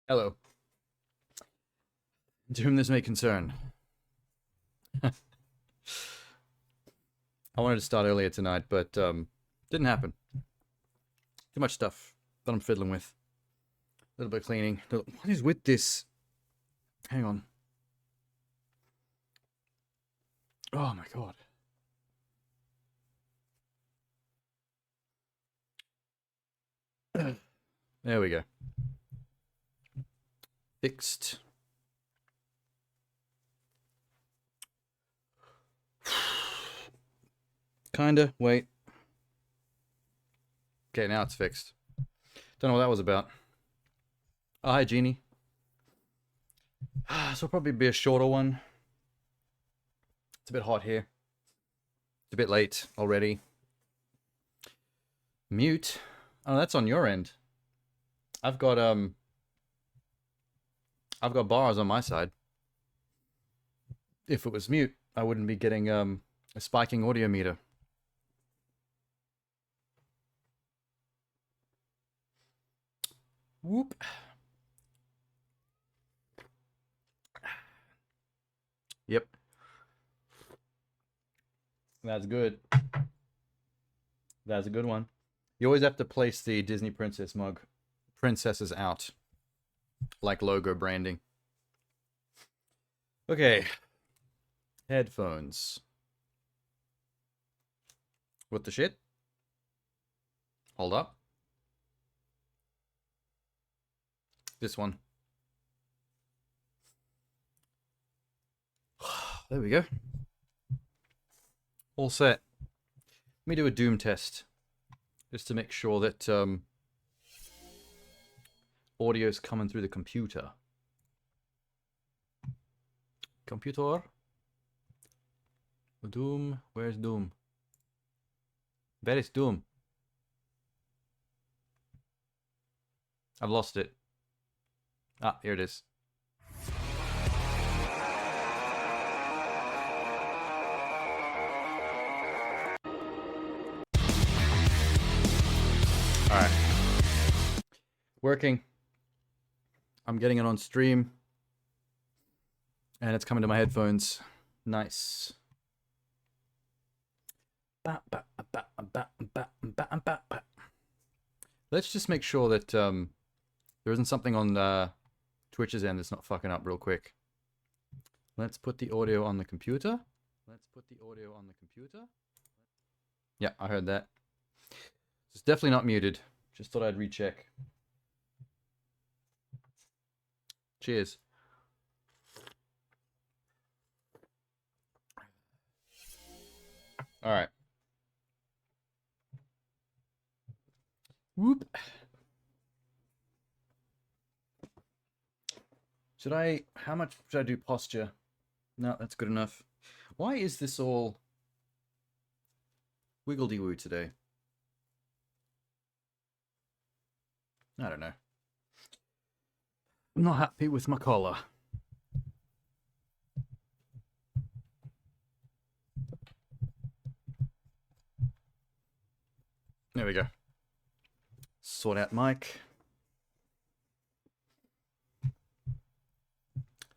Hello. To whom this may concern. I wanted to start earlier tonight, but didn't happen. Too much stuff that I'm fiddling with. A little bit of cleaning. What is with this? Hang on. Oh my god. There we go. Fixed. Kinda. Wait. Okay, now it's fixed. Don't know what that was about. Oh, hi, Jeannie. This will probably be a shorter one. It's a bit hot here. It's a bit late already. Mute. Oh, that's on your end. I've got bars on my side. If it was mute, I wouldn't be getting a spiking audio meter. Whoop. Yep. That's good. That's a good one. You always have to place the Disney princesses out. Like logo branding. Okay. Headphones. What the shit? Hold up. This one. There we go. All set. Let me do a Doom test. Just to make sure that audio's coming through the computer. Computer. Doom. Where's Doom? Where is Doom? I've lost it. Ah, here it is. Alright. Working. I'm getting it on stream. And it's coming to my headphones. Nice. Let's just make sure that there isn't something on Twitch's end that's not fucking up real quick. Let's put the audio on the computer. Yeah, I heard that. It's definitely not muted. Just thought I'd recheck. Cheers. All right. Whoop. How much should I do posture? No, that's good enough. Why is this all wiggledy-woo today? I don't know. I'm not happy with my collar. There we go. Sort out mic.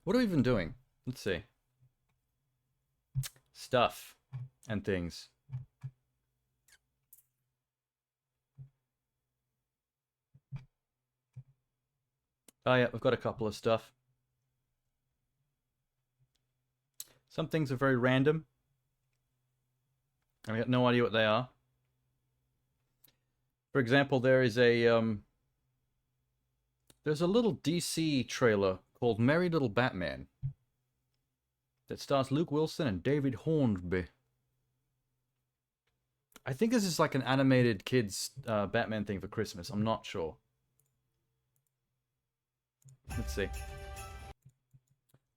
What are we even doing? Let's see. Stuff and things. Oh yeah, we've got a couple of stuff. Some things are very random. I got no idea what they are. For example, there's a little DC trailer called Merry Little Batman that stars Luke Wilson and David Hornby. I think this is like an animated kids Batman thing for Christmas. I'm not sure. Let's see.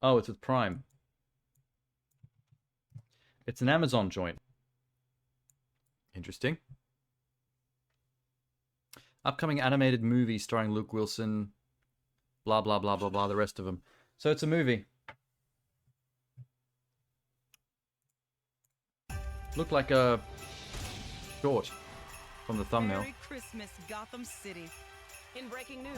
Oh, it's with Prime. It's an Amazon joint. Interesting. Upcoming animated movie starring Luke Wilson. Blah, blah, blah, blah, blah, the rest of them. So it's a movie. Looked like a short from the thumbnail. Merry Christmas, Gotham City. In breaking news,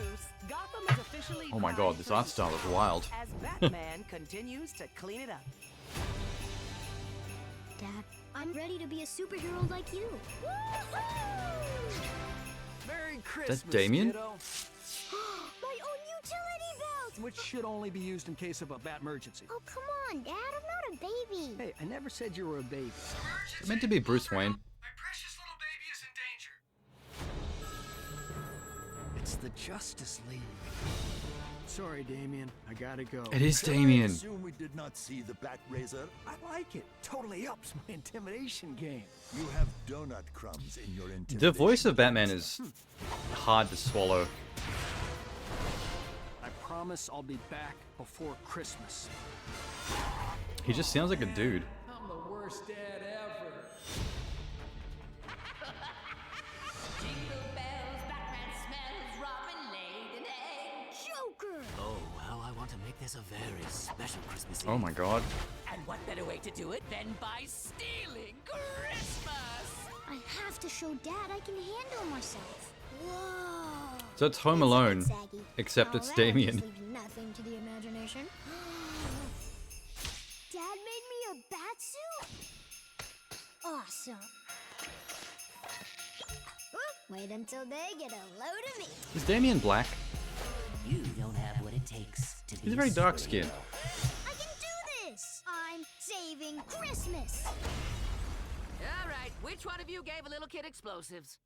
Gotham is officially Oh my god, this art style is wild. as Batman continues to clean it up. Dad, I'm ready to be a superhero like you. Merry Christmas, Damien? kiddo. My own utility belt! Which should only be used in case of a bat emergency. Oh, come on, Dad. I'm not a baby. Hey, I never said you were a baby. It's meant to be Bruce Wayne. My precious little baby is in danger. It's the Justice League. Sorry, Damien. I gotta go. It is Damien. I assume we did not see the Bat Razor. I like it. Totally ups my intimidation game. You have donut crumbs in your intimidation. The voice of Batman is hard to swallow. I promise I'll be back before Christmas. He just sounds like a dude. I'm the worst dad ever. Jingle bells, Batman smells, Robin laid an egg. Joker! Oh, how I want to make this a very special Christmas Eve. Oh my god. And what better way to do it than by stealing Christmas? I have to show Dad I can handle myself. Whoa! So it's Home Alone, It's a bit saggy. except it's Now that Damien. just leaves nothing to the imagination. Dad made me a bat suit? Awesome. Wait until they get a load of me. Is Damien black? You don't have what it takes to be He's very dark skinned. I can do this! I'm saving Christmas! All right, which one of you gave a little kid explosives?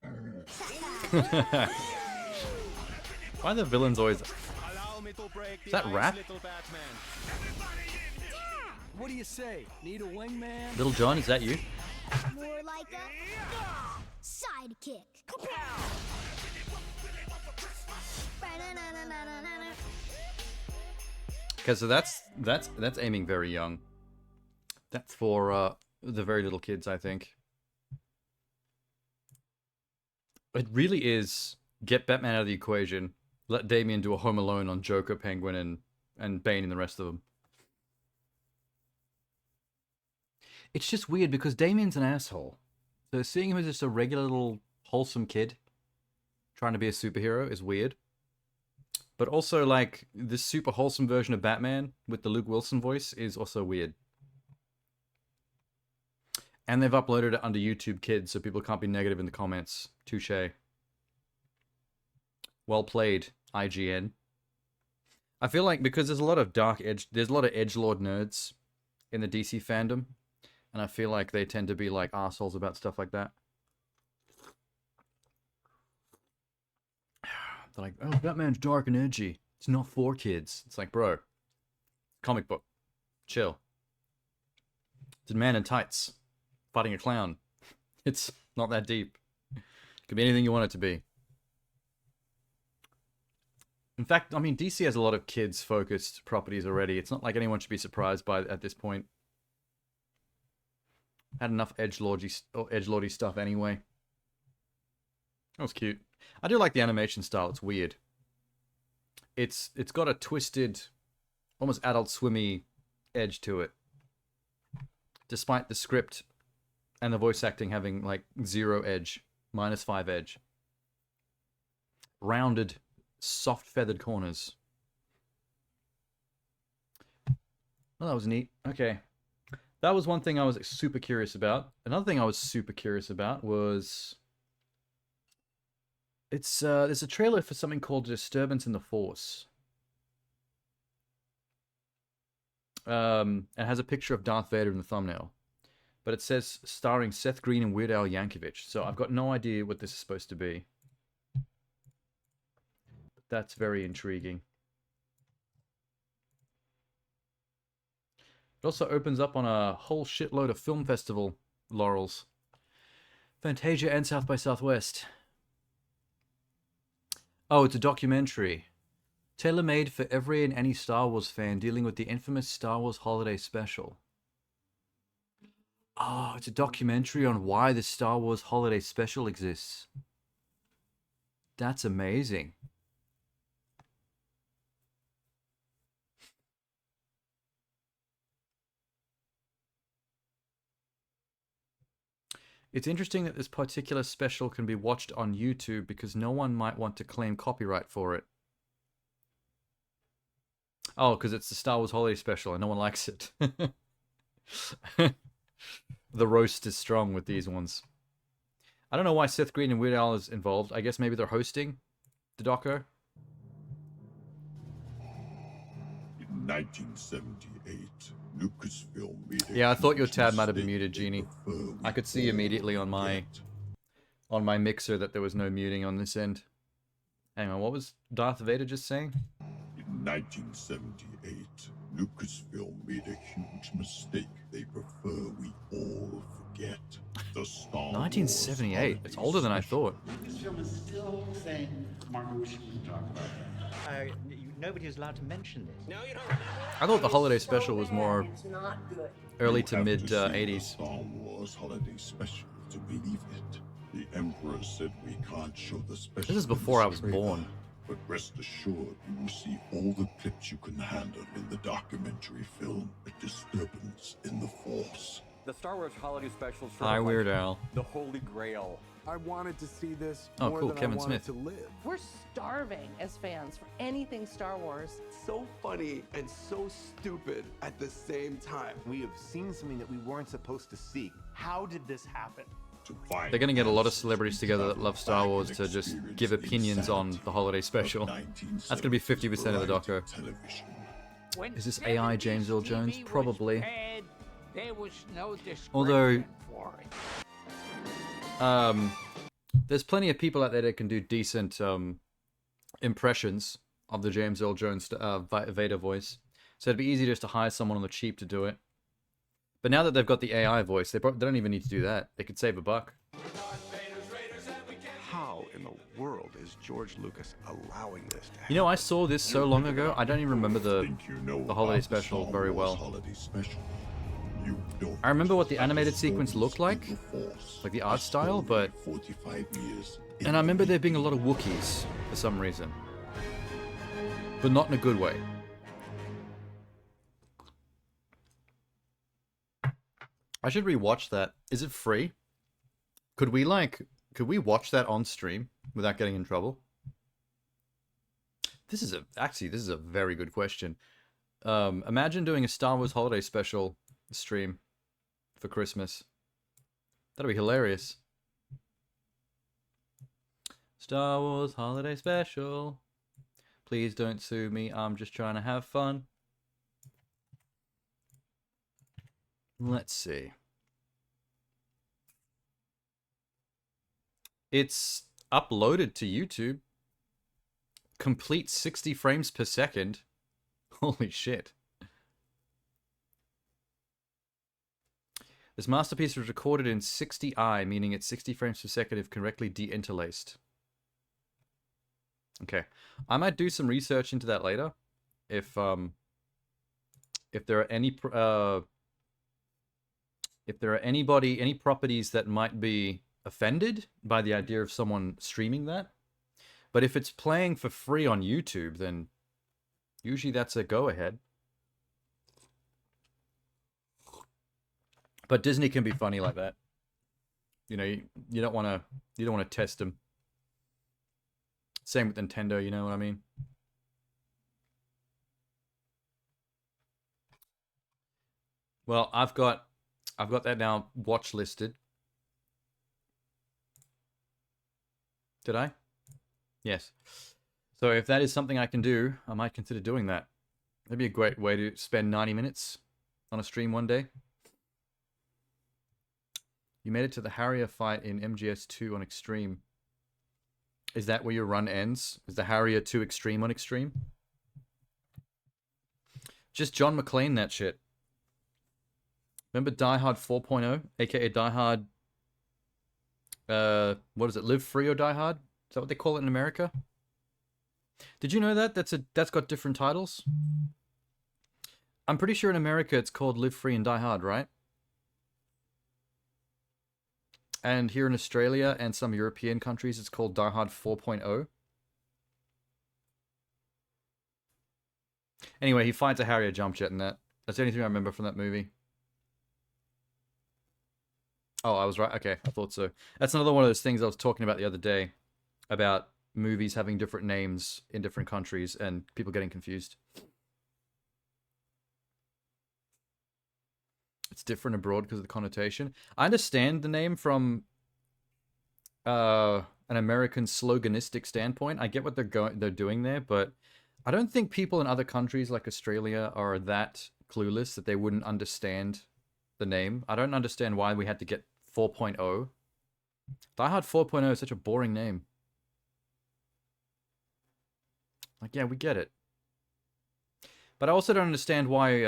Why are the villains always... Allow me to break Is that the ice, rap? little Batman. What do you say? Need a wingman? Little John, is that you? More like a sidekick. Okay, so that's aiming very young. That's for the very little kids, I think. It really is get Batman out of the equation. Let Damien do a Home Alone on Joker, Penguin, and Bane and the rest of them. It's just weird because Damien's an asshole. So seeing him as just a regular little wholesome kid trying to be a superhero is weird. But also, like, this super wholesome version of Batman with the Luke Wilson voice is also weird. And they've uploaded it under YouTube Kids, so people can't be negative in the comments. Touche. Well played, IGN. I feel like because there's a lot of there's a lot of edgelord nerds in the DC fandom, and I feel like they tend to be like assholes about stuff like that. They're like, oh, Batman's dark and edgy. It's not for kids. It's like, bro, comic book. Chill. It's a man in tights fighting a clown. It's not that deep. It could be anything you want it to be. In fact, I mean, DC has a lot of kids-focused properties already. It's not like anyone should be surprised by it at this point. Had enough edgelordy stuff anyway. That was cute. I do like the animation style. It's weird. It's got a twisted, almost Adult Swimmy edge to it. Despite the script and the voice acting having like 0 edge, -5 edge. Rounded, soft feathered corners. Well, that was neat. Okay. That was one thing I was super curious about. Another thing I was super curious about was there's a trailer for something called Disturbance in the Force. It has a picture of Darth Vader in the thumbnail. But it says starring Seth Green and Weird Al Yankovic. So I've got no idea what this is supposed to be. But that's very intriguing. It also opens up on a whole shitload of film festival laurels. Fantasia and South by Southwest. Oh, it's a documentary. Tailor-made for every and any Star Wars fan dealing with the infamous Star Wars Holiday Special. Oh, it's a documentary on why the Star Wars Holiday Special exists. That's amazing. It's interesting that this particular special can be watched on YouTube because no one might want to claim copyright for it. Oh, because it's the Star Wars Holiday Special and no one likes it. The roast is strong with these ones. I don't know why Seth Green and Weird Al is involved. I guess maybe they're hosting the doco. In 1978, Lucasfilm made a Yeah, I thought your huge tab might have been mistake muted, they Genie. prefer we I could see immediately all on my forget. mixer that there was no muting on this end. Hang on, what was Darth Vader just saying? In 1978, Lucasfilm made a huge mistake they prefer we all forget. The Star Wars 1978. Holiday It's older than I Special. thought. This film is still saying, Martin, we shouldn't talk about that. Nobody is allowed to mention this. No, you don't. I thought the holiday special was more It's not good. early You to have mid see the 80s. Star Wars Holiday Special to believe it. The Emperor said we can't show the special. This is in the before I was trailer, born. But rest assured, you will see all the clips you can handle in the documentary film, A Disturbance in the Force. The Star Wars Holiday Special is sort Hi, of like Weird Al. the Holy Grail. I wanted to see this Oh, more cool, than Kevin I wanted Smith. to live. We're starving as fans for anything Star Wars. So funny and so stupid at the same time. We have seen something that we weren't supposed to see. How did this happen? They're going to get a lot of celebrities together that love Star Wars to just give opinions on the holiday special. That's going to be 50% of the doco. Is this AI James Earl Jones? Probably. There was no description Although, for it. there's plenty of people out there that can do decent impressions of the James Earl Jones Vader voice. So it'd be easy just to hire someone on the cheap to do it. But now that they've got the AI voice, they don't even need to do that. They could save a buck. How in the world is George Lucas allowing this to happen? You know, I saw this so long ago, I don't even remember the holiday special very well. I remember what the animated sequence looked like the art style, but... And I remember there being a lot of Wookiees for some reason. But not in a good way. I should rewatch that. Is it free? Could we watch that on stream without getting in trouble? This is a very good question. Imagine doing a Star Wars Holiday Special stream for Christmas. That'd be hilarious. Star Wars Holiday Special. Please don't sue me. I'm just trying to have fun. Let's see. It's uploaded to YouTube. Complete 60 frames per second. Holy shit. This masterpiece was recorded in 60i, meaning it's 60 frames per second if correctly deinterlaced. Okay, I might do some research into that later. If there are any any properties that might be offended by the idea of someone streaming that. But if it's playing for free on YouTube, then usually that's a go-ahead. But Disney can be funny like that. You know, you don't want to test them. Same with Nintendo, you know what I mean? Well, I've got that now watch listed. Did I? Yes. So if that is something I can do, I might consider doing that. That'd be a great way to spend 90 minutes on a stream one day. You made it to the Harrier fight in MGS2 on Extreme. Is that where your run ends? Is the Harrier 2 Extreme on Extreme? Just John McClane that shit. Remember Die Hard 4.0? AKA Die Hard... what is it? Live Free or Die Hard? Is that what they call it in America? Did you know that? That's got different titles? I'm pretty sure in America it's called Live Free and Die Hard, right? And here in Australia and some European countries it's called Die Hard 4.0. Anyway, he fights a Harrier jump jet in that. That's the only thing I remember from that movie. Oh, I was right. Okay, I thought so. That's another one of those things I was talking about the other day. About movies having different names in different countries and people getting confused. It's different abroad because of the connotation. I understand the name from an American sloganistic standpoint. I get what they're doing there, but I don't think people in other countries like Australia are that clueless that they wouldn't understand the name. I don't understand why we had to get 4.0. Die Hard 4.0 is such a boring name. Like, yeah, we get it. But I also don't understand why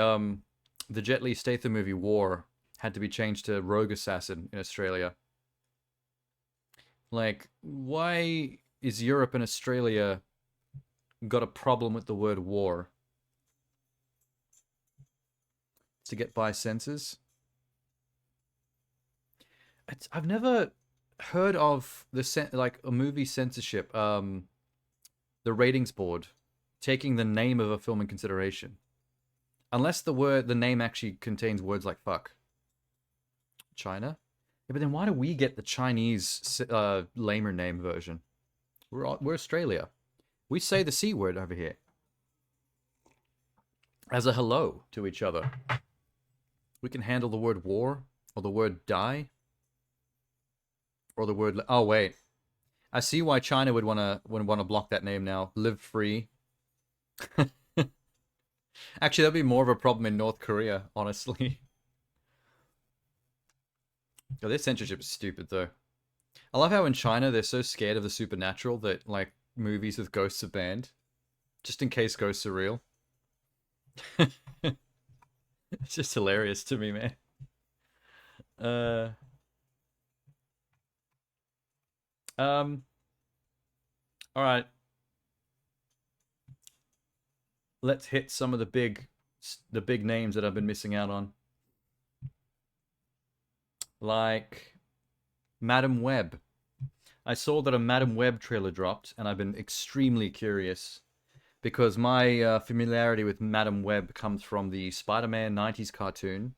the Jet Li Statham movie War had to be changed to Rogue Assassin in Australia. Like, why is Europe and Australia got a problem with the word war? To get by censors? I've never heard of like a movie censorship, the ratings board taking the name of a film in consideration. Unless the name actually contains words like fuck. China? Yeah, but then why do we get the Chinese lamer name version? We're Australia. We say the C word over here. As a hello to each other. We can handle the word war, or the word die, or the word... Oh, wait. I see why China would want to block that name now. Live free. Actually, that'd be more of a problem in North Korea, honestly. Oh, their censorship is stupid, though. I love how in China they're so scared of the supernatural that, like, movies with ghosts are banned. Just in case ghosts are real. It's just hilarious to me, man. Alright. Let's hit some of the big names that I've been missing out on. Like Madam Web. I saw that a Madam Web trailer dropped, and I've been extremely curious because my familiarity with Madam Web comes from the Spider-Man 90s cartoon,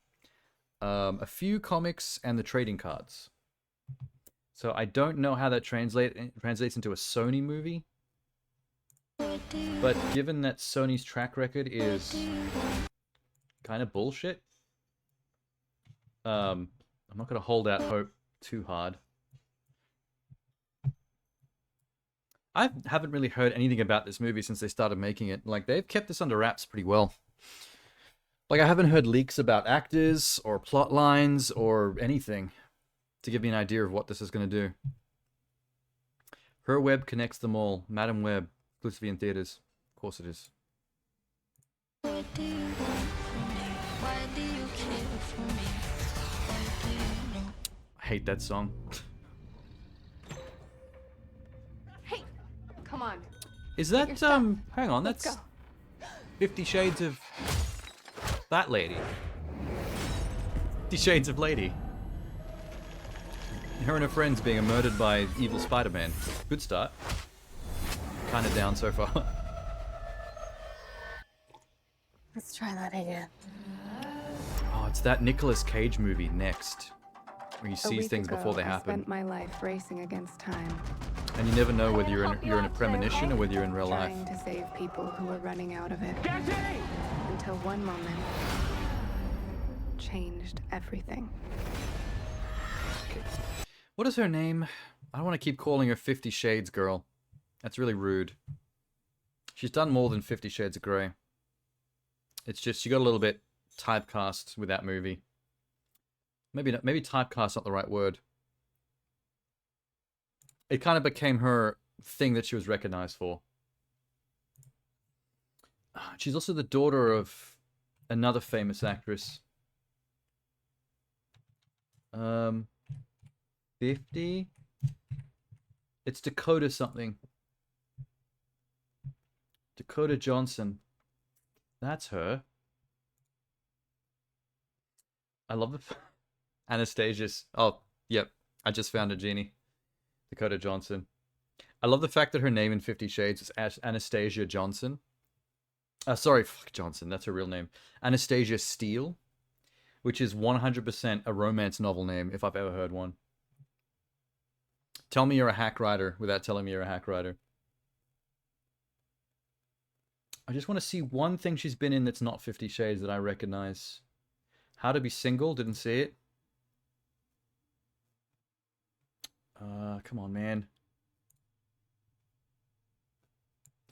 a few comics, and the trading cards. So I don't know how that translates into a Sony movie. But given that Sony's track record is kind of bullshit, I'm not going to hold out hope too hard. I haven't really heard anything about this movie since they started making it. Like, they've kept this under wraps pretty well. Like, I haven't heard leaks about actors or plot lines or anything to give me an idea of what this is going to do. Her web connects them all. Madam Web, exclusively in theaters. Of course it is. I hate that song. Hey, come on. Is that hang on, Let's that's go. 50 Shades of that lady. 50 Shades of Lady. Her and her friends being murdered by evil Spider-Man. Good start. Kind of down so far. Let's try that again. Oh, it's that Nicolas Cage movie Next, where he sees things before they I happen, spent my life racing against time, and you never know whether you're in a premonition or whether you're in real life. trying to save people who were running out of it. Until one moment changed everything. What is her name? I don't want to keep calling her 50 Shades Girl. That's really rude. She's done more than 50 Shades of Grey. It's just she got a little bit typecast with that movie. Maybe typecast not the right word. It kind of became her thing that she was recognized for. She's also the daughter of another famous actress. 50? It's Dakota something. Dakota Johnson. That's her. I love the... Anastasia's... Oh, yep. I just found a genie. Dakota Johnson. I love the fact that her name in 50 Shades is Anastasia Johnson. Sorry, fuck Johnson. That's her real name. Anastasia Steele. Which is 100% a romance novel name, if I've ever heard one. Tell me you're a hack writer without telling me you're a hack writer. I just want to see one thing she's been in that's not 50 Shades that I recognize. How to Be Single, didn't see it. Come on, man.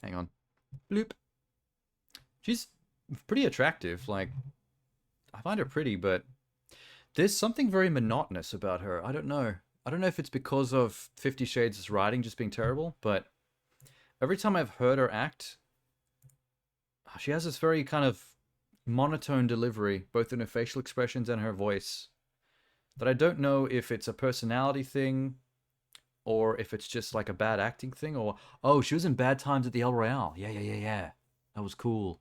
Hang on. Bloop. She's pretty attractive. Like, I find her pretty, but there's something very monotonous about her. I don't know. I don't know if it's because of 50 Shades' writing just being terrible, but every time I've heard her act, she has this very kind of monotone delivery, both in her facial expressions and her voice, that I don't know if it's a personality thing or if it's just like a bad acting thing, or, oh, she was in Bad Times at the El Royale. Yeah. That was cool.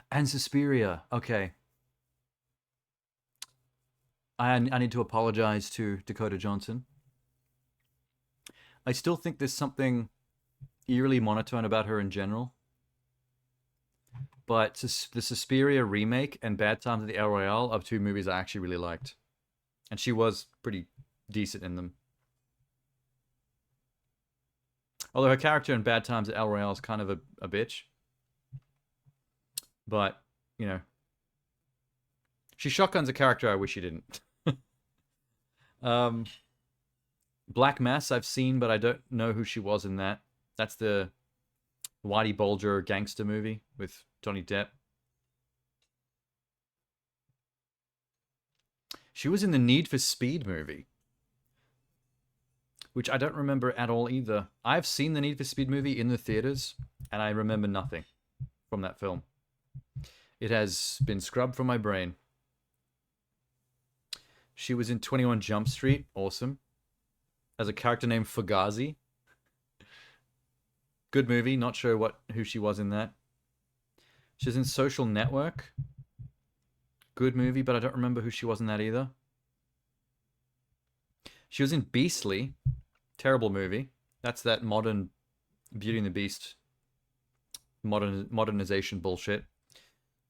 And Suspiria. Okay. I need to apologize to Dakota Johnson. I still think there's something eerily monotone about her in general. But the Suspiria remake and Bad Times at the El Royale are two movies I actually really liked. And she was pretty decent in them. Although her character in Bad Times at El Royale is kind of a bitch. But, you know. She shotguns a character I wish she didn't. Black Mass I've seen, but I don't know who she was in that. That's the Whitey Bulger gangster movie with Johnny Depp. She was in the Need for Speed movie, which I don't remember at all either. I've seen the Need for Speed movie in the theaters, and I remember nothing from that film. It has been scrubbed from my brain. She was in 21 Jump Street, awesome, as a character named Fugazi. Good movie, not sure who she was in that. She's in Social Network. Good movie, but I don't remember who she was in that either. She was in Beastly. Terrible movie. That's that modern Beauty and the Beast modernization bullshit,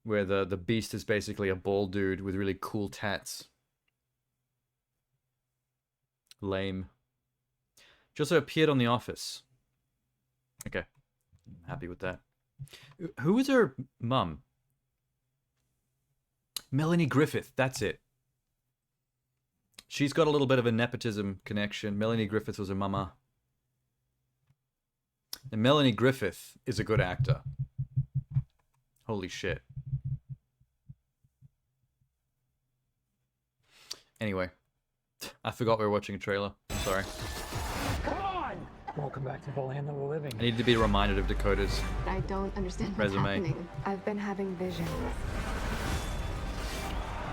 where the Beast is basically a bald dude with really cool tats. Lame. She also appeared on The Office. Okay. I'm happy with that. Who was her mum? Melanie Griffith. That's it. She's got a little bit of a nepotism connection. Melanie Griffith was her mama. And Melanie Griffith is a good actor. Holy shit. Anyway. I forgot we were watching a trailer. I'm sorry. Come on! Welcome back to the land that we're living. I need to be reminded of Dakota's I don't understand what's resume. happening. I've been having visions.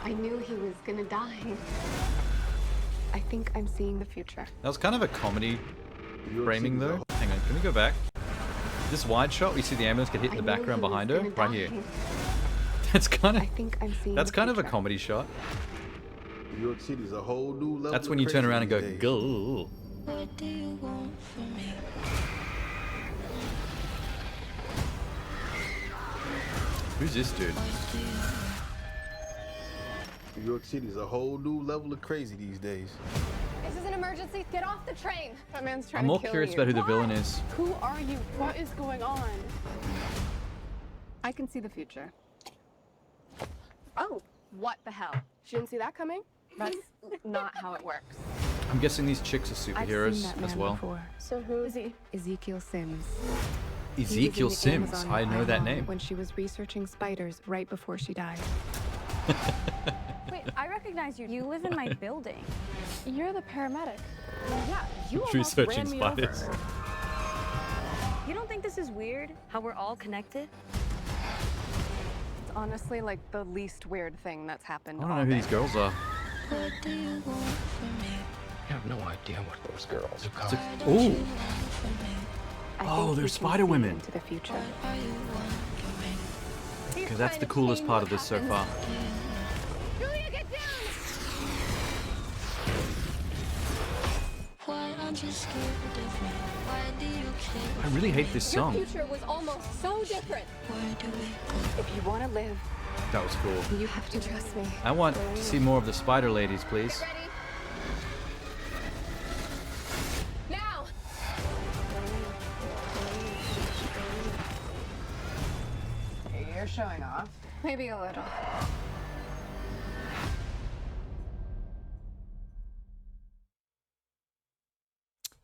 I knew he was gonna die. I think I'm seeing the future. That was kind of a comedy framing, though. Hang on, can we go back? This wide shot, we see the ambulance get hit in the background behind her, right here. That's kind of a comedy shot. New York City's a whole new level. That's when you turn around and go, go. What do you want from me? Who's this dude? New York City's a whole new level of crazy these days. This is an emergency. Get off the train. That man's trying I'm more to kill curious you. about who the villain is. Who are you? What is going on? I can see the future. Oh, what the hell? She didn't see that coming? That's not how it works. I'm guessing these chicks are superheroes as well. Before. So who is he? Ezekiel Sims. Ezekiel Sims. I know that name. When she was researching spiders right before she died. Wait, I recognize you. You live in my building. You're the paramedic. Yeah, you almost Researching ran me spiders. over. You don't think this is weird? How we're all connected? It's honestly like the least weird thing that's happened. I don't know who these girls are. What do you want from me? I have no idea what those girls are called. Ooh. I Oh, think they're you spider can see women. into the future. What do you want from me? Okay, that's the coolest part of this so far. Julia, get down! Why aren't you scared of me? Why do you care? I really hate this Your song. future was almost so different. Where do we go? If you want to live, That was cool. you have to trust me. I want to see more of the spider ladies, please. Ready? Now! You're showing off. Maybe a little.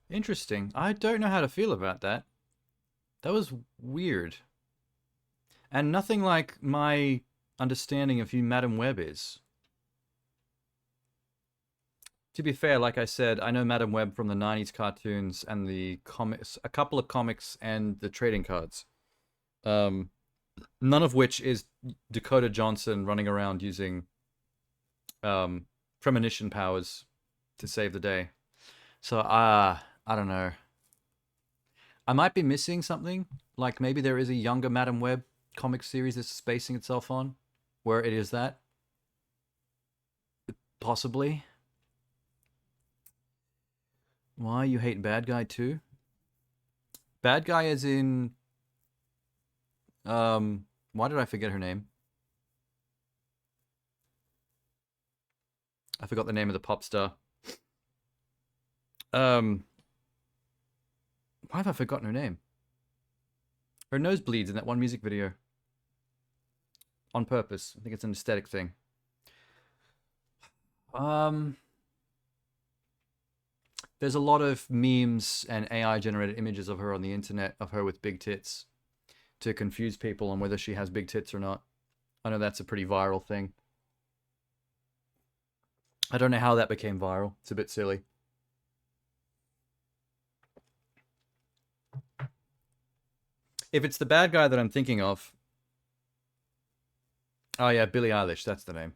Interesting. I don't know how to feel about that. That was weird. And nothing like my understanding of who Madame Web is. To be fair, like I said, I know Madame Web from the 90s cartoons and the comics, a couple of comics and the trading cards. None of which is Dakota Johnson running around using premonition powers to save the day. So, I don't know. I might be missing something. Like maybe there is a younger Madame Web comic series that's basing itself on, where it is that. Possibly. Why you hate Bad Guy too? Bad Guy as in... why did I forget her name? I forgot the name of the pop star. Why have I forgotten her name? Her nose bleeds in that one music video. On purpose. I think it's an aesthetic thing. There's a lot of memes and AI generated images of her on the internet, of her with big tits, to confuse people on whether she has big tits or not. I know that's a pretty viral thing. I don't know how that became viral. It's a bit silly. If it's the Bad Guy that I'm thinking of... Oh yeah, Billie Eilish, that's the name.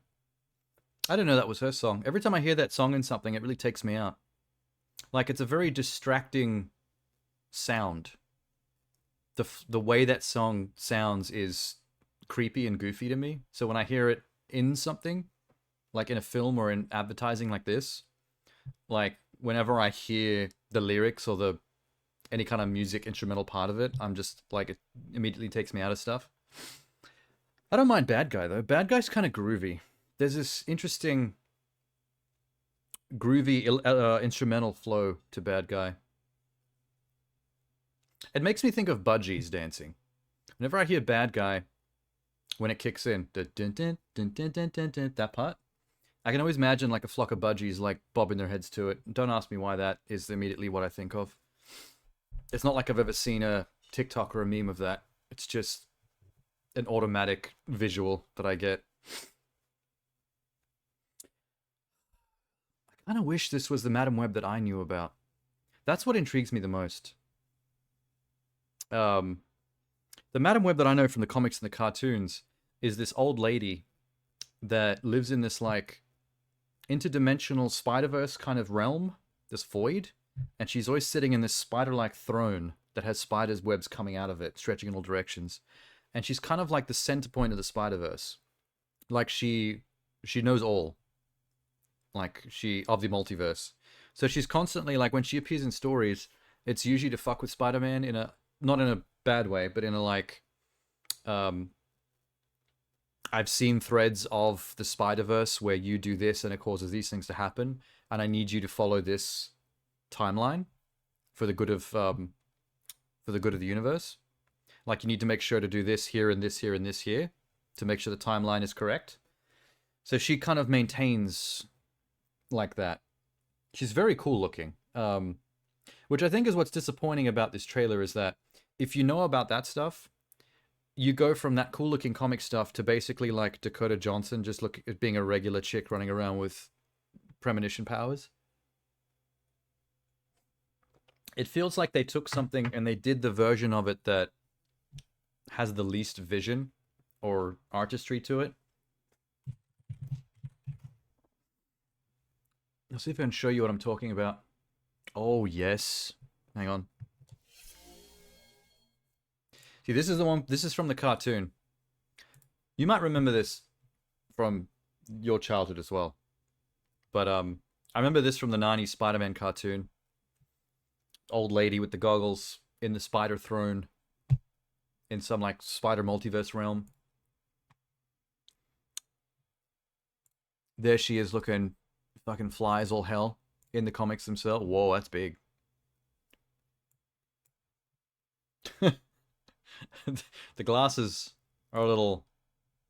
I didn't know that was her song. Every time I hear that song in something, it really takes me out. Like, it's a very distracting sound. The way that song sounds is creepy and goofy to me. So when I hear it in something, like in a film or in advertising like this, like whenever I hear the lyrics or the any kind of music instrumental part of it, I'm just like, it immediately takes me out of stuff. I don't mind Bad Guy though. Bad Guy's kind of groovy. There's this interesting groovy instrumental flow to Bad Guy. It makes me think of Budgies dancing. Whenever I hear Bad Guy, when it kicks in, that part, I can always imagine like a flock of budgies like bobbing their heads to it. Don't ask me why that is immediately what I think of. It's not like I've ever seen a TikTok or a meme of that. It's just an automatic visual that I get. I kind of wish this was the Madame Web that I knew about. That's what intrigues me the most. The Madame Web that I know from the comics and the cartoons is this old lady that lives in this like interdimensional Spider-Verse kind of realm, this void, and she's always sitting in this spider-like throne that has spiders' webs coming out of it, stretching in all directions. And she's kind of like the center point of the Spider-Verse. Like she knows all. Like of the multiverse. So she's constantly, like, when she appears in stories, it's usually to fuck with Spider-Man not in a bad way, but in a like, I've seen threads of the Spider-Verse where you do this and it causes these things to happen, and I need you to follow this timeline for the good of the universe. Like, you need to make sure to do this here and this here and this here to make sure the timeline is correct. So she kind of maintains like that. She's very cool looking. Which I think is what's disappointing about this trailer, is that if you know about that stuff, you go from that cool looking comic stuff to basically like Dakota Johnson just being a regular chick running around with premonition powers. It feels like they took something and they did the version of it that has the least vision or artistry to it. Let's see if I can show you what I'm talking about. Oh, yes. Hang on. See, this is the one. This is from the cartoon. You might remember this from your childhood as well. But I remember this from the 90s Spider-Man cartoon. Old lady with the goggles in the spider throne in some like spider multiverse realm. There she is looking fucking fly as all hell in the comics themselves. Whoa, that's big. The glasses are a little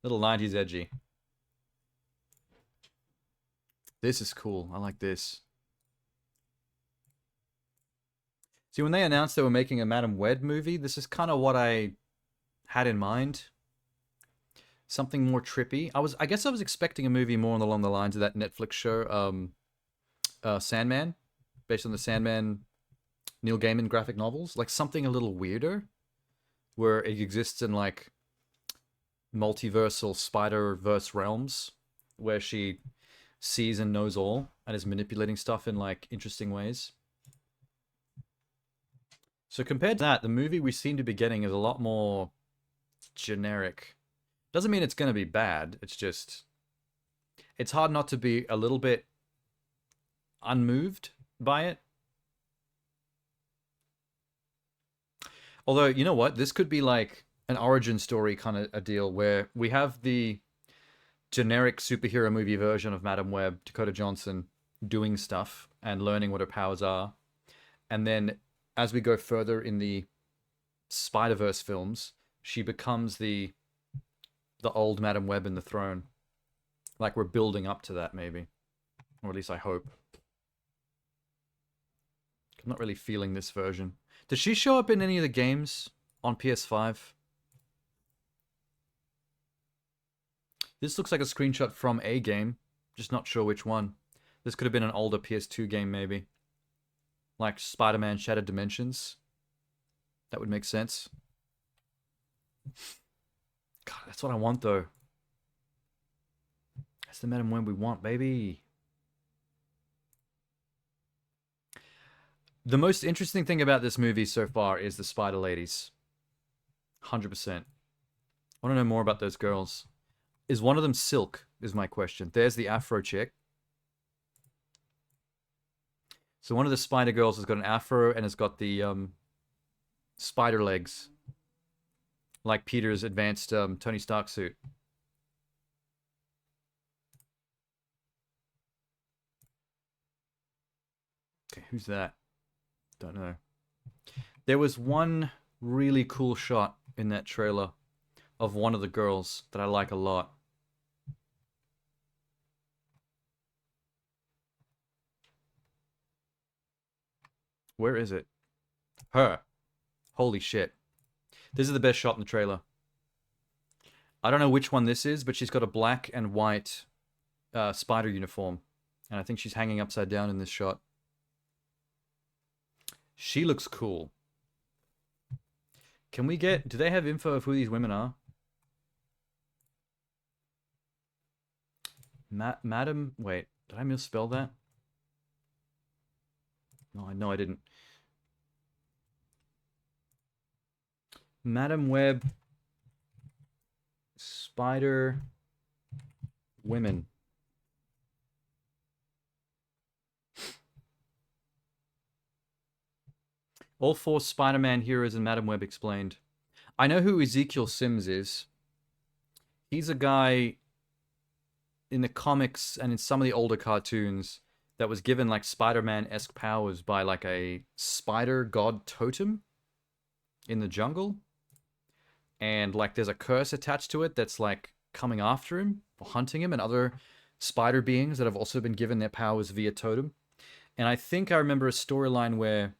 90s edgy. This is cool. I like this. See, when they announced they were making a Madam Web movie, this is kind of what I had in mind. Something more trippy. I guess I was expecting a movie more along the lines of that Netflix show, Sandman, based on the Sandman Neil Gaiman graphic novels. Like something a little weirder, where it exists in like multiversal Spider-Verse realms, where she sees and knows all and is manipulating stuff in like interesting ways. So compared to that, the movie we seem to be getting is a lot more generic. Doesn't mean it's going to be bad. It's just, it's hard not to be a little bit unmoved by it. Although, you know what? This could be like an origin story kind of a deal where we have the generic superhero movie version of Madam Web, Dakota Johnson, doing stuff and learning what her powers are. And then as we go further in the Spider-Verse films, she becomes the old Madam Web in the throne. Like we're building up to that, maybe. Or at least I hope. I'm not really feeling this version. Does she show up in any of the games on PS5? This looks like a screenshot from a game. Just not sure which one. This could have been an older PS2 game, maybe. Like Spider-Man Shattered Dimensions. That would make sense. God, that's what I want, though. That's the Madam Web we want, baby. The most interesting thing about this movie so far is the Spider Ladies. 100%. I want to know more about those girls. Is one of them Silk, is my question. There's the Afro chick. So one of the Spider Girls has got an afro and has got the spider legs. Like Peter's advanced Tony Stark suit. Okay, who's that? Don't know. There was one really cool shot in that trailer of one of the girls that I like a lot. Where is it? Her. Holy shit. This is the best shot in the trailer. I don't know which one this is, but she's got a black and white spider uniform. And I think she's hanging upside down in this shot. She looks cool. Can we get... Do they have info of who these women are? Madam... Wait, did I misspell that? No, I know I didn't. Madam Web, Spider Women. All 4 Spider-Man heroes and Madam Web explained. I know who Ezekiel Sims is. He's a guy in the comics and in some of the older cartoons that was given like Spider-Man-esque powers by like a spider god totem in the jungle. And like there's a curse attached to it that's like coming after him or hunting him and other spider beings that have also been given their powers via totem. And I think I remember a storyline where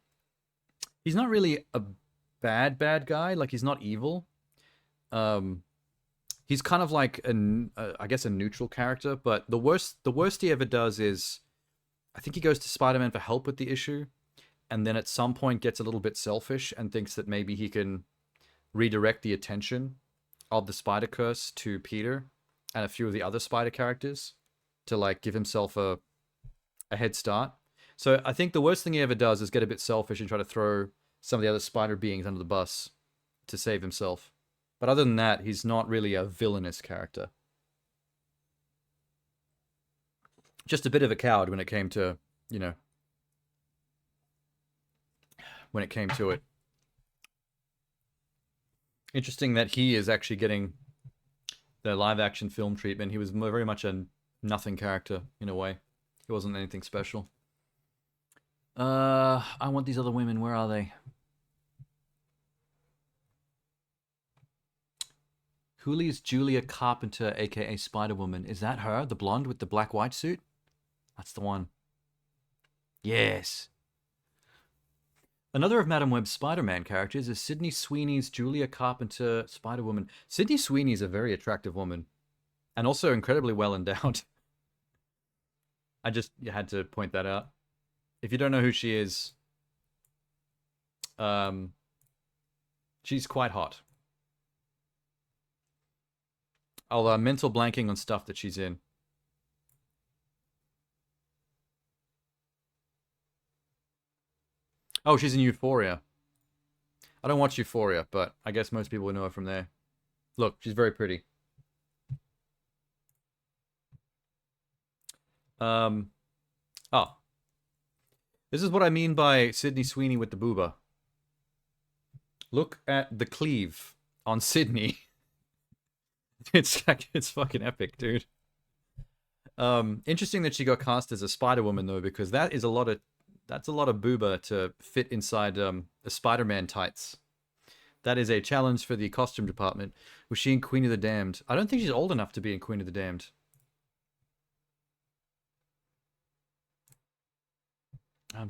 he's not really a bad guy, like he's not evil. He's kind of like I guess a neutral character, but the worst he ever does is I think he goes to Spider-Man for help with the issue, and then at some point gets a little bit selfish and thinks that maybe he can redirect the attention of the Spider Curse to Peter and a few of the other Spider characters to like give himself a head start. So I think the worst thing he ever does is get a bit selfish and try to throw some of the other spider beings under the bus to save himself. But other than that, he's not really a villainous character. Just a bit of a coward when it came to, you know, when it came to it. Interesting that he is actually getting the live-action film treatment. He was very much a nothing character, in a way. He wasn't anything special. I want these other women. Where are they? Hooley's Julia Carpenter, aka Spider-Woman. Is that her? The blonde with the black-white suit? That's the one. Yes. Another of Madam Web's Spider-Man characters is Sydney Sweeney's Julia Carpenter, Spider-Woman. Sydney Sweeney is a very attractive woman. And also incredibly well endowed. I just had to point that out. If you don't know who she is, she's quite hot. I'll mental blanking on stuff that she's in. Oh, she's in Euphoria. I don't watch Euphoria, but I guess most people would know her from there. Look, she's very pretty. Oh. This is what I mean by Sydney Sweeney with the booba. Look at the cleave on Sydney. It's fucking epic, dude. Interesting that she got cast as a Spider-Woman though, because that's a lot of booba to fit inside a Spider-Man tights. That is a challenge for the costume department. Was she in Queen of the Damned? I don't think she's old enough to be in Queen of the Damned.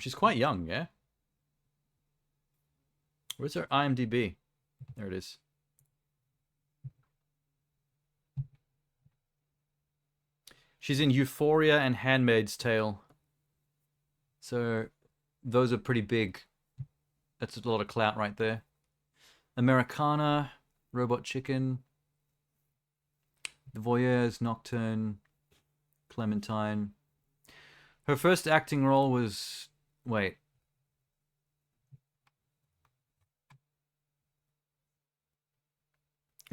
She's quite young, yeah? Where's her IMDb? There it is. She's in Euphoria and Handmaid's Tale. So, those are pretty big. That's a lot of clout right there. Americana, Robot Chicken, The Voyeurs, Nocturne, Clementine. Her first acting role was... Wait.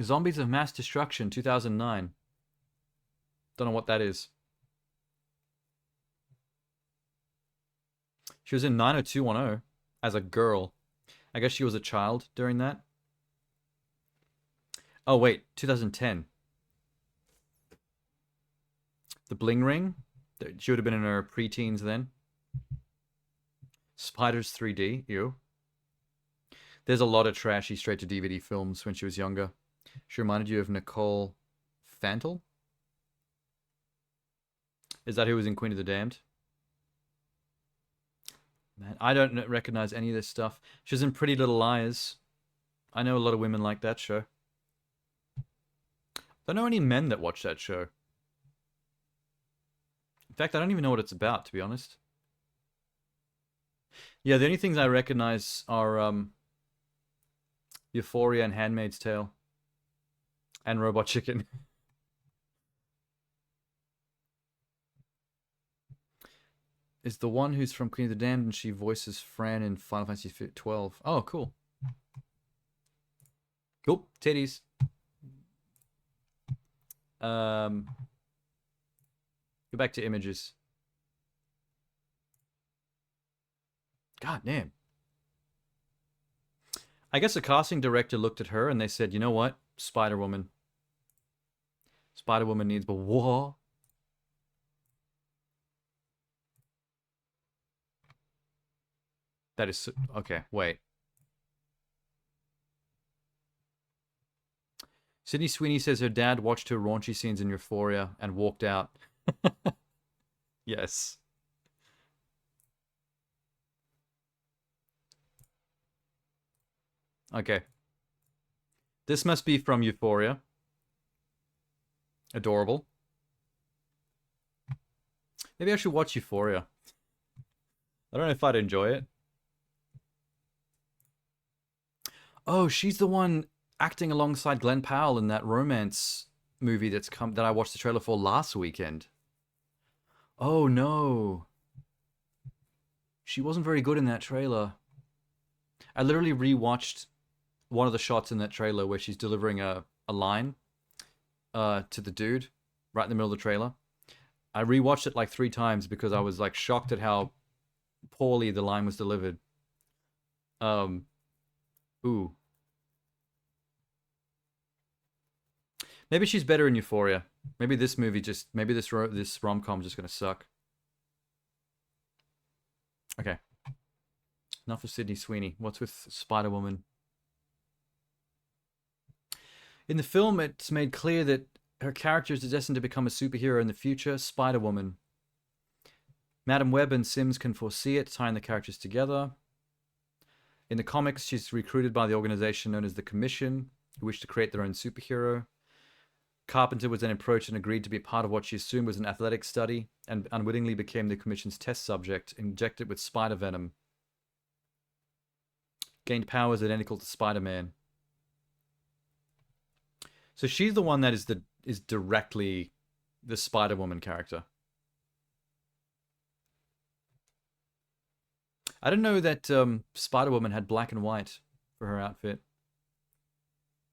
Zombies of Mass Destruction, 2009. Don't know what that is. She was in 90210 as a girl. I guess she was a child during that. Oh, wait. 2010. The Bling Ring. She would have been in her preteens then. Spiders 3D. Ew. There's a lot of trashy straight-to-DVD films when she was younger. She reminded you of Nicole Fantle? Is that who was in Queen of the Damned? Man, I don't recognize any of this stuff. She was in Pretty Little Liars. I know a lot of women like that show. Don't know any men that watch that show. In fact, I don't even know what it's about, to be honest. Yeah, the only things I recognize are Euphoria and Handmaid's Tale. And Robot Chicken. Is the one who's from Queen of the Damned, and she voices Fran in Final Fantasy XII. Oh, cool. Cool. Titties. Go back to images. God damn. I guess a casting director looked at her and they said, you know what? Spider-Woman. Spider-Woman needs a war. That is... So, okay, wait. Sydney Sweeney says her dad watched her raunchy scenes in Euphoria and walked out. Yes. Okay. This must be from Euphoria. Adorable. Maybe I should watch Euphoria. I don't know if I'd enjoy it. Oh, she's the one acting alongside Glenn Powell in that romance movie that I watched the trailer for last weekend. Oh no. She wasn't very good in that trailer. I literally rewatched one of the shots in that trailer where she's delivering a line to the dude right in the middle of the trailer. I rewatched it like 3 times because I was like shocked at how poorly the line was delivered. Ooh. Maybe she's better in Euphoria. Maybe this movie just... Maybe this rom-com just gonna suck. Okay. Enough of Sydney Sweeney. What's with Spider-Woman? In the film, it's made clear that her character is destined to become a superhero in the future, Spider-Woman. Madam Web and Sims can foresee it, tying the characters together. In the comics, she's recruited by the organization known as the Commission, who wish to create their own superhero. Carpenter was then approached and agreed to be part of what she assumed was an athletic study, and unwittingly became the Commission's test subject, injected with spider venom. Gained powers identical to Spider-Man. So she's the one that is directly the Spider-Woman character. I didn't know that Spider-Woman had black and white for her outfit.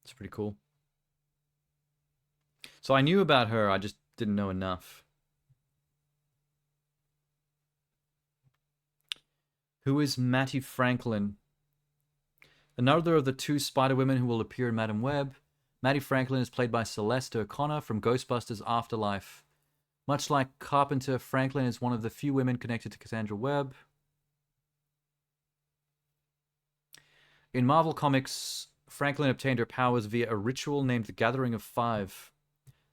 It's pretty cool. So I knew about her, I just didn't know enough. Who is Mattie Franklin? Another of the 2 Spider-Women who will appear in Madam Web. Mattie Franklin is played by Celeste O'Connor from Ghostbusters Afterlife. Much like Carpenter, Franklin is one of the few women connected to Cassandra Webb. In Marvel Comics, Franklin obtained her powers via a ritual named the Gathering of Five.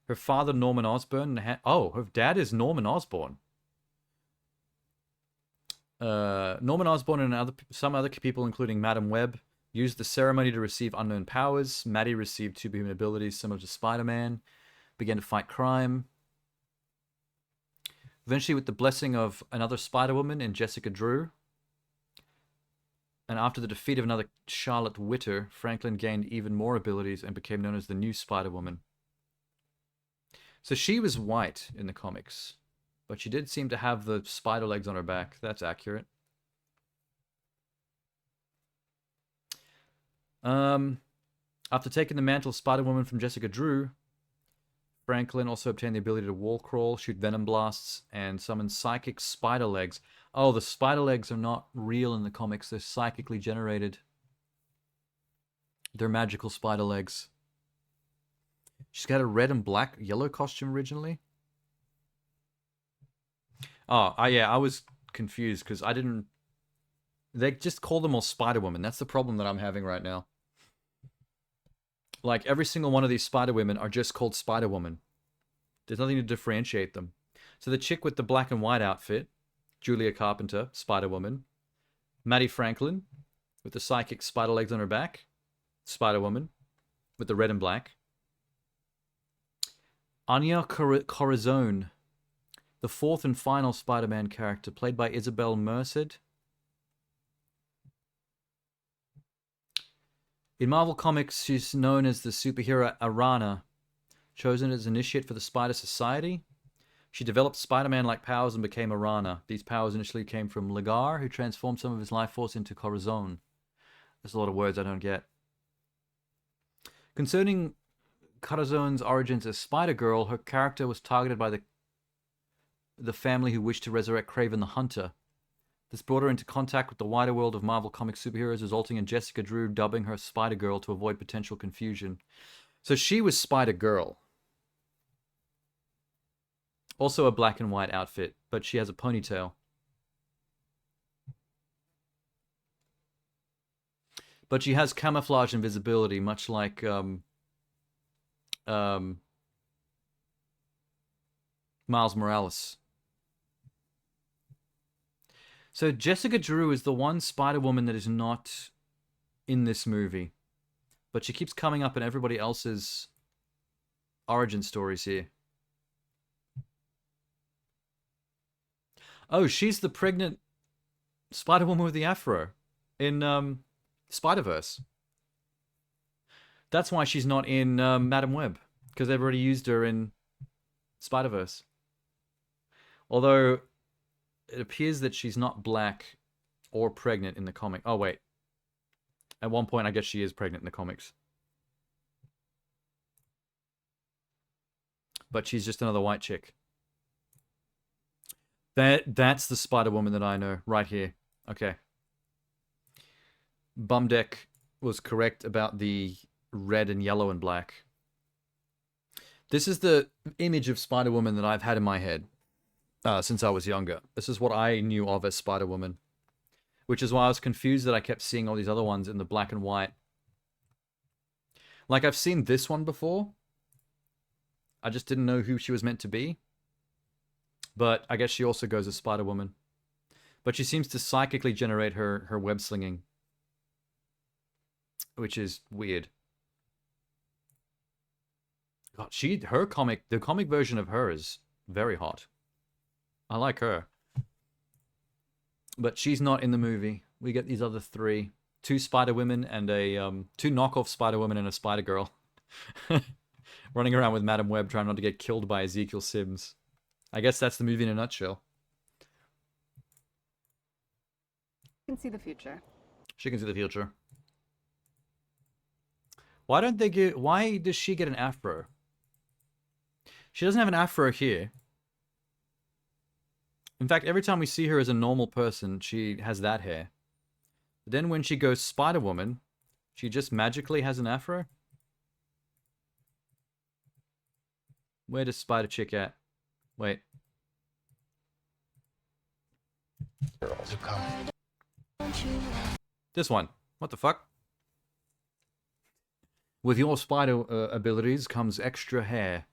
Her father, Norman Osborn... her dad is Norman Osborn. Norman Osborn and some other people, including Madam Web, used the ceremony to receive unknown powers. Mattie received superhuman abilities similar to Spider-Man, began to fight crime. Eventually, with the blessing of another Spider-Woman in Jessica Drew, and after the defeat of another Charlotte Witter, Franklin gained even more abilities and became known as the new Spider-Woman. So she was white in the comics, but she did seem to have the spider legs on her back. That's accurate. After taking the mantle of Spider-Woman from Jessica Drew, Franklin also obtained the ability to wall crawl, shoot venom blasts, and summon psychic spider legs. Oh, the spider legs are not real in the comics. They're psychically generated. They're magical spider legs. She's got a red and black, yellow costume originally. Oh, yeah, I was confused because I didn't... They just call them all Spider-Woman. That's the problem that I'm having right now. Like, every single one of these Spider-Women are just called Spider-Woman. There's nothing to differentiate them. So the chick with the black and white outfit, Julia Carpenter, Spider-Woman. Mattie Franklin, with the psychic spider legs on her back, Spider-Woman, with the red and black. Anya Corazon, the 4th and final Spider-Man character, played by Isabel Merced. In Marvel Comics, she's known as the superhero Arana, chosen as initiate for the Spider Society. She developed Spider-Man-like powers and became Arana. These powers initially came from Ligar, who transformed some of his life force into Corazon. There's a lot of words I don't get. Concerning Corazone's origins as Spider-Girl, her character was targeted by the family who wished to resurrect Kraven the Hunter. This brought her into contact with the wider world of Marvel comic superheroes, resulting in Jessica Drew dubbing her Spider-Girl to avoid potential confusion. So she was Spider-Girl. Also a black and white outfit, but she has a ponytail. But she has camouflage and visibility, much like Miles Morales. So Jessica Drew is the one Spider-Woman that is not in this movie. But she keeps coming up in everybody else's origin stories here. Oh, she's the pregnant Spider-Woman with the afro in Spider-Verse. That's why she's not in Madam Web, because they've already used her in Spider-Verse. Although it appears that she's not black or pregnant in the comic. Oh, wait. At one point, I guess she is pregnant in the comics. But she's just another white chick. That's the Spider-Woman that I know, right here. Okay. Bumdeck was correct about the red and yellow and black. This is the image of Spider-Woman that I've had in my head since I was younger. This is what I knew of as Spider-Woman. Which is why I was confused that I kept seeing all these other ones in the black and white. Like, I've seen this one before. I just didn't know who she was meant to be. But I guess she also goes as Spider-Woman. But she seems to psychically generate her web slinging. Which is weird. God, the comic version of her is very hot. I like her. But she's not in the movie. We get these other three. 2 Spider-Women and a 2 knockoff Spider-Women and a Spider-Girl. Running around with Madam Web trying not to get killed by Ezekiel Sims. I guess that's the movie in a nutshell. You can see the future. She can see the future. Why does she get an afro? She doesn't have an afro here. In fact, every time we see her as a normal person, she has that hair. But then when she goes Spider-Woman, she just magically has an afro? Where does Spider-Chick at? Wait. This one. What the fuck? With your spider abilities comes extra hair.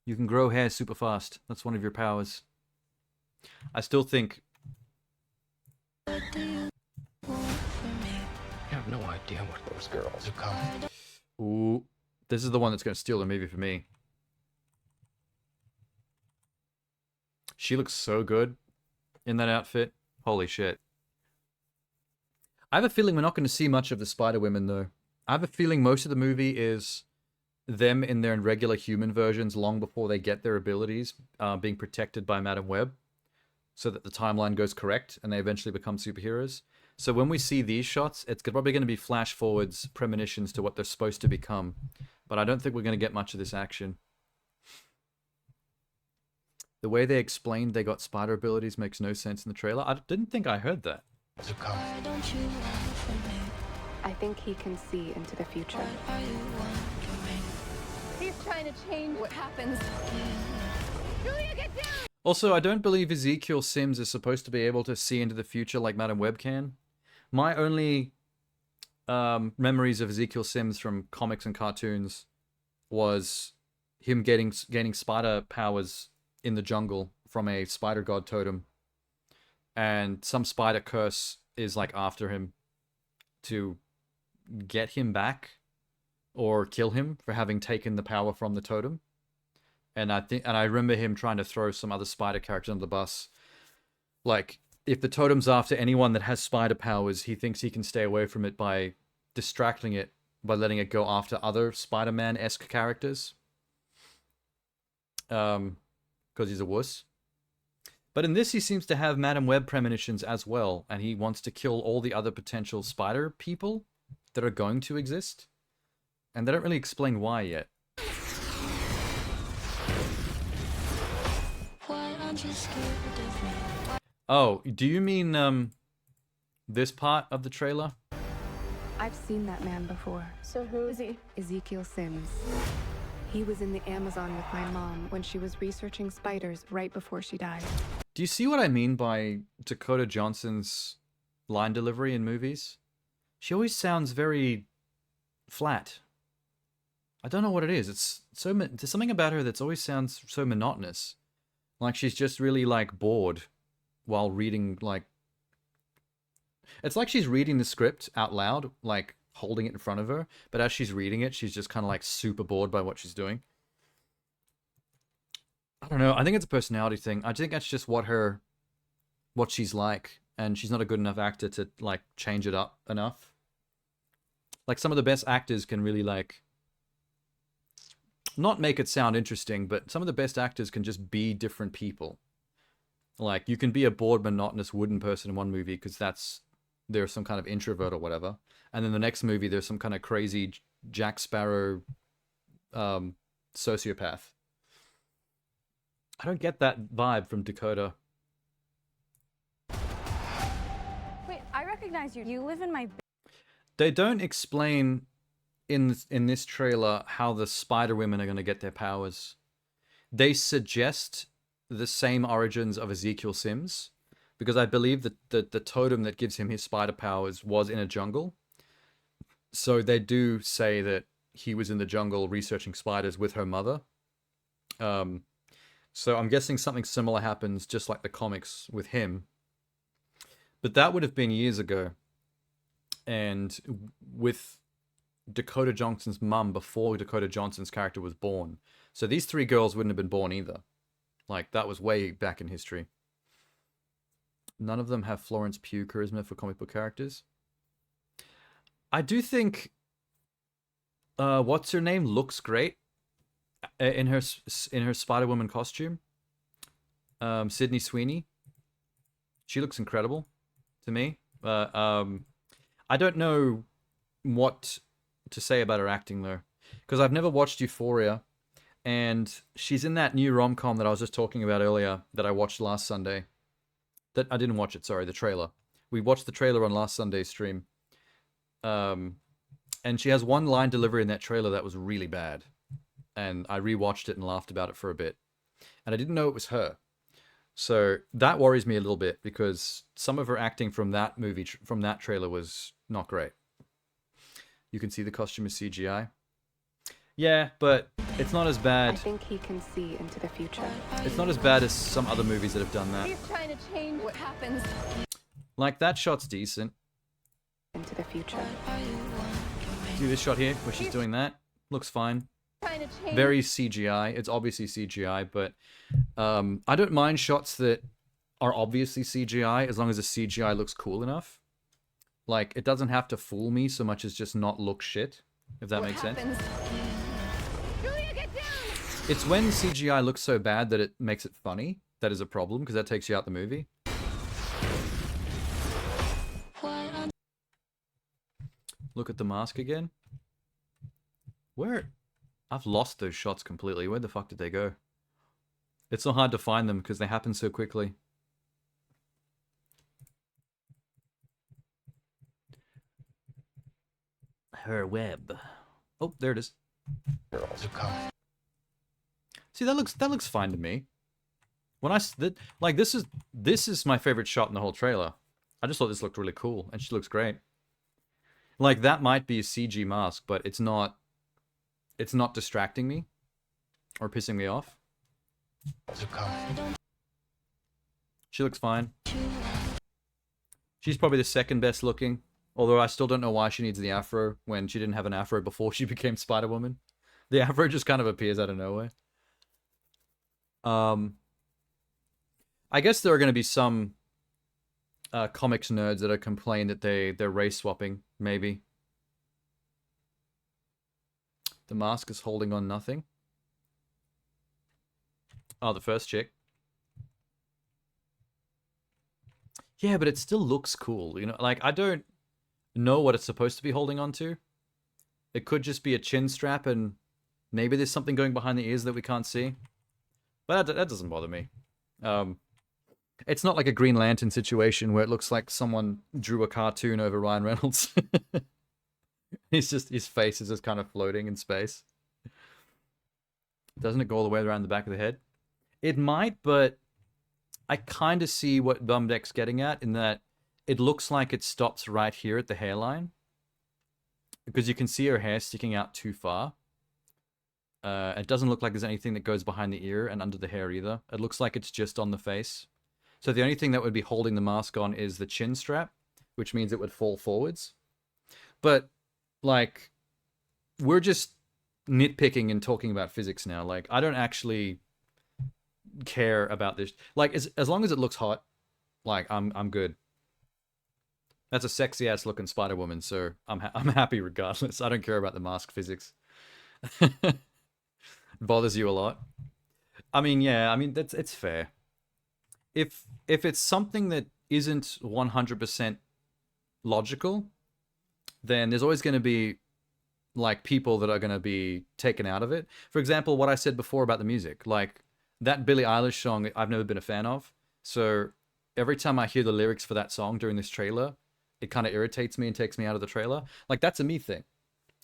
You can grow hair super fast. That's one of your powers. I still think... You have no idea what those girls are coming. Ooh. This is the one that's going to steal the movie for me. She looks so good in that outfit. Holy shit. I have a feeling we're not going to see much of the Spider-Women, though. I have a feeling most of the movie is them in their regular human versions long before they get their abilities, being protected by Madam Web, so that the timeline goes correct and they eventually become superheroes. So when we see these shots, it's probably going to be flash forwards, premonitions to what they're supposed to become. But I don't think we're going to get much of this action. The way they explained they got spider abilities makes no sense in the trailer. I didn't think I heard that. I think he can see into the future. He's trying to change what happens. Julia, get down! Also, I don't believe Ezekiel Sims is supposed to be able to see into the future like Madam Web can. My only memories of Ezekiel Sims from comics and cartoons was him gaining spider powers in the jungle from a spider god totem. And some spider curse is like after him to get him back or kill him for having taken the power from the totem. And I remember him trying to throw some other spider characters under the bus. Like, if the totem's after anyone that has spider powers, he thinks he can stay away from it by distracting it, by letting it go after other Spider-Man-esque characters. Because he's a wuss. But in this, he seems to have Madam Web premonitions as well, and he wants to kill all the other potential spider people that are going to exist. And they don't really explain why yet. Oh, do you mean this part of the trailer? I've seen that man before. So who is he? Ezekiel Sims. He was in the Amazon with my mom when she was researching spiders right before she died. Do you see what I mean by Dakota Johnson's line delivery in movies? She always sounds very flat. I don't know what it is. It's so there's something about her that always sounds so monotonous. Like she's just really like bored while reading like it's like she's reading the script out loud, like holding it in front of her, but as she's reading it, she's just kind of like super bored by what she's doing. I don't know. I think it's a personality thing. I think that's just what she's like, and she's not a good enough actor to like change it up enough. Like some of the best actors can really like not make it sound interesting, but some of the best actors can just be different people. Like you can be a bored, monotonous wooden person in one movie because they're some kind of introvert or whatever, and then the next movie there's some kind of crazy Jack Sparrow sociopath. I don't get that vibe from Dakota. Wait, I recognize you. You live in my... They don't explain in this trailer how the Spider Women are going to get their powers. They suggest the same origins of Ezekiel Sims, because I believe that the totem that gives him his spider powers was in a jungle. So they do say that he was in the jungle researching spiders with her mother. So I'm guessing something similar happens just like the comics with him. But that would have been years ago. And with Dakota Johnson's mum before Dakota Johnson's character was born. So these three girls wouldn't have been born either. Like, that was way back in history. None of them have Florence Pugh charisma for comic book characters. I do think... what's her name looks great in her Spider-Woman costume. Sydney Sweeney. She looks incredible to me. I don't know what to say about her acting though, because I've never watched Euphoria, and she's in that new rom-com that I was just talking about earlier that I watched last Sunday. That I didn't watch it, sorry, the trailer. We watched the trailer on last Sunday's stream. And she has one line delivery in that trailer that was really bad. And I rewatched it and laughed about it for a bit. And I didn't know it was her. So that worries me a little bit because some of her acting from that movie, from that trailer was not great. You can see the costume is CGI. Yeah, but it's not as bad. I think he can see into the future. It's not as bad as some other movies that have done that. He's trying to change what happens. Like, that shot's decent. Into the future. See this shot here, where she's doing that? Looks fine. Very CGI. It's obviously CGI, but I don't mind shots that are obviously CGI as long as the CGI looks cool enough. Like, it doesn't have to fool me so much as just not look shit, if that makes sense. Julia, get down! It's when CGI looks so bad that it makes it funny that is a problem, because that takes you out the movie. Look at the mask again. Where? I've lost those shots completely. Where the fuck did they go? It's so hard to find them because they happen so quickly. Her web. Oh, there it is. See, that looks fine to me. When like this is my favorite shot in the whole trailer. I just thought this looked really cool, and she looks great. Like, that might be a CG mask, but it's not distracting me or pissing me off. She looks fine. She's probably the second best looking, although I still don't know why she needs the afro when she didn't have an afro before she became Spider-Woman. The afro just kind of appears out of nowhere. I guess there are going to be some comics nerds that are complaining that they're race swapping, maybe. The mask is holding on nothing. Oh, the first chick. Yeah, but it still looks cool, you know? Like, I don't know what it's supposed to be holding on to. It could just be a chin strap, and maybe there's something going behind the ears that we can't see. But that doesn't bother me. It's not like a Green Lantern situation where it looks like someone drew a cartoon over Ryan Reynolds. His face is just kind of floating in space. Doesn't it go all the way around the back of the head? It might, but I kind of see what Bumdeck's getting at in that it looks like it stops right here at the hairline. Because you can see her hair sticking out too far. It doesn't look like there's anything that goes behind the ear and under the hair either. It looks like it's just on the face. So the only thing that would be holding the mask on is the chin strap, which means it would fall forwards. But, like, we're just nitpicking and talking about physics now. Like, I don't actually care about this. Like, as long as it looks hot, like, I'm good. That's a sexy ass looking Spider-Woman, so I'm happy regardless. I don't care about the mask physics. It bothers you a lot. I mean, yeah, I mean it's fair. If it's something that isn't 100% logical, then there's always going to be like people that are going to be taken out of it. For example, what I said before about the music, like that Billie Eilish song, I've never been a fan of. So every time I hear the lyrics for that song during this trailer, it kind of irritates me and takes me out of the trailer. Like, that's a me thing.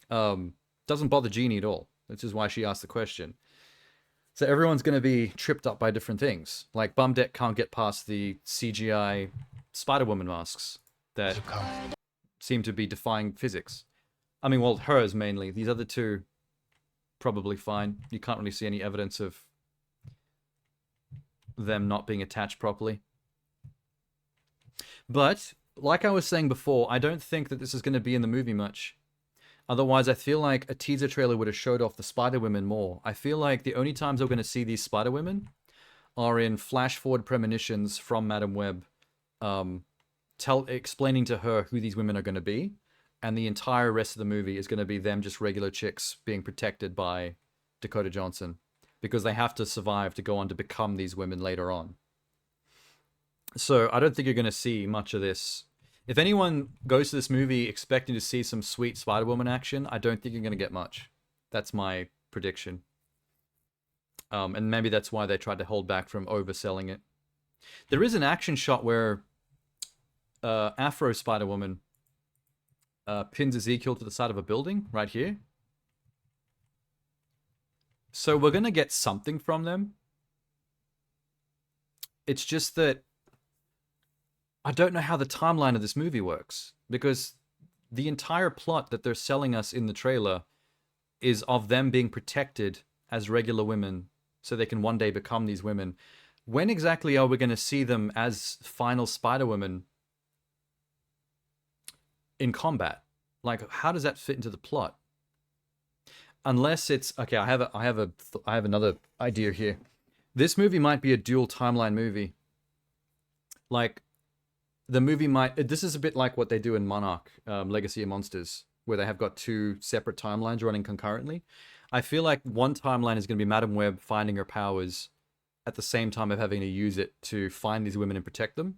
Doesn't bother Jeannie at all, which is why she asked the question. So everyone's going to be tripped up by different things. Like, Bumdeck can't get past the CGI Spider-Woman masks that seem to be defying physics. I mean, well, hers mainly. These other two, probably fine. You can't really see any evidence of them not being attached properly. But like I was saying before, I don't think that this is going to be in the movie much. Otherwise, I feel like a teaser trailer would have showed off the Spider-Women more. I feel like the only times we're going to see these Spider-Women are in flash-forward premonitions from Madam Web, explaining to her who these women are going to be, and the entire rest of the movie is going to be them just regular chicks being protected by Dakota Johnson, because they have to survive to go on to become these women later on. So I don't think you're going to see much of this. If anyone goes to this movie expecting to see some sweet Spider-Woman action, I don't think you're going to get much. That's my prediction. And maybe that's why they tried to hold back from overselling it. There is an action shot where Afro Spider-Woman pins Ezekiel to the side of a building right here. So we're going to get something from them. It's just that I don't know how the timeline of this movie works, because the entire plot that they're selling us in the trailer is of them being protected as regular women so they can one day become these women. When exactly are we going to see them as final Spider-Women in combat? Like, how does that fit into the plot? Unless it's okay. I have another idea here. This movie might be a dual timeline movie. Like, the movie might... This is a bit like what they do in Monarch, Legacy of Monsters, where they have got two separate timelines running concurrently. I feel like one timeline is going to be Madam Web finding her powers at the same time of having to use it to find these women and protect them.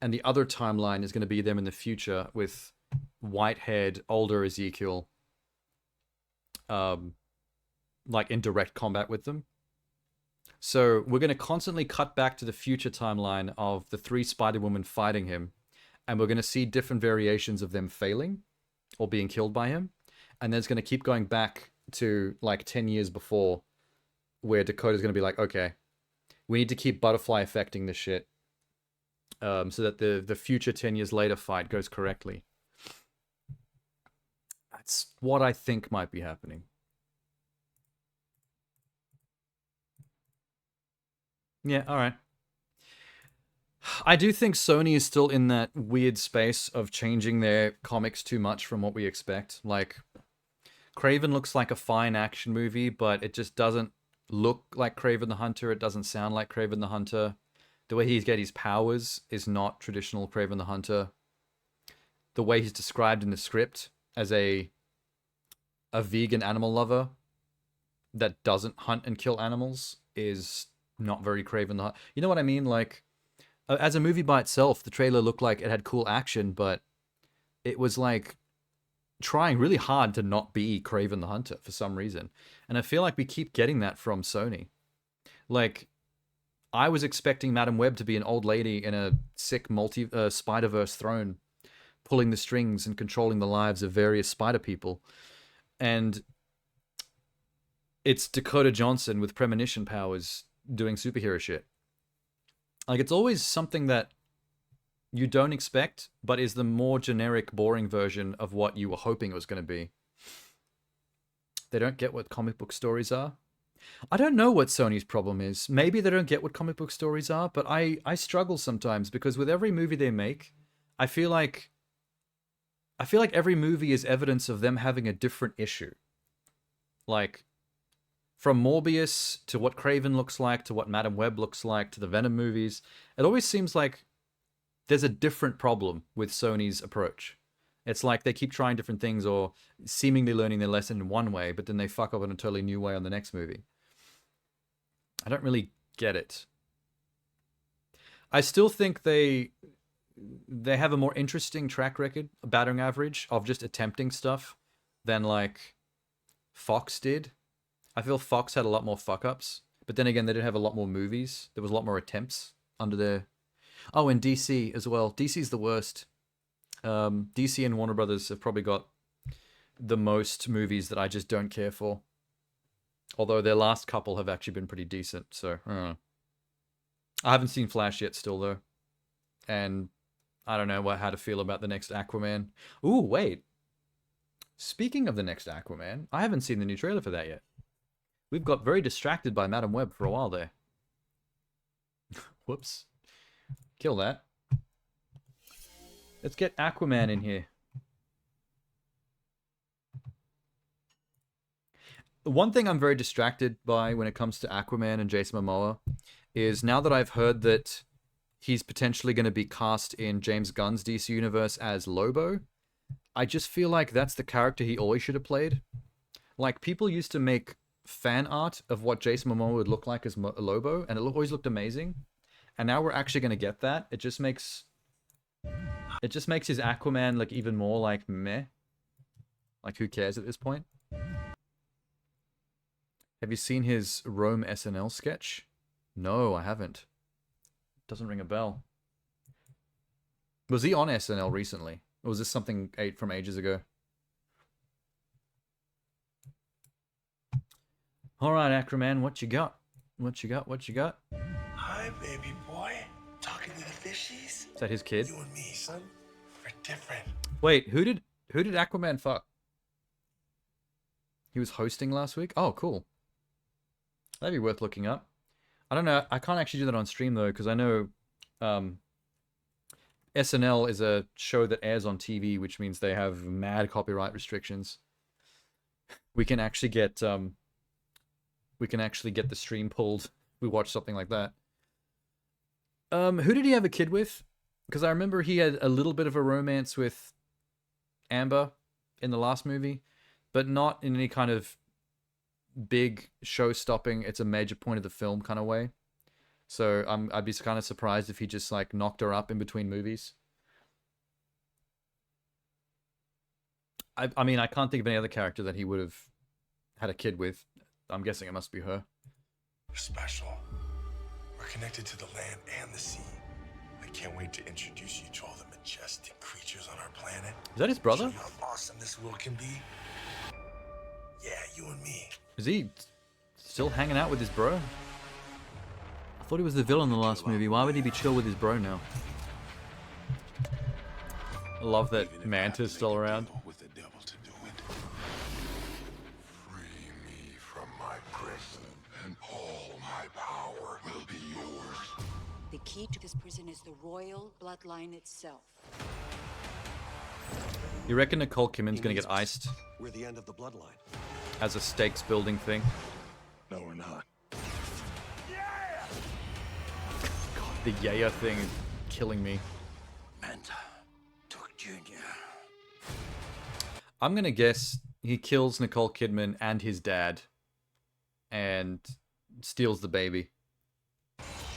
And the other timeline is going to be them in the future with white-haired, older Ezekiel, like in direct combat with them. So we're going to constantly cut back to the future timeline of the three Spider-Women fighting him, and we're going to see different variations of them failing or being killed by him. And then it's going to keep going back to like 10 years before, where Dakota's going to be like, okay, we need to keep butterfly affecting this shit so that the future 10 years later fight goes correctly. That's what I think might be happening. Yeah, alright. I do think Sony is still in that weird space of changing their comics too much from what we expect. Like, Kraven looks like a fine action movie, but it just doesn't look like Kraven the Hunter. It doesn't sound like Kraven the Hunter. The way he gets his powers is not traditional Kraven the Hunter. The way he's described in the script as a vegan animal lover that doesn't hunt and kill animals is not very Kraven the Hunter. You know what I mean? Like, as a movie by itself, the trailer looked like it had cool action, but it was like trying really hard to not be Kraven the Hunter for some reason. And I feel like we keep getting that from Sony. Like, I was expecting Madam Web to be an old lady in a sick Spider-Verse throne, pulling the strings and controlling the lives of various spider people. And it's Dakota Johnson with premonition powers doing superhero shit. Like, it's always something that you don't expect, but is the more generic, boring version of what you were hoping it was going to be. They don't get what comic book stories are. I don't know what Sony's problem is. Maybe they don't get what comic book stories are, but I struggle sometimes because with every movie they make, I feel like every movie is evidence of them having a different issue. Like, from Morbius to what Kraven looks like, to what Madam Web looks like, to the Venom movies, it always seems like there's a different problem with Sony's approach. It's like they keep trying different things or seemingly learning their lesson in one way, but then they fuck up in a totally new way on the next movie. I don't really get it. I still think they have a more interesting track record, a batting average of just attempting stuff than like Fox did. I feel Fox had a lot more fuck-ups, but then again, they did have a lot more movies. There was a lot more attempts under their... Oh, and DC as well. DC's the worst. DC and Warner Brothers have probably got the most movies that I just don't care for. Although their last couple have actually been pretty decent, so I don't know. I haven't seen Flash yet still, though. And I don't know how to feel about the next Aquaman. Ooh, wait. Speaking of the next Aquaman, I haven't seen the new trailer for that yet. We've got very distracted by Madam Web for a while there. Whoops. Kill that. Let's get Aquaman in here. One thing I'm very distracted by when it comes to Aquaman and Jason Momoa is now that I've heard that he's potentially going to be cast in James Gunn's DC universe as Lobo, I just feel like that's the character he always should have played. Like, people used to make fan art of what Jason Momoa would look like as Lobo, and it always looked amazing. And now we're actually going to get that. It just makes his Aquaman like even more like meh. Like, who cares at this point? Have you seen his Rome SNL sketch? No, I haven't. Doesn't ring a bell. Was he on SNL recently? Or was this something from ages ago? Alright, Aquaman, what you got? What you got? What you got? Hi, baby boy. Talking to the fishies? Is that his kid? You and me, son. We're different. Wait, who did Aquaman fuck? He was hosting last week? Oh, cool. That'd be worth looking up. I don't know. I can't actually do that on stream, though, because I know SNL is a show that airs on TV, which means they have mad copyright restrictions. We can actually get the stream pulled. We watch something like that. Who did he have a kid with? Because I remember he had a little bit of a romance with Amber in the last movie, but not in any kind of big show-stopping, it's a major point of the film kind of way. So I'd be kind of surprised if he just like knocked her up in between movies. I mean, I can't think of any other character that he would have had a kid with. I'm guessing it must be her. We're special. We're connected to the land and the sea. I can't wait to introduce you to all the majestic creatures on our planet. Is that his brother? Show you how awesome this world can be. Yeah, you and me. Is he still hanging out with his bro? I thought he was the villain in the last movie. Why would he be chill with his bro now? I love that Manta's still around. With the devil to do it. Free me from my prison, and all my power will be yours. The key to this prison is the royal bloodline itself. You reckon Nicole Kidman's gonna get iced? We're the end of the bloodline. As a stakes building thing? No, we're not. God, the Yaya thing is killing me. Manta took Junior. I'm gonna guess he kills Nicole Kidman and his dad and steals the baby.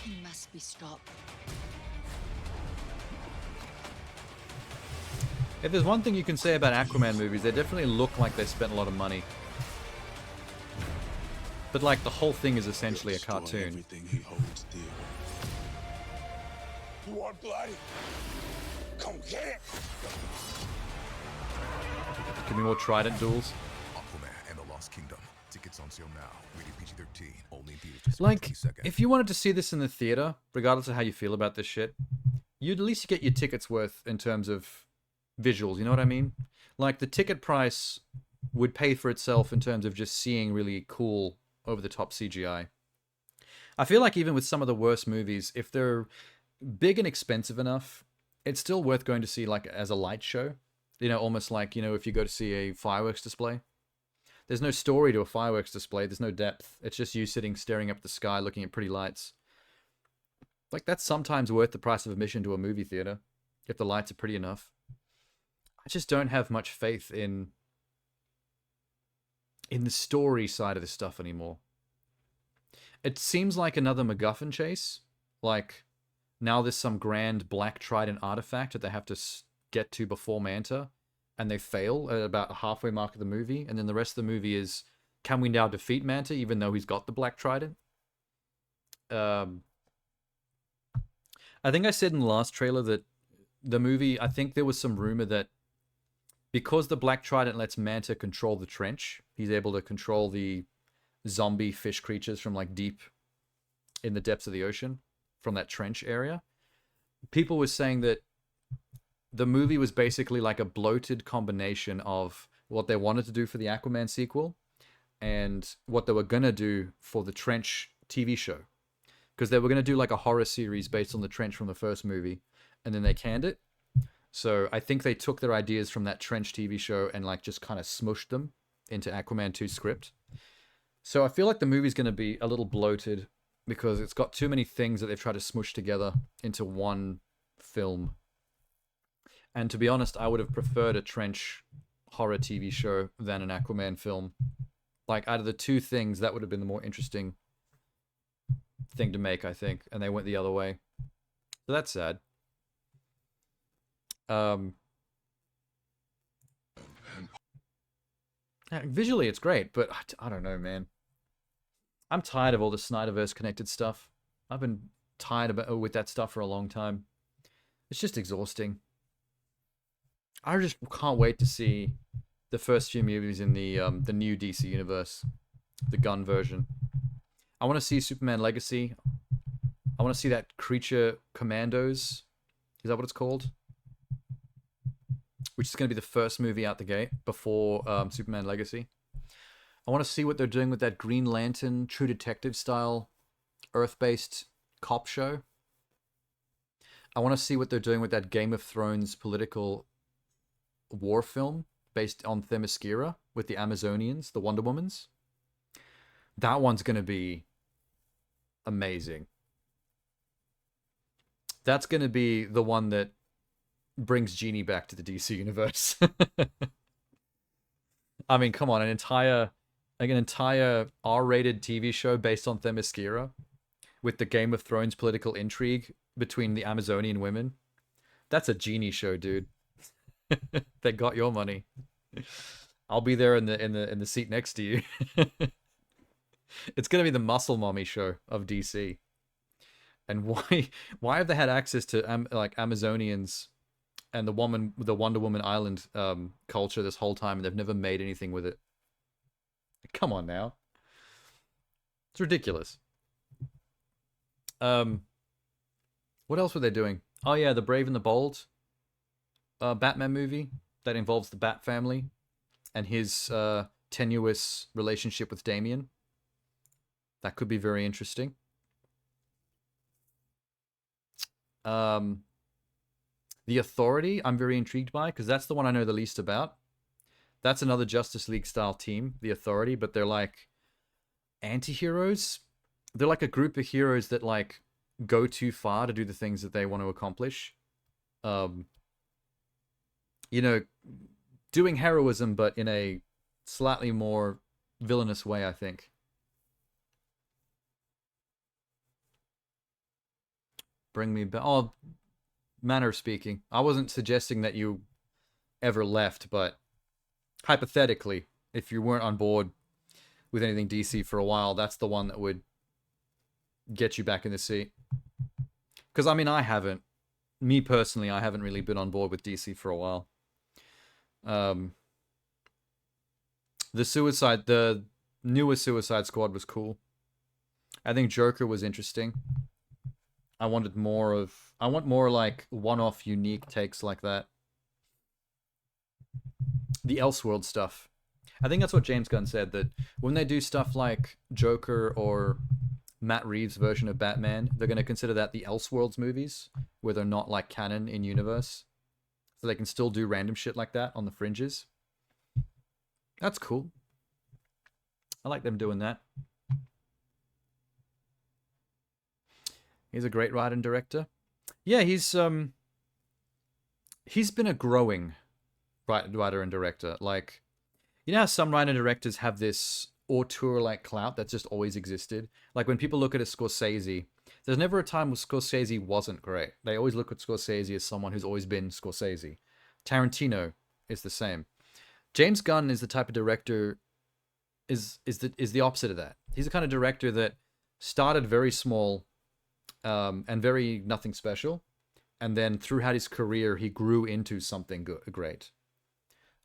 He must be stopped. If there's one thing you can say about Aquaman movies, they definitely look like they spent a lot of money. But like the whole thing is essentially a cartoon. Everything he holds dear. You want blood? Come get it! Give me more Trident duels. Aquaman and the Lost Kingdom. Tickets on sale now. Rated PG-13. Only in theaters. Like, if you wanted to see this in the theater, regardless of how you feel about this shit, you'd at least get your tickets worth in terms of visuals, you know what I mean? Like, the ticket price would pay for itself in terms of just seeing really cool, over-the-top CGI. I feel like even with some of the worst movies, if they're big and expensive enough, it's still worth going to see, like, as a light show. You know, almost like, you know, if you go to see a fireworks display. There's no story to a fireworks display. There's no depth. It's just you sitting, staring up at the sky, looking at pretty lights. Like, that's sometimes worth the price of admission to a movie theater, if the lights are pretty enough. I just don't have much faith in the story side of this stuff anymore. It seems like another MacGuffin chase. Like, now there's some grand Black Trident artifact that they have to get to before Manta, and they fail at about the halfway mark of the movie, and then the rest of the movie is, can we now defeat Manta even though he's got the Black Trident? I think I said in the last trailer that the movie, I think there was some rumor that because the Black Trident lets Manta control the trench, he's able to control the zombie fish creatures from like deep in the depths of the ocean, from that trench area. People were saying that the movie was basically like a bloated combination of what they wanted to do for the Aquaman sequel and what they were going to do for the Trench TV show. Because they were going to do like a horror series based on the Trench from the first movie, and then they canned it. So I think they took their ideas from that Trench TV show and like just kind of smushed them into Aquaman 2 script. So I feel like the movie's going to be a little bloated because it's got too many things that they've tried to smush together into one film. And to be honest, I would have preferred a Trench horror TV show than an Aquaman film. Like, out of the two things, that would have been the more interesting thing to make, I think. And they went the other way. So that's sad. Visually, it's great, but I don't know, man. I'm tired of all the Snyderverse connected stuff. I've been tired with that stuff for a long time. It's just exhausting. I just can't wait to see the first few movies in the new DC universe, the gun version. I want to see Superman Legacy. I want to see that Creature Commandos. Is that what it's called? Which is going to be the first movie out the gate before Superman Legacy. I want to see what they're doing with that Green Lantern, True Detective style, Earth-based cop show. I want to see what they're doing with that Game of Thrones political war film based on Themyscira with the Amazonians, the Wonder Womans. That one's going to be amazing. That's going to be the one that brings Genie back to the DC universe. I mean, come on, an entire R-rated TV show based on Themyscira with the Game of Thrones political intrigue between the Amazonian women. That's a Genie show, dude. They got your money. I'll be there in the seat next to you. It's gonna be the Muscle Mommy show of DC. And why have they had access to like Amazonians and the Wonder Woman Island culture this whole time, and they've never made anything with it? Come on now. It's ridiculous. What else were they doing? Oh yeah, The Brave and the Bold Batman movie that involves the Bat family and his tenuous relationship with Damian. That could be very interesting. The Authority, I'm very intrigued by, because that's the one I know the least about. That's another Justice League style team, The Authority, but they're like anti-heroes. They're like a group of heroes that like go too far to do the things that they want to accomplish. You know, doing heroism, but in a slightly more villainous way, I think. Bring me back. Oh, manner of speaking. I wasn't suggesting that you ever left, but hypothetically, if you weren't on board with anything DC for a while, that's the one that would get you back in the seat. Because, I mean, I haven't. Me personally, I haven't really been on board with DC for a while. The newer Suicide Squad was cool. I think Joker was interesting. I want more like one-off unique takes like that. The Elseworld stuff. I think that's what James Gunn said, that when they do stuff like Joker or Matt Reeves' version of Batman, they're going to consider that the Elseworlds movies, where they're not like canon in universe. So they can still do random shit like that on the fringes. That's cool. I like them doing that. He's a great writer and director. Yeah, he's been a growing writer and director. Like, you know how some writer and directors have this auteur-like clout that's just always existed? Like, when people look at a Scorsese, there's never a time where Scorsese wasn't great. They always look at Scorsese as someone who's always been Scorsese. Tarantino is the same. James Gunn is the type of director, is the opposite of that. He's the kind of director that started very small, and very nothing special, and then throughout his career he grew into something great.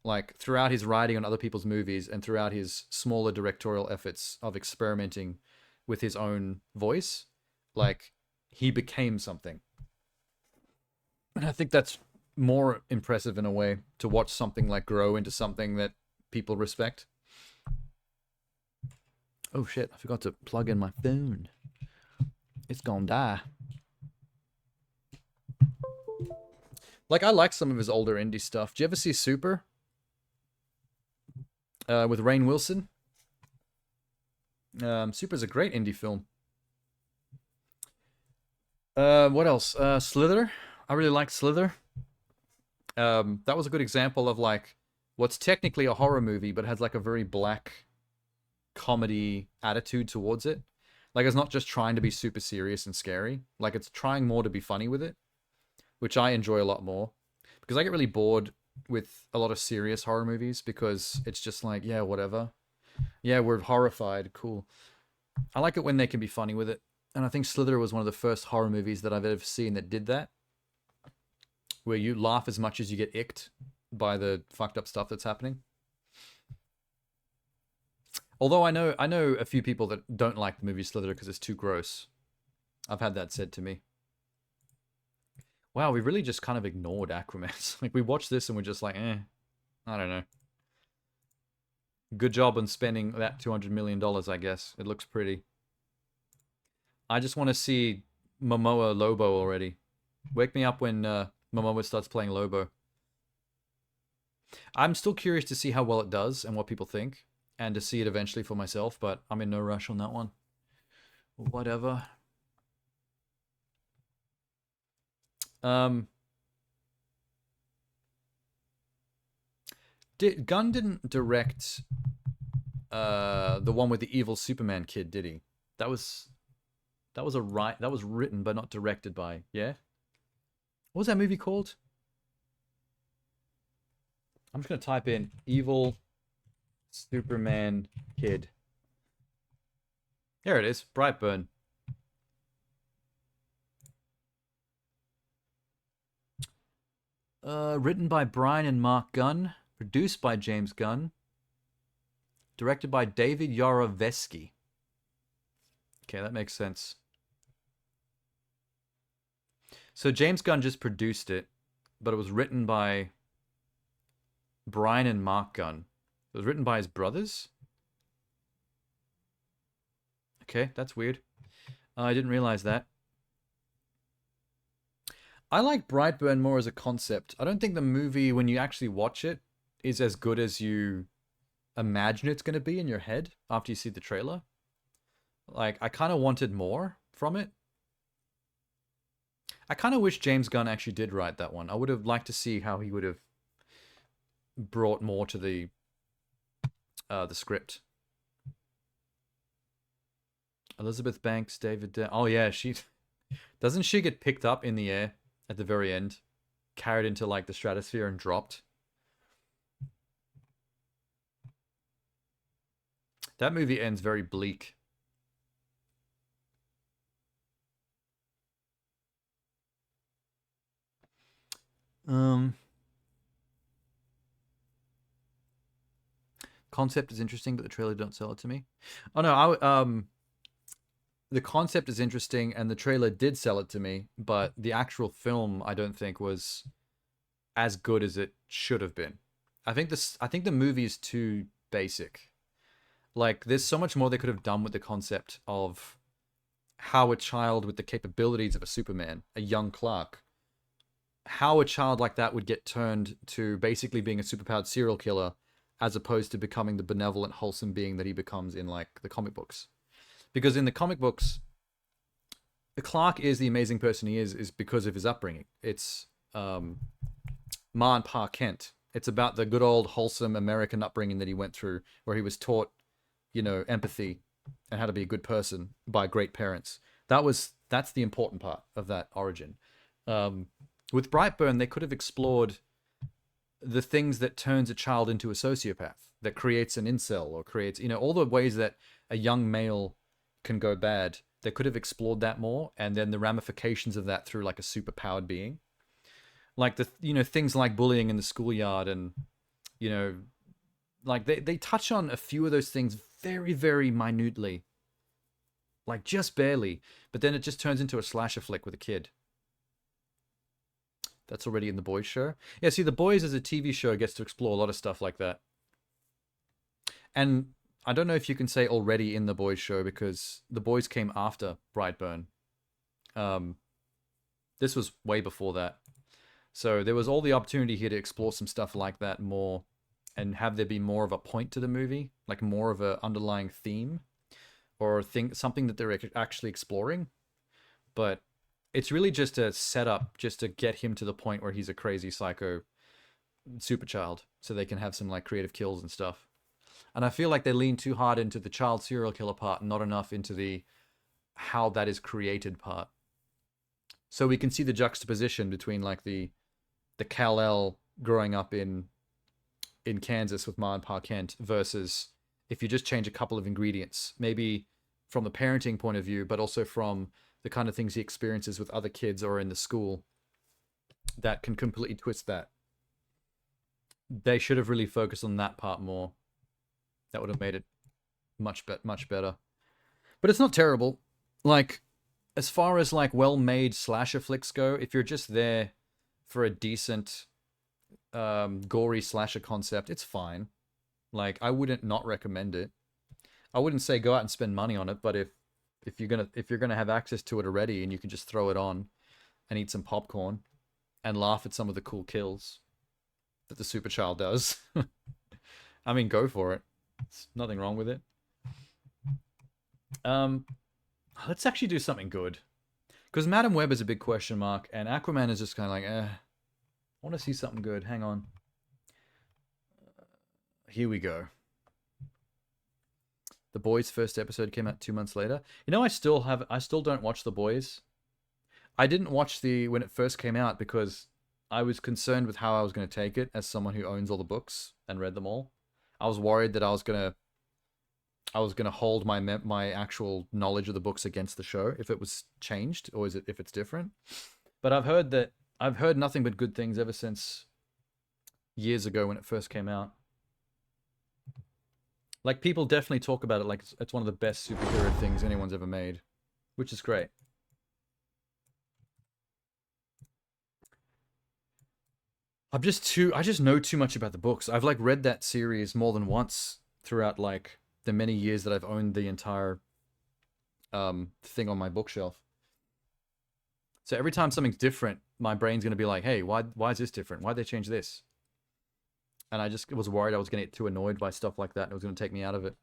Like, throughout his writing on other people's movies and throughout his smaller directorial efforts of experimenting with his own voice, like, he became something. And I think that's more impressive in a way, to watch something like grow into something that people respect. Oh shit, I forgot to plug in my phone. It's gonna die. Like, I like some of his older indie stuff. Do you ever see Super? With Rainn Wilson? Super's a great indie film. What else? Slither? I really liked Slither. That was a good example of, like, what's technically a horror movie, but has, like, a very black comedy attitude towards it. Like, it's not just trying to be super serious and scary. Like, it's trying more to be funny with it, which I enjoy a lot more. Because I get really bored with a lot of serious horror movies, because it's just like, yeah, whatever. Yeah, we're horrified. Cool. I like it when they can be funny with it. And I think Slither was one of the first horror movies that I've ever seen that did that. Where you laugh as much as you get icked by the fucked up stuff that's happening. Although I know a few people that don't like the movie Slither because it's too gross. I've had that said to me. Wow, we really just kind of ignored Aquaman. Like, we watched this and we're just like, I don't know. Good job on spending that $200 million, I guess. It looks pretty. I just want to see Momoa Lobo already. Wake me up when Momoa starts playing Lobo. I'm still curious to see how well it does and what people think, and to see it eventually for myself, but I'm in no rush on that one. Whatever. Gunn didn't direct the one with the evil Superman kid, did he? That was written but not directed by, yeah? What was that movie called? I'm just gonna type in evil Superman kid. There it is, Brightburn. Written by Brian and Mark Gunn, produced by James Gunn, directed by David Yarovesky. Okay, that makes sense. So James Gunn just produced it, but it was written by Brian and Mark Gunn. It was written by his brothers? Okay, that's weird. I didn't realize that. I like Brightburn more as a concept. I don't think the movie, when you actually watch it, is as good as you imagine it's going to be in your head after you see the trailer. Like, I kind of wanted more from it. I kind of wish James Gunn actually did write that one. I would have liked to see how he would have brought more to the script. Elizabeth Banks, oh yeah, doesn't she get picked up in the air at the very end, carried into like the stratosphere and dropped? That movie ends very bleak. Concept is interesting, but the trailer don't sell it to me. Oh no, the concept is interesting and the trailer did sell it to me, but the actual film I don't think was as good as it should have been. I think the movie is too basic. Like, there's so much more they could have done with the concept of how a child with the capabilities of a Superman, a young Clark, how a child like that would get turned to basically being a superpowered serial killer as opposed to becoming the benevolent, wholesome being that he becomes in, like, the comic books. Because in the comic books, Clark is the amazing person he is because of his upbringing. It's Ma and Pa Kent. It's about the good old, wholesome American upbringing that he went through, where he was taught, you know, empathy and how to be a good person by great parents. That's the important part of that origin. With Brightburn, they could have explored the things that turns a child into a sociopath, that creates an incel, or creates, you know, all the ways that a young male can go bad. They could have explored that more, and then the ramifications of that through like a superpowered being. Like things like bullying in the schoolyard, and, you know, like they touch on a few of those things very, very minutely. Like just barely. But then it just turns into a slasher flick with a kid. That's already in The Boys show. Yeah, see, The Boys as a TV show gets to explore a lot of stuff like that. And I don't know if you can say already in The Boys show, because The Boys came after Brightburn. This was way before that. So there was all the opportunity here to explore some stuff like that more, and have there be more of a point to the movie, like more of a underlying theme, or something that they're actually exploring. But it's really just a setup just to get him to the point where he's a crazy psycho super child, so they can have some like creative kills and stuff. And I feel like they lean too hard into the child serial killer part and not enough into the how that is created part. So we can see the juxtaposition between like the Kal-El growing up in Kansas with Ma and Pa Kent versus if you just change a couple of ingredients, maybe from the parenting point of view, but also from the kind of things he experiences with other kids or in the school, that can completely twist that. They should have really focused on that part more. That would have made it much better. But it's not terrible. Like, as far as like well-made slasher flicks go, if you're just there for a decent gory slasher concept, it's fine. Like, I wouldn't not recommend it. I wouldn't say go out and spend money on it, but if you're gonna have access to it already and you can just throw it on and eat some popcorn and laugh at some of the cool kills that the super child does, I mean, go for it. There's nothing wrong with it. Let's actually do something good, because Madam Web is a big question mark, and Aquaman is just kind of like, I want to see something good. Hang on. Here we go. The Boys' first episode came out 2 months later. You know, I still don't watch The Boys. I didn't watch when it first came out because I was concerned with how I was going to take it as someone who owns all the books and read them all. I was worried that I was gonna hold my actual knowledge of the books against the show if it was changed, or if it's different. But I've heard nothing but good things ever since years ago when it first came out. Like, people definitely talk about it like it's one of the best superhero things anyone's ever made, which is great. I just know too much about the books. I've like read that series more than once throughout like the many years that I've owned the entire thing on my bookshelf. So every time something's different, my brain's gonna be like, "Hey, why is this different? Why'd they change this?" And I just was worried I was gonna get too annoyed by stuff like that, and it was gonna take me out of it.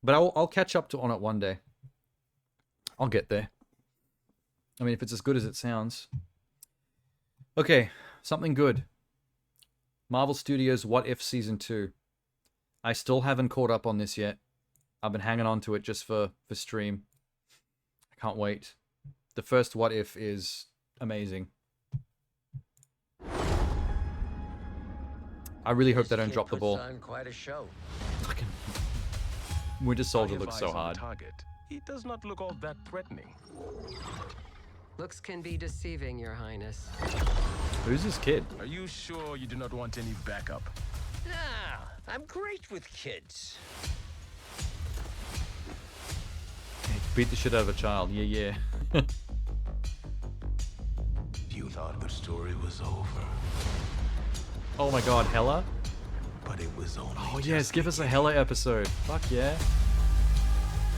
But I'll catch up on it one day. I'll get there. I mean, if it's as good as it sounds. Okay, something good. Marvel Studios' What If Season 2. I still haven't caught up on this yet. I've been hanging on to it just for stream. I can't wait. The first What If is amazing. I really hope they don't drop the ball. Quite a show. Winter Soldier I looks have so eyes on hard. the target. He does not look all that threatening. Looks can be deceiving, Your Highness. Who's this kid? Are you sure you do not want any backup? Nah, I'm great with kids. Beat the shit out of a child. Yeah. You thought the story was over, Oh my god, Hella? but it was only. Oh yes, give us a Hella episode. Fuck yeah.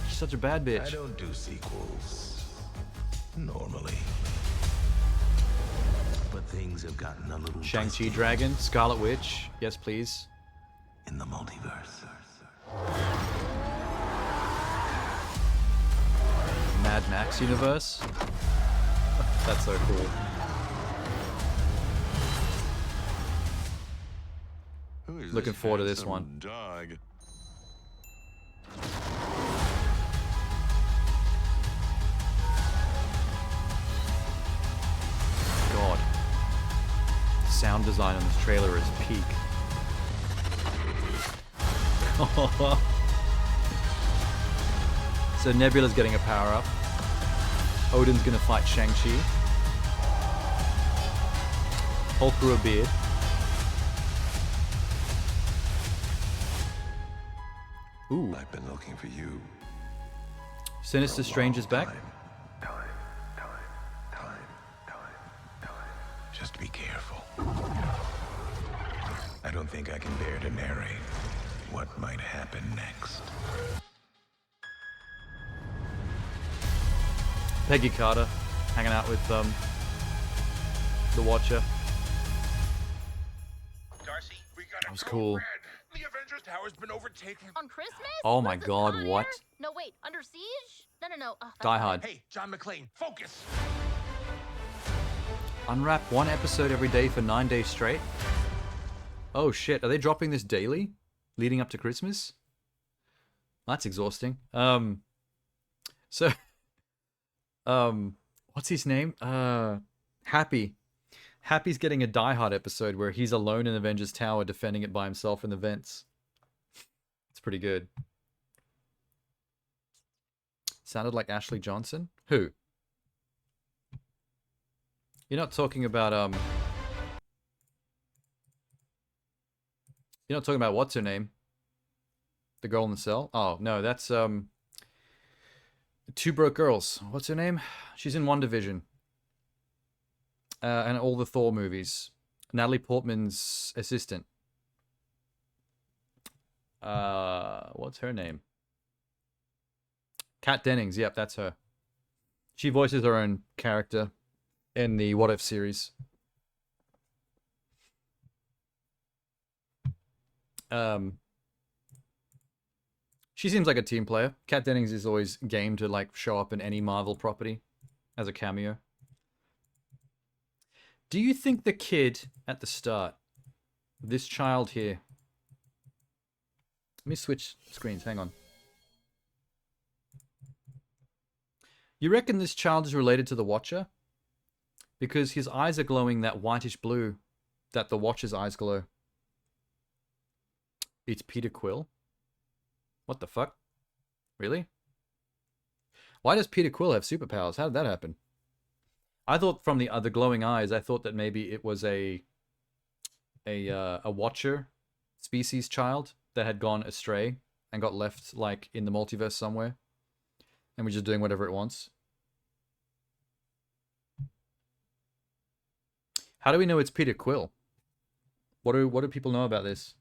She's such a bad I bitch. don't do sequels normally, but things have gotten a little Shang-Chi Dragon, Scarlet Witch. Yes, please. in the multiverse. Mad Max universe. That's so cool. Looking forward to this one. Dog. God. Sound design on this trailer is peak. So Nebula's getting a power-up. Odin's gonna fight Shang-Chi. Hulk grew a beard. Ooh. I've been looking for you. Sinister Strange is back. Just be careful. I don't think I can bear to narrate what might happen next. Peggy Carter hanging out with the Watcher. Darcy, we gotta That was cool. The Avengers Tower's been overtaken. On Christmas? Oh my What's this god, on what? air? No, wait, Under Siege? No. That's Die not Hard. Hey, John McClane, focus! Unwrap one episode every day for 9 days straight? Oh shit, are they dropping this daily? Leading up to Christmas? That's exhausting. So what's his name? Happy. Happy's getting a Die Hard episode where he's alone in Avengers Tower defending it by himself in the vents. It's pretty good. Sounded like Ashley Johnson? Who? You're not talking about you're not talking about what's her name? The girl in the cell? Oh, no, that's Two Broke Girls. What's her name? She's in WandaVision. And all the Thor movies. Natalie Portman's assistant. What's her name? Kat Dennings. Yep, that's her. She voices her own character in the What If series. She seems like a team player. Kat Dennings is always game to like show up in any Marvel property as a cameo. Do you think the kid at the start, this child here... Let me switch screens, hang on. You reckon this child is related to the Watcher? Because his eyes are glowing that whitish blue that the Watcher's eyes glow. It's Peter Quill? What the fuck? Really? Why does Peter Quill have superpowers? How did that happen? I thought from the other glowing eyes, I thought that maybe it was a Watcher species child that had gone astray and got left like in the multiverse somewhere, and was just doing whatever it wants. How do we know it's Peter Quill? What do people know about this?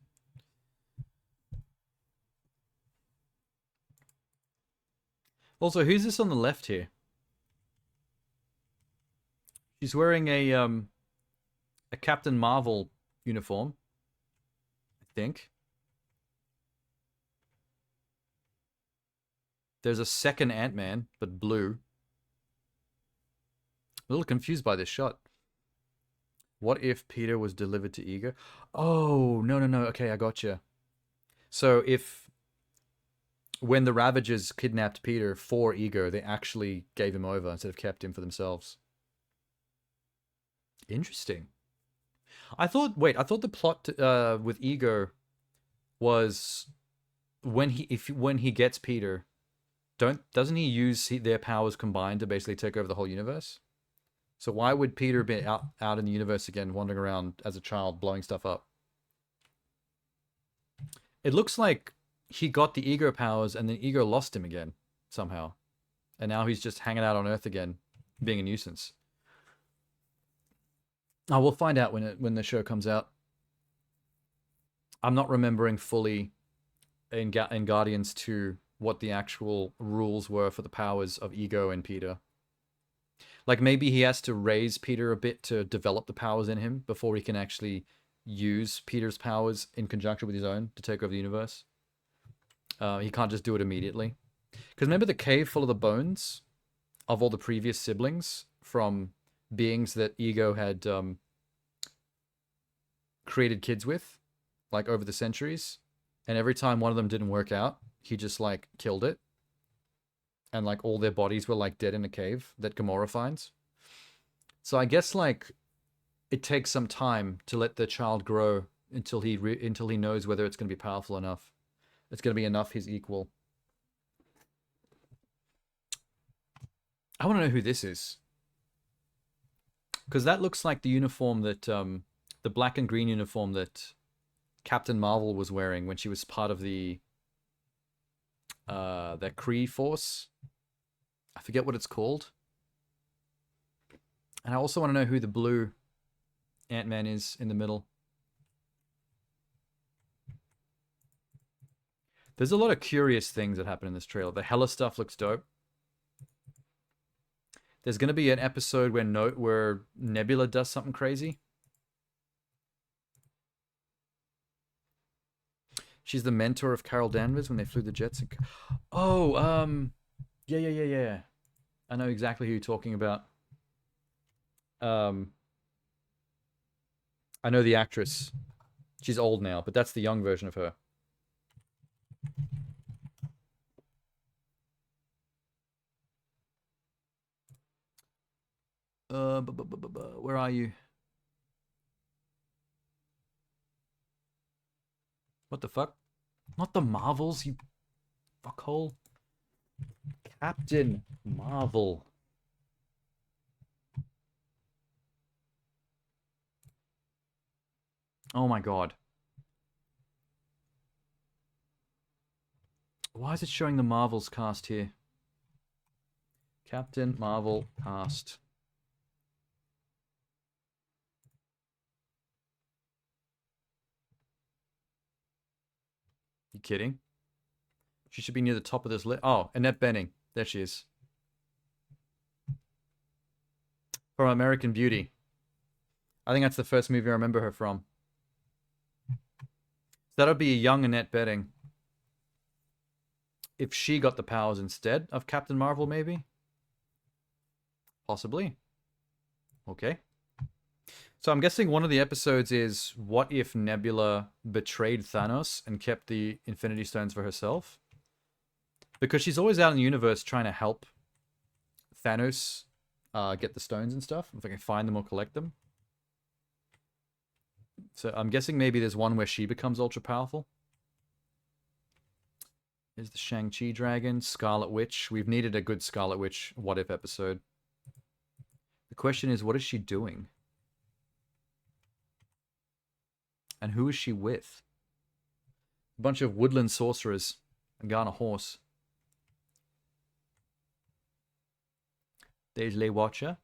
Also, who's this on the left here? She's wearing a Captain Marvel uniform, I think. There's a second Ant-Man, but blue. A little confused by this shot. What if Peter was delivered to Ego? Oh, no. Okay, I gotcha. So if... when the Ravagers kidnapped Peter for Ego, they actually gave him over instead of kept him for themselves. Interesting. I thought the plot with Ego was when he gets Peter, doesn't he use their powers combined to basically take over the whole universe? So why would Peter be out in the universe again, wandering around as a child, blowing stuff up? It looks like he got the ego powers and then ego lost him again somehow. And now he's just hanging out on Earth again, being a nuisance. Oh, we'll find out when the show comes out. I'm not remembering fully in Guardians 2 what the actual rules were for the powers of Ego and Peter. Like, maybe he has to raise Peter a bit to develop the powers in him before he can actually use Peter's powers in conjunction with his own to take over the universe. He can't just do it immediately. Because remember the cave full of the bones of all the previous siblings from beings that Ego had created kids with, like, over the centuries? And every time one of them didn't work out, he just, like, killed it. And, like, all their bodies were, like, dead in a cave that Gamora finds. So I guess, like, it takes some time to let the child grow until he knows whether it's going to be powerful enough. It's going to be enough his equal. I want to know who this is. Because that looks like the uniform that, the black and green uniform that Captain Marvel was wearing when she was part of the Kree force. I forget what it's called. And I also want to know who the blue Ant-Man is in the middle. There's a lot of curious things that happen in this trailer. The Hela stuff looks dope. There's going to be an episode where Nebula does something crazy. She's the mentor of Carol Danvers when they flew the jets. Yeah. I know exactly who you're talking about. I know the actress. She's old now, but that's the young version of her. Where are you? What the fuck? Not the Marvels, you fuckhole. Captain Marvel. Oh my god. Why is it showing the Marvels cast here? Captain Marvel cast. You kidding? She should be near the top of this list. Oh, Annette Bening. There she is. From American Beauty. I think that's the first movie I remember her from. That would be a young Annette Bening. If she got the powers instead of Captain Marvel, maybe? Possibly. Okay. So I'm guessing one of the episodes is, what if Nebula betrayed Thanos and kept the Infinity Stones for herself? Because she's always out in the universe trying to help Thanos get the stones and stuff. If I can find them or collect them. So I'm guessing maybe there's one where she becomes ultra powerful. There's the Shang-Chi dragon, Scarlet Witch. We've needed a good Scarlet Witch what if episode. The question is, what is she doing? And who is she with? A bunch of woodland sorcerers. A guy on a horse. There's Lay Watcher.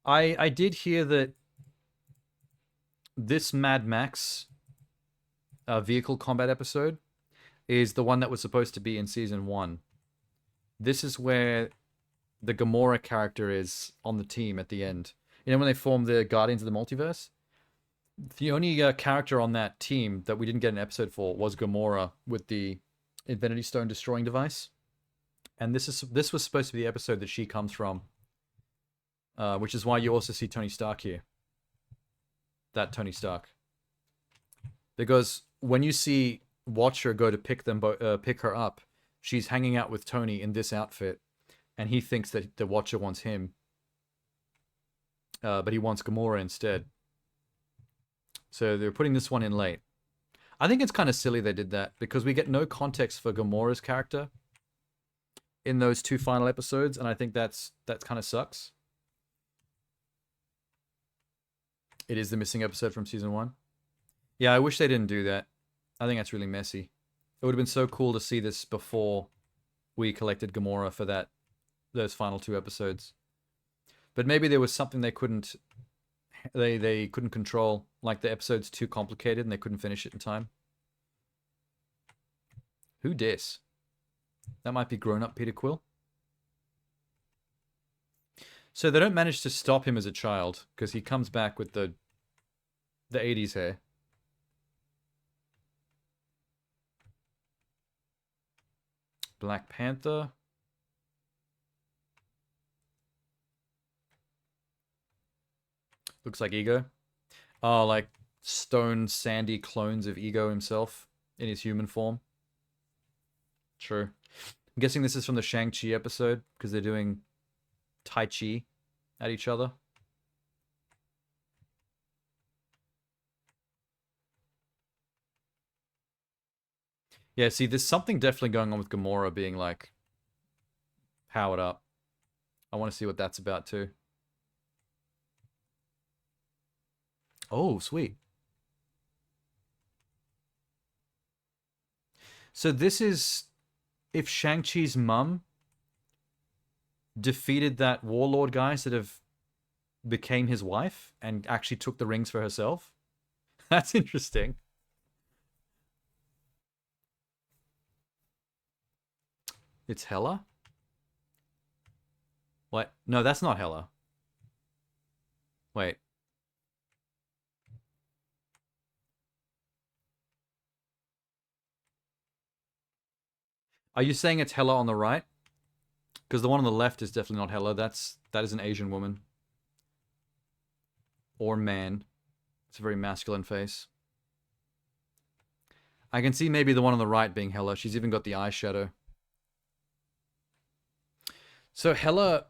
I did hear that this Mad Max vehicle combat episode is the one that was supposed to be in season 1. This is where the Gamora character is on the team at the end. You know when they formed the Guardians of the Multiverse? The only character on that team that we didn't get an episode for was Gamora with the Infinity Stone destroying device. And this was supposed to be the episode that she comes from. Which is why you also see Tony Stark here. That Tony Stark. Because when you see Watcher go to pick her up, she's hanging out with Tony in this outfit. And he thinks that the Watcher wants him. But he wants Gamora instead. So they're putting this one in late. I think it's kind of silly they did that because we get no context for Gamora's character in those 2 final episodes, and I think that kind of sucks. It is the missing episode from season 1. Yeah, I wish they didn't do that. I think that's really messy. It would have been so cool to see this before we collected Gamora for those final 2 episodes. But maybe there was something they couldn't control, like the episode's too complicated and they couldn't finish it in time. Who dis? That might be grown-up Peter Quill. So they don't manage to stop him as a child because he comes back with the 80s hair. Black Panther. Looks like Ego. Oh, like stone, sandy clones of Ego himself in his human form. True. I'm guessing this is from the Shang-Chi episode because they're doing Tai Chi at each other. Yeah, see, there's something definitely going on with Gamora being, like, powered up. I want to see what that's about, too. Oh, sweet. So this is if Shang-Chi's mum defeated that warlord guy that have became his wife and actually took the rings for herself. That's interesting. It's Hela? What? No, that's not Hela. Wait. Are you saying it's Hela on the right? Because the one on the left is definitely not Hela. That is an Asian woman. Or man. It's a very masculine face. I can see maybe the one on the right being Hela. She's even got the eyeshadow. So Hela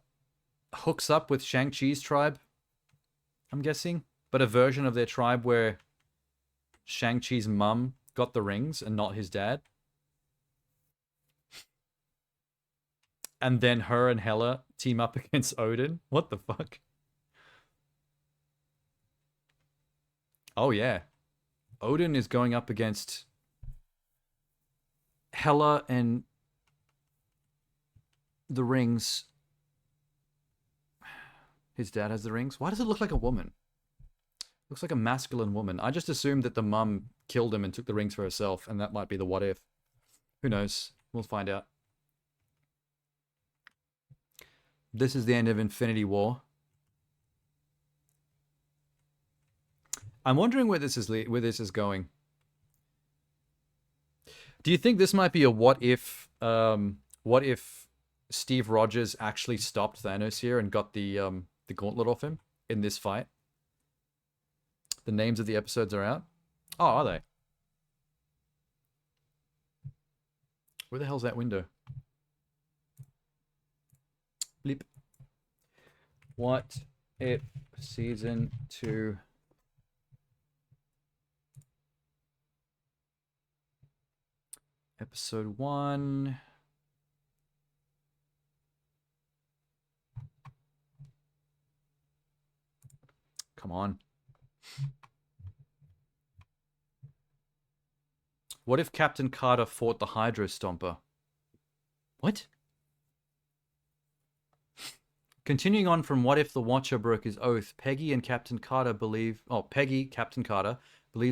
hooks up with Shang-Chi's tribe, I'm guessing. But a version of their tribe where Shang-Chi's mum got the rings and not his dad. And then her and Hela team up against Odin. What the fuck? Oh, yeah. Odin is going up against Hela and the rings. His dad has the rings. Why does it look like a woman? Looks like a masculine woman. I just assumed that the mum killed him and took the rings for herself, and that might be the what if. Who knows? We'll find out. This is the end of Infinity War. I'm wondering where this is going. Do you think this might be a what if Steve Rogers actually stopped Thanos here and got the gauntlet off him in this fight? The names of the episodes are out. Oh, are they? Where the hell's that window? Bleep. What if season 2 episode 1 come on. What if Captain Carter fought the Hydro Stomper? What? Continuing on from what if the Watcher broke his oath, Peggy, Captain Carter, believes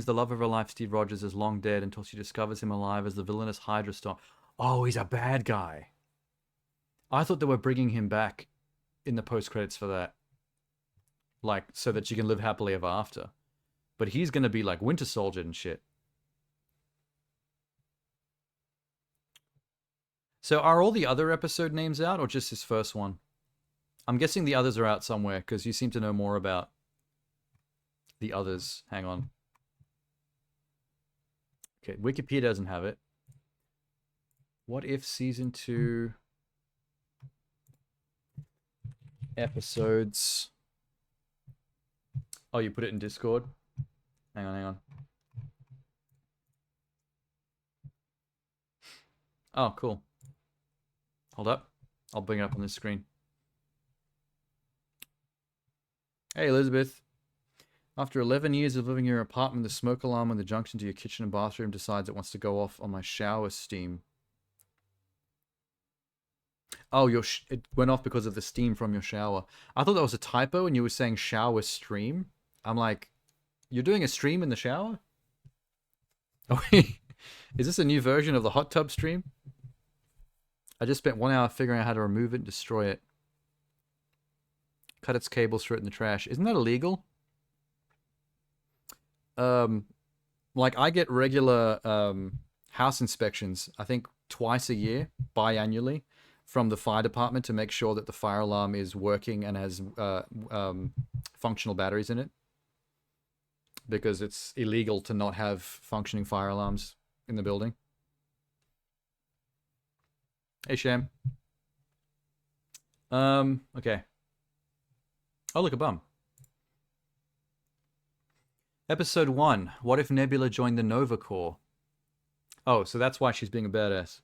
the love of her life, Steve Rogers, is long dead until she discovers him alive as the villainous Hydra Stomper. Oh, he's a bad guy. I thought they were bringing him back in the post-credits for that. Like, so that she can live happily ever after. But he's going to be like Winter Soldier and shit. So are all the other episode names out or just this first one? I'm guessing the others are out somewhere because you seem to know more about the others. Hang on. Okay, Wikipedia doesn't have it. What if season 2 episodes... Oh, you put it in Discord? Hang on. Oh, cool. Hold up. I'll bring it up on this screen. Hey, Elizabeth. After 11 years of living in your apartment, the smoke alarm on the junction to your kitchen and bathroom decides it wants to go off on my shower steam. Oh, it went off because of the steam from your shower. I thought that was a typo and you were saying shower stream. I'm like, you're doing a stream in the shower? Oh, is this a new version of the hot tub stream? I just spent 1 hour figuring out how to remove it and destroy it. Cut its cables, throw it in the trash. Isn't that illegal? Like I get regular house inspections, I think twice a year, biannually, from the fire department to make sure that the fire alarm is working and has functional batteries in it. Because it's illegal to not have functioning fire alarms in the building. Hey, Sham. Okay. Oh, look, a bum. Episode 1. What if Nebula joined the Nova Corps? Oh, so that's why she's being a badass.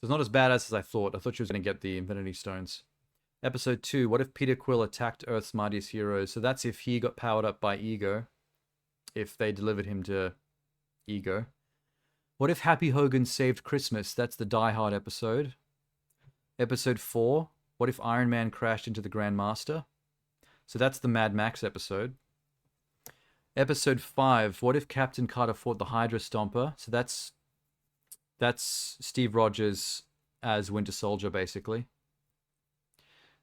It's not as badass as I thought. I thought she was going to get the Infinity Stones. Episode 2. What if Peter Quill attacked Earth's mightiest heroes? So that's if he got powered up by Ego. If they delivered him to Ego. What if Happy Hogan saved Christmas? That's the Die Hard episode. Episode 4. What if Iron Man crashed into the Grandmaster? So that's the Mad Max episode. Episode 5. What if Captain Carter fought the Hydra Stomper? So that's Steve Rogers as Winter Soldier, basically.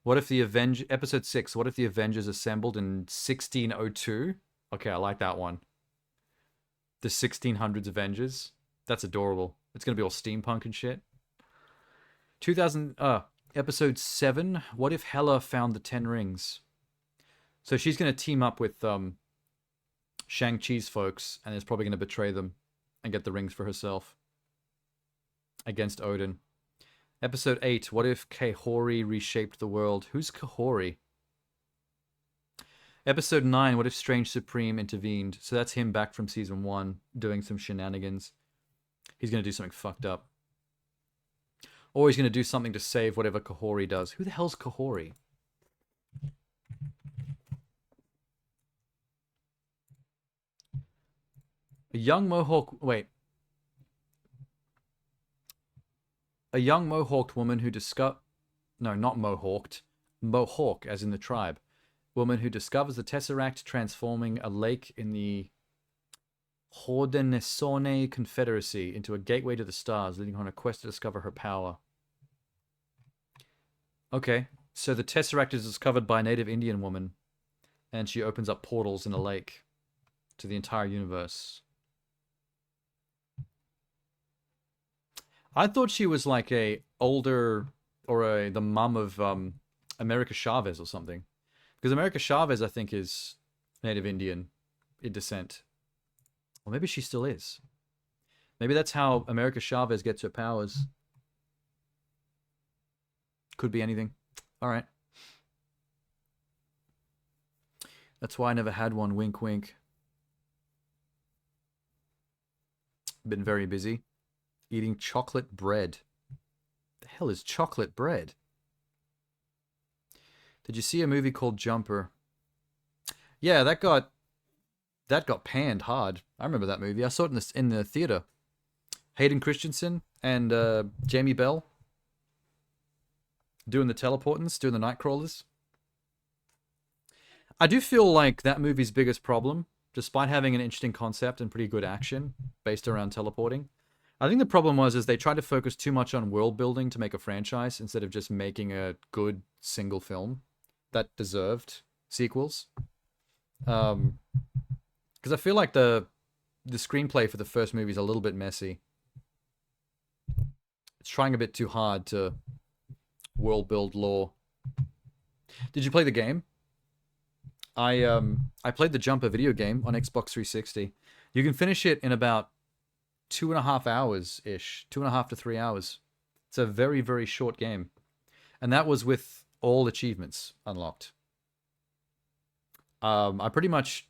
What if the Episode 6. What if the Avengers assembled in 1602? Okay, I like that one. The 1600s Avengers. That's adorable. It's going to be all steampunk and shit. Episode 7. What if Hela found the 10 rings? So she's going to team up with Shang-Chi's folks and is probably going to betray them and get the rings for herself against Odin. Episode 8. What if Kahori reshaped the world? Who's Kahori? Episode 9, what if Strange Supreme intervened? So that's him back from Season 1, doing some shenanigans. He's going to do something fucked up. Or he's going to do something to save whatever Kahori does. Who the hell's Kahori? A young Mohawk... Wait. A young Mohawked woman who No, not Mohawked. Mohawk, as in the tribe. Woman who discovers the Tesseract, transforming a lake in the Haudenosaunee Confederacy into a gateway to the stars, leading her on a quest to discover her power. Okay, so the Tesseract is discovered by a native Indian woman, and she opens up portals in a lake to the entire universe. I thought she was like a older, or the mum of America Chavez or something. Because America Chavez, I think, is native Indian in descent. Or maybe she still is. Maybe that's how America Chavez gets her powers. Could be anything. Alright. That's why I never had one. Wink, wink. Been very busy. Eating chocolate bread. The hell is chocolate bread? Did you see a movie called Jumper? Yeah, that got panned hard. I remember that movie. I saw it in the theater. Hayden Christensen and Jamie Bell doing the teleportants, doing the Nightcrawlers. I do feel like that movie's biggest problem, despite having an interesting concept and pretty good action based around teleporting, I think the problem is they tried to focus too much on world building to make a franchise instead of just making a good single film that deserved sequels. Because I feel like the screenplay for the first movie is a little bit messy. It's trying a bit too hard to world build lore. Did you play the game? I played the Jumper video game on Xbox 360. You can finish it in about 2.5 hours-ish. 2.5 to 3 hours. It's a very, very short game. And that was with all achievements unlocked. I pretty much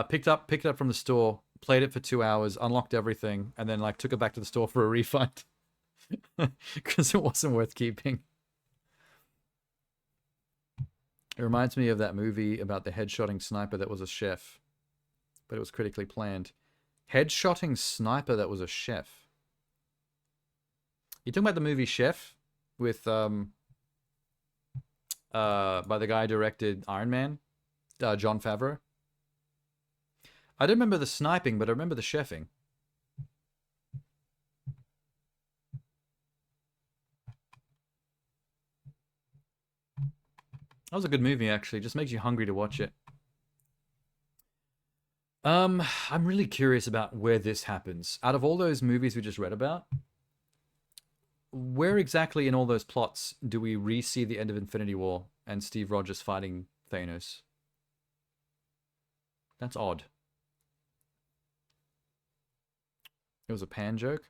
picked it up from the store played it for 2 hours, unlocked everything, and then like took it back to the store for a refund because it wasn't worth keeping. It reminds me of that movie about the headshotting sniper that was a chef, but it was critically planned. Headshotting sniper that was a chef. You talking about the movie Chef with by the guy who directed Iron Man, Jon Favreau? I don't remember the sniping, but I remember the chefing. That was a good movie, actually. Just makes you hungry to watch it. I'm really curious about where this happens. Out of all those movies we just read about, where exactly in all those plots do we re-see the end of Infinity War and Steve Rogers fighting Thanos? That's odd. It was a pan joke?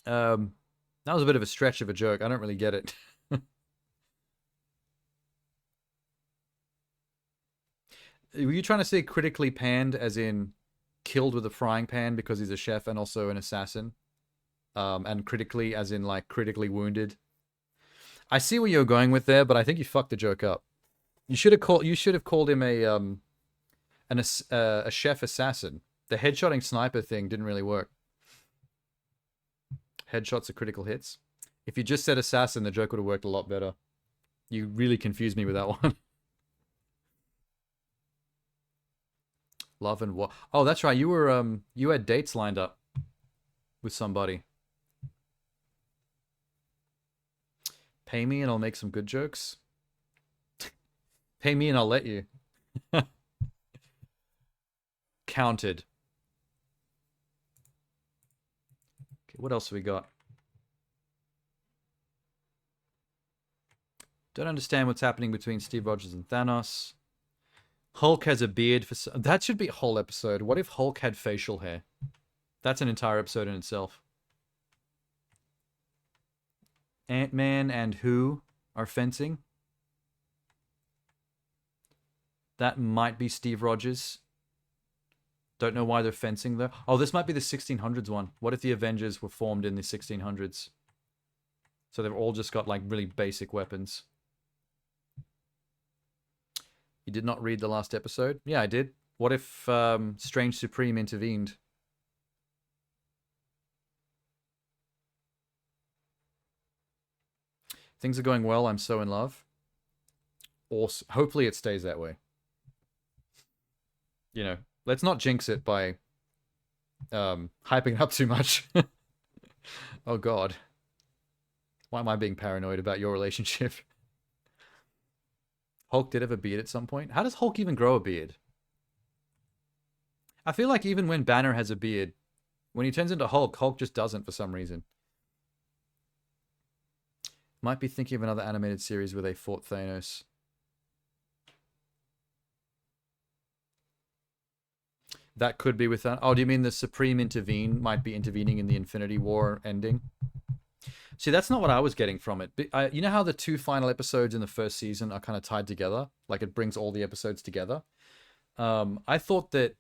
That was a bit of a stretch of a joke. I don't really get it. Were you trying to say critically panned as in killed with a frying pan because he's a chef and also an assassin? And critically as in like critically wounded? I see where you're going with there, but I think you fucked the joke up. You should have called him a chef assassin. The headshotting sniper thing didn't really work. Headshots are critical hits. If you just said assassin, the joke would have worked a lot better. You really confused me with that one. Love and War. Oh, that's right. You were you had dates lined up with somebody. Pay me and I'll make some good jokes. Pay me and I'll let you. Counted. Okay, what else have we got? Don't understand what's happening between Steve Rogers and Thanos. Hulk has a beard for... That should be a whole episode. What if Hulk had facial hair? That's an entire episode in itself. Ant-Man and who are fencing? That might be Steve Rogers. Don't know why they're fencing though. Oh, this might be the 1600s one. What if the Avengers were formed in the 1600s? So they've all just got like really basic weapons. You did not read the last episode? Yeah, I did. What if Strange Supreme intervened? Things are going well. I'm so in love. Awesome. Hopefully it stays that way. You know, let's not jinx it by hyping it up too much. Oh, God. Why am I being paranoid about your relationship? Hulk did have a beard at some point. How does Hulk even grow a beard? I feel like even when Banner has a beard, when he turns into Hulk, Hulk just doesn't for some reason. Might be thinking of another animated series where they fought Thanos. That could be with that. Oh, do you mean the Supreme intervene might be intervening in the Infinity War ending? See, that's not what I was getting from it. You know how the 2 final episodes in the first season are kind of tied together? Like it brings all the episodes together? I thought that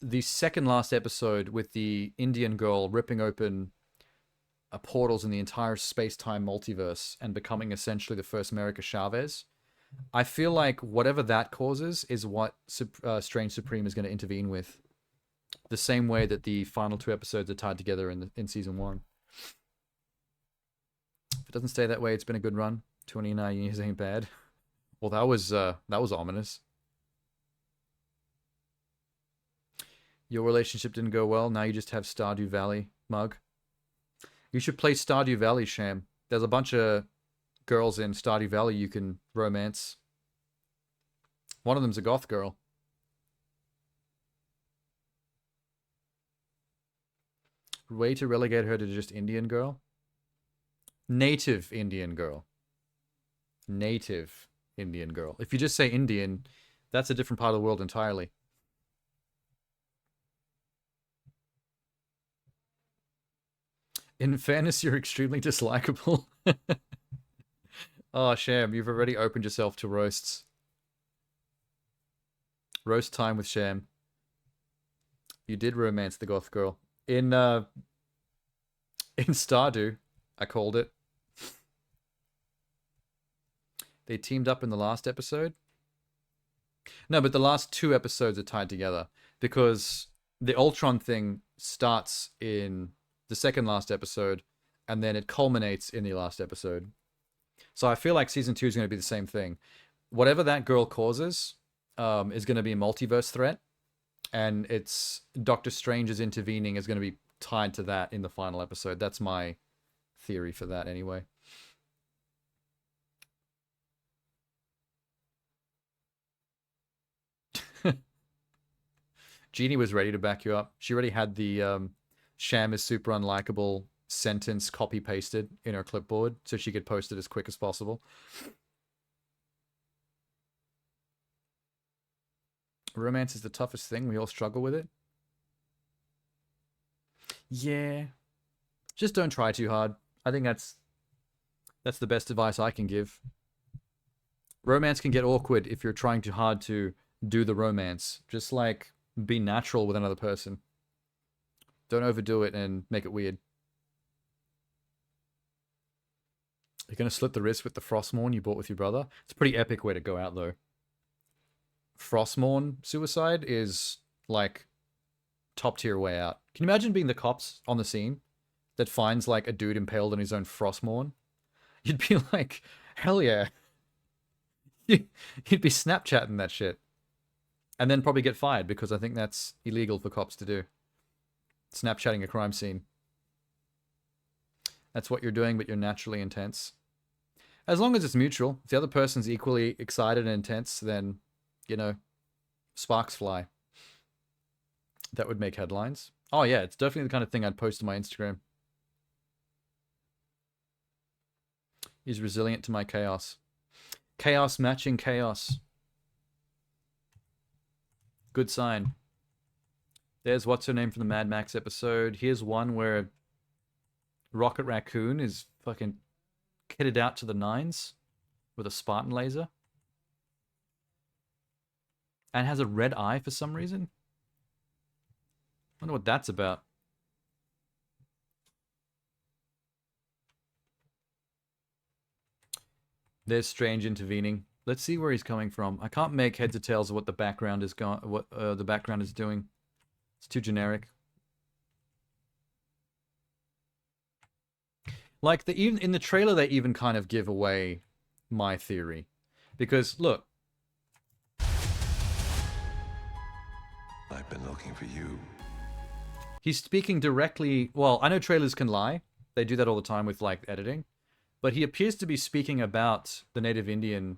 the second last episode with the Indian girl ripping open portals in the entire space-time multiverse and becoming essentially the first America Chavez, I feel like whatever that causes is what Strange Supreme is going to intervene with. The same way that the final 2 episodes are tied together in season 1. If it doesn't stay that way, it's been a good run. 29 years ain't bad. Well, that was ominous. Your relationship didn't go well. Now you just have Stardew Valley mug. You should play Stardew Valley, Sham. There's a bunch of girls in Stardew Valley you can romance. One of them's a goth girl. Way to relegate her to just Indian girl? Native Indian girl. Native Indian girl. If you just say Indian, that's a different part of the world entirely. In fairness, you're extremely dislikable. Oh, Sham, you've already opened yourself to roasts. Roast time with Sham. You did romance the goth girl. In Stardew, I called it. They teamed up in the last episode. No, but the last 2 episodes are tied together because the Ultron thing starts in the second last episode and then it culminates in the last episode. So I feel like season 2 is going to be the same thing. Whatever that girl causes is going to be a multiverse threat, and it's Doctor Strange's intervening is going to be tied to that in the final episode. That's my theory for that anyway. Jeannie was ready to back you up. She already had the Sham is super unlikable sentence copy pasted in her clipboard so she could post it as quick as possible. Romance is the toughest thing. We all struggle with it. Yeah. Just don't try too hard. I think that's the best advice I can give. Romance can get awkward if you're trying too hard to do the romance. Just like be natural with another person. Don't overdo it and make it weird. You're going to slit the wrist with the Frostmourne you bought with your brother? It's a pretty epic way to go out, though. Frostmourne suicide is, like, top tier way out. Can you imagine being the cops on the scene that finds, like, a dude impaled on his own Frostmourne? You'd be like, hell yeah. You'd be Snapchatting that shit. And then probably get fired, because I think that's illegal for cops to do. Snapchatting a crime scene. That's what you're doing, but you're naturally intense. As long as it's mutual. If the other person's equally excited and intense, then, you know, sparks fly. That would make headlines. Oh yeah, it's definitely the kind of thing I'd post to my Instagram. He's resilient to my chaos. Chaos matching chaos. Good sign. There's what's her name from the Mad Max episode. Here's one where Rocket Raccoon is fucking kitted out to the nines with a Spartan laser. And has a red eye for some reason. I wonder what that's about. There's Strange intervening. Let's see where he's coming from. I can't make heads or tails of what the background is the background is doing. It's too generic. Like even in the trailer, they even kind of give away my theory, because look. I've been looking for you. He's speaking directly. Well, I know trailers can lie. They do that all the time with like editing, but he appears to be speaking about the Native Indian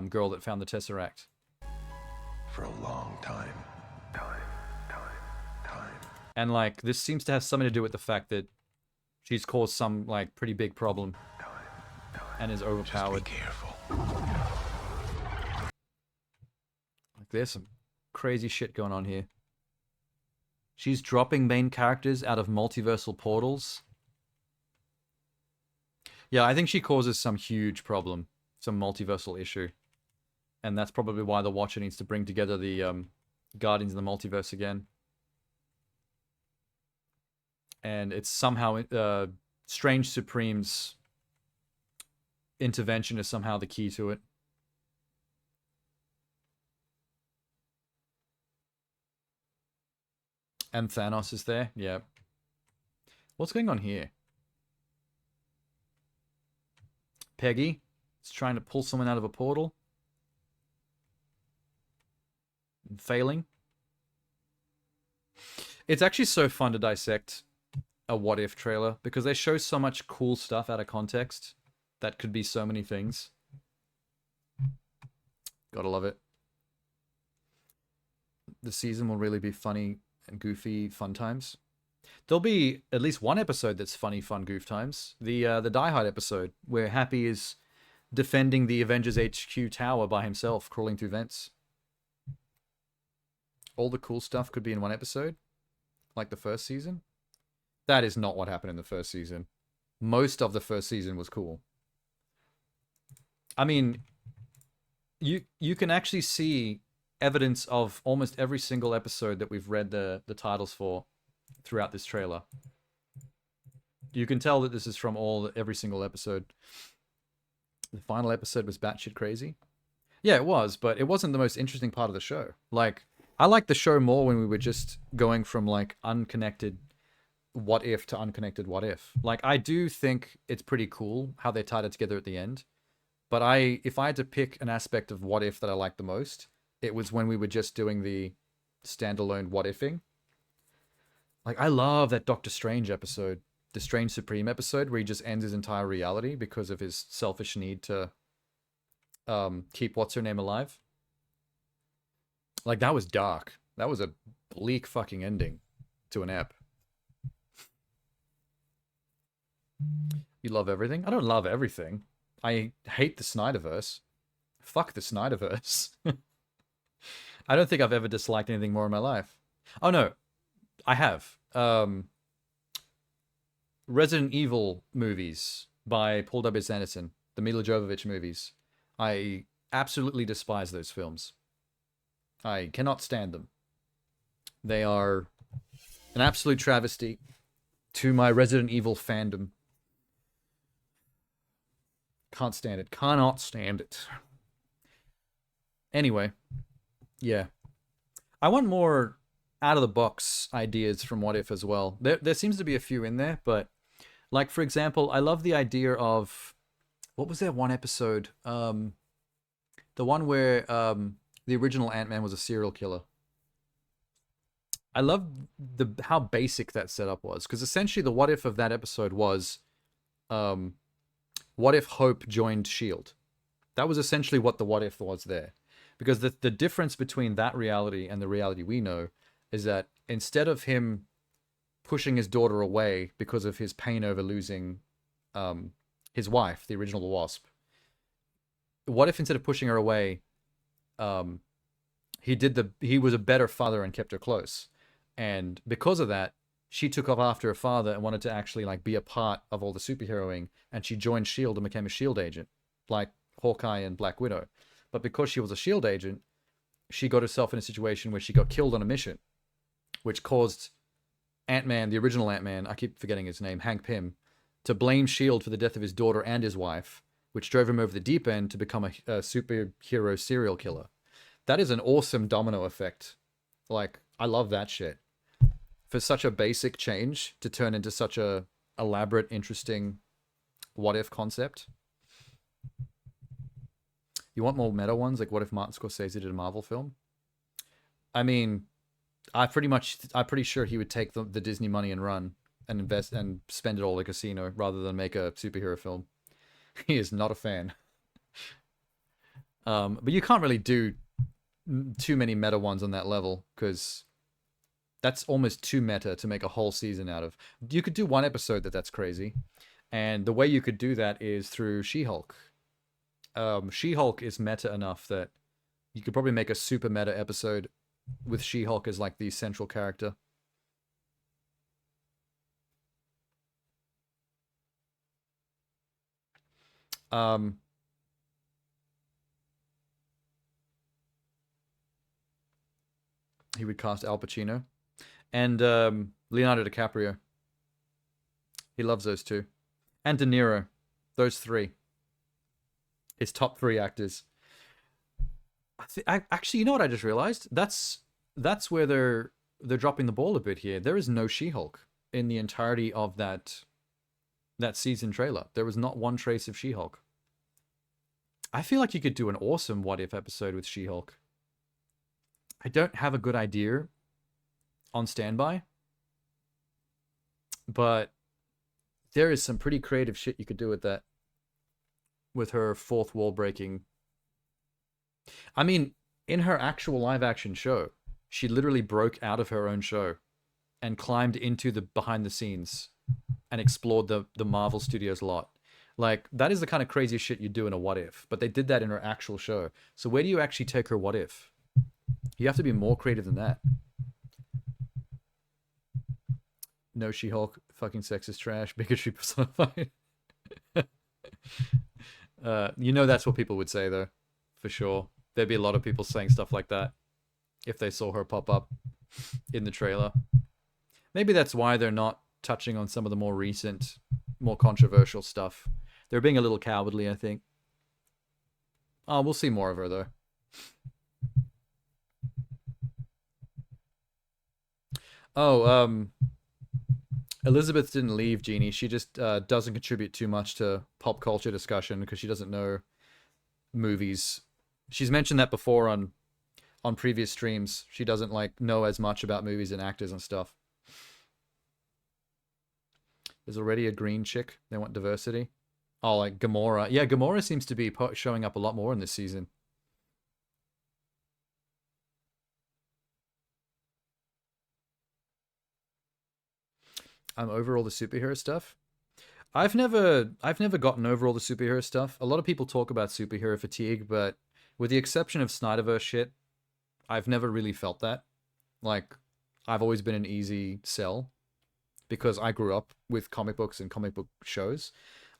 girl that found the Tesseract. For a long time. And like this seems to have something to do with the fact that she's caused some like pretty big problem and is overpowered. Just be careful. Like there's some crazy shit going on here. She's dropping main characters out of multiversal portals. Yeah, I think she causes some huge problem, some multiversal issue. And that's probably why the Watcher needs to bring together the Guardians of the Multiverse again. And it's somehow Strange Supreme's intervention is somehow the key to it. And Thanos is there. Yeah. What's going on here? Peggy is trying to pull someone out of a portal. And failing. It's actually so fun to dissect a what if trailer because they show so much cool stuff out of context that could be so many things. Gotta love it. The season will really be funny and goofy fun times. There'll be at least one episode that's funny, fun, goof times. The Die Hard episode where Happy is defending the Avengers HQ tower by himself, crawling through vents. All the cool stuff could be in one episode, like the first season. That is not what happened in the first season. Most of the first season was cool. I mean, you can actually see evidence of almost every single episode that we've read the titles for throughout this trailer. You can tell that this is from every single episode. The final episode was batshit crazy. Yeah, it was, but it wasn't the most interesting part of the show. Like, I liked the show more when we were just going from, like, unconnected what if to unconnected what if. Like, I do think it's pretty cool how they tied it together at the end. But if I had to pick an aspect of what if that I liked the most, it was when we were just doing the standalone what ifing. Like, I love that Doctor Strange episode, the Strange Supreme episode, where he just ends his entire reality because of his selfish need to keep what's-her-name alive. Like, that was dark. That was a bleak fucking ending to an ep. You love everything? I don't love everything. I hate the Snyderverse. Fuck the Snyderverse. I don't think I've ever disliked anything more in my life. Oh no, I have. Resident Evil movies by Paul W. Sanderson, the Mila Jovovich movies. I absolutely despise those films. I cannot stand them. They are an absolute travesty to my Resident Evil fandom. Can't stand it. Cannot stand it. Anyway, yeah. I want more out-of-the-box ideas from What If as well. There seems to be a few in there, but, like, for example, I love the idea of... What was that one episode? The one where the original Ant-Man was a serial killer. I love how basic that setup was, because essentially the what if of that episode was... what if Hope joined S.H.I.E.L.D.? That was essentially what the what if was there. Because the difference between that reality and the reality we know is that instead of him pushing his daughter away because of his pain over losing his wife, the original Wasp, what if instead of pushing her away, he was a better father and kept her close. And because of that, she took off after her father and wanted to actually like be a part of all the superheroing, and she joined S.H.I.E.L.D. and became a S.H.I.E.L.D. agent, like Hawkeye and Black Widow. But because she was a S.H.I.E.L.D. agent, she got herself in a situation where she got killed on a mission, which caused Ant-Man, the original Ant-Man, I keep forgetting his name, Hank Pym, to blame S.H.I.E.L.D. for the death of his daughter and his wife, which drove him over the deep end to become a superhero serial killer. That is an awesome domino effect. Like, I love that shit. For such a basic change to turn into such a elaborate, interesting what-if concept. You want more meta ones? Like, what if Martin Scorsese did a Marvel film? I mean, I'm pretty sure he would take the Disney money and run and invest and spend it all at a casino rather than make a superhero film. He is not a fan. But you can't really do too many meta ones on that level, because that's almost too meta to make a whole season out of. You could do one episode that's crazy, and the way you could do that is through She-Hulk. She-Hulk is meta enough that you could probably make a super meta episode with She-Hulk as like the central character. He would cast Al Pacino and Leonardo DiCaprio. He loves those two, and De Niro. Those three. His top three actors. Actually, you know what I just realized? That's where they're dropping the ball a bit here. There is no She-Hulk in the entirety of that season trailer. There was not one trace of She-Hulk. I feel like you could do an awesome what if episode with She-Hulk. I don't have a good idea on standby, but there is some pretty creative shit you could do with that. With her fourth wall breaking. I mean, in her actual live action show, she literally broke out of her own show and climbed into the behind the scenes and explored the Marvel Studios lot. Like, that is the kind of crazy shit you do in a what if, but they did that in her actual show. So where do you actually take her what if? You have to be more creative than that. No She-Hulk, fucking sexist trash, bigotry personified. You know that's what people would say, though. For sure. There'd be a lot of people saying stuff like that. if they saw her pop up in the trailer. Maybe that's why they're not touching on some of the more recent, more controversial stuff. They're being a little cowardly, I think. Oh, we'll see more of her, though. Oh, Elizabeth didn't leave, Jeannie. She just doesn't contribute too much to pop culture discussion because she doesn't know movies. She's mentioned that before on previous streams. She doesn't like know as much about movies and actors and stuff. There's already a green chick. They want diversity. Oh, like Gamora. Yeah, Gamora seems to be showing up a lot more in this season. I'm over all the superhero stuff. I've never gotten over all the superhero stuff. A lot of people talk about superhero fatigue, but with the exception of Snyderverse shit, I've never really felt that. Like, I've always been an easy sell because I grew up with comic books and comic book shows.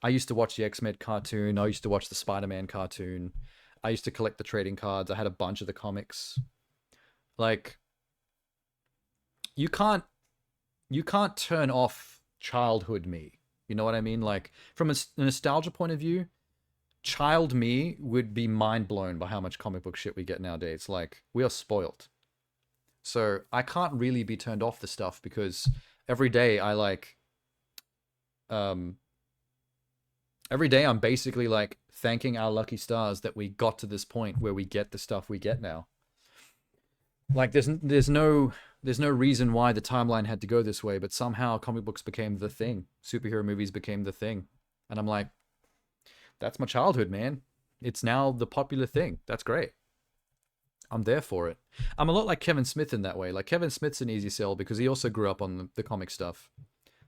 I used to watch the X-Men cartoon. I used to watch the Spider-Man cartoon. I used to collect the trading cards. I had a bunch of the comics. Like, you can't turn off childhood me. You know what I mean? Like, from a nostalgia point of view, child me would be mind blown by how much comic book shit we get nowadays. Like, we are spoiled. So I can't really be turned off the stuff because every day I like, every day I'm basically like thanking our lucky stars that we got to this point where we get the stuff we get now. Like, there's no reason why the timeline had to go this way, but somehow comic books became the thing. Superhero movies became the thing. And I'm like, that's my childhood, man. It's now the popular thing. That's great. I'm there for it. I'm a lot like Kevin Smith in that way. Like, Kevin Smith's an easy sell because he also grew up on the comic stuff.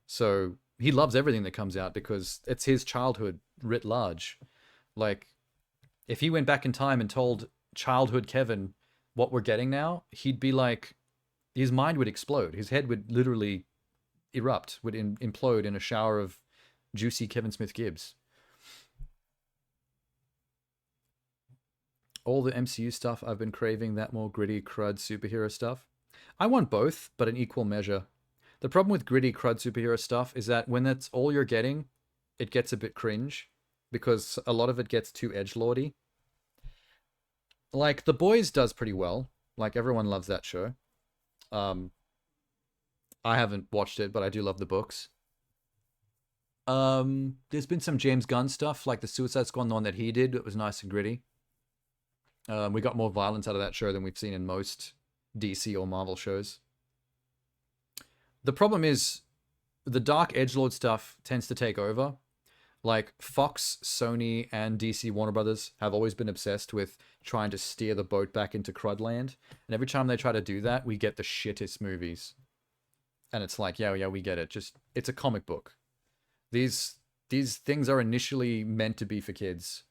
So he loves everything that comes out because it's his childhood writ large. Like, if he went back in time and told childhood Kevin what we're getting now, he'd be like, his mind would explode. His head would literally erupt, would implode in a shower of juicy Kevin Smith Gibbs. All the MCU stuff I've been craving, that more gritty crud superhero stuff. I want both, but in equal measure. The problem with gritty crud superhero stuff is that when that's all you're getting, it gets a bit cringe because a lot of it gets too edgelordy. Like, The Boys does pretty well. Like, everyone loves that show. I haven't watched it, but I do love the books. There's been some James Gunn stuff, like the Suicide Squad one that he did. It was nice and gritty. We got more violence out of that show than we've seen in most DC or Marvel shows. The problem is the dark edgelord stuff tends to take over. Like, Fox, Sony, and DC Warner Brothers have always been obsessed with trying to steer the boat back into crudland. And every time they try to do that, we get the shittest movies. And it's like, yeah, we get it. Just, it's a comic book. These things are initially meant to be for kids.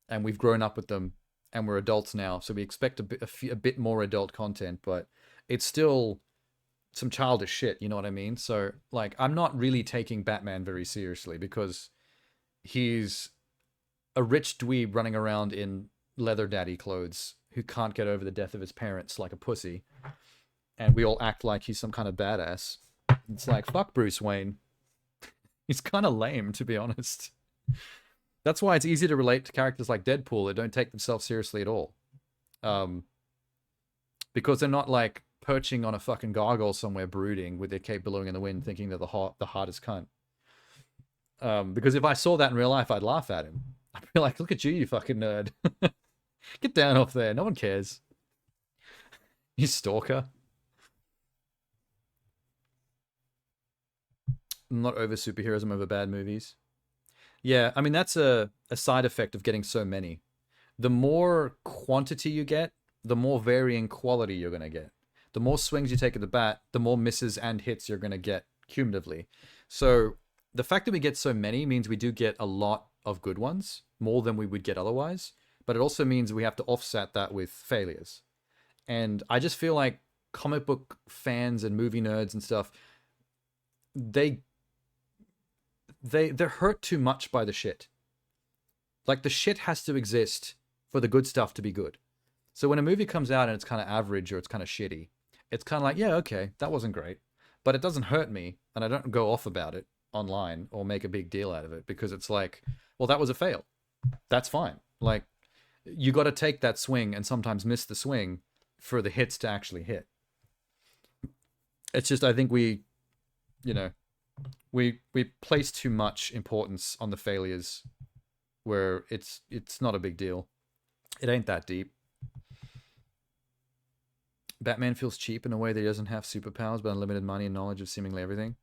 And we've grown up with them. And we're adults now. So we expect a bit more adult content. But it's still some childish shit, you know what I mean? So, like, I'm not really taking Batman very seriously because he's a rich dweeb running around in leather daddy clothes who can't get over the death of his parents like a pussy. And we all act like he's some kind of badass. It's like, fuck Bruce Wayne. He's kind of lame, to be honest. That's why it's easy to relate to characters like Deadpool that don't take themselves seriously at all. Because they're not like perching on a fucking gargoyle somewhere brooding with their cape billowing in the wind thinking they're the hardest cunt. Because if I saw that in real life, I'd laugh at him. I'd be like, look at you, you fucking nerd. Get down off there. No one cares. You stalker. I'm not over superheroes, I'm over bad movies. Yeah, I mean, that's a side effect of getting so many. The more quantity you get, the more varying quality you're going to get. The more swings you take at the bat, the more misses and hits you're going to get cumulatively. So the fact that we get so many means we do get a lot of good ones, more than we would get otherwise. But it also means we have to offset that with failures. And I just feel like comic book fans and movie nerds and stuff, they're hurt too much by the shit. Like, the shit has to exist for the good stuff to be good. So when a movie comes out and it's kind of average or it's kind of shitty, it's kind of like, yeah, okay, that wasn't great. But it doesn't hurt me, and I don't go off about it online or make a big deal out of it, because it's like, well, that was a fail. That's fine. Like, you got to take that swing and sometimes miss the swing for the hits to actually hit. It's just, I think we place too much importance on the failures where it's not a big deal. It ain't that deep. Batman feels cheap in a way that he doesn't have superpowers but unlimited money and knowledge of seemingly everything.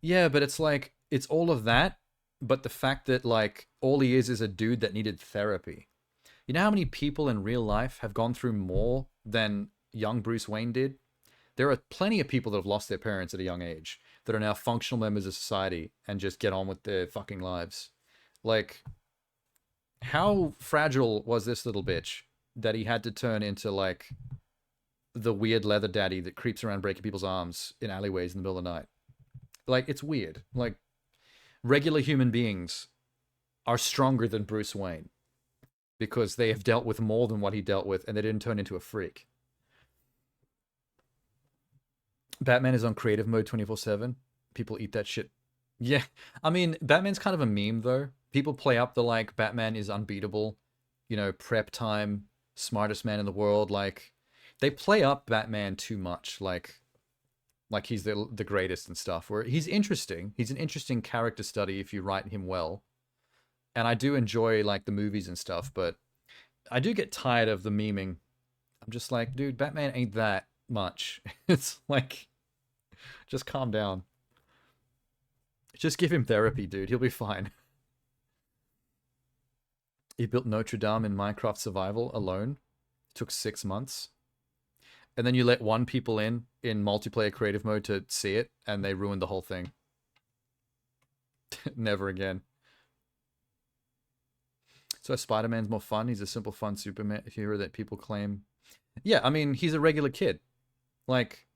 Yeah, but it's like, it's all of that, but the fact that, like, all he is a dude that needed therapy. You know how many people in real life have gone through more than young Bruce Wayne did? There are plenty of people that have lost their parents at a young age that are now functional members of society and just get on with their fucking lives. Like, how fragile was this little bitch that he had to turn into, like, the weird leather daddy that creeps around breaking people's arms in alleyways in the middle of the night? Like, it's weird. Like, regular human beings are stronger than Bruce Wayne because they have dealt with more than what he dealt with, and they didn't turn into a freak. Batman is on creative mode 24/7. People eat that shit. Yeah, I mean, Batman's kind of a meme, though. People play up the, like, Batman is unbeatable, you know, prep time, smartest man in the world. Like, they play up Batman too much, like he's the greatest and stuff, where he's interesting. He's an interesting character study if you write him well. And I do enjoy, like, the movies and stuff, but I do get tired of the memeing. I'm just like, dude, Batman ain't that much. It's like, just calm down. Just give him therapy, dude. He'll be fine. He built Notre Dame in Minecraft Survival alone. It took 6 months. And then you let one people in multiplayer creative mode to see it, and they ruined the whole thing. Never again. So Spider-Man's more fun. He's a simple, fun superhero that people claim. Yeah, I mean, he's a regular kid. Like,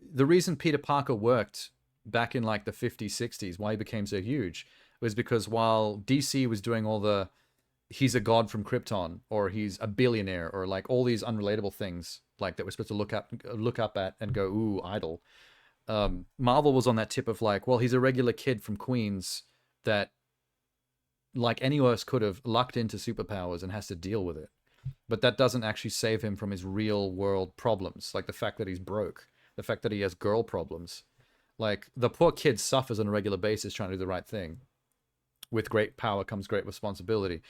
the reason Peter Parker worked back in, like, the 50s, 60s, why he became so huge, was because while DC was doing all the he's a god from Krypton, or he's a billionaire, or, like, all these unrelatable things, like, that we're supposed to look up at and go, ooh, idol. Marvel was on that tip of, like, well, he's a regular kid from Queens that, like any of us, could have lucked into superpowers and has to deal with it. But that doesn't actually save him from his real world problems, like the fact that he's broke, the fact that he has girl problems. Like, the poor kid suffers on a regular basis trying to do the right thing. With great power comes great responsibility.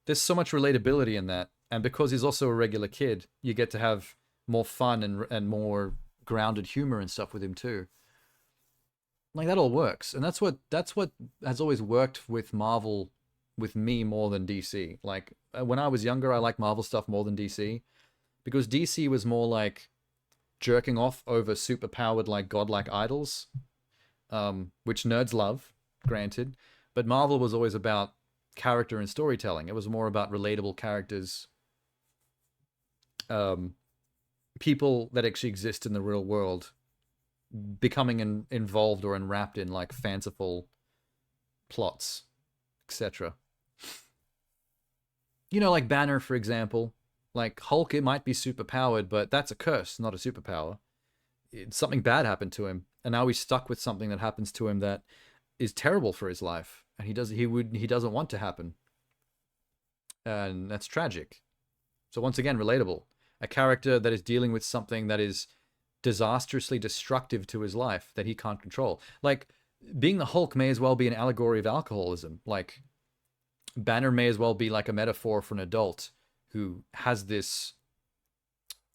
There's so much relatability in that. And because he's also a regular kid, you get to have more fun and more grounded humor and stuff with him too. Like, that all works. And that's what has always worked with Marvel, with me, more than DC. Like, when I was younger, I liked Marvel stuff more than DC, because DC was more like jerking off over superpowered, like, godlike idols, which nerds love, granted. But Marvel was always about character and storytelling. It was more about relatable characters, people that actually exist in the real world, becoming involved or enwrapped in, like, fanciful plots, etc. You know, like Banner, for example. Like, Hulk, it might be superpowered, but that's a curse, not a superpower. Something bad happened to him, and now he's stuck with something that happens to him that is terrible for his life, and he doesn't want to happen. And that's tragic. So once again, relatable. A character that is dealing with something that is disastrously destructive to his life that he can't control. Like, being the Hulk may as well be an allegory of alcoholism. Like, Banner may as well be like a metaphor for an adult who has this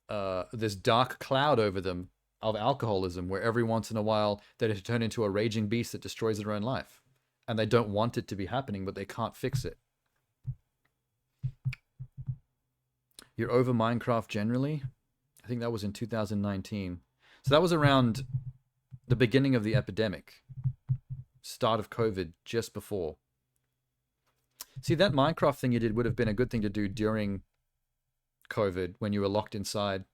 dark cloud over them of alcoholism, where every once in a while they turn into a raging beast that destroys their own life. And they don't want it to be happening, but they can't fix it. You're over Minecraft generally? I think that was in 2019. So that was around the beginning of the epidemic. Start of COVID, just before. See, that Minecraft thing you did would have been a good thing to do during COVID, when you were locked inside,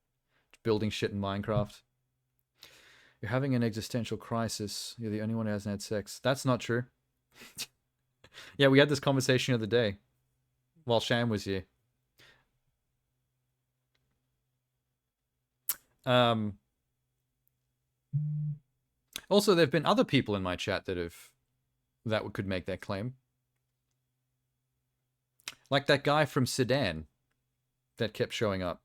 building shit in Minecraft. You're having an existential crisis. You're the only one who hasn't had sex. That's not true. Yeah, we had this conversation the other day while Sham was here. Also, there have been other people in my chat that could make that claim. Like that guy from Sudan that kept showing up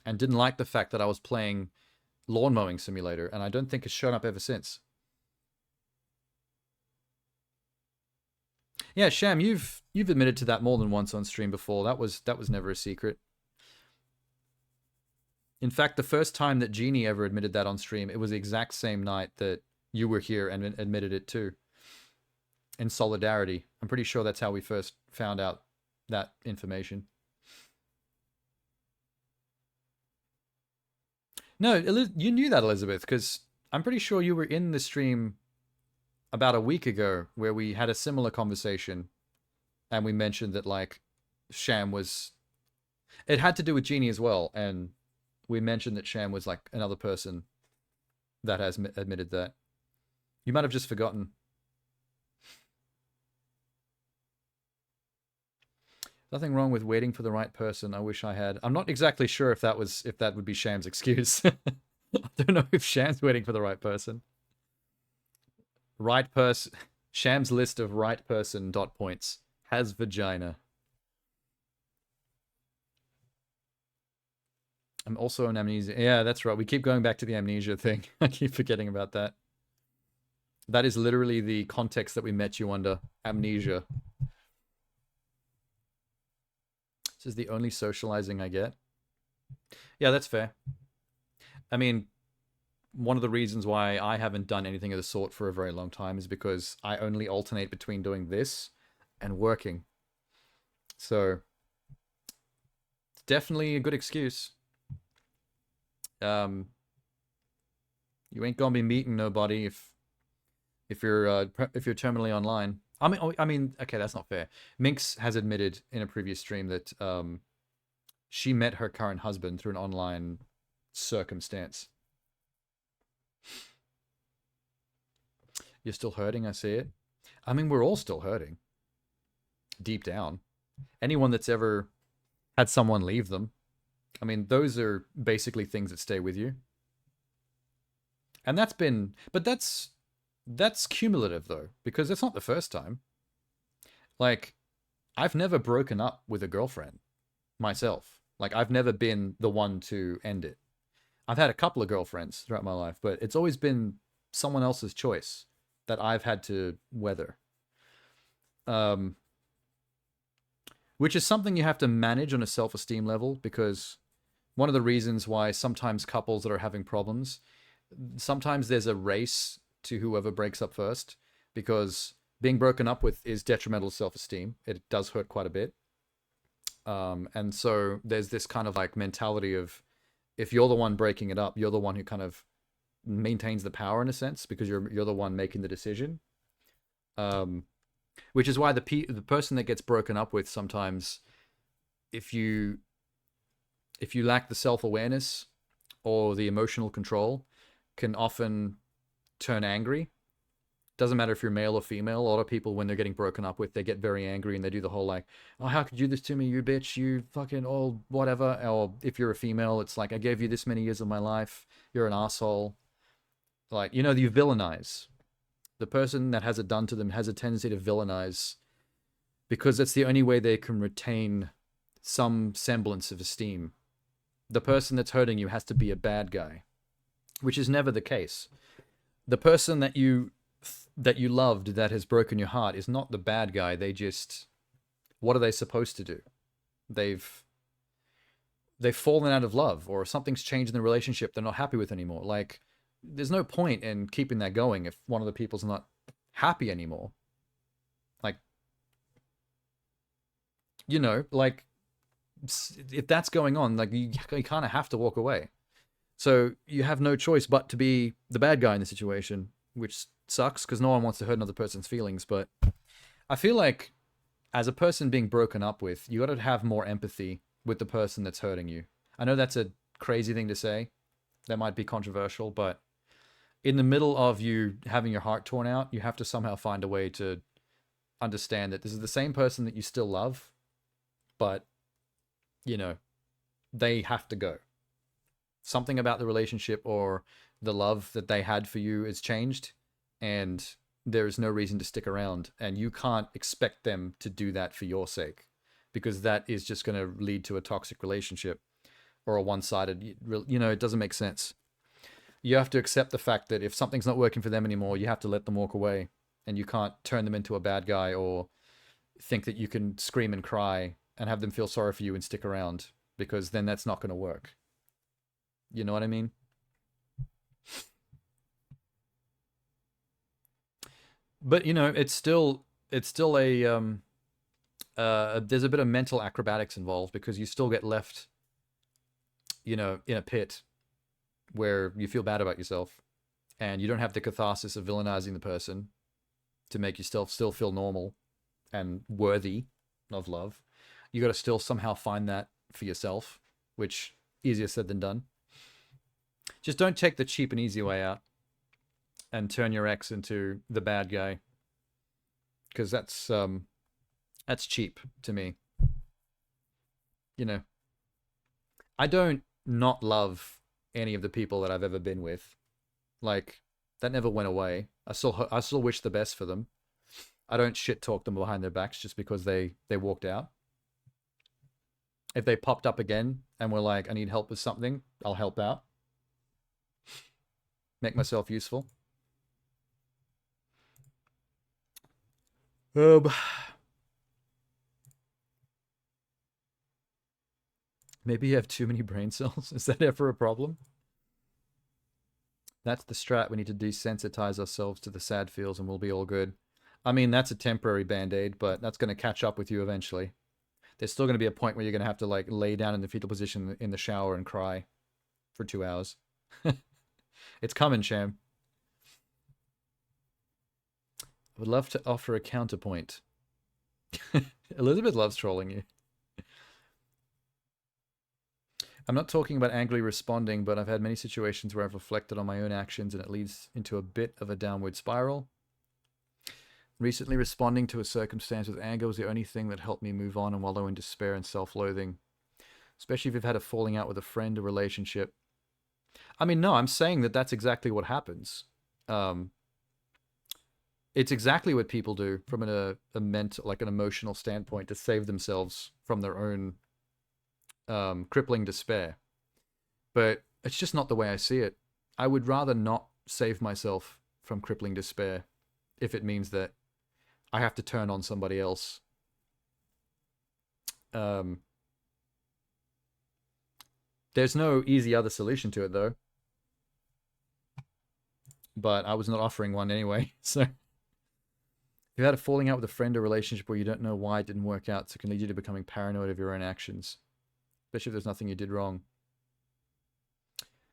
and didn't like the fact that I was playing Lawn Mowing Simulator, and I don't think it's shown up ever since. Yeah, Sham, you've admitted to that more than once on stream before. That was never a secret. In fact, the first time that Jeannie ever admitted that on stream, it was the exact same night that you were here and admitted it too. In solidarity. I'm pretty sure that's how we first found out that information. No, you knew that, Elizabeth, because I'm pretty sure you were in the stream about a week ago where we had a similar conversation and we mentioned that, like, Sham was... It had to do with Jeannie as well, and we mentioned that Sham was, like, another person that has admitted that. You might have just forgotten. Nothing wrong with waiting for the right person. I wish I had. I'm not exactly sure if that would be Sham's excuse. I don't know if Sham's waiting for the right person. Right person. Sham's list of right person ... points has vagina. I'm also an amnesia. Yeah, that's right. We keep going back to the amnesia thing. I keep forgetting about that. That is literally the context that we met you under. Amnesia. This is the only socializing I get. Yeah, that's fair. I mean, one of the reasons why I haven't done anything of the sort for a very long time is because I only alternate between doing this and working. So, it's definitely a good excuse. You ain't gonna be meeting nobody if you're terminally online. I mean, okay, that's not fair. Minx has admitted in a previous stream that she met her current husband through an online circumstance. You're still hurting, I see it. I mean, we're all still hurting. Deep down. Anyone that's ever had someone leave them. I mean, those are basically things that stay with you. And that's cumulative, though, because it's not the first time. Like, I've never broken up with a girlfriend myself. Like, I've never been the one to end it. I've had a couple of girlfriends throughout my life, but it's always been someone else's choice that I've had to weather. Which is something you have to manage on a self-esteem level, because one of the reasons why sometimes couples that are having problems, sometimes there's a race to whoever breaks up first, because being broken up with is detrimental to self-esteem. It does hurt quite a bit. And so there's this kind of like mentality of, if you're the one breaking it up, you're the one who kind of maintains the power in a sense, because you're the one making the decision. Which is why the person that gets broken up with sometimes, if you lack the self-awareness or the emotional control, can often turn angry. Doesn't matter if you're male or female. A lot of people, when they're getting broken up with, they get very angry and they do the whole like, oh, how could you do this to me, you bitch, you fucking old whatever. Or if you're a female, it's like, I gave you this many years of my life, you're an asshole. Like, you villainize. The person that has it done to them has a tendency to villainize, because it's the only way they can retain some semblance of esteem. The person that's hurting you has to be a bad guy, which is never the case. The person that you loved that has broken your heart is not the bad guy. They just, what are they supposed to do? They've fallen out of love, or something's changed in the relationship they're not happy with anymore. Like, there's no point in keeping that going if one of the people's not happy anymore. Like, like, if that's going on, like, you kind of have to walk away. So you have no choice but to be the bad guy in the situation, which sucks because no one wants to hurt another person's feelings. But I feel like as a person being broken up with, you got to have more empathy with the person that's hurting you. I know that's a crazy thing to say. That might be controversial, but in the middle of you having your heart torn out, you have to somehow find a way to understand that this is the same person that you still love, but, they have to go. something about the relationship or the love that they had for you has changed, and there is no reason to stick around, and you can't expect them to do that for your sake, because that is just going to lead to a toxic relationship or a one-sided, it doesn't make sense. You have to accept the fact that if something's not working for them anymore, you have to let them walk away, and you can't turn them into a bad guy or think that you can scream and cry and have them feel sorry for you and stick around, because then that's not going to work. You know what I mean? But it's still a there's a bit of mental acrobatics involved, because you still get left, in a pit where you feel bad about yourself, and you don't have the catharsis of villainizing the person to make yourself still feel normal and worthy of love. You got to still somehow find that for yourself, which easier said than done. Just don't take the cheap and easy way out and turn your ex into the bad guy, because that's cheap to me. I don't not love any of the people that I've ever been with. Like, that never went away. I still wish the best for them. I don't shit talk them behind their backs just because they walked out. If they popped up again and were like, I need help with something, I'll help out. Make myself useful. Maybe you have too many brain cells. Is that ever a problem? That's the strat. We need to desensitize ourselves to the sad feels and we'll be all good. I mean, that's a temporary band-aid, but that's going to catch up with you eventually. There's still going to be a point where you're going to have to like lay down in the fetal position in the shower and cry for 2 hours. It's coming, Sham. I would love to offer a counterpoint. Elizabeth loves trolling you. I'm not talking about angrily responding, but I've had many situations where I've reflected on my own actions and it leads into a bit of a downward spiral. Recently, responding to a circumstance with anger was the only thing that helped me move on and wallow in despair and self-loathing. Especially if you've had a falling out with a friend or relationship. I mean, no, I'm saying that that's exactly what happens. It's exactly what people do from a mental, like an emotional standpoint to save themselves from their own crippling despair. But it's just not the way I see it. I would rather not save myself from crippling despair if it means that I have to turn on somebody else. There's no easy other solution to it, though. But I was not offering one anyway, so... If you had a falling out with a friend or relationship where you don't know why it didn't work out, so it can lead you to becoming paranoid of your own actions. Especially if there's nothing you did wrong.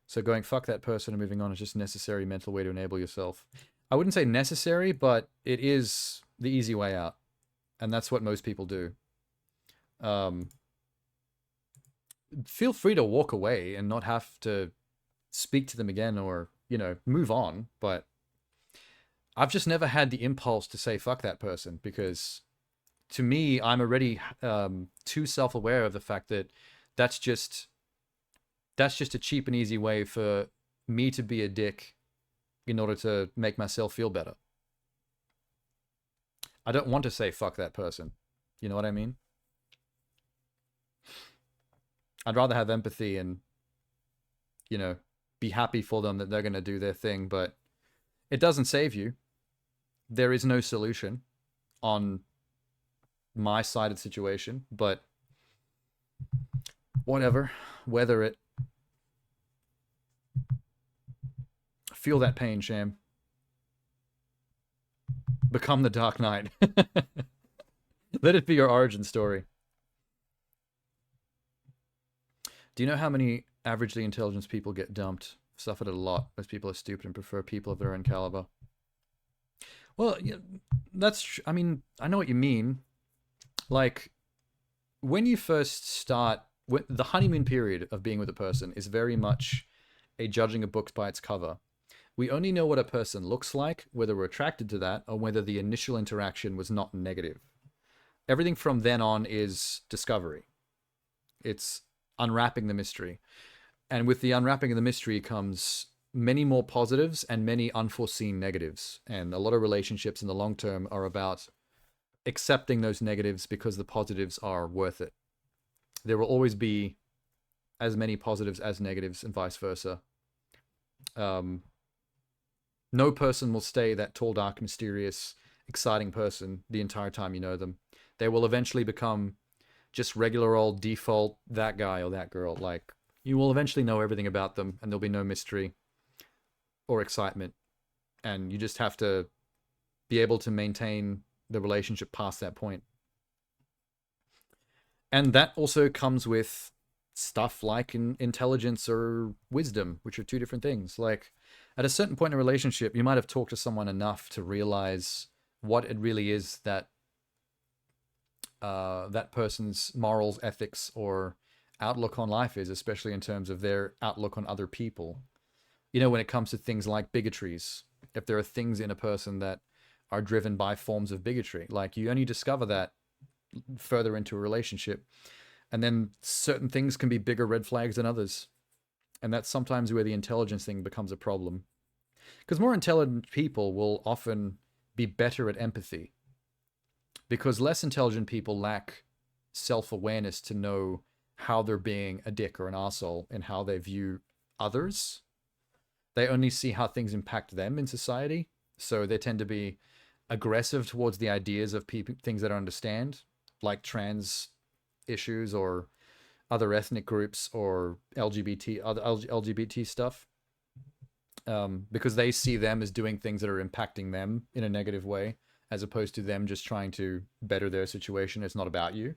So going, fuck that person and moving on is just a necessary mental way to enable yourself. I wouldn't say necessary, but it is the easy way out. And that's what most people do. Feel free to walk away and not have to speak to them again or, move on. But I've just never had the impulse to say fuck that person, because to me, I'm already too self-aware of the fact that that's just a cheap and easy way for me to be a dick in order to make myself feel better. I don't want to say fuck that person. You know what I mean? I'd rather have empathy and, be happy for them that they're going to do their thing, but it doesn't save you. There is no solution on my side of the situation, but whatever, weather it. Feel that pain, Sham. Become the Dark Knight. Let it be your origin story. Do you know how many averagely intelligent people get dumped? Suffered it a lot. Most people are stupid and prefer people of their own caliber. Well, yeah, I mean, I know what you mean. Like, when you first start, the honeymoon period of being with a person is very much a judging a book by its cover. We only know what a person looks like, whether we're attracted to that, or whether the initial interaction was not negative. Everything from then on is discovery. It's unwrapping the mystery. And with the unwrapping of the mystery comes many more positives and many unforeseen negatives. And a lot of relationships in the long term are about accepting those negatives because the positives are worth it. There will always be as many positives as negatives and vice versa. No person will stay that tall, dark, mysterious, exciting person the entire time you know them. They will eventually become just regular old default that guy or that girl. Like, you will eventually know everything about them and there'll be no mystery or excitement. And you just have to be able to maintain the relationship past that point. And that also comes with stuff like intelligence or wisdom, which are two different things. Like, at a certain point in a relationship, you might have talked to someone enough to realize what it really is that that person's morals, ethics, or outlook on life is, especially in terms of their outlook on other people. You know, when it comes to things like bigotries, if there are things in a person that are driven by forms of bigotry, like, you only discover that further into a relationship. And then certain things can be bigger red flags than others. And that's sometimes where the intelligence thing becomes a problem. Because more intelligent people will often be better at empathy. Because less intelligent people lack self-awareness to know how they're being a dick or an arsehole and how they view others. They only see how things impact them in society. So they tend to be aggressive towards the ideas of people, things they don't understand, like trans issues or other ethnic groups or other LGBT stuff, because they see them as doing things that are impacting them in a negative way, as opposed to them just trying to better their situation. It's not about you.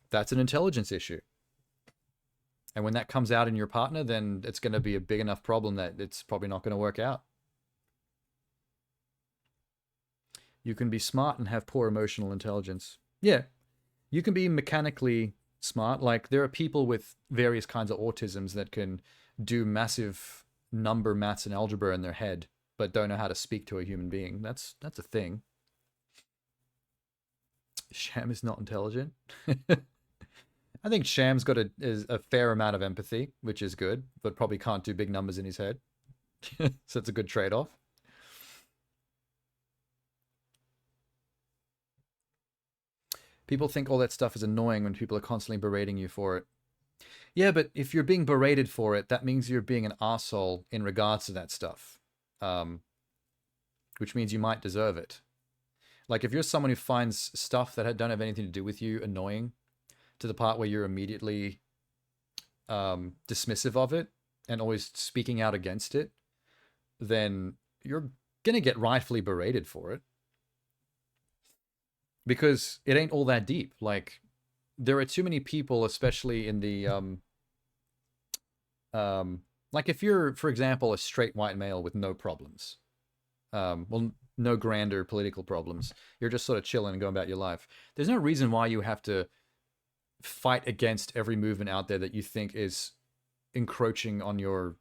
That's an intelligence issue. And when that comes out in your partner, then it's going to be a big enough problem that it's probably not going to work out. You can be smart and have poor emotional intelligence. Yeah, you can be mechanically smart. Like, there are people with various kinds of autisms that can do massive number maths and algebra in their head, but don't know how to speak to a human being. That's a thing. Sham is not intelligent. I think Sham's got a fair amount of empathy, which is good, but probably can't do big numbers in his head. So it's a good trade-off. People think all that stuff is annoying when people are constantly berating you for it. Yeah, but if you're being berated for it, that means you're being an arsehole in regards to that stuff. Which means you might deserve it. Like, if you're someone who finds stuff that don't have anything to do with you annoying, to the part where you're immediately dismissive of it and always speaking out against it, then you're going to get rightfully berated for it. Because it ain't all that deep. Like, there are too many people, especially in the, like, if you're, for example, a straight white male with no problems, well, no grander political problems, you're just sort of chilling and going about your life. There's no reason why you have to fight against every movement out there that you think is encroaching on your,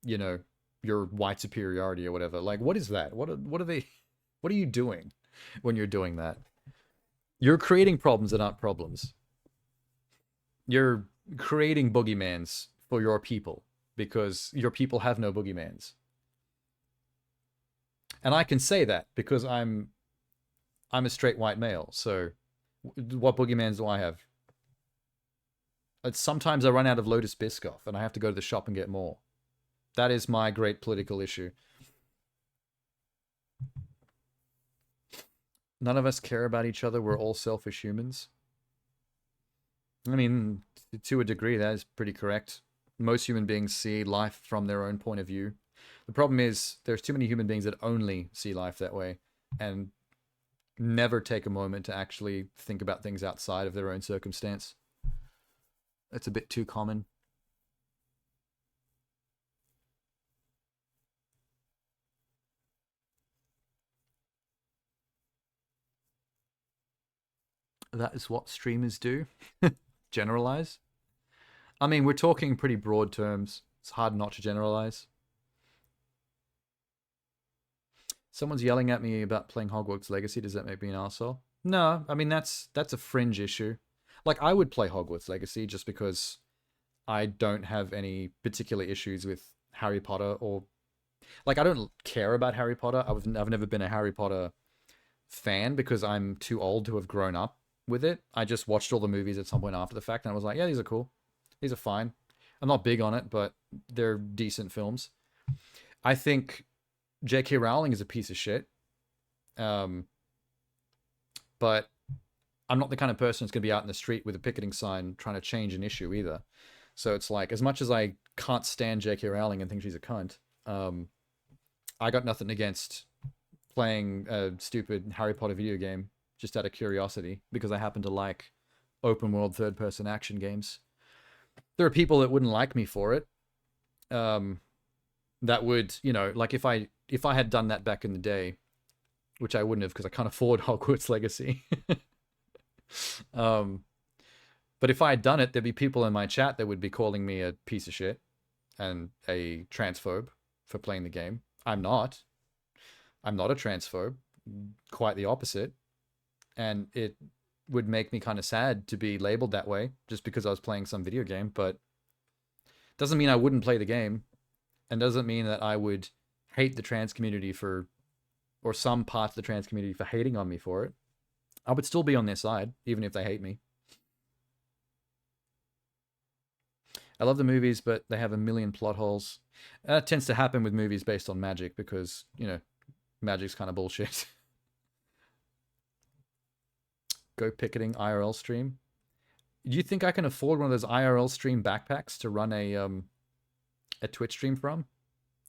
you know, your white superiority or whatever. Like, what is that? What are you doing when you're doing that? You're creating problems that aren't problems. You're creating boogeymans for your people because your people have no boogeymans. And I can say that because I'm a straight white male. So what boogeymans do I have? Sometimes I run out of Lotus Biscoff and I have to go to the shop and get more. That is my great political issue. None of us care about each other. We're all selfish humans. I mean, to a degree, that is pretty correct. Most human beings see life from their own point of view. The problem is there's too many human beings that only see life that way and never take a moment to actually think about things outside of their own circumstance. It's a bit too common. That is what streamers do. Generalize. I mean, we're talking pretty broad terms. It's hard not to generalize. Someone's yelling at me about playing Hogwarts Legacy. Does that make me an arsehole? No, I mean, that's a fringe issue. Like, I would play Hogwarts Legacy just because I don't have any particular issues with Harry Potter, or like I don't care about Harry Potter. I've never been a Harry Potter fan because I'm too old to have grown up with it. I just watched all the movies at some point after the fact and I was like, yeah, these are cool. These are fine. I'm not big on it, but they're decent films. I think J.K. Rowling is a piece of shit. But I'm not the kind of person that's going to be out in the street with a picketing sign trying to change an issue either. So it's like, as much as I can't stand J.K. Rowling and think she's a cunt, I got nothing against playing a stupid Harry Potter video game just out of curiosity because I happen to like open world third person action games. There are people that wouldn't like me for it. That would, you know, like if I had done that back in the day, which I wouldn't have because I can't afford Hogwarts Legacy. But if I had done it, there'd be people in my chat that would be calling me a piece of shit and a transphobe for playing the game. I'm not. I'm not a transphobe. Quite the opposite. And it would make me kind of sad to be labeled that way just because I was playing some video game, but doesn't mean I wouldn't play the game, and doesn't mean that I would hate the trans community for, or some parts of the trans community for hating on me for it. I would still be on their side, even if they hate me. I love the movies, but they have a million plot holes. That tends to happen with movies based on magic because, you know, magic's kind of bullshit. Go picketing IRL stream. Do you think I can afford one of those IRL stream backpacks to run a Twitch stream from?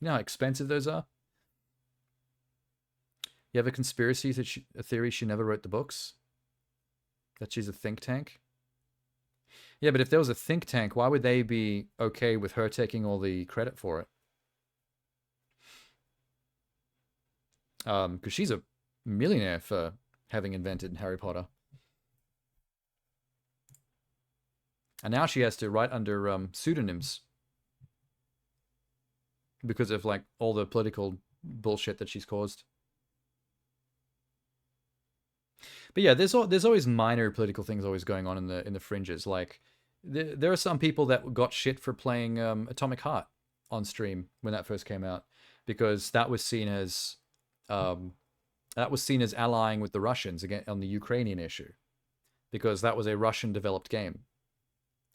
You know how expensive those are? You have a conspiracy that a theory she never wrote the books? That she's a think tank? Yeah, but if there was a think tank, why would they be okay with her taking all the credit for it? Because she's a millionaire for having invented Harry Potter. And now she has to write under pseudonyms because of like all the political bullshit that she's caused. But yeah, there's always minor political things always going on in the fringes. Like there are some people that got shit for playing Atomic Heart on stream when that first came out because that was seen as allying with the Russians again on the Ukrainian issue because that was a Russian developed game.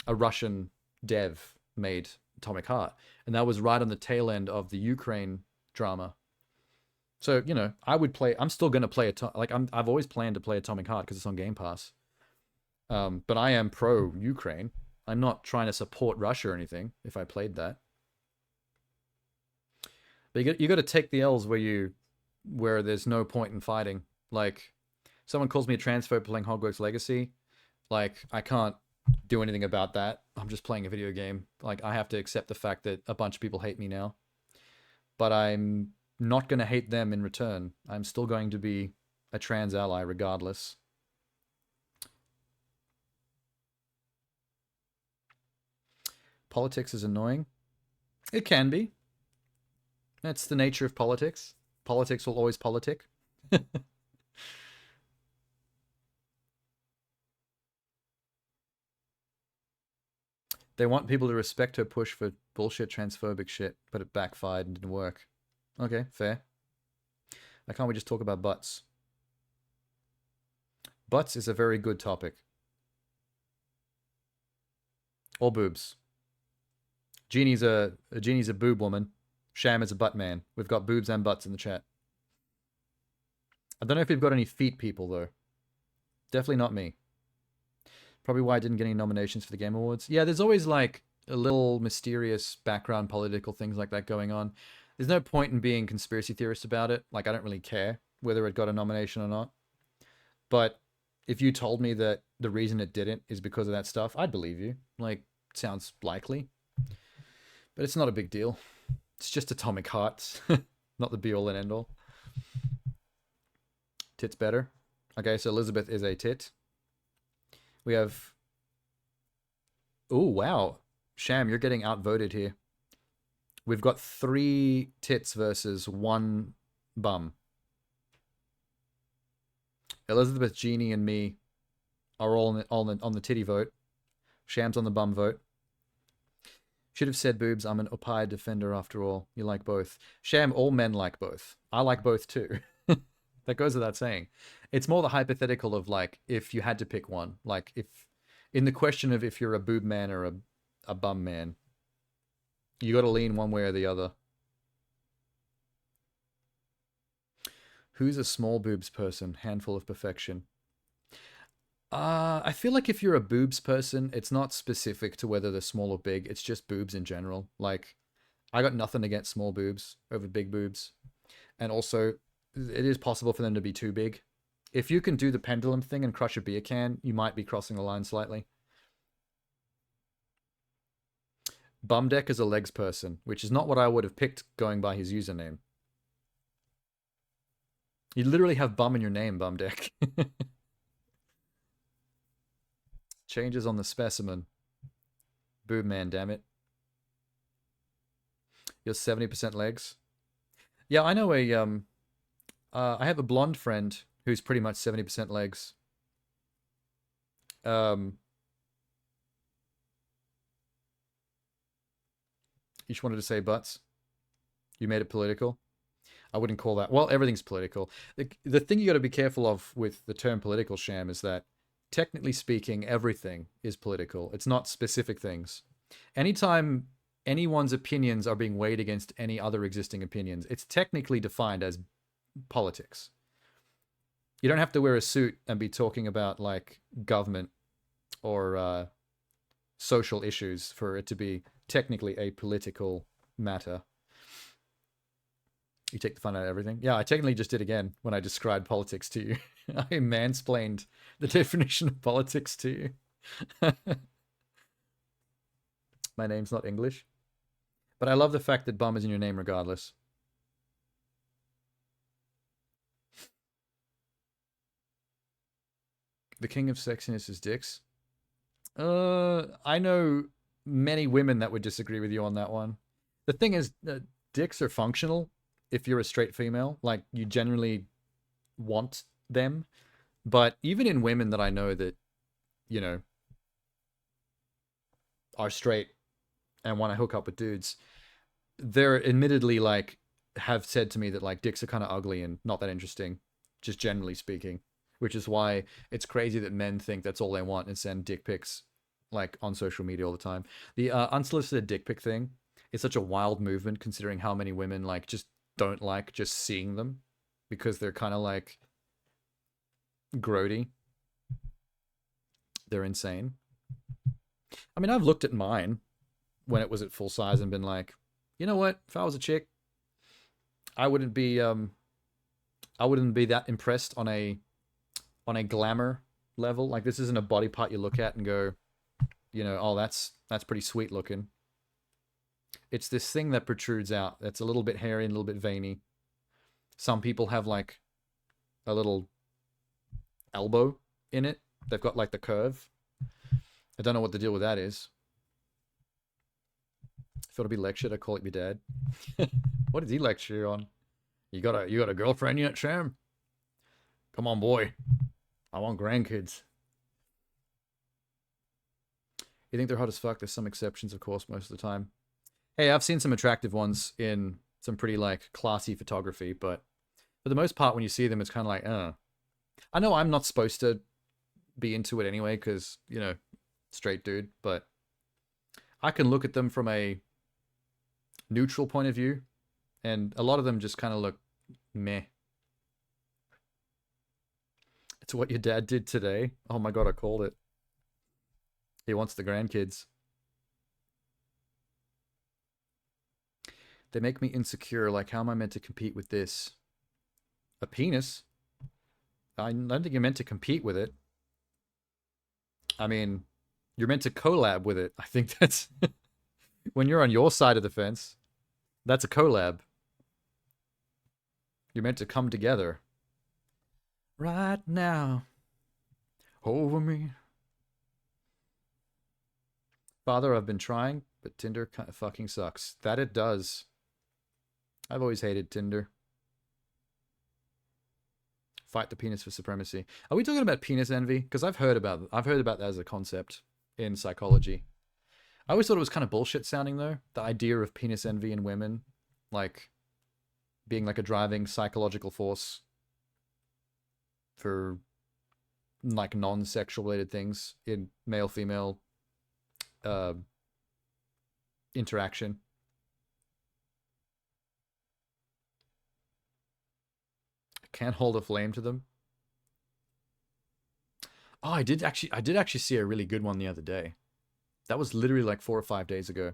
A Russian dev made Atomic Heart, and that was right on the tail end of the Ukraine drama. So, you know, I would play, I'm still going to play, I've always planned to play Atomic Heart because it's on Game Pass. But I am pro-Ukraine. I'm not trying to support Russia or anything if I played that. But you got to take the L's where there's no point in fighting. Like, someone calls me a transphobe playing Hogwarts Legacy. Like, I can't do anything about that. I'm just playing a video game. Like, I have to accept the fact that a bunch of people hate me now. But I'm not going to hate them in return. I'm still going to be a trans ally regardless. Politics is annoying. It can be. That's the nature of politics. Politics will always politic. They want people to respect her push for bullshit transphobic shit, but it backfired and didn't work. Okay, fair. Why can't we just talk about butts? Butts is a very good topic. Or boobs. Jeannie's a boob woman. Sham is a butt man. We've got boobs and butts in the chat. I don't know if we've got any feet people, though. Definitely not me. Probably why I didn't get any nominations for the Game Awards. Yeah, there's always, like, a little mysterious background political things like that going on. There's no point in being conspiracy theorist about it. Like, I don't really care whether it got a nomination or not. But if you told me that the reason it didn't is because of that stuff, I'd believe you. Like, sounds likely. But it's not a big deal. It's just Atomic Hearts. Not the be-all and end-all. Tit's better. Okay, so Elizabeth is a tit. We have... Oh, wow. Sham, you're getting outvoted here. We've got 3 tits versus 1 bum. Elizabeth, Jeannie, and me are all on the titty vote. Sham's on the bum vote. Should have said boobs. I'm an Opie defender after all. You like both. Sham, all men like both. I like both too. That goes without saying. It's more the hypothetical of like, if you had to pick one. Like, if in the question of if you're a boob man or a bum man, you got to lean one way or the other. Who's a small boobs person? Handful of perfection. I feel like if you're a boobs person, it's not specific to whether they're small or big. It's just boobs in general. Like, I got nothing against small boobs over big boobs. And also, it is possible for them to be too big. If you can do the pendulum thing and crush a beer can, you might be crossing the line slightly. Bumdeck is a legs person, which is not what I would have picked going by his username. You literally have bum in your name, Bumdeck. Changes on the specimen. Boob man, damn it. You're 70% legs. Yeah, I know I have a blonde friend who's pretty much 70% legs. You just wanted to say butts? You made it political? I wouldn't call that... Well, everything's political. The thing you got to be careful of with the term political, Sham, is that technically speaking, everything is political. It's not specific things. Anytime anyone's opinions are being weighed against any other existing opinions, it's technically defined as politics. You don't have to wear a suit and be talking about, like, government or social issues for it to be technically a political matter. You take the fun out of everything. Yeah, I technically just did again when I described politics to you. I mansplained the definition of politics to you. My name's not English. But I love the fact that bum is in your name regardless. The king of sexiness is dicks. I know many women that would disagree with you on that one. The thing is, dicks are functional if you're a straight female. Like, you generally want them. But even in women that I know that, you know, are straight and want to hook up with dudes, they're admittedly, like, have said to me that, like, dicks are kind of ugly and not that interesting, just generally speaking. Which is why it's crazy that men think that's all they want and send dick pics, like, on social media all the time. The unsolicited dick pic thing is such a wild movement, considering how many women, like, just don't like just seeing them because they're kind of, like, grody. They're insane. I mean, I've looked at mine when it was at full size and been like, you know what? If I was a chick, I wouldn't be that impressed on a glamour level. Like, this isn't a body part you look at and go, you know, oh, that's pretty sweet looking. It's this thing that protrudes out. That's a little bit hairy and a little bit veiny. Some people have, like, a little elbow in it. They've got, like, the curve. I don't know what the deal with that is. If it'll be lectured, I call it your dad. What did he lecture you on? You got a girlfriend yet, Sham? Come on, boy. I want grandkids. You think they're hot as fuck? There's some exceptions, of course, most of the time. Hey, I've seen some attractive ones in some pretty, like, classy photography, but for the most part, when you see them, it's kind of like, I know I'm not supposed to be into it anyway, because, you know, straight dude, but I can look at them from a neutral point of view, and a lot of them just kind of look meh. It's what your dad did today. Oh my god, I called it. He wants the grandkids. They make me insecure. Like, how am I meant to compete with this? A penis? I don't think you're meant to compete with it. I mean, you're meant to collab with it. I think that's... when you're on your side of the fence, that's a collab. You're meant to come together. Right now. Over me. Father, I've been trying, but Tinder kind of fucking sucks. That it does. I've always hated Tinder. Fight the penis for supremacy. Are we talking about penis envy? Because I've heard about that as a concept in psychology. I always thought it was kind of bullshit sounding though. The idea of penis envy in women, like being like a driving psychological force for like non-sexual related things in male-female interaction. I can't hold a flame to them. Oh, I did actually see a really good one the other day. That was literally like 4 or 5 days ago.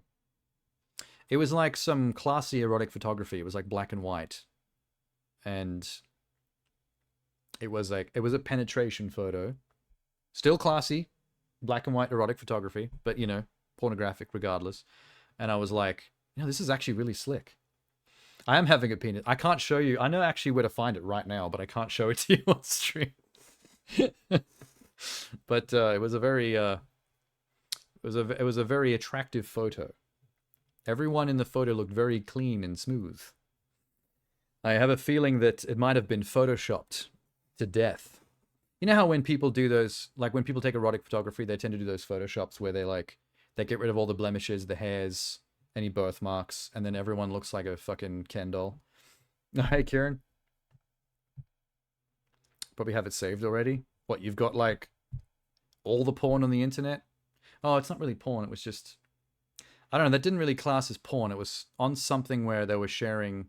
It was like some classy erotic photography. It was like black and white. And it was a penetration photo. Still classy, black and white erotic photography, but you know, pornographic regardless. And I was like, you know, this is actually really slick. I am having a penis. I can't show you. I know actually where to find it right now, but I can't show it to you on stream. But it was a very it was a very attractive photo. Everyone in the photo looked very clean and smooth. I have a feeling that it might have been photoshopped to death. You know how when people do those, like when people take erotic photography, they tend to do those photoshops where they get rid of all the blemishes, the hairs, any birthmarks, and then everyone looks like a fucking Ken doll. Hey, Kieran. Probably have it saved already. What, you've got like all the porn on the internet? Oh, it's not really porn. It was just, I don't know. That didn't really class as porn. It was on something where they were showing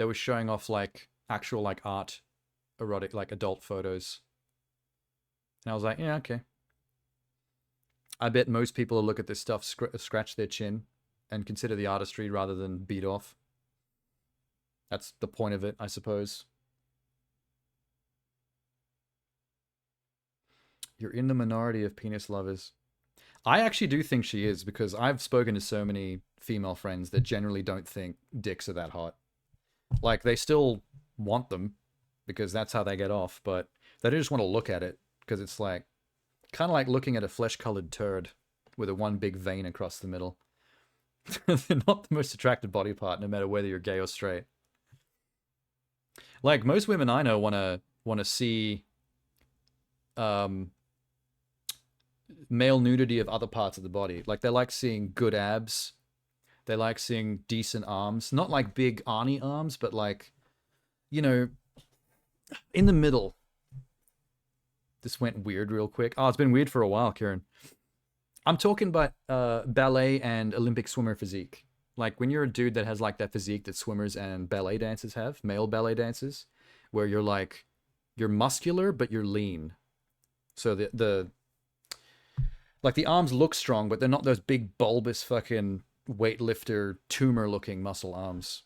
off like actual like art, erotic, like adult photos. And I was like, yeah, okay. I bet most people who look at this stuff scratch their chin and consider the artistry rather than beat off. That's the point of it, I suppose. You're in the minority of penis lovers. I actually do think she is, because I've spoken to so many female friends that generally don't think dicks are that hot. Like, they still want them, because that's how they get off, but they don't just want to look at it, because it's like, kind of like looking at a flesh-colored turd with a one big vein across the middle. They're not the most attractive body part, no matter whether you're gay or straight. Like, most women I know want to see male nudity of other parts of the body. Like, they like seeing good abs. They like seeing decent arms. Not like big Arnie arms, but like, you know, in the middle. This went weird real quick. Oh, it's been weird for a while, Kieran. I'm talking about ballet and Olympic swimmer physique. Like, when you're a dude that has like that physique that swimmers and ballet dancers have, male ballet dancers, where you're like, you're muscular, but you're lean. So the arms look strong, but they're not those big bulbous fucking weightlifter tumor looking muscle arms.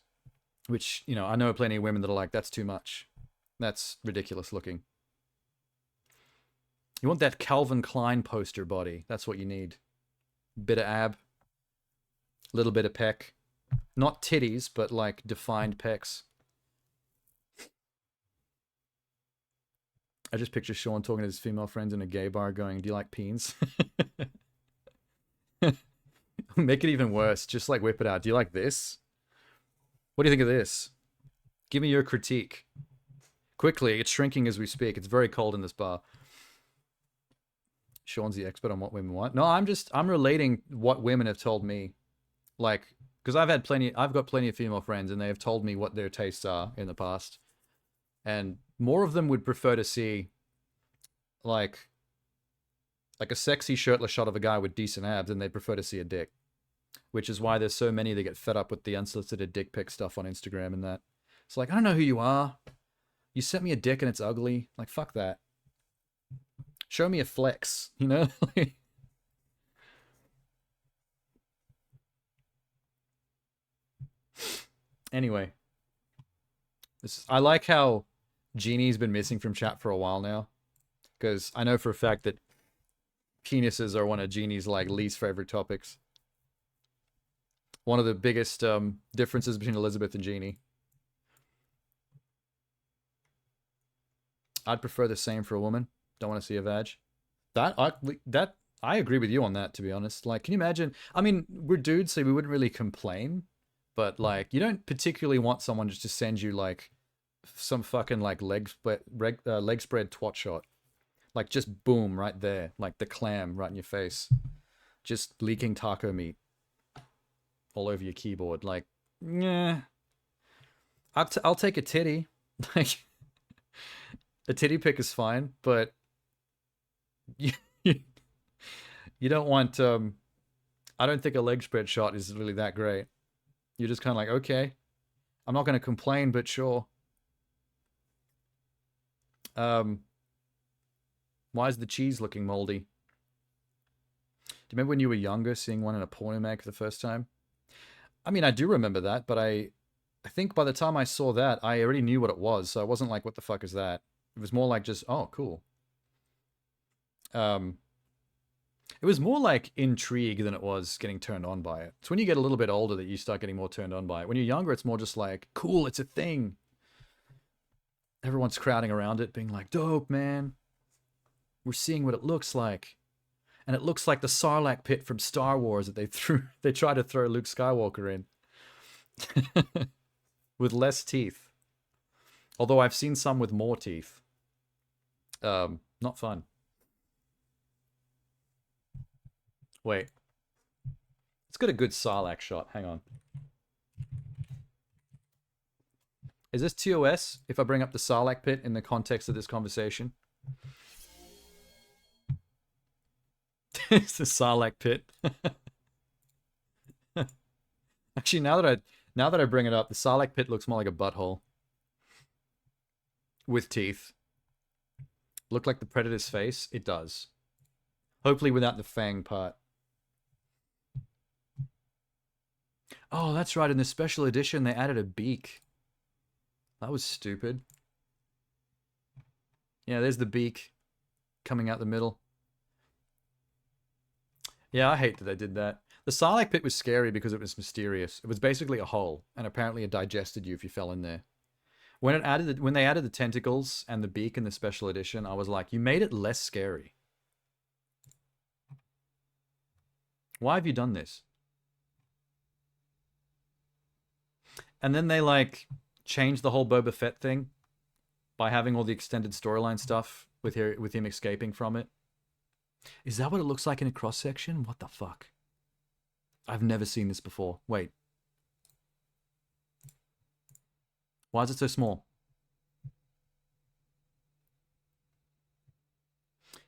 Which, you know, I know plenty of women that are like, that's too much. That's ridiculous looking. You want that Calvin Klein poster body. That's what you need. Bit of ab. Little bit of pec. Not titties, but like defined pecs. I just picture Sean talking to his female friends in a gay bar going, do you like peens? Make it even worse. Just like whip it out. Do you like this? What do you think of this? Give me your critique. Quickly, it's shrinking as we speak. It's very cold in this bar. Sean's the expert on what women want. No, I'm relating what women have told me. Like, because I've got plenty of female friends and they have told me what their tastes are in the past. And more of them would prefer to see like a sexy shirtless shot of a guy with decent abs, and they prefer to see a dick. Which is why there's so many that get fed up with the unsolicited dick pic stuff on Instagram and that. It's like, I don't know who you are. You sent me a dick and it's ugly. Like, fuck that. Show me a flex, you know? Anyway. I like how Jeannie's been missing from chat for a while now. Because I know for a fact that penises are one of Jeannie's like least favorite topics. One of the biggest differences between Elizabeth and Jeannie. I'd prefer the same for a woman. Don't want to see a vag. I agree with you on that, to be honest. Like, can you imagine? I mean, we're dudes, so we wouldn't really complain. But, like, you don't particularly want someone just to send you, like, some fucking, like, leg spread twat shot. Like, just boom, right there. Like, the clam right in your face. just leaking taco meat all over your keyboard. Like, yeah, I'll take a titty. Like, a titty pic is fine, but you don't want. I don't think a leg spread shot is really that great. You're just kind of like, okay, I'm not going to complain, but sure. Why is the cheese looking moldy? Do you remember when you were younger, seeing one in a porno mag for the first time? I mean, I do remember that, but I think by the time I saw that, I already knew what it was, so I wasn't like, what the fuck is that? It was more like just, oh, cool. It was more like intrigue than it was getting turned on by it. It's when you get a little bit older that you start getting more turned on by it. When you're younger, it's more just like, cool, it's a thing. Everyone's crowding around it, being like, dope, man. We're seeing what it looks like. And it looks like the Sarlacc pit from Star Wars that they tried to throw Luke Skywalker in. With less teeth. Although I've seen some with more teeth. Not fun. Wait. Let's get a good Sarlacc shot. Hang on. Is this TOS if I bring up the Sarlacc pit in the context of this conversation? It's the Sarlacc pit. Actually, now that I bring it up, the Sarlacc pit looks more like a butthole. With teeth. Look like the Predator's face? It does. Hopefully without the fang part. Oh, that's right. In the special edition, they added a beak. That was stupid. Yeah, there's the beak coming out the middle. Yeah, I hate that they did that. The Sarlacc pit was scary because it was mysterious. It was basically a hole, and apparently it digested you if you fell in there. When they added the tentacles and the beak in the special edition, I was like, you made it less scary. Why have you done this? And then they like changed the whole Boba Fett thing by having all the extended storyline stuff with him escaping from it. Is that what it looks like in a cross section? What the fuck? I've never seen this before. Wait. Why is it so small?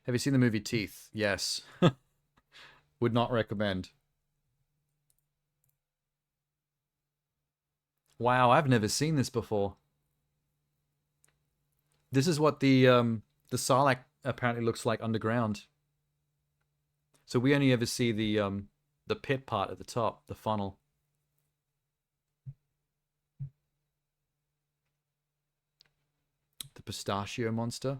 Have you seen the movie Teeth? Yes. Would not recommend. Wow, I've never seen this before. This is what the Sarlacc apparently looks like underground. So we only ever see the pit part at the top, the funnel. The pistachio monster.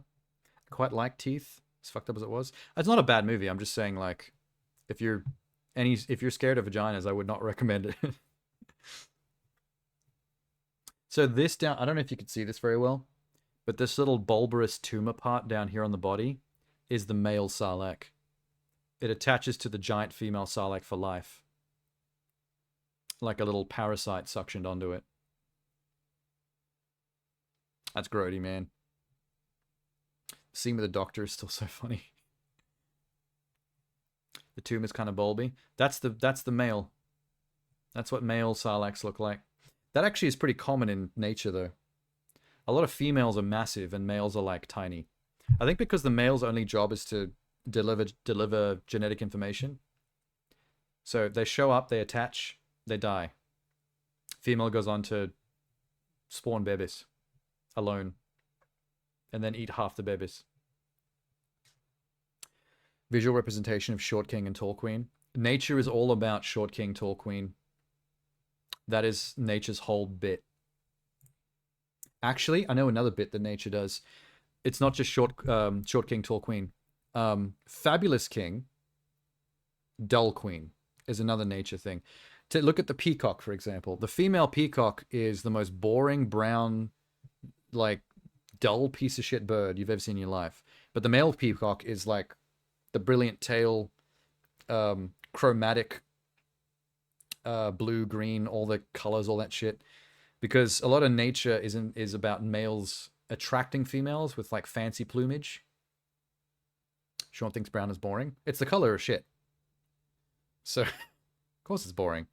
I quite like Teeth, as fucked up as it was. It's not a bad movie. I'm just saying, like, if you're scared of vaginas, I would not recommend it. So this down, I don't know if you can see this very well, but this little bulbous tumor part down here on the body is the male Sarlacc. It attaches to the giant female Sarlacc for life. Like a little parasite suctioned onto it. That's grody, man. The scene with the doctor is still so funny. The tumor's kind of bulby. That's the male. That's what male Sarlaccs look like. That actually is pretty common in nature, though. A lot of females are massive and males are like tiny. I think because the male's only job is to deliver genetic information. So they show up, they attach, they die. Female goes on to spawn babies alone and then eat half the babies. Visual representation of Short King and Tall Queen. Nature is all about Short King, Tall Queen. That is nature's whole bit. Actually, I know another bit that nature does. It's not just Short King, Tall Queen. Fabulous King, Dull Queen is another nature thing. To look at the peacock, for example. The female peacock is the most boring, brown, like, dull piece of shit bird you've ever seen in your life. But the male peacock is like the brilliant tail, chromatic, blue, green, all the colors, all that shit. Because a lot of nature is about males attracting females with like fancy plumage. Sean thinks brown is boring. It's the color of shit. So, of course it's boring.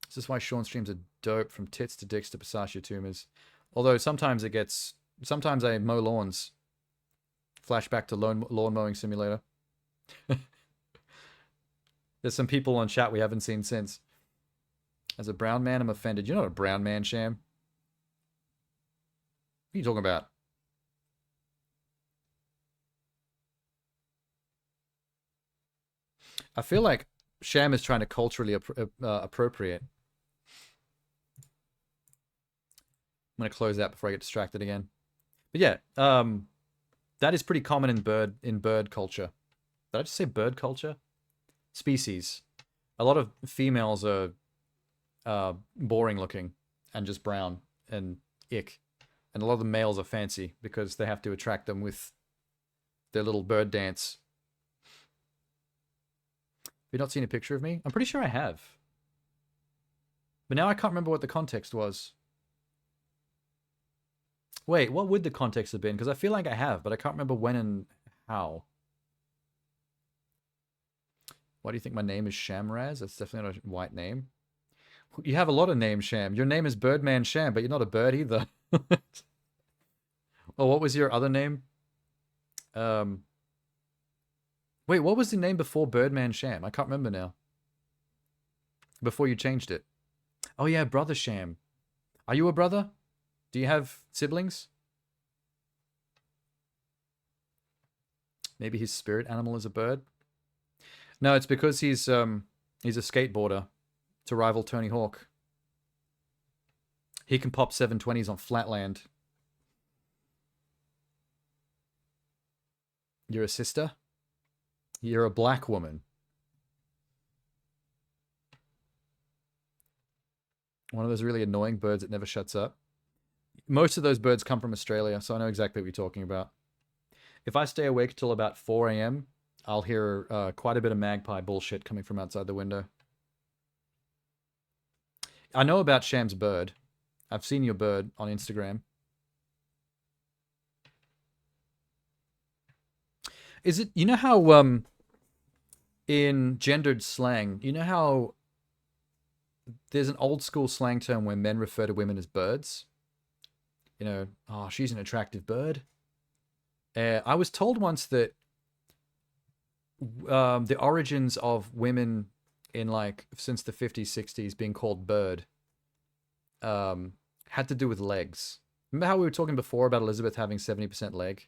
This is why Sean streams are dope, from tits to dicks to pistachio tumors. Although sometimes it gets... Sometimes I mow lawns. Flashback to lawn mowing simulator. There's some people on chat we haven't seen since. As a brown man, I'm offended. You're not a brown man, Sham. What are you talking about? I feel like Sham is trying to culturally appropriate. I'm going to close that before I get distracted again. But yeah, that is pretty common in bird culture. Did I just say bird culture? Species. A lot of females are boring looking and just brown and ick. And a lot of the males are fancy because they have to attract them with their little bird dance. Have you not seen a picture of me? I'm pretty sure I have. But now I can't remember what the context was. Wait, what would the context have been? Because I feel like I have, but I can't remember when and how. Why do you think my name is Shamraz? That's definitely not a white name. You have a lot of names, Sham. Your name is Birdman Sham, but you're not a bird either. Oh, what was your other name? Wait, what was the name before Birdman Sham? I can't remember now. Before you changed it. Oh yeah, Brother Sham. Are you a brother? Do you have siblings? Maybe his spirit animal is a bird? No, it's because he's a skateboarder to rival Tony Hawk. He can pop 720s on flatland. You're a sister? You're a black woman. One of those really annoying birds that never shuts up. Most of those birds come from Australia, so I know exactly what you're talking about. If I stay awake till about 4 a.m., I'll hear quite a bit of magpie bullshit coming from outside the window. I know about Sham's bird. I've seen your bird on Instagram. Is it, you know how in gendered slang, you know how there's an old school slang term where men refer to women as birds? You know, oh, she's an attractive bird. I was told once that the origins of women in like since the 50s, 60s being called bird had to do with legs. Remember how we were talking before about Elizabeth having 70% leg?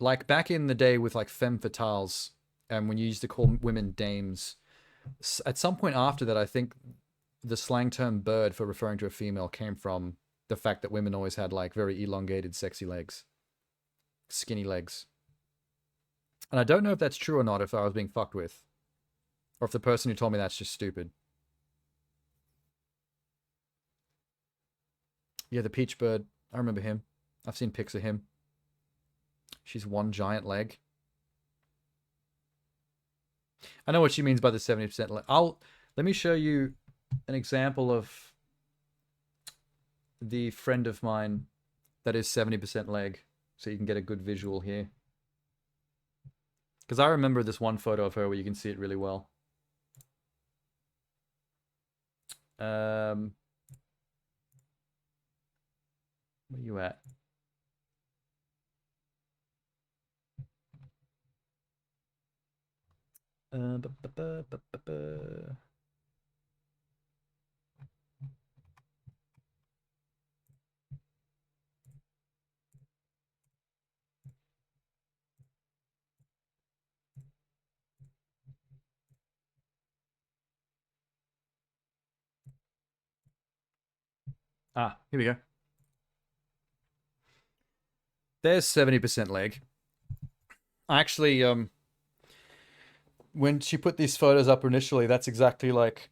Like back in the day with like femme fatales, and when you used to call women dames, at some point after that, I think the slang term bird for referring to a female came from the fact that women always had like very elongated, sexy legs. Skinny legs. And I don't know if that's true or not, if I was being fucked with. Or if the person who told me that's just stupid. Yeah, the peach bird. I remember him. I've seen pics of him. She's one giant leg. I know what she means by the 70% leg. Let me show you an example of the friend of mine that is 70% leg, so you can get a good visual here. Because I remember this one photo of her where you can see it really well. Where are you at? Ah, here we go. There's 70% leg. I actually, when she put these photos up initially, that's exactly like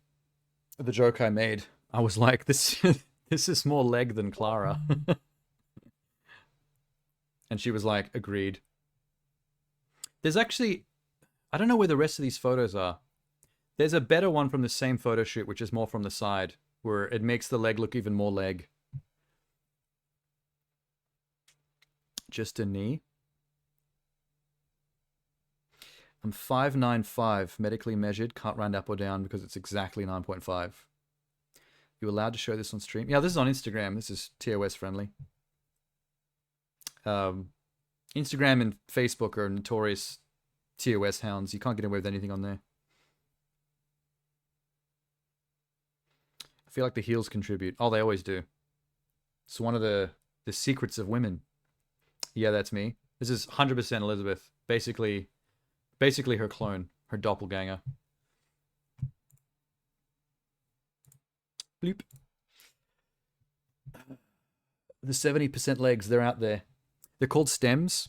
the joke I made. I was like, this is more leg than Clara. And she was like, agreed. There's actually, I don't know where the rest of these photos are. There's a better one from the same photo shoot, which is more from the side, where it makes the leg look even more leg. Just a knee. I'm 5'9", medically measured, can't round up or down because it's exactly 9.5. You allowed to show this on stream? Yeah, this is on Instagram. This is TOS friendly. Instagram and Facebook are notorious TOS hounds. You can't get away with anything on there. I feel like the heels contribute. Oh, they always do. It's one of the secrets of women. Yeah, that's me. This is 100% Elizabeth. Basically her clone, her doppelganger. Bloop. The 70% legs, they're out there. They're called stems.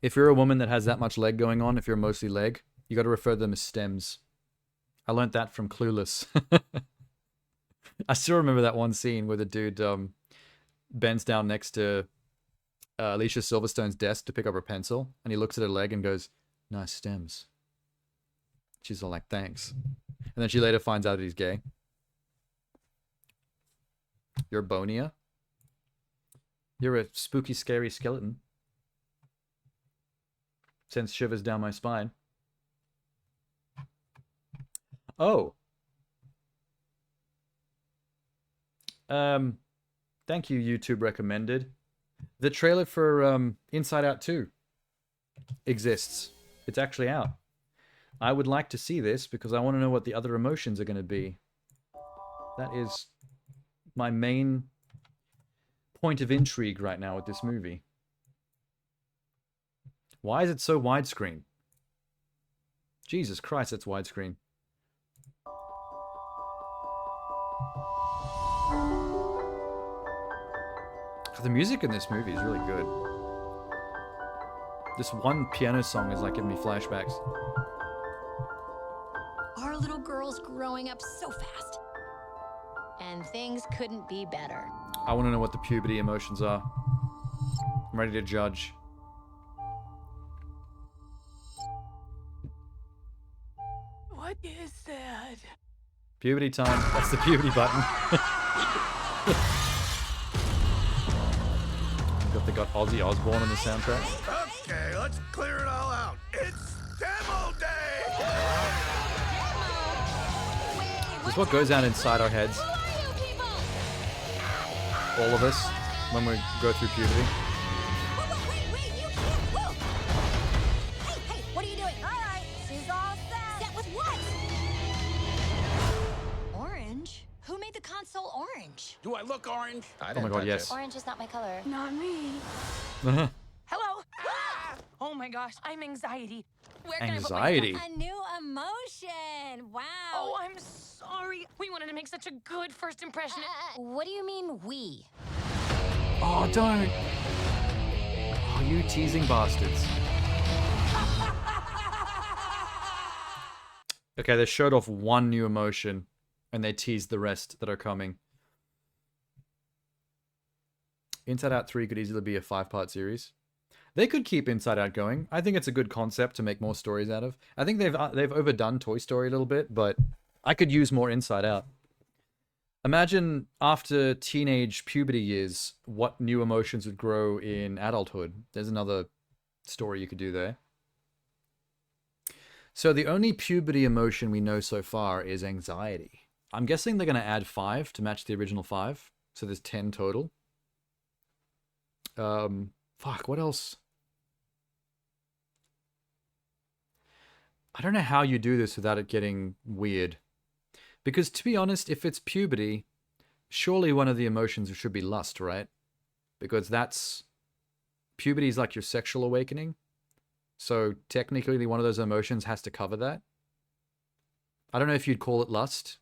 If you're a woman that has that much leg going on, if you're mostly leg, you got to refer to them as stems. I learned that from Clueless. I still remember that one scene where the dude bends down next to Alicia Silverstone's desk to pick up her pencil, and he looks at her leg and goes, "Nice stems." She's all like, "Thanks." And then she later finds out that he's gay. You're Bonia? You're a spooky, scary skeleton. Sends shivers down my spine. Oh. Thank you, YouTube recommended. The trailer for Inside Out 2 exists. It's actually out. I would like to see this because I want to know what the other emotions are going to be. That is my main point of intrigue right now with this movie. Why is it so widescreen? Jesus Christ, that's widescreen. The music in this movie is really good. This one piano song is like giving me flashbacks. Our little girl's growing up so fast. And things couldn't be better. I want to know what the puberty emotions are. I'm ready to judge. What is that? Puberty time. That's the puberty button. They got Ozzy Osbourne on the soundtrack. Okay, let's clear it all out. It's demo day! This is what goes on inside our heads. All of us, when we go through puberty. Wait, you can't move! Hey, what are you doing? All right, she's all set. Set with what? Orange? Who made the console orange? Do I look orange? Oh my god, yes. Orange is not my color. Not me. Uh-huh. Hello? Oh my gosh, I'm anxiety. Where can Anxiety? I put A new emotion. Wow. Oh, I'm sorry. We wanted to make such a good first impression. What do you mean we? Oh, don't. Oh, you teasing bastards. Okay, they showed off one new emotion, and they teased the rest that are coming. Inside Out 3 could easily be a 5-part series. They could keep Inside Out going. I think it's a good concept to make more stories out of. I think they've overdone Toy Story a little bit, but I could use more Inside Out. Imagine after teenage puberty years, what new emotions would grow in adulthood. There's another story you could do there. So the only puberty emotion we know so far is anxiety. I'm guessing they're going to add 5 to match the original 5. So there's 10 total. Fuck, what else? I don't know how you do this without it getting weird. Because to be honest, if it's puberty, surely one of the emotions should be lust, right? Because puberty is like your sexual awakening. So technically one of those emotions has to cover that. I don't know if you'd call it lust.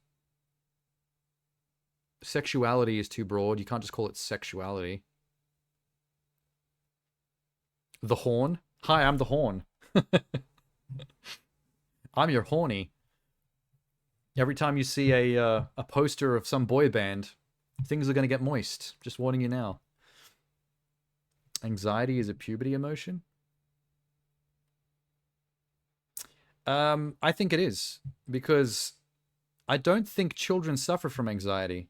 Sexuality is too broad. You can't just call it sexuality. The horn? Hi, I'm the horn. I'm your horny. Every time you see a poster of some boy band, things are going to get moist. Just warning you now. Anxiety is a puberty emotion? I think it is. Because I don't think children suffer from anxiety.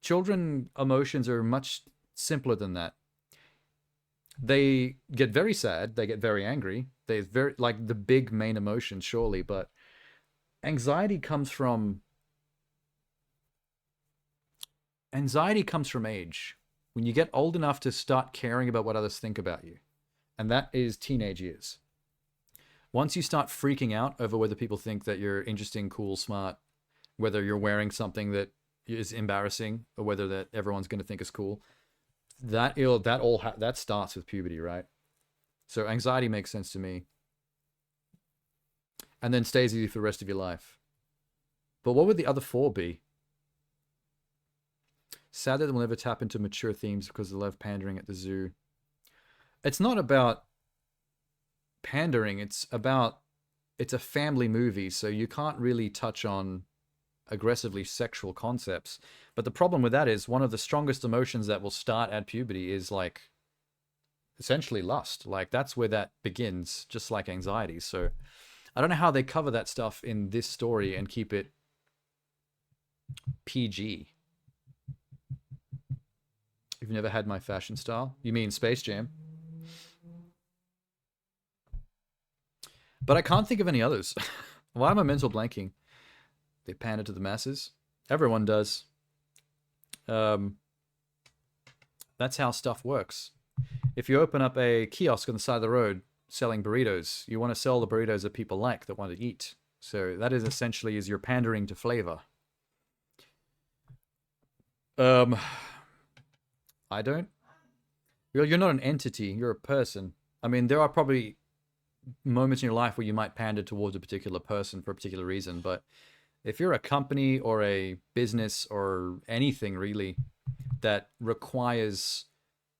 Children emotions are much simpler than that. They get very sad, they get very angry. They very like the big main emotion, surely, but anxiety comes from age. When you get old enough to start caring about what others think about you. And that is teenage years. Once you start freaking out over whether people think that you're interesting, cool, smart, whether you're wearing something that is embarrassing, or whether that everyone's going to think is cool, that starts with puberty, right? So anxiety makes sense to me. And then stays with you for the rest of your life. But what would the other 4 be? Sad that they'll never tap into mature themes because they love pandering at the zoo. It's not about pandering, it's a family movie, so you can't really touch on aggressively sexual concepts. But the problem with that is one of the strongest emotions that will start at puberty is like essentially lust. Like that's where that begins, just like anxiety. So I don't know how they cover that stuff in this story and keep it PG. You've never had my fashion style? You mean Space Jam? But I can't think of any others. Why am I mental blanking? They pander to the masses. Everyone does. That's how stuff works. If you open up a kiosk on the side of the road selling burritos, you want to sell the burritos that people like, that want to eat. So that is essentially is you're pandering to flavor. I don't. You're not an entity. You're a person. I mean, there are probably moments in your life where you might pander towards a particular person for a particular reason, but if you're a company or a business or anything really that requires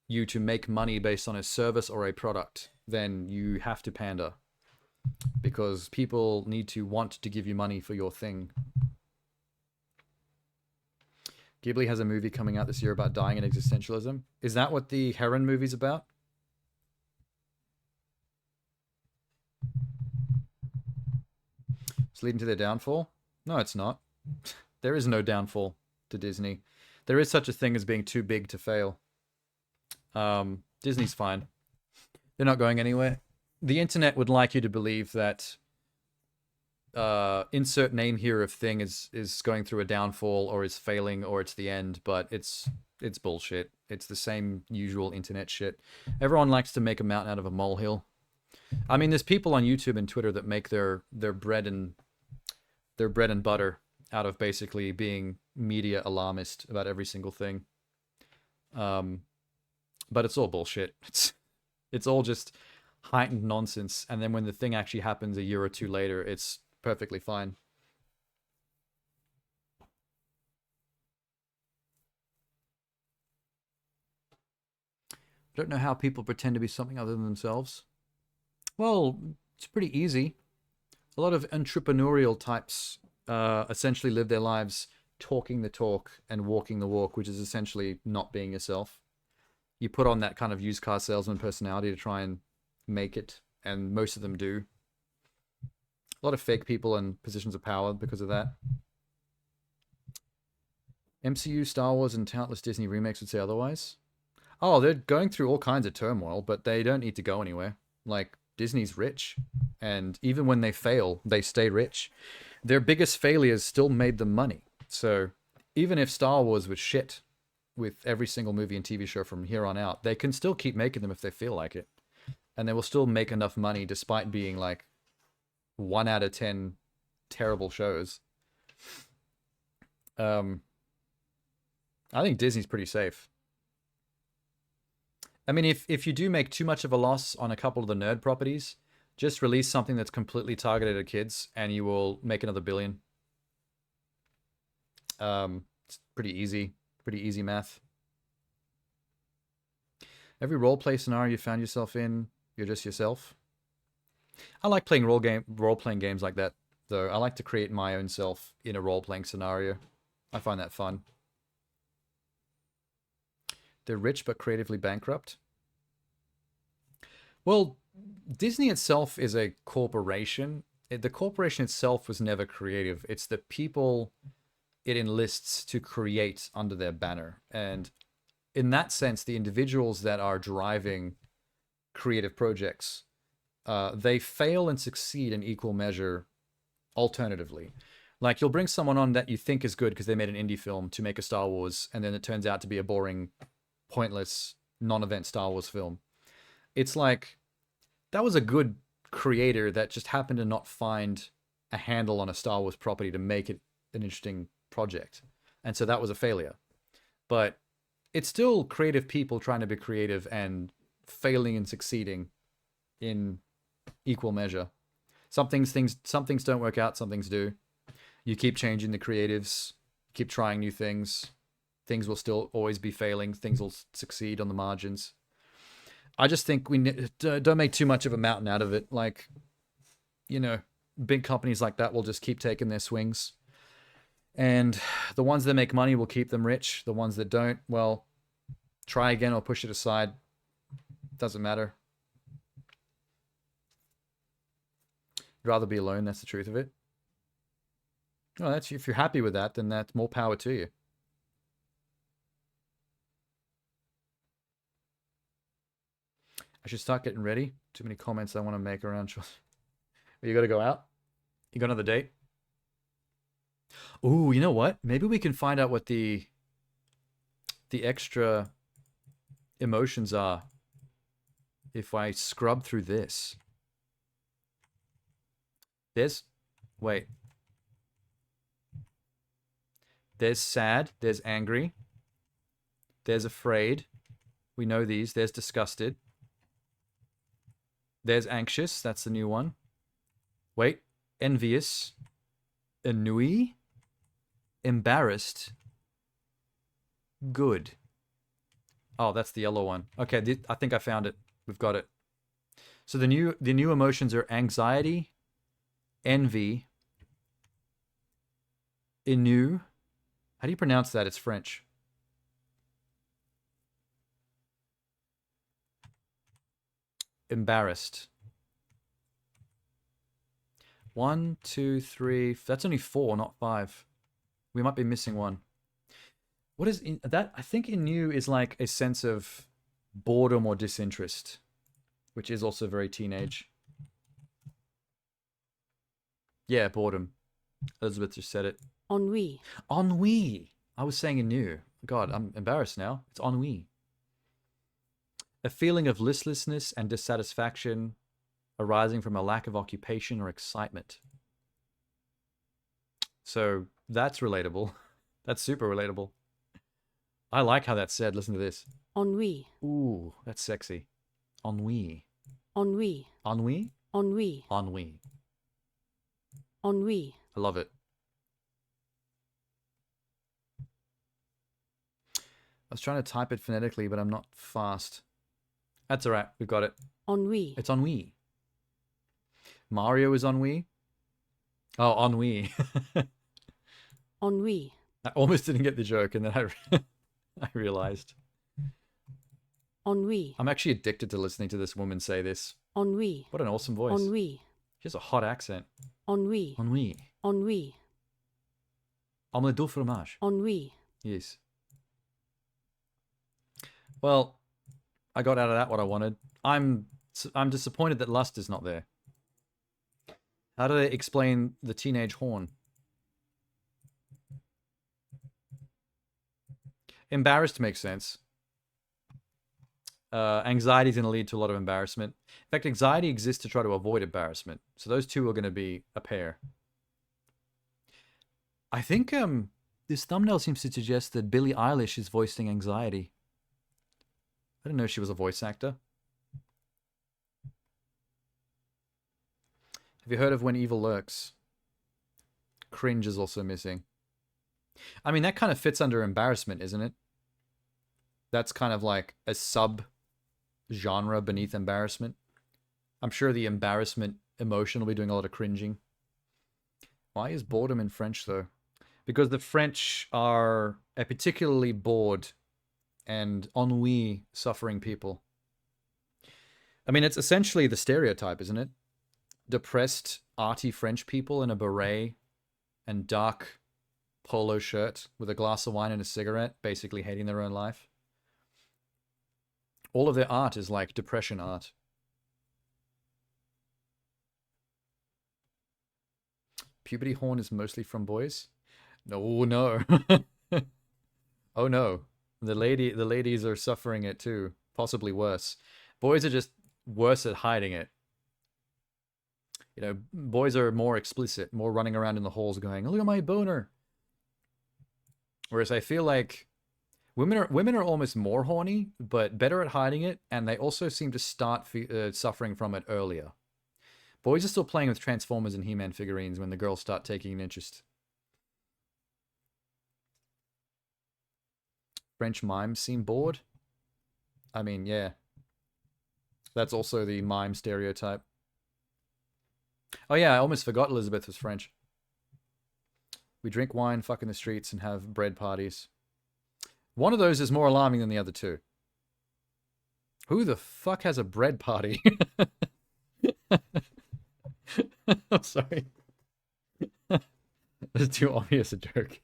you to make money based on a service or a product, then you have to pander because people need to want to give you money for your thing. Ghibli has a movie coming out this year about dying and existentialism. Is that what the Heron movie's about? It's leading to their downfall? No, it's not. There is no downfall to Disney. There is such a thing as being too big to fail. Disney's fine. They're not going anywhere. The internet would like you to believe that insert name here of thing is going through a downfall or is failing or it's the end, but it's bullshit. It's the same usual internet shit. Everyone likes to make a mountain out of a molehill. I mean, there's people on YouTube and Twitter that make their bread and butter out of basically being media alarmist about every single thing. But it's all bullshit. It's all just heightened nonsense, and then when the thing actually happens a year or two later, it's perfectly fine. I don't know how people pretend to be something other than themselves. Well, it's pretty easy. A lot of entrepreneurial types essentially live their lives talking the talk and walking the walk, which is essentially not being yourself. You put on that kind of used car salesman personality to try and make it, and most of them do. A lot of fake people in positions of power because of that. MCU, Star Wars, and countless Disney remakes would say otherwise. Oh, they're going through all kinds of turmoil, but they don't need to go anywhere. Like, Disney's rich, and even when they fail, they stay rich. Their biggest failures still made them money. So even if Star Wars was shit with every single movie and TV show from here on out, they can still keep making them if they feel like it. And they will still make enough money despite being like 1 out of 10 terrible shows. I think Disney's pretty safe. I mean, if you do make too much of a loss on a couple of the nerd properties, just release something that's completely targeted at kids and you will make another billion. It's pretty easy math. Every roleplay scenario you found yourself in, you're just yourself. I like playing role-playing games like that, though. I like to create my own self in a role-playing scenario. I find that fun. They're rich but creatively bankrupt. Well, Disney itself is a corporation. The corporation itself was never creative. It's the people it enlists to create under their banner. And in that sense, the individuals that are driving creative projects. They fail and succeed in equal measure alternatively. Like, you'll bring someone on that you think is good because they made an indie film to make a Star Wars, and then it turns out to be a boring, pointless, non-event Star Wars film. It's like, that was a good creator that just happened to not find a handle on a Star Wars property to make it an interesting project. And so that was a failure. But it's still creative people trying to be creative and failing and succeeding in equal measure. Some things don't work out, some things do. You keep changing the creatives, keep trying new things. Things will still always be failing. Things will succeed on the margins. I just think we don't make too much of a mountain out of it. Like, you know, big companies like that will just keep taking their swings. And the ones that make money will keep them rich. The ones that don't, well, try again or push it aside. Doesn't matter. Rather be alone, that's the truth of it. Well, that's, if you're happy with that, then that's more power to you. I should start getting ready. Too many comments I want to make around. You got to go out? You got another date? Ooh, you know what? Maybe we can find out what the extra emotions are if I scrub through this. Wait. There's sad. There's angry. There's afraid. We know these. There's disgusted. There's anxious. That's the new one. Wait. Envious. Ennui. Embarrassed. Good. Oh, that's the yellow one. Okay, I think I found it. We've got it. So the new emotions are anxiety, envy, ennui. How do you pronounce that? It's French. Embarrassed. 1, 2, 3. That's only 4, not 5. We might be missing one. What is that? I think ennui is like a sense of boredom or disinterest, which is also very teenage. Yeah, boredom. Elizabeth just said it. Ennui. Ennui. I was saying ennui. God, I'm embarrassed now. It's ennui. A feeling of listlessness and dissatisfaction arising from a lack of occupation or excitement. So that's relatable. That's super relatable. I like how that's said. Listen to this. Ennui. Ooh, that's sexy. Ennui. Ennui. Ennui? Ennui. Ennui. Ennui. I love it. I was trying to type it phonetically, but I'm not fast. That's all right. We've got it. Ennui. It's ennui. Mario is ennui. Oh, ennui. Ennui. I almost didn't get the joke, and then I realized. Ennui. I'm actually addicted to listening to this woman say this. Ennui. What an awesome voice. Ennui. She has a hot accent. Ennui. Ennui. Ennui. Omelette du fromage. Ennui. Yes. Well, I got out of that what I wanted. I'm disappointed that lust is not there. How do they explain the teenage horn? Embarrassed makes sense. Anxiety is going to lead to a lot of embarrassment. In fact, anxiety exists to try to avoid embarrassment. So those two are going to be a pair. I think this thumbnail seems to suggest that Billie Eilish is voicing anxiety. I didn't know she was a voice actor. Have you heard of When Evil Lurks? Cringe is also missing. I mean, that kind of fits under embarrassment, isn't it? That's kind of like a sub-genre beneath embarrassment. I'm sure the embarrassment emotion will be doing a lot of cringing. Why is boredom in French, though? Because the French are a particularly bored and ennui suffering people. I mean, it's essentially the stereotype, isn't it? Depressed, arty French people in a beret and dark polo shirt with a glass of wine and a cigarette, basically hating their own life. All of their art is like depression art. Puberty horn is mostly from boys? No, no. Oh no. The ladies are suffering it too. Possibly worse. Boys are just worse at hiding it. You know, boys are more explicit, more running around in the halls going, "Look at my boner." Whereas I feel like women are almost more horny, but better at hiding it, and they also seem to start suffering from it earlier. Boys are still playing with Transformers and He-Man figurines when the girls start taking an interest. French mimes seem bored. I mean, yeah. That's also the mime stereotype. Oh yeah, I almost forgot Elizabeth was French. We drink wine, fuck in the streets, and have bread parties. One of those is more alarming than the other two. Who the fuck has a bread party? I'm sorry. That's too obvious a joke.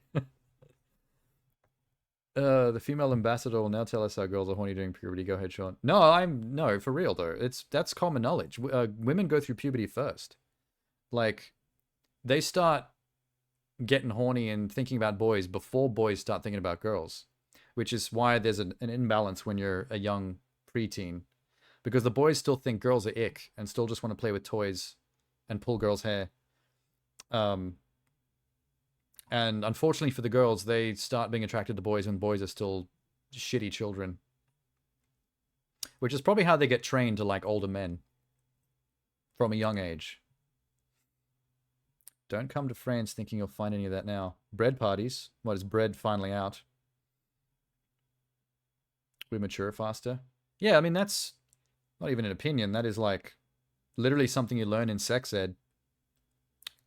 The female ambassador will now tell us how girls are horny during puberty. Go ahead, Sean. No, for real though. That's common knowledge. Women go through puberty first. Like, they start getting horny and thinking about boys before boys start thinking about girls, which is why there's an imbalance when you're a young preteen, because the boys still think girls are ick and still just want to play with toys and pull girls' hair. And unfortunately for the girls, they start being attracted to boys when boys are still shitty children. Which is probably how they get trained to like older men from a young age. Don't come to France thinking you'll find any of that now. Bread parties. What, is bread finally out? We mature faster. Yeah, I mean, that's not even an opinion. That is like literally something you learn in sex ed.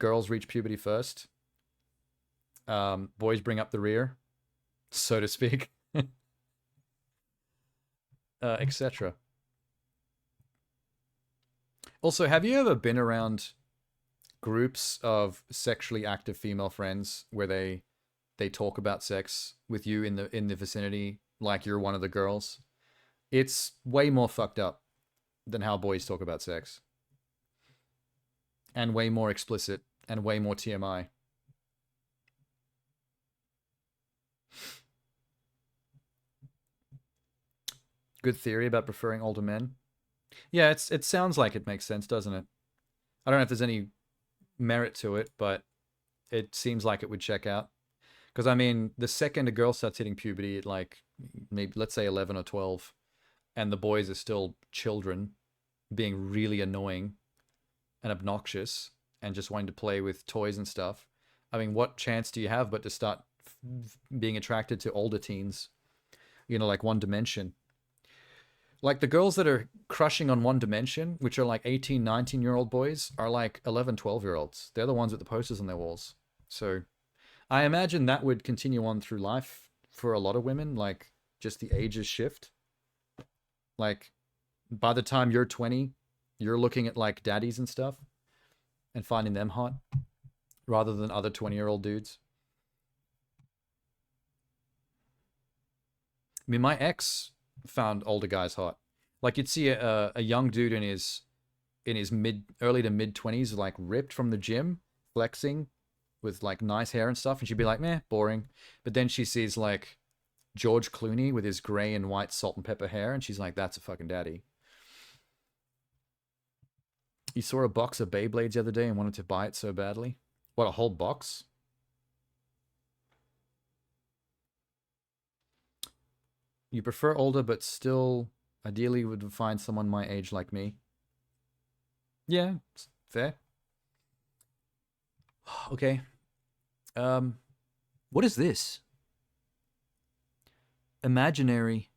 Girls reach puberty first. Boys bring up the rear, so to speak. Etc. Also, have you ever been around groups of sexually active female friends where they talk about sex with you in the vicinity like you're one of the girls? It's way more fucked up than how boys talk about sex. And way more explicit and way more TMI. Good theory about preferring older men. Yeah, it sounds like it makes sense, doesn't it? I don't know if there's any merit to it, but it seems like it would check out. Because, I mean, the second a girl starts hitting puberty at, like, maybe, let's say 11 or 12, and the boys are still children, being really annoying and obnoxious, and just wanting to play with toys and stuff, I mean, what chance do you have but to start being attracted to older teens? You know, like One Dimension. Like, the girls that are crushing on One Dimension, which are like 18, 19-year-old boys, are like 11, 12-year-olds. They're the ones with the posters on their walls. So I imagine that would continue on through life for a lot of women, like, just the ages shift. Like, by the time you're 20, you're looking at, like, daddies and stuff and finding them hot rather than other 20-year-old dudes. I mean, my ex found older guys hot. Like, you'd see a young dude in his early to mid 20s, like, ripped from the gym, flexing with, like, nice hair and stuff, and she'd be like, meh, boring. But then she sees, like, George Clooney with his gray and white salt and pepper hair, and she's like, that's a fucking daddy. You saw a box of Beyblades the other day and wanted to buy it so badly. What, a whole box? You prefer older, but still ideally would find someone my age like me. Yeah, fair. Okay. What is this? Imaginary.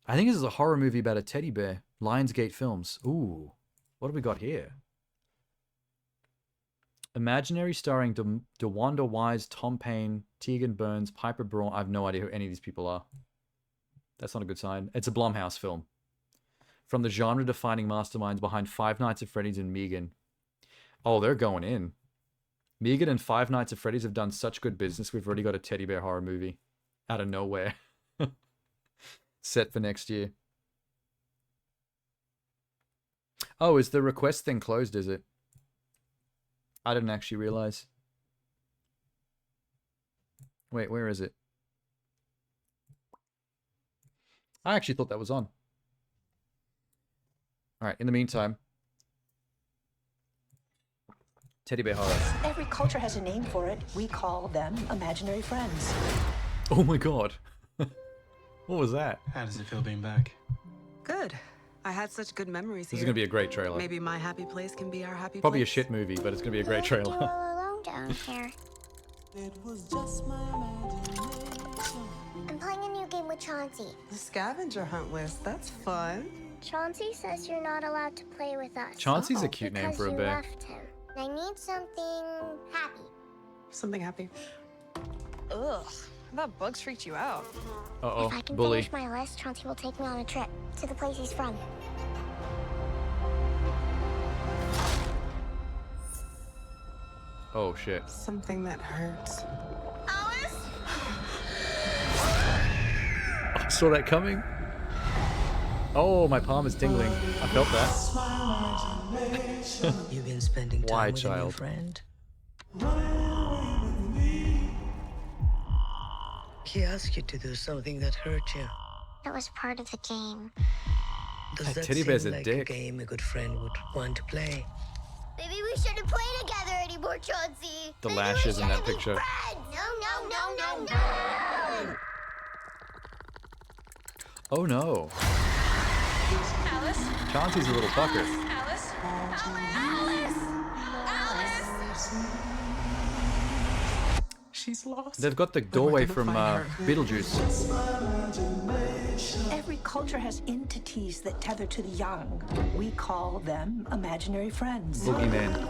I think this is a horror movie about a teddy bear. Lionsgate Films. Ooh. What have we got here? Imaginary, starring DeWanda Wise, Tom Payne, Tegan Burns, Piper Braun. I have no idea who any of these people are. That's not a good sign. It's a Blumhouse film. From the genre-defining masterminds behind Five Nights at Freddy's and Megan. Oh, they're going in. Megan and Five Nights at Freddy's have done such good business, we've already got a teddy bear horror movie. Out of nowhere. Set for next year. Oh, is the request thing closed, is it? I didn't actually realize. Wait, where is it? I actually thought that was on. Alright, in the meantime. Teddy bear horror. Every culture has a name for it. We call them imaginary friends. Oh my god. What was that? How does it feel being back? Good. I had such good memories This here. is gonna be a great trailer. Maybe my happy place can be our happy Probably a place. shit movie, but it's gonna be a great trailer. Alone down here. It was just my imagination. I'm playing a new game with Chauncey. The scavenger hunt list. That's fun. Chauncey says you're not allowed to play with us. Chauncey's a cute name for a bear. Because you left him. I need something happy. Something happy. Ugh. I thought bugs freaked you out. Uh-oh, If I can bully. finish my list, Chauncey will take me on a trip to the place he's from. Oh shit. Something that hurts. I saw that coming. Oh, my palm is tingling. I felt that. You've been spending time Why, with a new child? friend. He asked you to do something that hurt you. That was part of the game. Does That that teddy seem bear's a like dick. a game a good friend would want to play? Maybe we shouldn't play together anymore, Chauncey. The lashes in that picture. No. Oh no. Alice? Chauncey's a little fucker. Alice? She's lost. They've got the doorway from Beetlejuice. Every culture has entities that tether to the young. We call them imaginary friends. Boogeyman.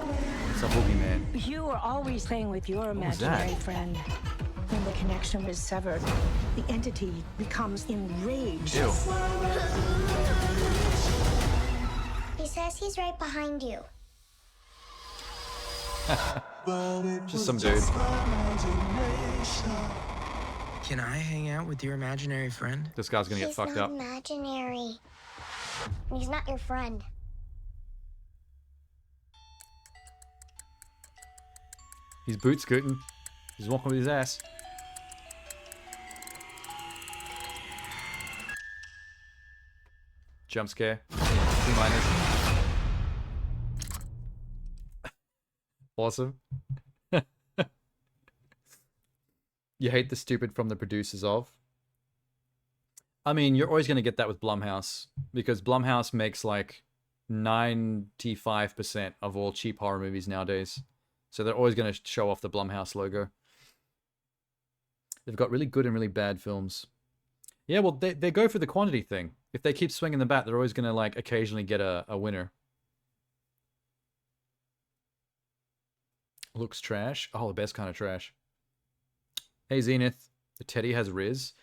It's a boogeyman. You are always playing with your was imaginary that? friend. When the connection is severed, the entity becomes enraged. Ew. He says he's right behind you. Just some dude. Can I hang out with your imaginary friend? This guy's gonna get He's fucked not up. imaginary. He's not your friend. He's boot scooting. He's walking with his ass. Jump scare. T-minus. Awesome. You hate the stupid from the producers of? I mean, you're always going to get that with Blumhouse. Because Blumhouse makes like 95% of all cheap horror movies nowadays. So they're always going to show off the Blumhouse logo. They've got really good and really bad films. Yeah, well, they go for the quantity thing. If they keep swinging the bat, they're always going to like occasionally get a winner. Looks trash. Oh, the best kind of trash. Hey, Zenith. The Teddy has Riz.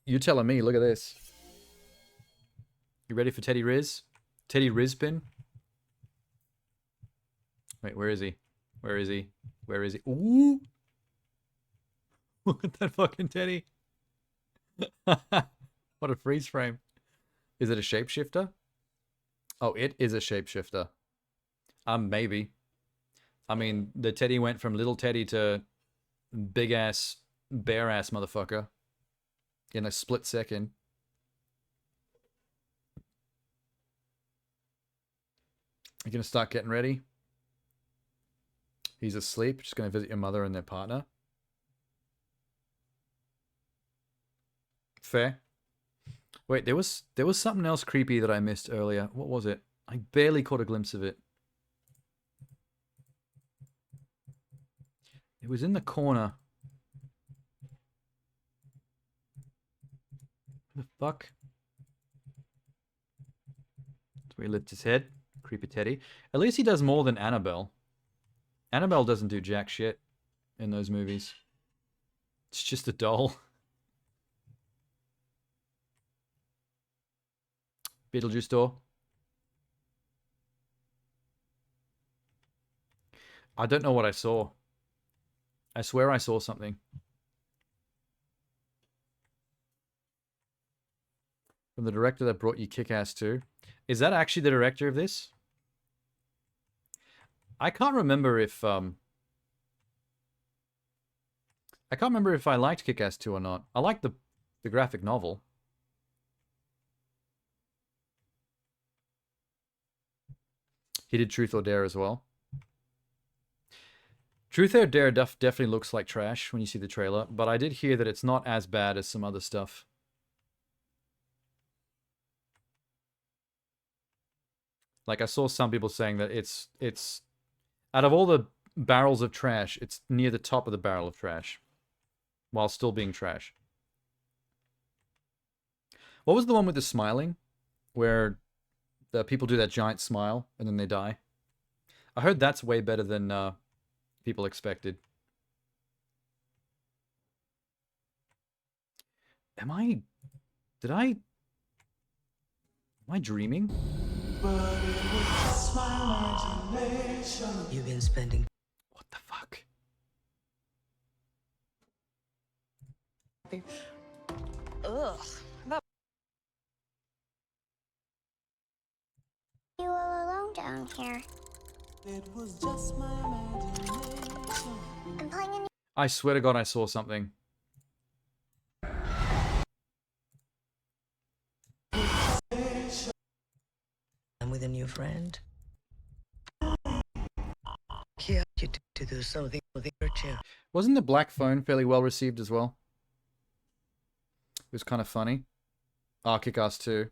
You telling me. Look at this. You ready for Teddy Riz? Teddy Rizpin? Wait, where is he? Where is he? Where is he? Ooh! Look at that fucking Teddy. What a freeze frame. Is it a shapeshifter? Oh, it is a shapeshifter. Maybe. I mean, the Teddy went from little Teddy to big ass, bear ass motherfucker in a split second. You're gonna start getting ready. He's asleep. Just gonna visit your mother and their partner. Fair. Wait, there was something else creepy that I missed earlier. What was it? I barely caught a glimpse of it. It was in the corner. The fuck? That's where he lifts his head. Creepy Teddy. At least he does more than Annabelle. Annabelle doesn't do jack shit in those movies. It's just a doll. Beetlejuice door. I don't know what I saw. I swear I saw something. From the director that brought you Kick-Ass 2. Is that actually the director of this? I can't remember if I liked Kick-Ass 2 or not. I liked the graphic novel. He did Truth or Dare as well. Truth or Dare definitely looks like trash when you see the trailer, but I did hear that it's not as bad as some other stuff. Like, I saw some people saying that it's out of all the barrels of trash, it's near the top of the barrel of trash, while still being trash. What was the one with the smiling, where the people do that giant smile and then they die? I heard that's way better than people expected. Am I dreaming? You've been spending. What the fuck? Ugh. You all alone down here. It was just my imagination. I'm playing a new I swear to God, I saw something. I'm with a new friend. Here you to do something for the chair. Wasn't the Black Phone fairly well received as well? It was kind of funny. Ah, Kick-Ass 2.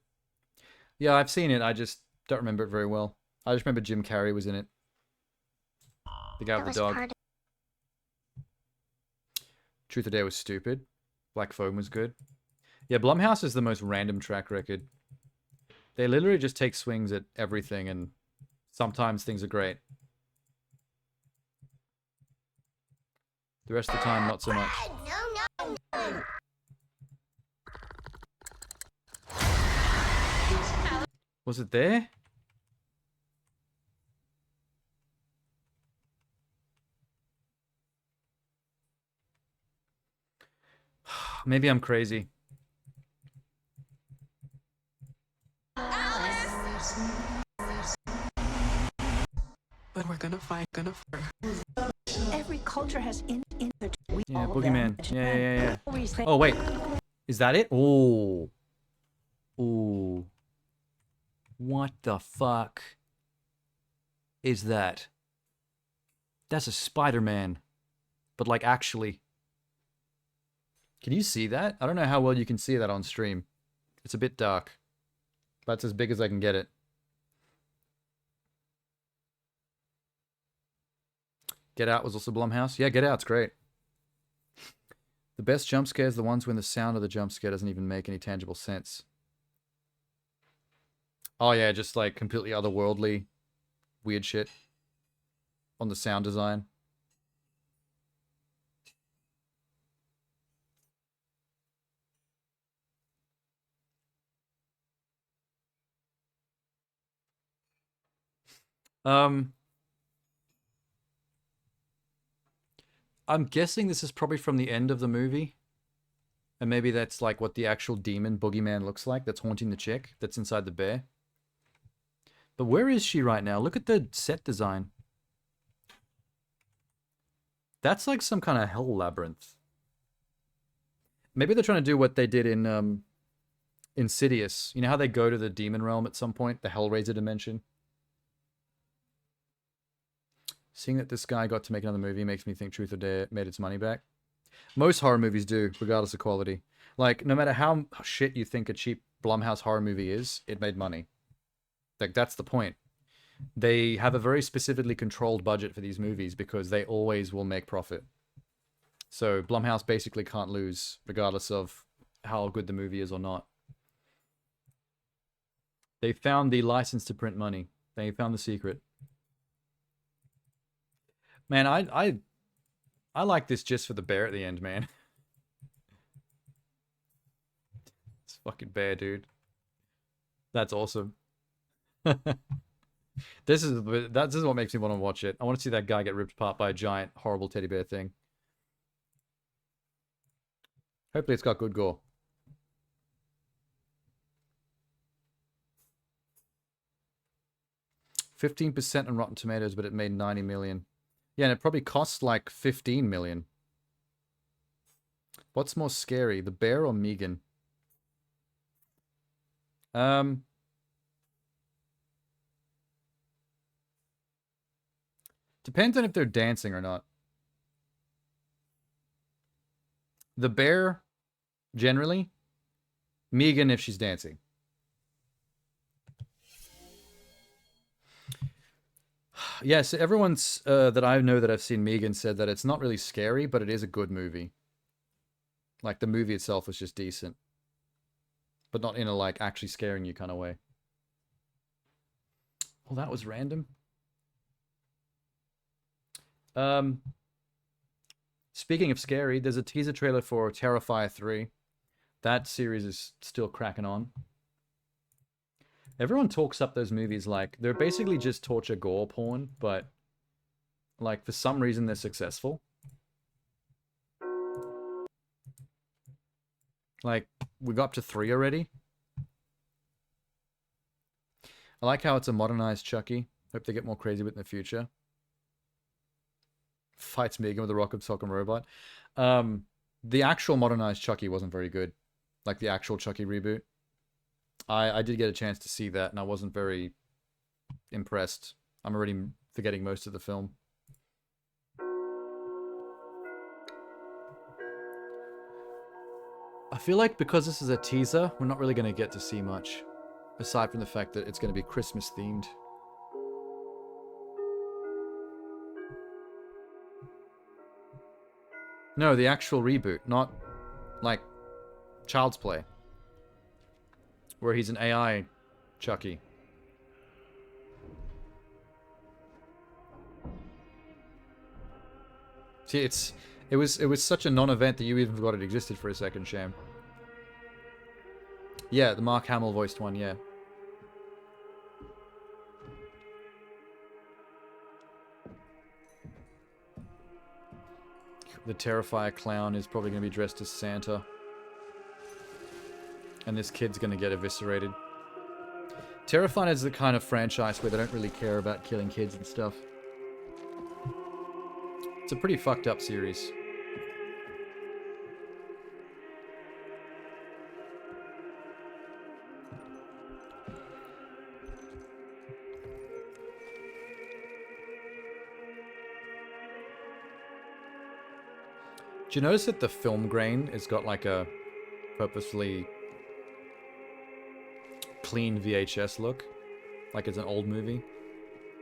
Yeah, I've seen it. I just don't remember it very well. I just remember Jim Carrey was in it. The guy with the dog. Truth or Dare was stupid. Black Phone was good. Yeah, Blumhouse is the most random track record. They literally just take swings at everything, and sometimes things are great. The rest of the time, not so much. no. Was it there? Maybe I'm crazy. But we're gonna fight. Every culture has Yeah, Boogeyman. Yeah. Oh, wait. Is that it? Oh. Ooh. What the fuck is that? That's a Spider-Man. But, like, actually. Can you see that? I don't know how well you can see that on stream. It's a bit dark. That's as big as I can get it. Get Out was also Blumhouse. Yeah, Get Out's great. The best jump scares are the ones when the sound of the jump scare doesn't even make any tangible sense. Oh yeah, just like completely otherworldly, weird shit on the sound design. I'm guessing this is probably from the end of the movie. And maybe that's like what the actual demon boogeyman looks like that's haunting the chick that's inside the bear. But where is she right now? Look at the set design. That's like some kind of hell labyrinth. Maybe they're trying to do what they did in Insidious. You know how they go to the demon realm at some point? The Hellraiser dimension? Seeing that this guy got to make another movie makes me think Truth or Dare made its money back. Most horror movies do, regardless of quality. Like, no matter how shit you think a cheap Blumhouse horror movie is, it made money. Like, that's the point. They have a very specifically controlled budget for these movies because they always will make profit. So Blumhouse basically can't lose, regardless of how good the movie is or not. They found the license to print money. They found the secret. Man, I like this just for the bear at the end, man. It's fucking bear, dude. That's awesome. This is what makes me want to watch it. I want to see that guy get ripped apart by a giant, horrible teddy bear thing. Hopefully it's got good gore. 15% on Rotten Tomatoes, but it made 90 million. Yeah, and it probably cost like 15 million. What's more scary, the bear or Megan? Depends on if they're dancing or not. The bear, generally. Megan if she's dancing. Yes, everyone's that I know that I've seen Megan said that it's not really scary, but it is a good movie. Like, the movie itself was just decent. But not in a, like, actually scaring you kind of way. Well, that was random. Speaking of scary, there's a teaser trailer for Terrifier 3. That series is still cracking on. Everyone talks up those movies like they're basically just torture gore porn, but like for some reason they're successful. Like, we got up to 3 already. I like how it's a modernized Chucky. Hope they get more crazy with it in the future. Fights Megan with a rocket sock'em robot. The actual modernized Chucky wasn't very good. Like the actual Chucky reboot. I did get a chance to see that, and I wasn't very impressed. I'm already forgetting most of the film. I feel like because this is a teaser, we're not really going to get to see much. Aside from the fact that it's going to be Christmas themed. No, the actual reboot, not like Child's Play. Where he's an AI Chucky. See, it was such a non-event that you even forgot it existed for a second, Sham. Yeah, the Mark Hamill voiced one, yeah. The Terrifier clown is probably going to be dressed as Santa. And this kid's going to get eviscerated. Terrifier is the kind of franchise where they don't really care about killing kids and stuff. It's a pretty fucked up series. Do you notice that the film grain has got like a purposefully clean VHS look? Like it's an old movie,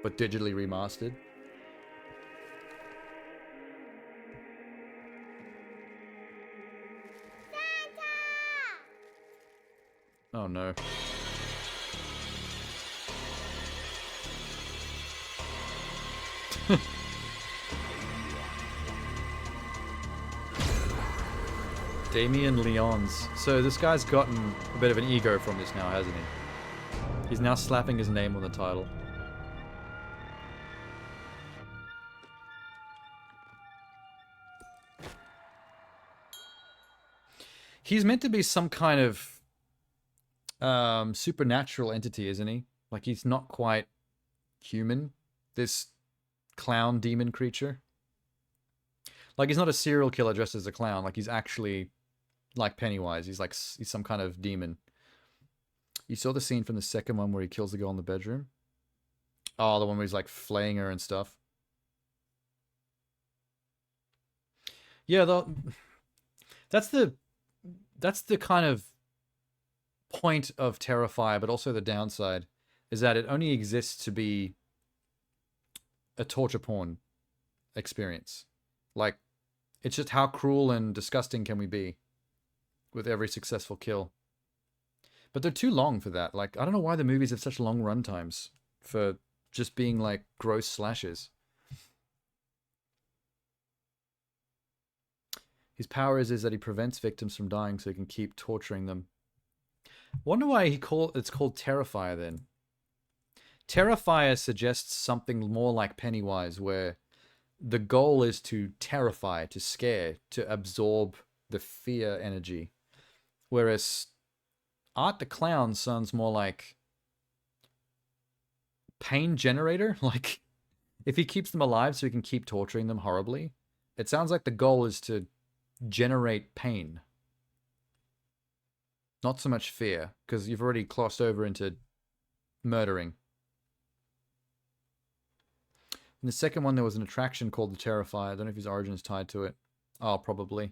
but digitally remastered. Oh no. Damien Leons. So this guy's gotten a bit of an ego from this now, hasn't he? He's now slapping his name on the title. He's meant to be some kind of supernatural entity, isn't he? Like, he's not quite human. This clown demon creature. Like, he's not a serial killer dressed as a clown. Like, he's actually like Pennywise. He's some kind of demon. You saw the scene from the second one where he kills the girl in the bedroom? Oh, the one where he's like flaying her and stuff. Yeah, that's the kind of point of Terrifier, but also the downside is that it only exists to be a torture porn experience. Like, it's just how cruel and disgusting can we be with every successful kill. But they're too long for that. Like, I don't know why the movies have such long run times for just being like gross slashes. His power is that he prevents victims from dying so he can keep torturing them. Wonder why it's called Terrifier then. Terrifier suggests something more like Pennywise, where the goal is to terrify, to scare, to absorb the fear energy. Whereas Art the Clown sounds more like pain generator? Like, if he keeps them alive so he can keep torturing them horribly, it sounds like the goal is to generate pain. Not so much fear, because you've already crossed over into murdering. In the second one, there was an attraction called the Terrifier. I don't know if his origin is tied to it. Oh, probably.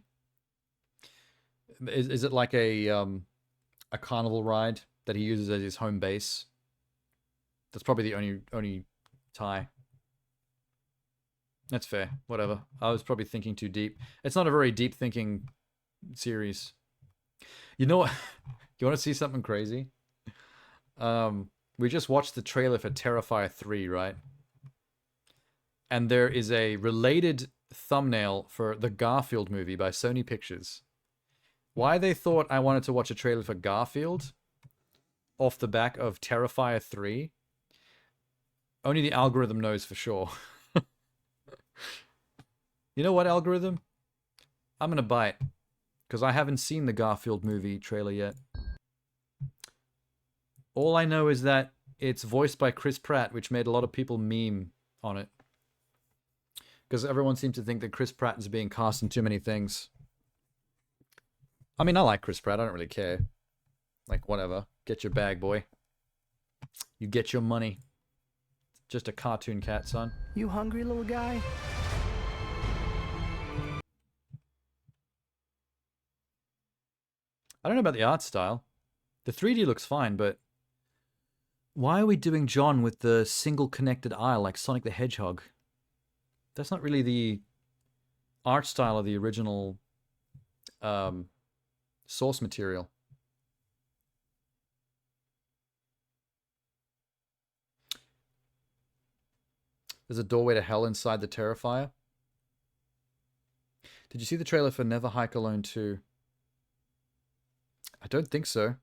Is it like a carnival ride that he uses as his home base? That's probably the only tie. That's fair. Whatever. I was probably thinking too deep. It's not a very deep thinking series. You know what? You want to see something crazy? We just watched the trailer for Terrifier 3, right? And there is a related thumbnail for the Garfield movie by Sony Pictures. Why they thought I wanted to watch a trailer for Garfield off the back of Terrifier 3, only the algorithm knows for sure. You know what, algorithm? I'm going to bite, because I haven't seen the Garfield movie trailer yet. All I know is that it's voiced by Chris Pratt, which made a lot of people meme on it. Because everyone seems to think that Chris Pratt is being cast in too many things. I mean, I like Chris Pratt. I don't really care. Like, whatever. Get your bag, boy. You get your money. Just a cartoon cat, son. You hungry, little guy? I don't know about the art style. The 3D looks fine, but why are we doing John with the single connected eye like Sonic the Hedgehog? That's not really the art style of the original source material. There's a doorway to hell inside the Terrifier. Did you see the trailer for Never Hike Alone 2? I don't think so.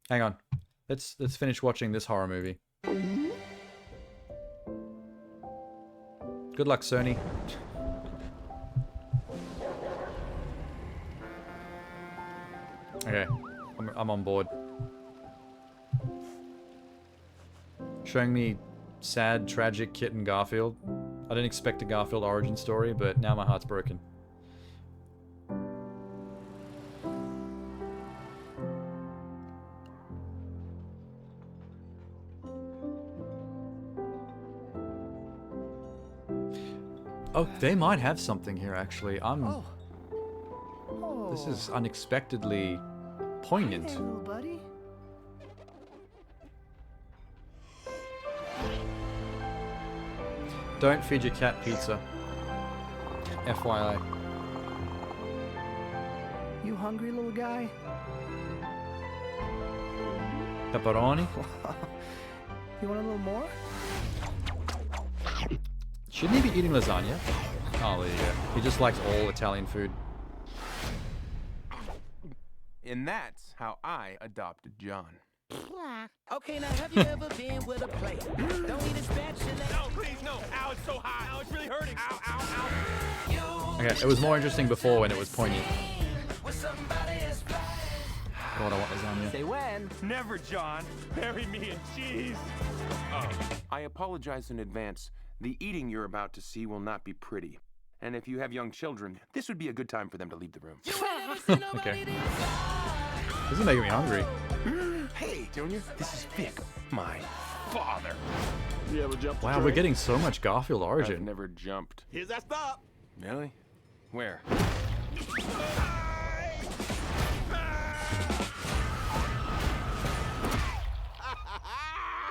Hang on. Let's finish watching this horror movie. Good luck, Sony. Okay, I'm on board. Showing me sad, tragic kitten Garfield. I didn't expect a Garfield origin story, but now my heart's broken. Oh, they might have something here, actually. This is unexpectedly poignant. Hey there, little buddy. Don't feed your cat pizza. FYI. You hungry, little guy? Pepperoni? You want a little more? Shouldn't he be eating lasagna? Oh, there you go. He just likes all Italian food. And that's how I adopted John. Okay, now have you ever been with a plate? Don't need a spatula. No, please, no. Ow, it's so hot. Ow, it's really hurting. Ow, ow, ow. Okay, it was more interesting before when it was poignant. God, I want lasagna. Say when? Never, John. Bury me in cheese. Oh. I apologize in advance. The eating you're about to see will not be pretty. And if you have young children, this would be a good time for them to leave the room. Okay. This is making me hungry. Hey, Junior, this is Vic, my father. You ever jumped Wow, we're getting so much Garfield origin. I've never jumped. Here's that stop. Really? Where?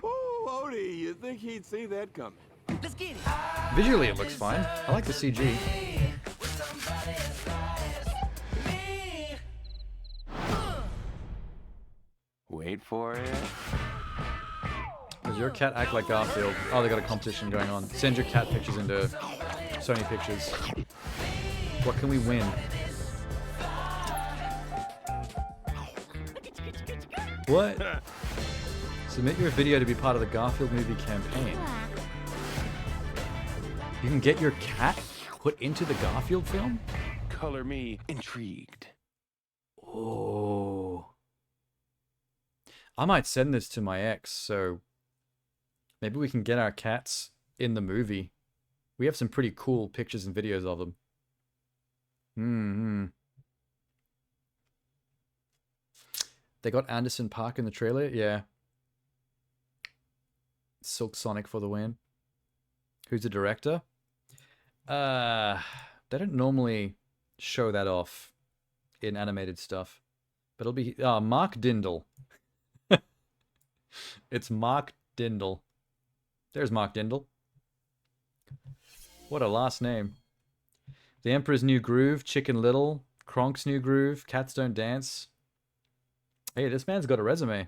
Ooh, Oodie, you think he'd see that coming? Let's get it. Visually, it looks fine. I like the CG. Wait for it. Does your cat act like Garfield? Oh, they got a competition going on. Send your cat pictures into Sony Pictures. What can we win? What? Submit your video to be part of the Garfield movie campaign. You can get your cat put into the Garfield film? Color me intrigued. Oh. I might send this to my ex, so maybe we can get our cats in the movie. We have some pretty cool pictures and videos of them. They got Anderson Park in the trailer? Yeah. Silk Sonic for the win. Who's the director? They don't normally show that off in animated stuff. But it'll be Mark Dindal. It's Mark Dindal. There's Mark Dindal. What a last name. The Emperor's New Groove, Chicken Little, Kronk's New Groove, Cats Don't Dance. Hey, this man's got a resume.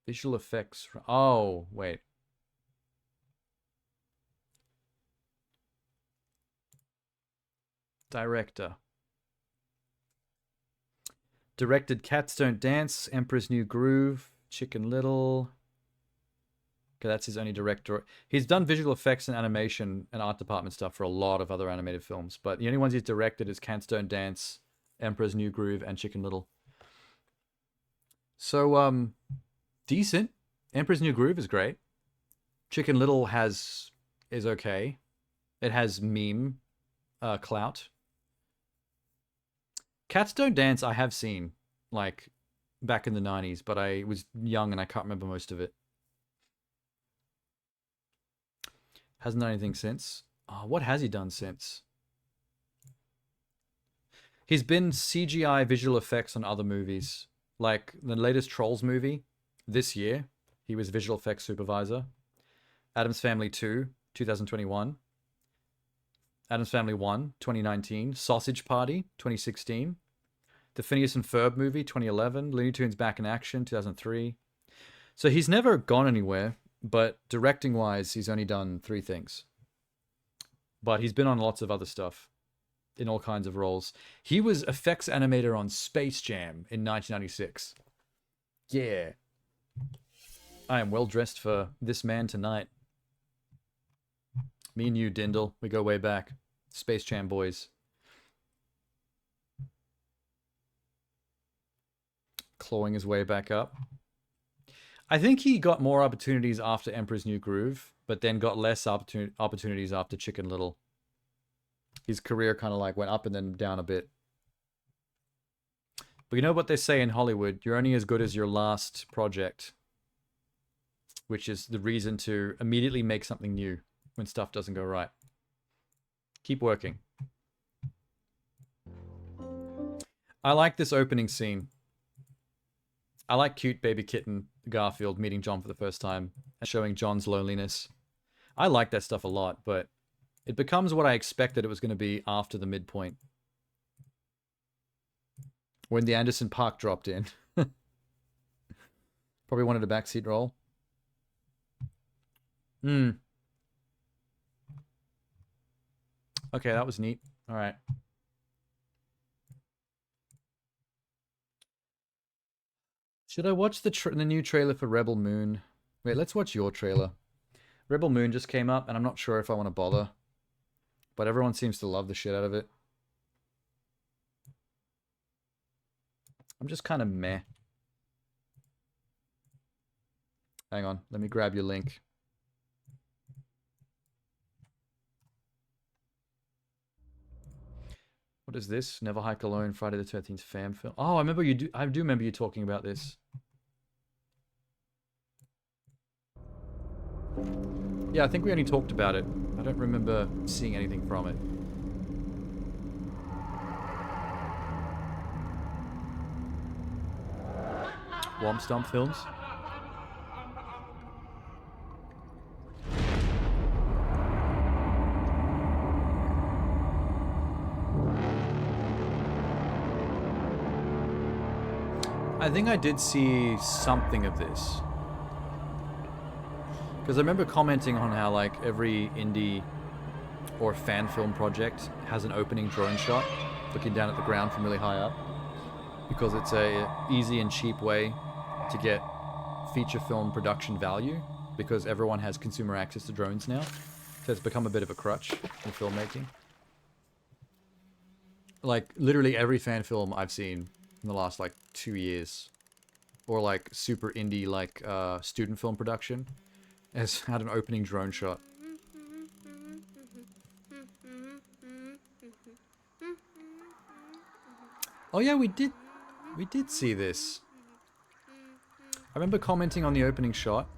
Visual effects. Oh, wait. Director. Directed Cats Don't Dance, Emperor's New Groove, Chicken Little. Okay, that's his only director. He's done visual effects and animation and art department stuff for a lot of other animated films, but the only ones he's directed is Cats Don't Dance, Emperor's New Groove, and Chicken Little. So, decent. Emperor's New Groove is great. Chicken Little is okay. It has meme clout. Cats Don't Dance I have seen, like, back in the 90s, but I was young and I can't remember most of it. Hasn't done anything since. Oh, what has he done since? He's been CGI visual effects on other movies. Like the latest Trolls movie this year, he was visual effects supervisor. Addams Family 2, 2021. Addams Family 1, 2019. Sausage Party, 2016. The Phineas and Ferb movie, 2011. Looney Tunes Back in Action, 2003. So he's never gone anywhere, but directing-wise, he's only done 3 things. But he's been on lots of other stuff in all kinds of roles. He was effects animator on Space Jam in 1996. Yeah. I am well dressed for this man tonight. Me and you, Dindal. We go way back. Space Jam boys. Clawing his way back up. I think he got more opportunities after Emperor's New Groove, but then got less opportunities after Chicken Little. His career kind of like went up and then down a bit. But you know what they say in Hollywood? You're only as good as your last project. Which is the reason to immediately make something new when stuff doesn't go right. Keep working. I like this opening scene. I like cute baby kitten Garfield meeting John for the first time and showing John's loneliness. I like that stuff a lot, but it becomes what I expected it was going to be after the midpoint. When the Anderson Park dropped in. Probably wanted a backseat role. Okay, that was neat. All right. Should I watch the new trailer for Rebel Moon? Wait, let's watch your trailer. Rebel Moon just came up, and I'm not sure if I want to bother. But everyone seems to love the shit out of it. I'm just kind of meh. Hang on, let me grab your link. What is this? Never Hike Alone, Friday the 13th fan film. Oh, I remember I do remember you talking about this. Yeah, I think we only talked about it. I don't remember seeing anything from it. Womp Stomp Films. I think I did see something of this. Because I remember commenting on how like every indie or fan film project has an opening drone shot looking down at the ground from really high up. Because it's a easy and cheap way to get feature film production value, because everyone has consumer access to drones now. So it's become a bit of a crutch in filmmaking. like literally every fan film I've seen in the last like 2 years, or like super indie like student film production, has had an opening drone shot. Oh yeah, we did see this. I remember commenting on the opening shot.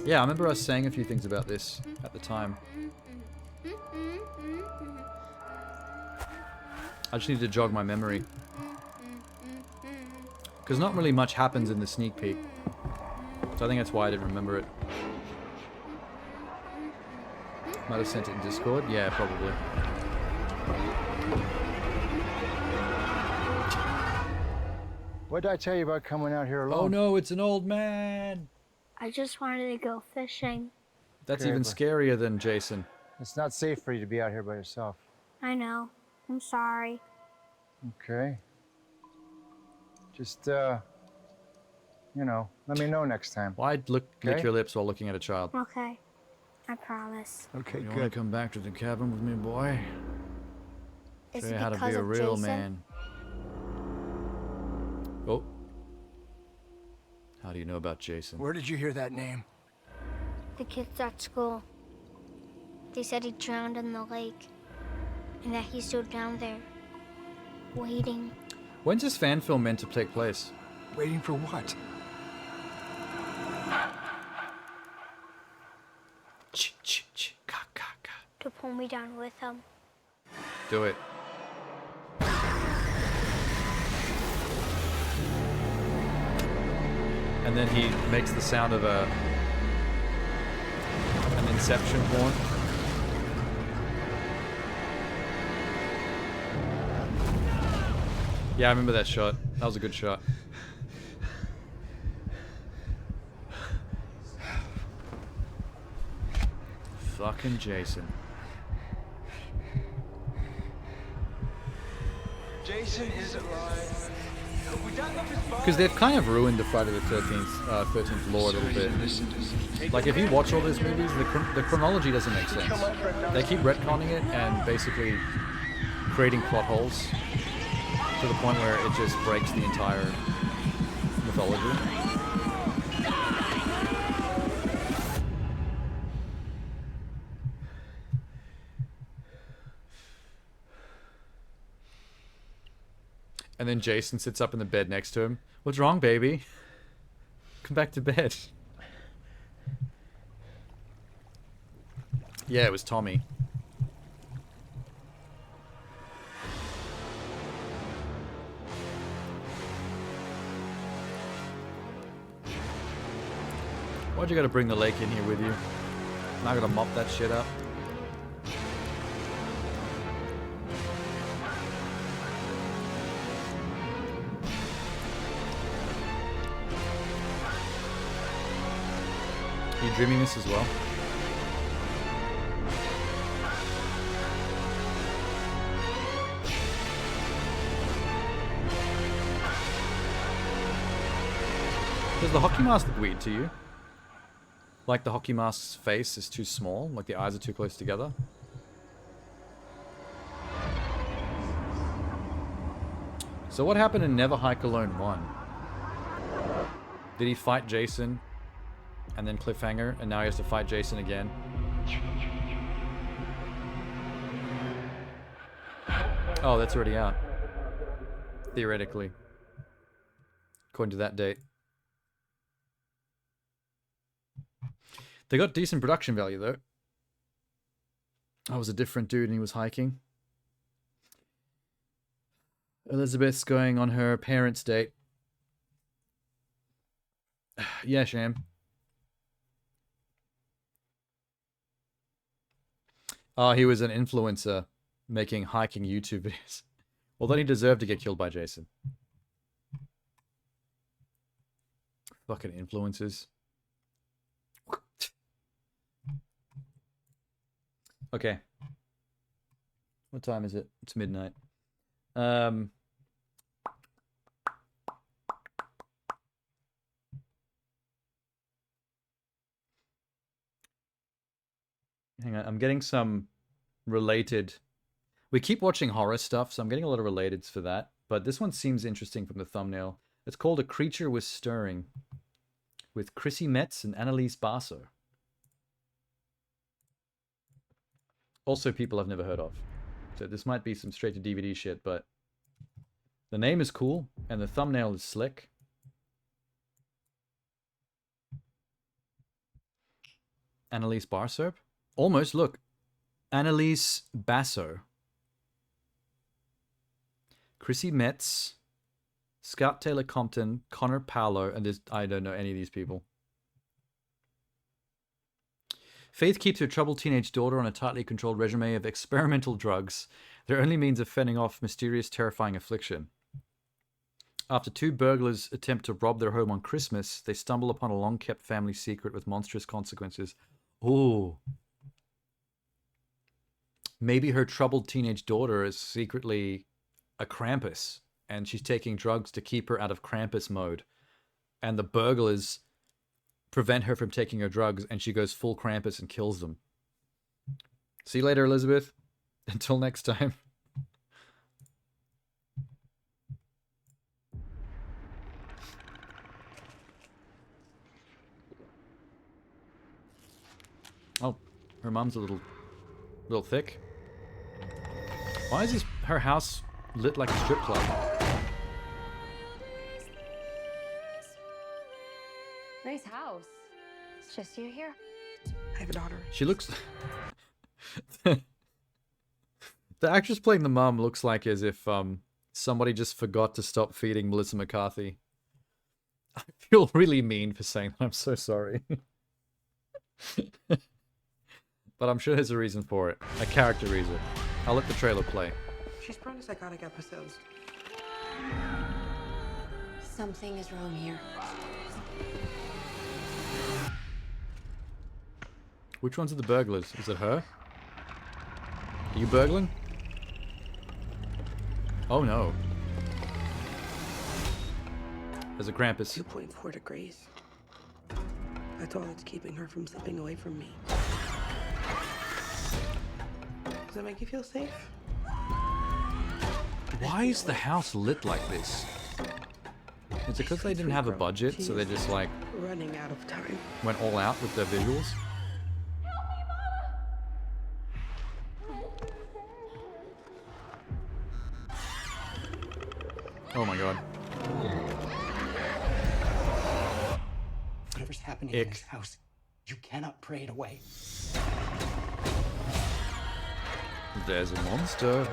Yeah, I remember us saying a few things about this at the time. I just need to jog my memory. Because not really much happens in the sneak peek. So I think that's why I didn't remember it. Might have sent it in Discord? Yeah, probably. What did I tell you about coming out here alone? Oh no, it's an old man! I just wanted to go fishing. That's Okay, even but scarier than Jason. it's not safe for you to be out here by yourself. I know. I'm sorry. Okay. Just, you know, let me know next time. Why lick your lips while looking at a child? Okay. I promise. Okay, You good. want to come back to the cabin with me, boy? Is Show it you how to because be a of real Jason? man. Oh. How do you know about Jason? Where did you hear that name? The kids at school. They said he drowned in the lake. And that he's still down there. Waiting. When's this fan film meant to take place? Waiting for what? To pull me down with him. Do it. And then he makes the sound of an Inception horn. Yeah, I remember that shot. That was a good shot. Fucking Jason. Jason is alive. We dug up his body. Because they've kind of ruined the Friday the 13th lore a little bit. Like, if you watch all those movies, the chronology doesn't make sense. They keep retconning it and basically creating plot holes to the point where it just breaks the entire mythology. And then Jason sits up in the bed next to him. What's wrong, baby? Come back to bed. Yeah, it was Tommy. Why'd you gotta bring the lake in here with you? Now I gotta mop that shit up. Are you dreaming this as well? Does the hockey mask look weird to you? Like the hockey mask's face is too small? Like the eyes are too close together? So what happened in Never Hike Alone 1? Did he fight Jason and then cliffhanger, and now he has to fight Jason again? Oh, that's already out. Theoretically. According to that date. They got decent production value, though. I was a different dude and he was hiking. Elizabeth's going on her parents' date. Yeah, Sham. Oh, he was an influencer making hiking YouTube videos. Well, then he deserved to get killed by Jason. Fucking influencers. Okay. What time is it? It's midnight. Hang on, I'm getting some related... We keep watching horror stuff, so I'm getting a lot of relateds for that. But this one seems interesting from the thumbnail. It's called A Creature Was Stirring, with Chrissy Metz and Annalise Basso. Also people I've never heard of. So this might be some straight to DVD shit, but the name is cool, and the thumbnail is slick. Annalise Basso? Almost, look. Annalise Basso. Chrissy Metz, Scott Taylor Compton, Connor Paolo, and this, I don't know any of these people. Faith keeps her troubled teenage daughter on a tightly controlled regimen of experimental drugs, their only means of fending off mysterious, terrifying affliction. After two burglars attempt to rob their home on Christmas, they stumble upon a long-kept family secret with monstrous consequences. Ooh. Maybe her troubled teenage daughter is secretly a Krampus, and she's taking drugs to keep her out of Krampus mode. And the burglars prevent her from taking her drugs, and she goes full Krampus and kills them. See you later, Elizabeth. Until next time. Oh, her mom's a little thick. Why is her house lit like a strip club? Nice house. It's just you here? I have a daughter. She looks... The actress playing the mom looks like as if somebody just forgot to stop feeding Melissa McCarthy. I feel really mean for saying that. I'm so sorry. But I'm sure there's a reason for it. A character reason. I'll let the trailer play. She's prone to psychotic episodes. Something is wrong here. Which ones are the burglars? Is it her? Are you burgling? Oh no. There's a Krampus. 2.4 degrees. That's all that's keeping her from slipping away from me. Does that make you feel safe? Why is the house lit like this? Is it because they didn't have a budget, so they just like running out of time. Went all out with their visuals? Oh my god. Whatever's happening in this house, you cannot pray it away. There's a monster.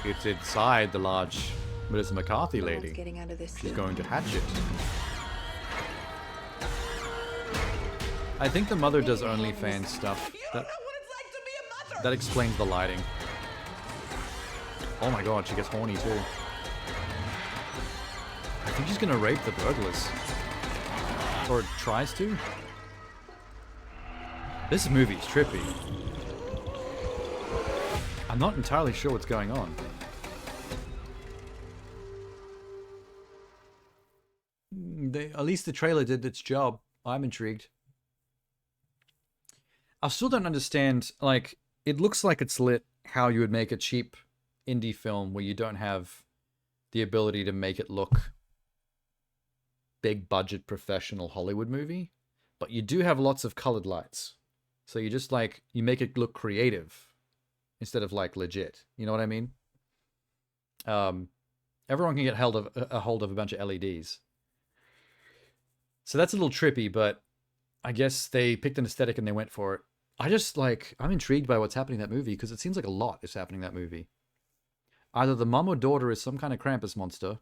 It's inside the large Melissa McCarthy lady. Getting out of this. She's going to hatch it. I think the mother does OnlyFans stuff. That explains the lighting. Oh my god, she gets horny too. I think she's gonna rape the burglars. Or tries to. This movie's trippy. I'm not entirely sure what's going on. At least the trailer did its job. I'm intrigued. I still don't understand, like, it looks like it's lit how you would make a cheap indie film where you don't have the ability to make it look big budget professional Hollywood movie, but you do have lots of colored lights. So you just like, you make it look creative instead of like legit. You know what I mean? Everyone can get a hold of a bunch of LEDs. So that's a little trippy, but I guess they picked an aesthetic and they went for it. I'm intrigued by what's happening in that movie because it seems like a lot is happening in that movie. Either the mom or daughter is some kind of Krampus monster,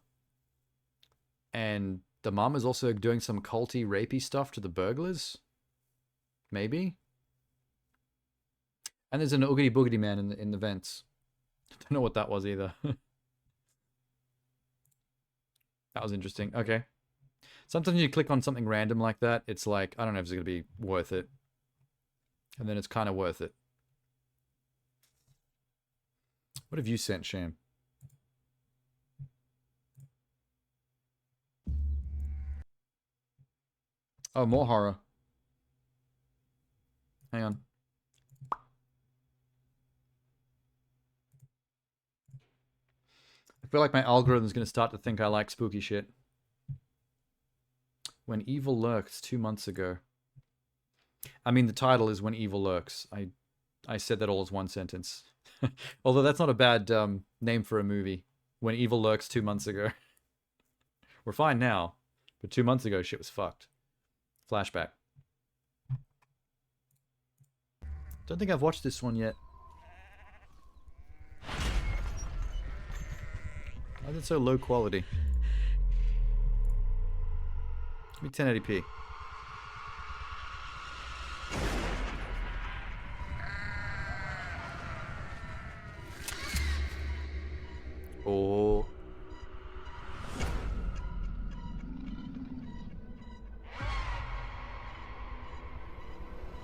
and the mom is also doing some culty, rapey stuff to the burglars. Maybe. And there's an oogity boogity man in the vents. I don't know what that was either. That was interesting. Okay. Sometimes you click on something random like that, it's like, I don't know if it's going to be worth it. And then it's kind of worth it. What have you sent, Sham? Oh, more horror. Hang on. I feel like my algorithm's going to start to think I like spooky shit. When Evil Lurks 2 months ago. I mean, the title is When Evil Lurks. I said that all as one sentence. Although that's not a bad name for a movie. When Evil Lurks 2 months ago. We're fine now. But 2 months ago, shit was fucked. Flashback. Don't think I've watched this one yet. Why is it so low quality? Give me 1080p. Oh.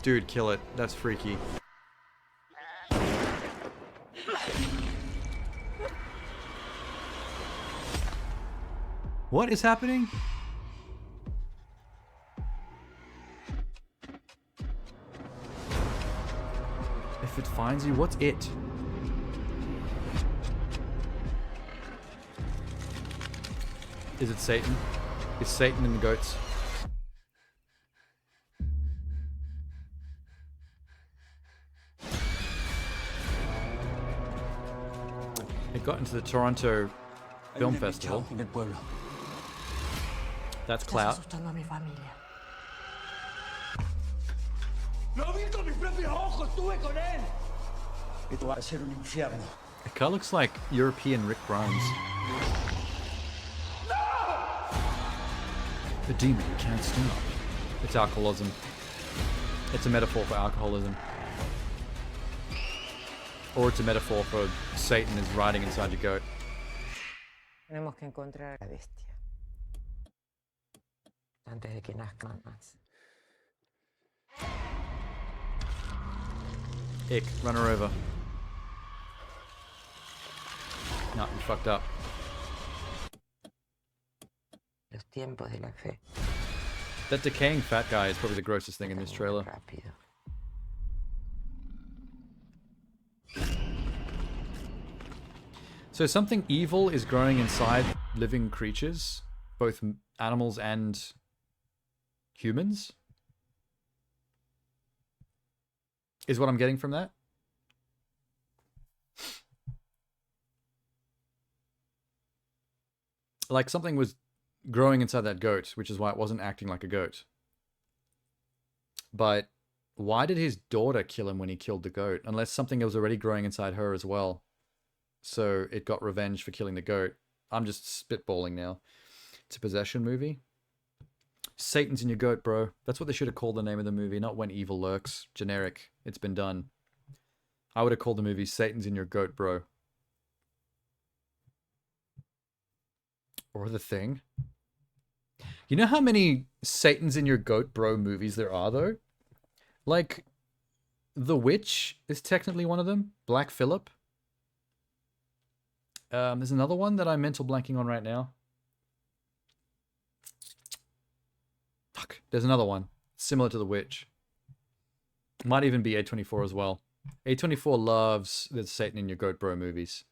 Dude, kill it. That's freaky. What is happening? If it finds you, what's it? Is it Satan? Is Satan in the goats? It got into the Toronto Film Festival. That's clout. Lo vi con mis propios ojos, estuve con él. Esto va a ser un infierno. It kind of looks like European Rick Grimes. The demon you can't stop. It's alcoholism. It's a metaphor for alcoholism. Or it's a metaphor for Satan is riding inside your goat. Tenemos que encontrar a la bestia. Antes de que nazcan más. Ick, run her over. No, you fucked up. Los tiempos de la fe. That decaying fat guy is probably the grossest thing in this trailer. So something evil is growing inside living creatures, both animals and humans? Is what I'm getting from that? Like something was growing inside that goat, which is why it wasn't acting like a goat. But why did his daughter kill him when he killed the goat? Unless something was already growing inside her as well. So it got revenge for killing the goat. I'm just spitballing now. It's a possession movie. Satan's in your goat, bro. That's what they should have called the name of the movie, not When Evil Lurks. Generic. It's been done. I would have called the movie Satan's in Your Goat, Bro. Or The Thing. You know how many Satan's in Your Goat, Bro movies there are, though? Like, The Witch is technically one of them. Black Phillip. There's another one that I'm mental blanking on right now. Fuck. There's another one. Similar to The Witch. Might even be A24 as well. A24 loves the Satan in Your Goat Bro movies.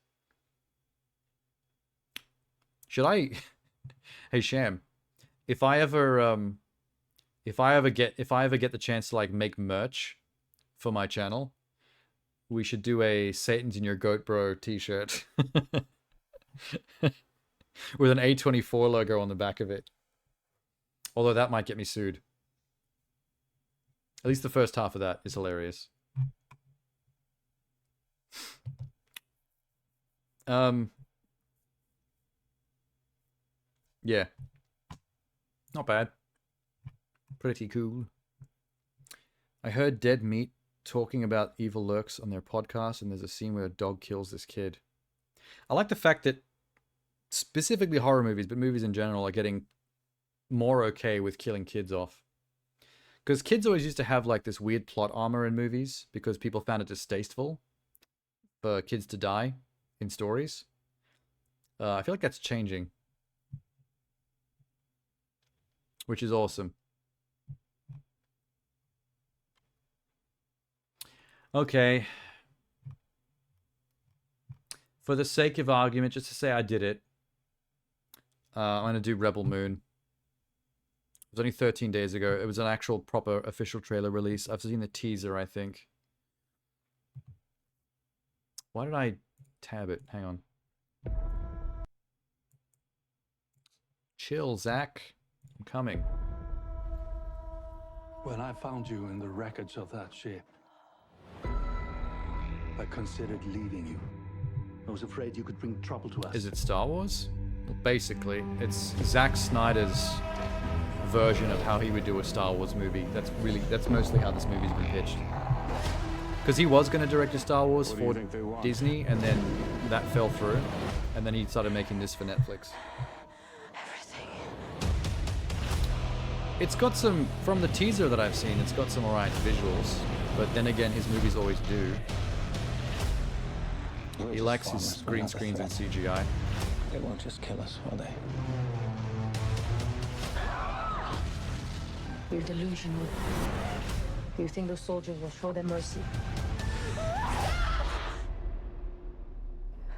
Should I... Hey, Sham. If I ever get the chance to, like, make merch for my channel, we should do a Satan's in Your Goat Bro t-shirt. With an A24 logo on the back of it. Although that might get me sued. At least the first half of that is hilarious. Yeah. Not bad. Pretty cool. I heard Dead Meat talking about Evil Lurks on their podcast, and there's a scene where a dog kills this kid. I like the fact that specifically horror movies, but movies in general, are getting more okay with killing kids off. Because kids always used to have like this weird plot armor in movies because people found it distasteful for kids to die in stories. I feel like that's changing. Which is awesome. Okay. For the sake of argument, just to say I did it, I'm going to do Rebel Moon. It was only 13 days ago. It was an actual proper official trailer release. I've seen the teaser, I think. Why did I tab it? Hang on. Chill, Zach. I'm coming. When I found you in the wreckage of that ship, I considered leaving you. I was afraid you could bring trouble to us. Is it Star Wars? Well, basically, it's Zack Snyder's version of how he would do a Star Wars movie. That's mostly how this movie's been pitched. Because he was going to direct a Star Wars for Disney, and then that fell through, and then he started making this for Netflix. It's got some, from the teaser that I've seen, it's got some alright visuals, but then again, his movies always do. He likes his green screens and CGI. They won't just kill us, will they? You're delusional. You think those soldiers will show them mercy?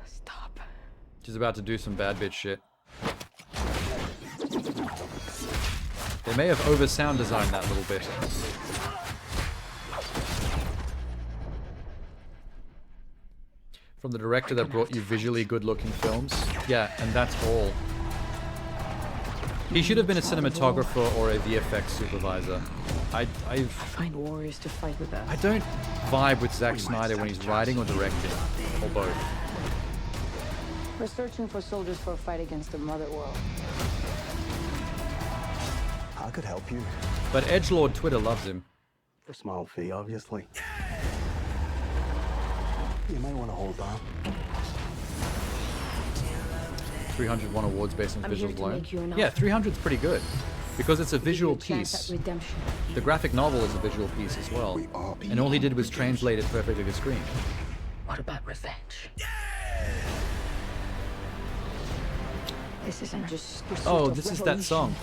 Stop. She's about to do some bad bitch shit. They may have over sound designed that little bit. From the director that brought you visually good-looking films. Yeah, and that's all. He should have been a cinematographer or a VFX supervisor. I find warriors to fight with us. I don't vibe with Zack Snyder when he's writing or directing, or both. We're searching for soldiers for a fight against the Mother World. I could help you. But edgelord Twitter loves him. For a small fee, obviously. You may want to hold on. 301 awards based on visuals alone. Yeah, 300's pretty good. Because it's a visual piece. The graphic novel is a visual piece as well. And all he did was translate it perfectly to screen. What about revenge? This isn't just oh, this is that song.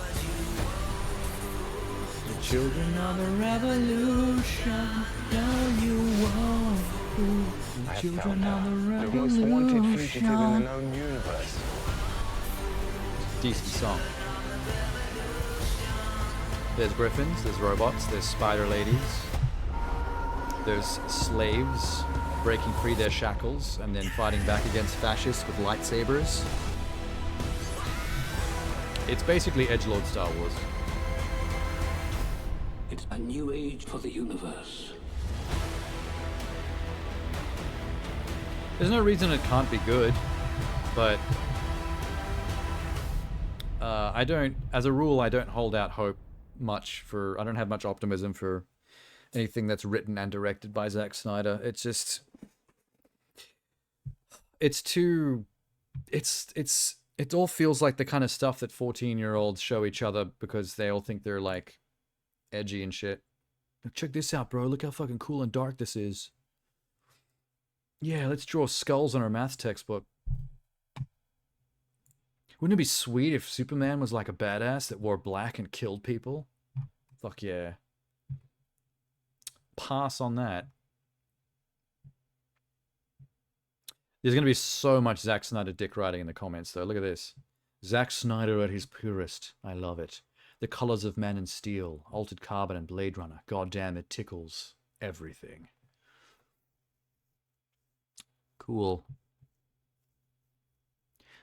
The children of the revolution, know you won't. The children of the the most wanted fugitive in the revolution. known universe. Decent song. There's griffins, there's robots, there's spider ladies, there's slaves breaking free their shackles and then fighting back against fascists with lightsabers. It's basically edgelord Star Wars. It's a new age for the universe. There's no reason it can't be good, but I don't, as a rule, I don't hold out hope much for, I don't have much optimism for anything that's written and directed by Zack Snyder. It's just, it's too, it all feels like the kind of stuff that 14-year-olds show each other because they all think they're like edgy and shit. Check this out, bro. Look how fucking cool and dark this is. Yeah, let's draw skulls on our maths textbook. Wouldn't it be sweet if Superman was like a badass that wore black and killed people? Fuck yeah. Pass on that. There's going to be so much Zack Snyder dick riding in the comments, though. Look at this. Zack Snyder at his purest. I love it. The colors of Man and Steel, Altered Carbon and Blade Runner. God damn, it tickles everything. Cool.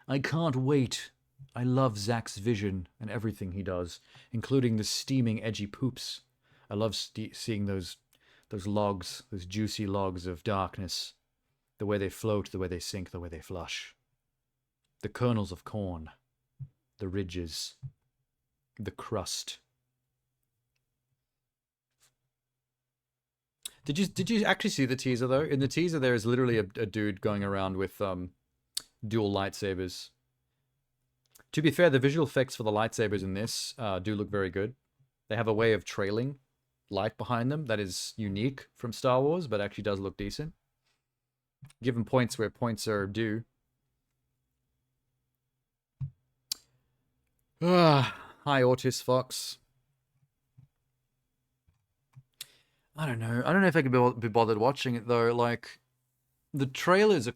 I can't wait. I love Zack's vision and everything he does, including the steaming, edgy poops. I love seeing those logs, those juicy logs of darkness. The way they float, the way they sink, the way they flush. The kernels of corn. The ridges. The crust. Did you actually see the teaser, though? In the teaser, there is literally a dude going around with dual lightsabers. To be fair, the visual effects for the lightsabers in this do look very good. They have a way of trailing light behind them that is unique from Star Wars, but actually does look decent. Given points where points are due. Hi, Ortis Fox. I don't know. I don't know if I can be bothered watching it, though. Like, the trailers are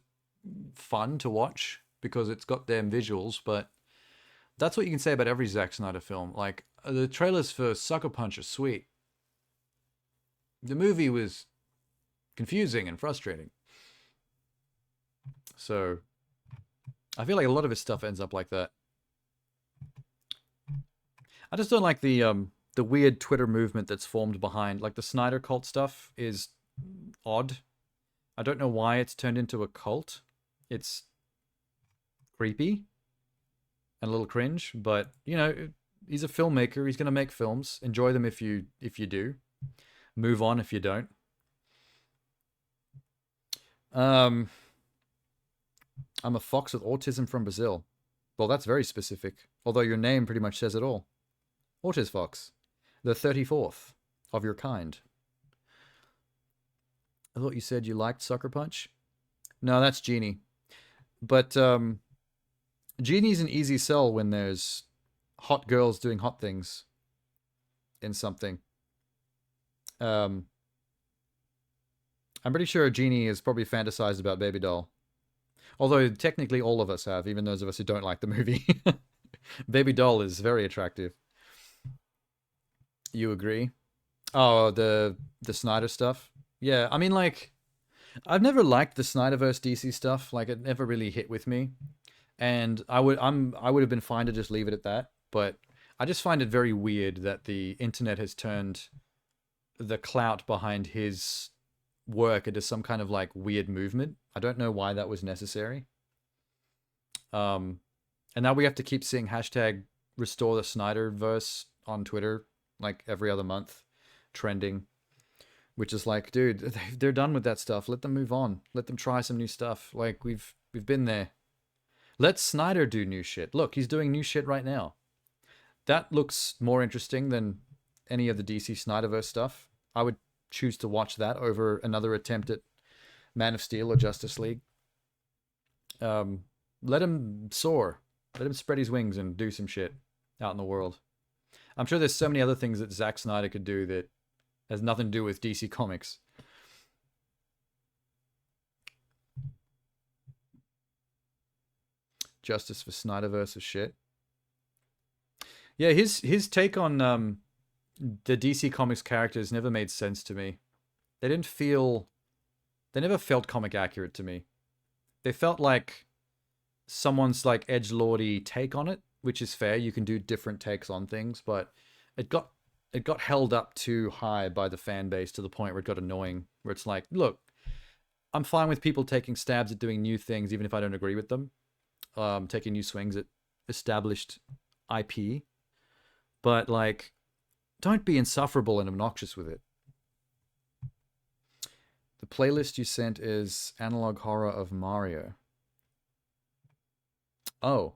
fun to watch because it's got damn visuals, but that's what you can say about every Zack Snyder film. Like, the trailers for Sucker Punch are sweet. The movie was confusing and frustrating. So, I feel like a lot of his stuff ends up like that. I just don't like the weird Twitter movement that's formed behind, like the Snyder cult stuff is odd. I don't know why it's turned into a cult. It's creepy and a little cringe, but you know, he's a filmmaker. He's going to make films. Enjoy them if you do. Move on if you don't. I'm a fox with autism from Brazil. Well, that's very specific. Although your name pretty much says it all. Autis Fox. The 34th of your kind. I thought you said you liked Sucker Punch. No, that's Genie. But Genie's an easy sell when there's hot girls doing hot things in something. I'm pretty sure Genie has probably fantasized about Baby Doll. Although technically all of us have, even those of us who don't like the movie. Baby Doll is very attractive. You agree? Oh, the Snyder stuff? Yeah, I mean, like, I've never liked the Snyderverse DC stuff. Like, it never really hit with me. And I would have been fine to just leave it at that. But I just find it very weird that the internet has turned the clout behind his work into some kind of like weird movement. I don't know why that was necessary. And now we have to keep seeing hashtag restore the Snyderverse on Twitter like every other month trending, which is like, dude, they're done with that stuff. Let them move on. Let them try some new stuff. Like we've been there. Let Snyder do new shit. Look, he's doing new shit right now. That looks more interesting than any of the DC Snyderverse stuff. I would choose to watch that over another attempt at Man of Steel or Justice League. Let him soar. Let him spread his wings and do some shit out in the world. I'm sure there's so many other things that Zack Snyder could do that has nothing to do with DC Comics. Justice for Snyderverse of shit. Yeah, his take on the DC Comics characters never made sense to me. They never felt comic accurate to me. They felt like someone's like edgelordy take on it, which is fair. You can do different takes on things, but it got held up too high by the fan base to the point where it got annoying. Where it's like, look, I'm fine with people taking stabs at doing new things, even if I don't agree with them. Taking new swings at established IP, but like, don't be insufferable and obnoxious with it. The playlist you sent is Analog Horror of Mario. Oh.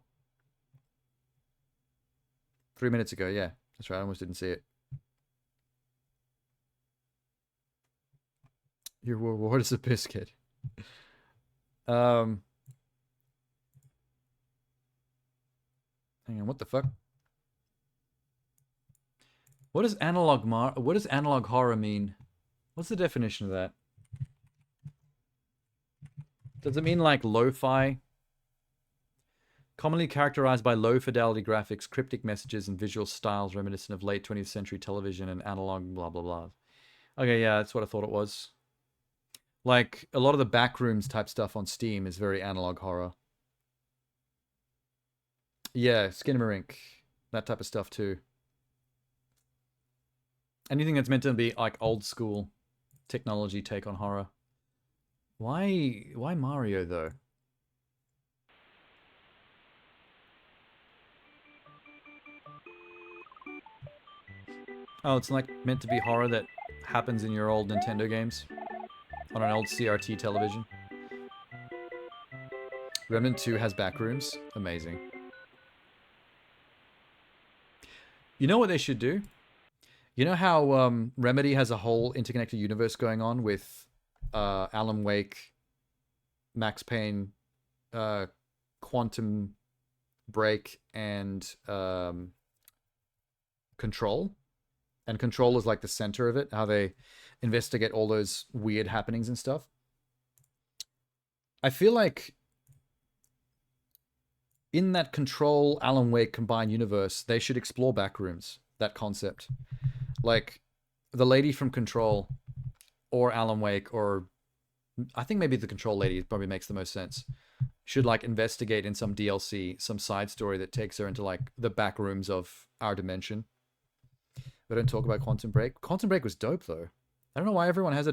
3 minutes ago, yeah. That's right, I almost didn't see it. Your reward is a biscuit. Hang on, what the fuck? What does analog horror mean? What's the definition of that? Does it mean like lo-fi? Commonly characterized by low fidelity graphics, cryptic messages, and visual styles reminiscent of late 20th century television and analog blah blah blah. Okay, yeah, that's what I thought it was. Like, a lot of the backrooms type stuff on Steam is very analog horror. Yeah, Skinamarink. That type of stuff too. Anything that's meant to be like old school technology take on horror. Why Mario though? Oh, it's like meant to be horror that happens in your old Nintendo games on an old CRT television. Remnant 2 has backrooms. Amazing. You know what they should do? You know how Remedy has a whole interconnected universe going on with Alan Wake, Max Payne, Quantum Break, and Control? And Control is like the center of it, how they investigate all those weird happenings and stuff. I feel like in that Control Alan Wake combined universe, they should explore backrooms, that concept. Like the lady from Control or Alan Wake, or I think maybe the Control lady probably makes the most sense, should like investigate in some DLC, some side story that takes her into like the back rooms of our dimension. But don't talk about Quantum Break. Quantum Break was dope though. I don't know why everyone has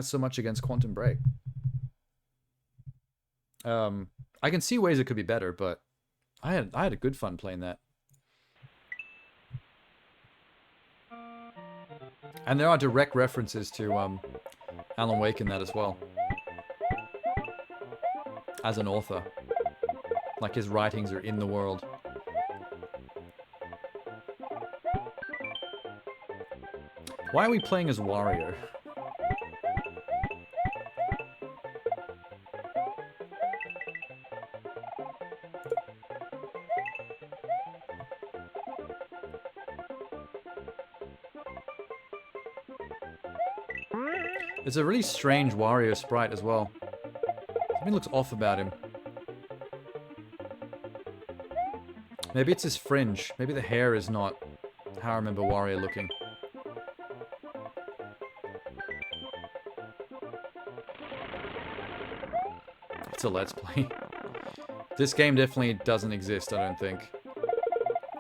so much against Quantum Break. I can see ways it could be better, but I had a good fun playing that. And there are direct references to Alan Wake in that as well. As an author. Like his writings are in the world. Why are we playing as Wario? It's a really strange Wario sprite as well. Something looks off about him. Maybe it's his fringe. Maybe the hair is not how I remember Wario looking. It's a Let's Play. This game definitely doesn't exist, I don't think.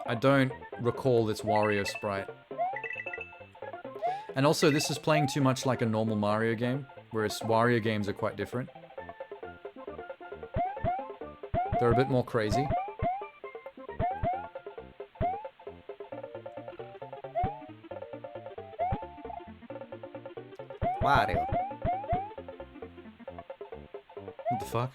I don't recall this Wario sprite. And also, this is playing too much like a normal Mario game, whereas Wario games are quite different. They're a bit more crazy. Wario. What the fuck?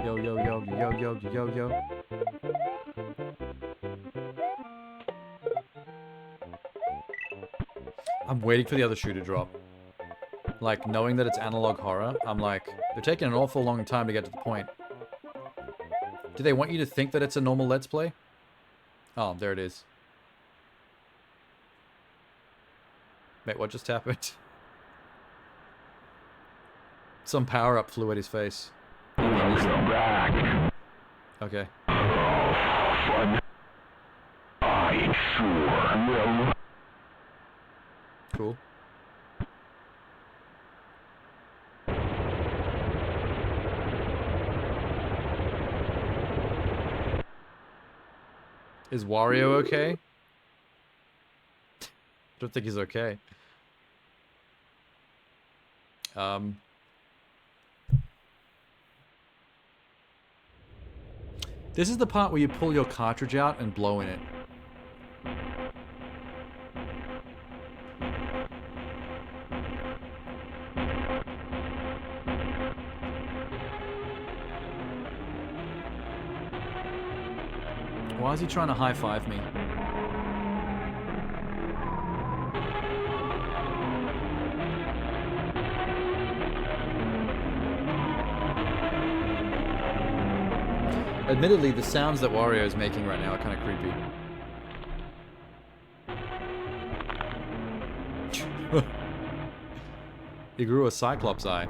Yo, yo, yo, yo, yo, yo, yo. I'm waiting for the other shoe to drop. Like, knowing that it's analog horror, I'm like, they're taking an awful long time to get to the point. Do they want you to think that it's a normal Let's Play? Oh, there it is. Wait, what just happened? Some power-up flew at his face. Okay. Cool. Is Wario okay? I don't think he's okay. This is the part where you pull your cartridge out and blow in it. Why is he trying to high-five me? Admittedly, the sounds that Wario is making right now are kind of creepy. He grew a Cyclops eye.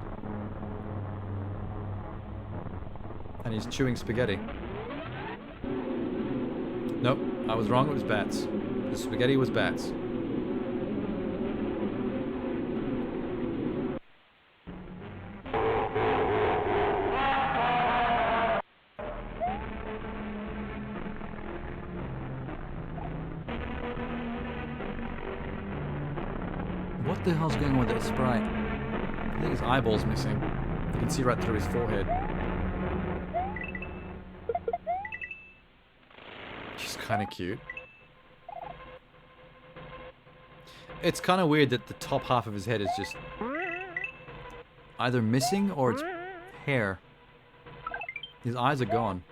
And he's chewing spaghetti. Nope, I was wrong, it was bats. The spaghetti was bats. What the hell's going on with that sprite? I think his eyeball's missing. You can see right through his forehead. He's kind of cute. It's kind of weird that the top half of his head is just either missing or it's hair. His eyes are gone.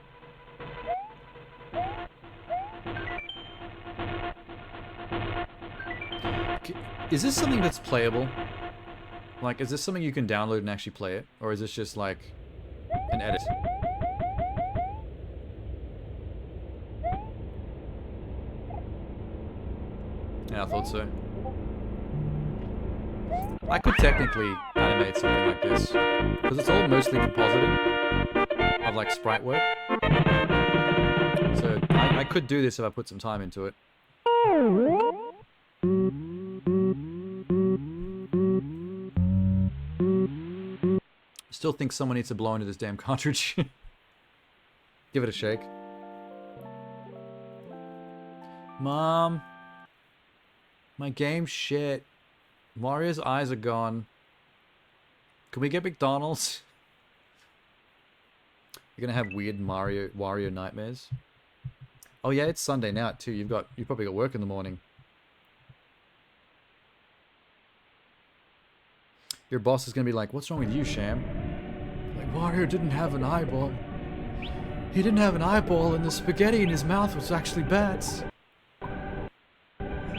Is this something that's playable? Like, is this something you can download and actually play it? Or is this just like and edit. Yeah, I thought so. I could technically animate something like this, because it's all mostly compositing of like sprite work. So I could do this if I put some time into it. Still think someone needs to blow into this damn cartridge. Give it a shake. Mom. My game's shit. Mario's eyes are gone. Can we get McDonald's? You're gonna have weird Wario nightmares. Oh yeah, it's Sunday now too. You probably got work in the morning. Your boss is gonna be like, "What's wrong with you, Sham?" Like, Wario didn't have an eyeball. He didn't have an eyeball, and the spaghetti in his mouth was actually bats.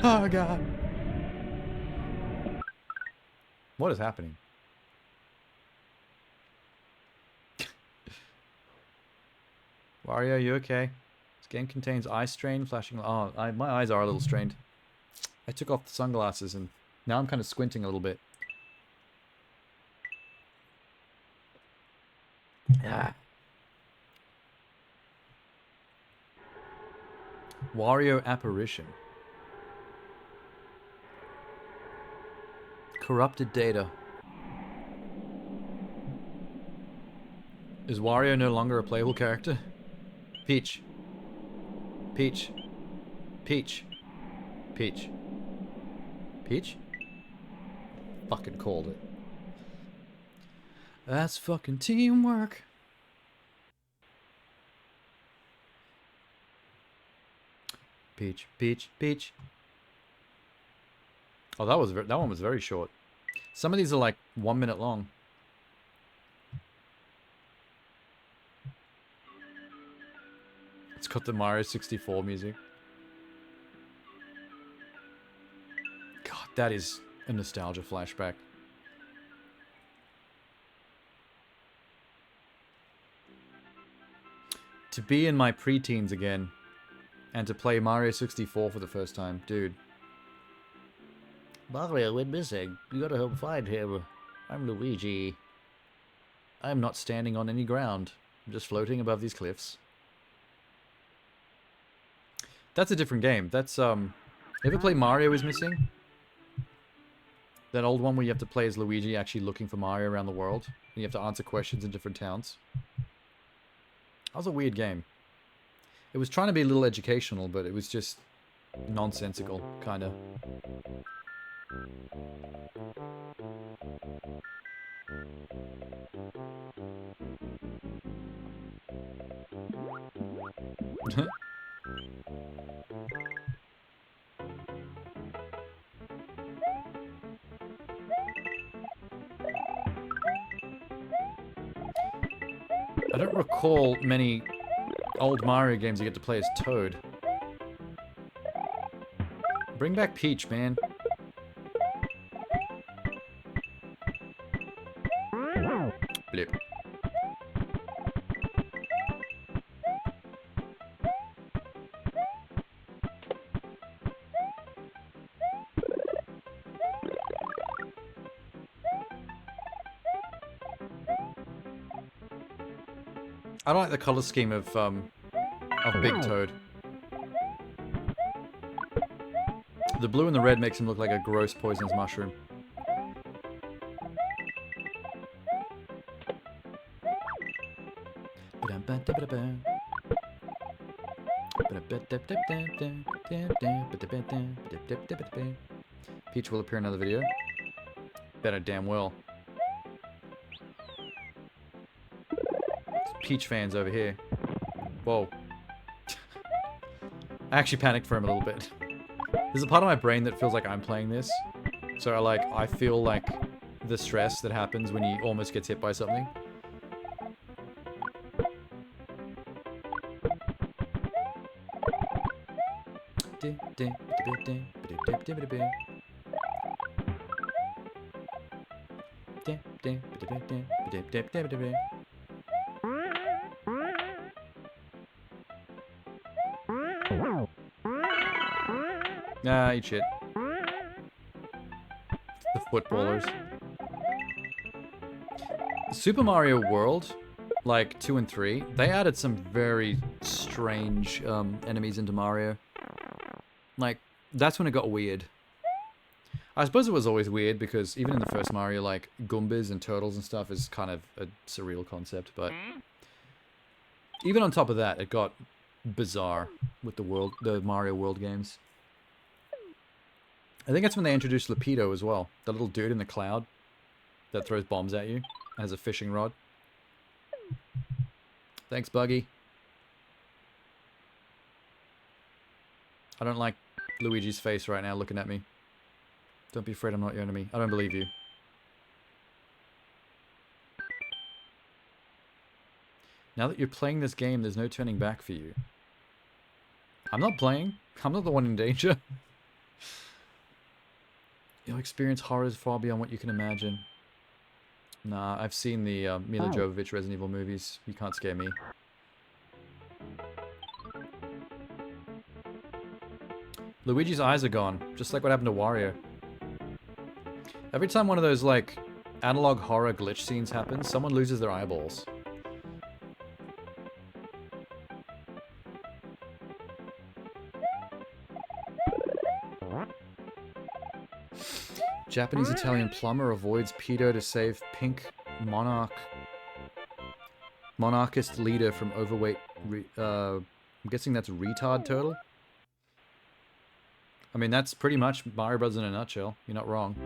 Oh god. What is happening? Wario, you okay? This game contains eye strain, flashing. Oh, my eyes are a little strained. I took off the sunglasses and now I'm kind of squinting a little bit. Ah. Wario apparition. Corrupted data. Is Wario no longer a playable character? Peach. Peach. Peach. Peach. Peach? Fucking called it. That's fucking teamwork. Peach, Peach, Peach. Oh, that one was very short. Some of these are like 1 minute long. It's got the Mario 64 music. God, that is a nostalgia flashback. To be in my preteens again and to play Mario 64 for the first time, dude. Mario went missing. You gotta help find him. I'm Luigi. I'm not standing on any ground. I'm just floating above these cliffs. That's a different game. That's, ever play Mario is Missing? That old one where you have to play as Luigi actually looking for Mario around the world. And you have to answer questions in different towns. That was a weird game. It was trying to be a little educational, but it was just nonsensical, kinda. I don't recall many old Mario games you get to play as Toad. Bring back Peach, man. Blip. I don't like the color scheme of Big Toad. The blue and the red makes him look like a gross poisonous mushroom. Peach will appear in another video. Better damn well. Peach fans over here. Whoa. I actually panicked for him a little bit. There's a part of my brain that feels like I'm playing this. So I feel like the stress that happens when he almost gets hit by something. Ah, eat shit. The footballers. Super Mario World, like 2 and 3, they added some very strange enemies into Mario. Like, that's when it got weird. I suppose it was always weird because even in the first Mario, like, Goombas and turtles and stuff is kind of a surreal concept, but even on top of that, it got bizarre with the Mario World games. I think that's when they introduced Lapido as well. The little dude in the cloud that throws bombs at you, has a fishing rod. Thanks, Buggy. I don't like Luigi's face right now looking at me. Don't be afraid I'm not your enemy. I don't believe you. Now that you're playing this game, there's no turning back for you. I'm not playing. I'm not the one in danger. You'll experience horrors far beyond what you can imagine. Nah, I've seen the Mila Jovovich Resident Evil movies. You can't scare me. Luigi's eyes are gone, just like what happened to Wario. Every time one of those, like, analog horror glitch scenes happens, someone loses their eyeballs. Japanese Italian plumber avoids pedo to save pink monarchist leader from overweight I'm guessing that's retard turtle? I mean, that's pretty much Mario Bros in a nutshell. You're not wrong.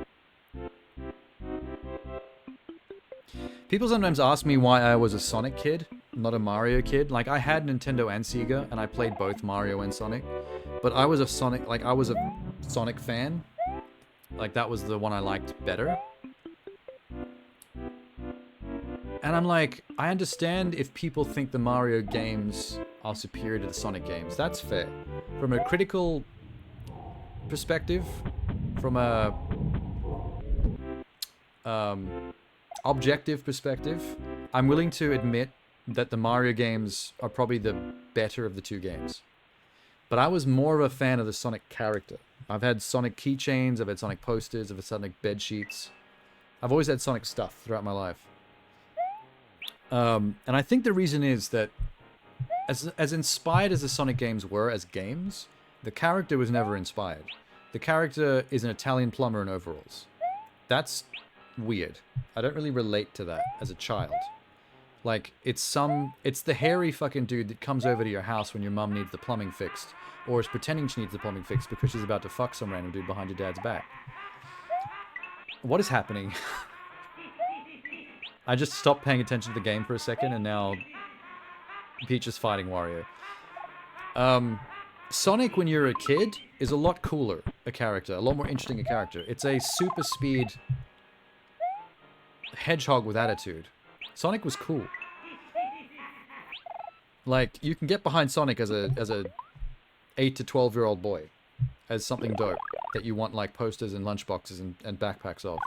People sometimes ask me why I was a Sonic kid, not a Mario kid. Like, I had Nintendo and Sega, and I played both Mario and Sonic. But I was a Sonic fan. Like, that was the one I liked better. And I'm like, I understand if people think the Mario games are superior to the Sonic games. That's fair. From a critical perspective, from a objective perspective, I'm willing to admit that the Mario games are probably the better of the two games. But I was more of a fan of the Sonic character. I've had Sonic keychains, I've had Sonic posters, I've had Sonic bed sheets. I've always had Sonic stuff throughout my life. And I think the reason is that as inspired as the Sonic games were as games, the character was never inspired. The character is an Italian plumber in overalls. That's weird. I don't really relate to that as a child. Like, it's the hairy fucking dude that comes over to your house when your mum needs the plumbing fixed, or is pretending she needs the plumbing fixed because she's about to fuck some random dude behind your dad's back. What is happening? I just stopped paying attention to the game for a second, and now Peach is fighting Wario. Sonic, when you're a kid, is a lot cooler a character, a lot more interesting a character. It's a super speed hedgehog with attitude. Sonic was cool. Like, you can get behind Sonic as a 8 to 12-year-old boy as something dope that you want, like, posters and lunchboxes and backpacks of.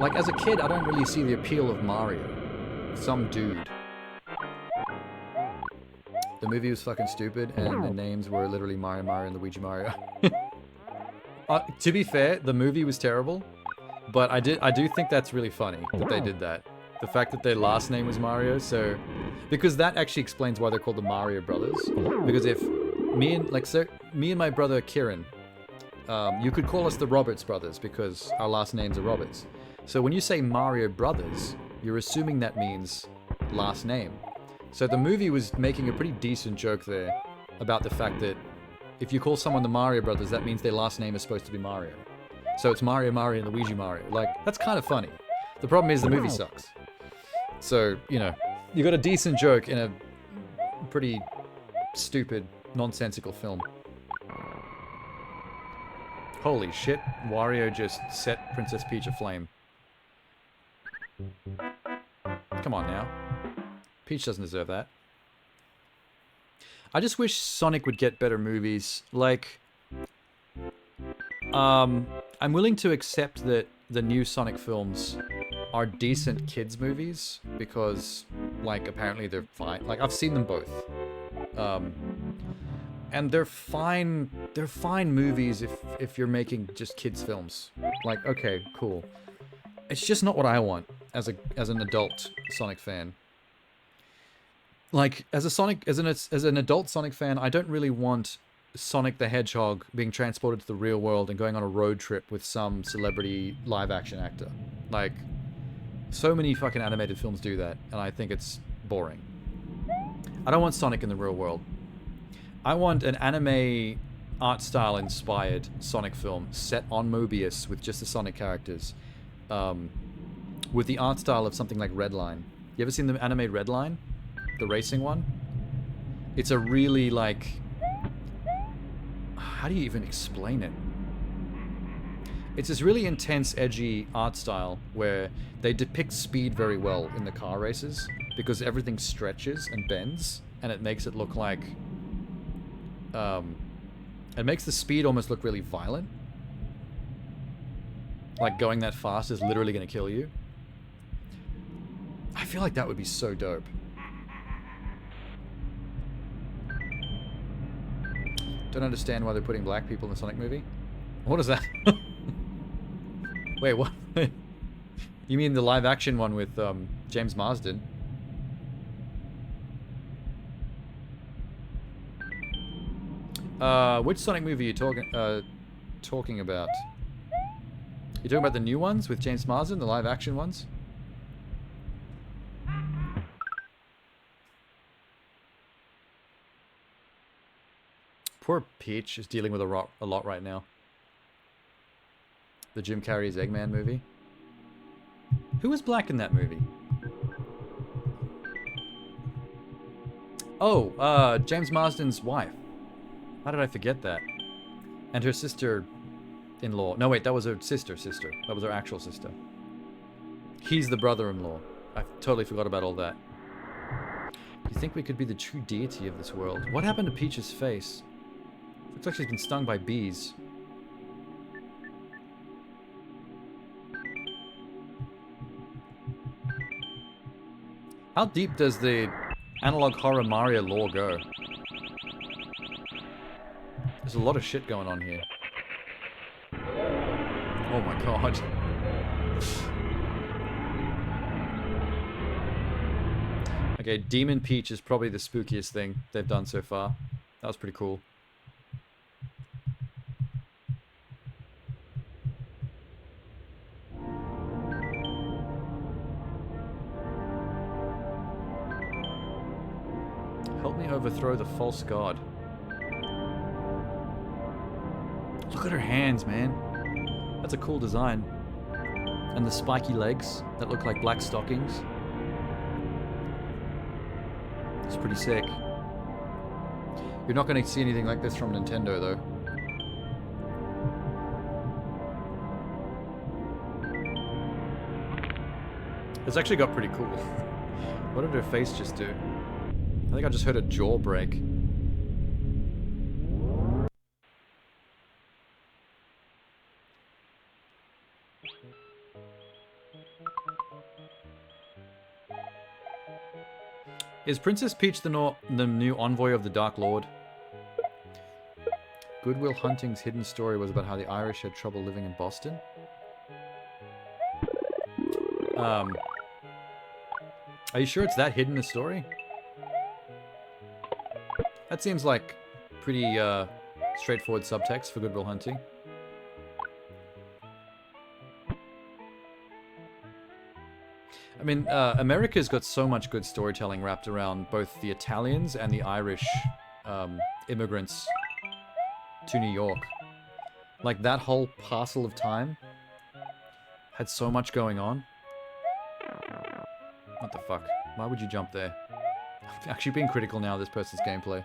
Like, as a kid, I don't really see the appeal of Mario. Some dude. The movie was fucking stupid, and the names were literally Mario Mario and Luigi Mario. To be fair, the movie was terrible, but I do think that's really funny that they did that. The fact that their last name was Mario, so... Because that actually explains why they're called the Mario Brothers. Because if me and my brother Kieran, you could call us the Roberts Brothers because our last names are Roberts. So when you say Mario Brothers, you're assuming that means last name. So the movie was making a pretty decent joke there about the fact that if you call someone the Mario Brothers, that means their last name is supposed to be Mario. So it's Mario Mario and Luigi Mario. Like, that's kind of funny. The problem is the movie sucks. So, you know, you got a decent joke in a pretty stupid, nonsensical film. Holy shit, Wario just set Princess Peach aflame. Come on now. Peach doesn't deserve that. I just wish Sonic would get better movies. Like, I'm willing to accept that the new Sonic films are decent kids movies because, like, apparently they're fine. Like, I've seen them both. And they're fine movies if you're making just kids films. Like, okay, cool. It's just not what I want as an adult Sonic fan. Like, as an adult Sonic fan, I don't really want Sonic the Hedgehog being transported to the real world and going on a road trip with some celebrity live-action actor. Like, so many fucking animated films do that, and I think it's boring. I don't want Sonic in the real world. I want an anime art style inspired Sonic film set on Mobius with just the Sonic characters. With the art style of something like Redline. You ever seen the anime Redline? The racing one? It's a really, like... How do you even explain it? It's this really intense, edgy art style where they depict speed very well in the car races because everything stretches and bends and it makes it look like... it makes the speed almost look really violent. Like going that fast is literally going to kill you. I feel like that would be so dope. Don't understand why they're putting black people in the Sonic movie. What is that? Wait, what? You mean the live action one with James Marsden? Which Sonic movie are you talking about? You talking about the new ones with James Marsden, the live action ones? Poor Peach is dealing with a lot right now. The Jim Carrey's Eggman movie. Who was black in that movie? Oh, James Marsden's wife. How did I forget that? And her sister-in-law. No, wait, that was her sister. That was her actual sister. He's the brother-in-law. I totally forgot about all that. You think we could be the true deity of this world? What happened to Peach's face? Looks like she's been stung by bees. How deep does the analog horror Mario lore go? There's a lot of shit going on here. Oh my god. Okay, Demon Peach is probably the spookiest thing they've done so far. That was pretty cool. Help me overthrow the false god. Look at her hands, man. That's a cool design. And the spiky legs that look like black stockings. It's pretty sick. You're not going to see anything like this from Nintendo, though. It's actually got pretty cool. What did her face just do? I think I just heard a jaw break. Is Princess Peach the new envoy of the Dark Lord? Good Will Hunting's hidden story was about how the Irish had trouble living in Boston. Are you sure it's that hidden a story? That seems like pretty straightforward subtext for Good Will Hunting. I mean, America's got so much good storytelling wrapped around both the Italians and the Irish immigrants to New York. Like, that whole parcel of time had so much going on. What the fuck? Why would you jump there? I'm actually being critical now of this person's gameplay.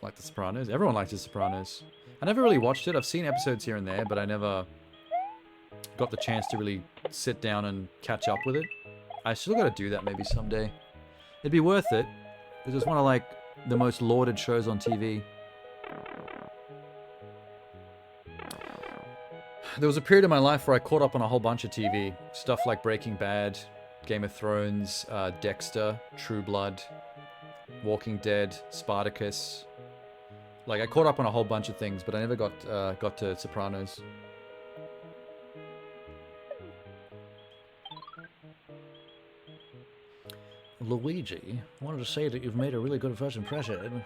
Like The Sopranos. Everyone likes The Sopranos. I never really watched it. I've seen episodes here and there, but I never got the chance to really sit down and catch up with it. I still gotta do that maybe someday. It'd be worth it, because it's one of, like, the most lauded shows on TV. There was a period in my life where I caught up on a whole bunch of TV. Stuff like Breaking Bad, Game of Thrones, Dexter, True Blood, Walking Dead, Spartacus, Like, I caught up on a whole bunch of things, but I never got to Sopranos. Luigi, I wanted to say that you've made a really good first impression.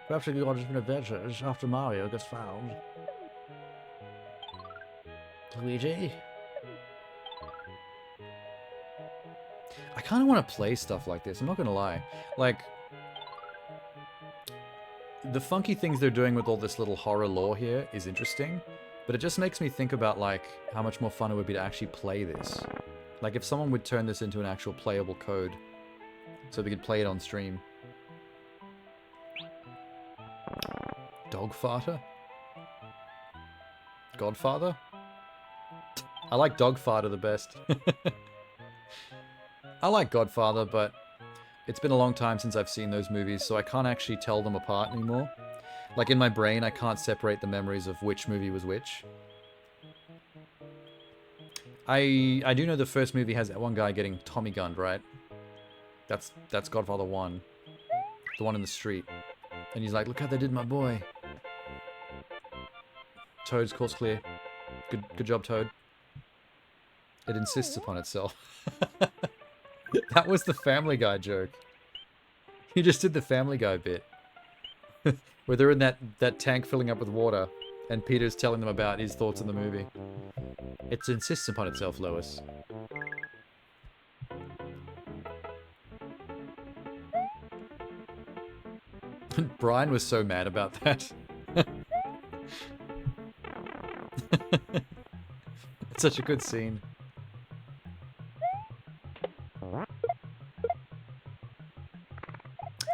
Perhaps you could go on different adventures after Mario gets found. Luigi? I kind of want to play stuff like this, I'm not gonna lie. Like, the funky things they're doing with all this little horror lore here is interesting, but it just makes me think about, like, how much more fun it would be to actually play this. Like, if someone would turn this into an actual playable code, so we could play it on stream. Dogfather? Godfather? I like Dogfather the best. I like Godfather, but it's been a long time since I've seen those movies, so I can't actually tell them apart anymore. Like, in my brain, I can't separate the memories of which movie was which. I do know the first movie has that one guy getting Tommy gunned, right? That's Godfather 1. The one in the street. And he's like, look how they did my boy. Toad's course clear. Good job, Toad. It insists upon itself. That was the Family Guy joke. He just did the Family Guy bit. Where they're in that tank filling up with water, and Peter's telling them about his thoughts on the movie. It insists upon itself, Lois. Brian was so mad about that. It's such a good scene.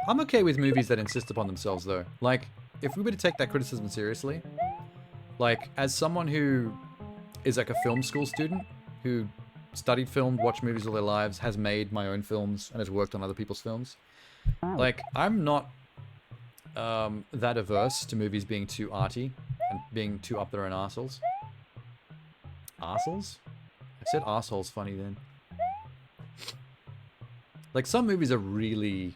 I'm okay with movies that insist upon themselves, though. Like, if we were to take that criticism seriously, like, as someone who is like a film school student, who studied film, watched movies all their lives, has made my own films, and has worked on other people's films, like, I'm not that averse to movies being too arty and being too up their own arseholes. Arseholes? I said arseholes funny then. Like, some movies are really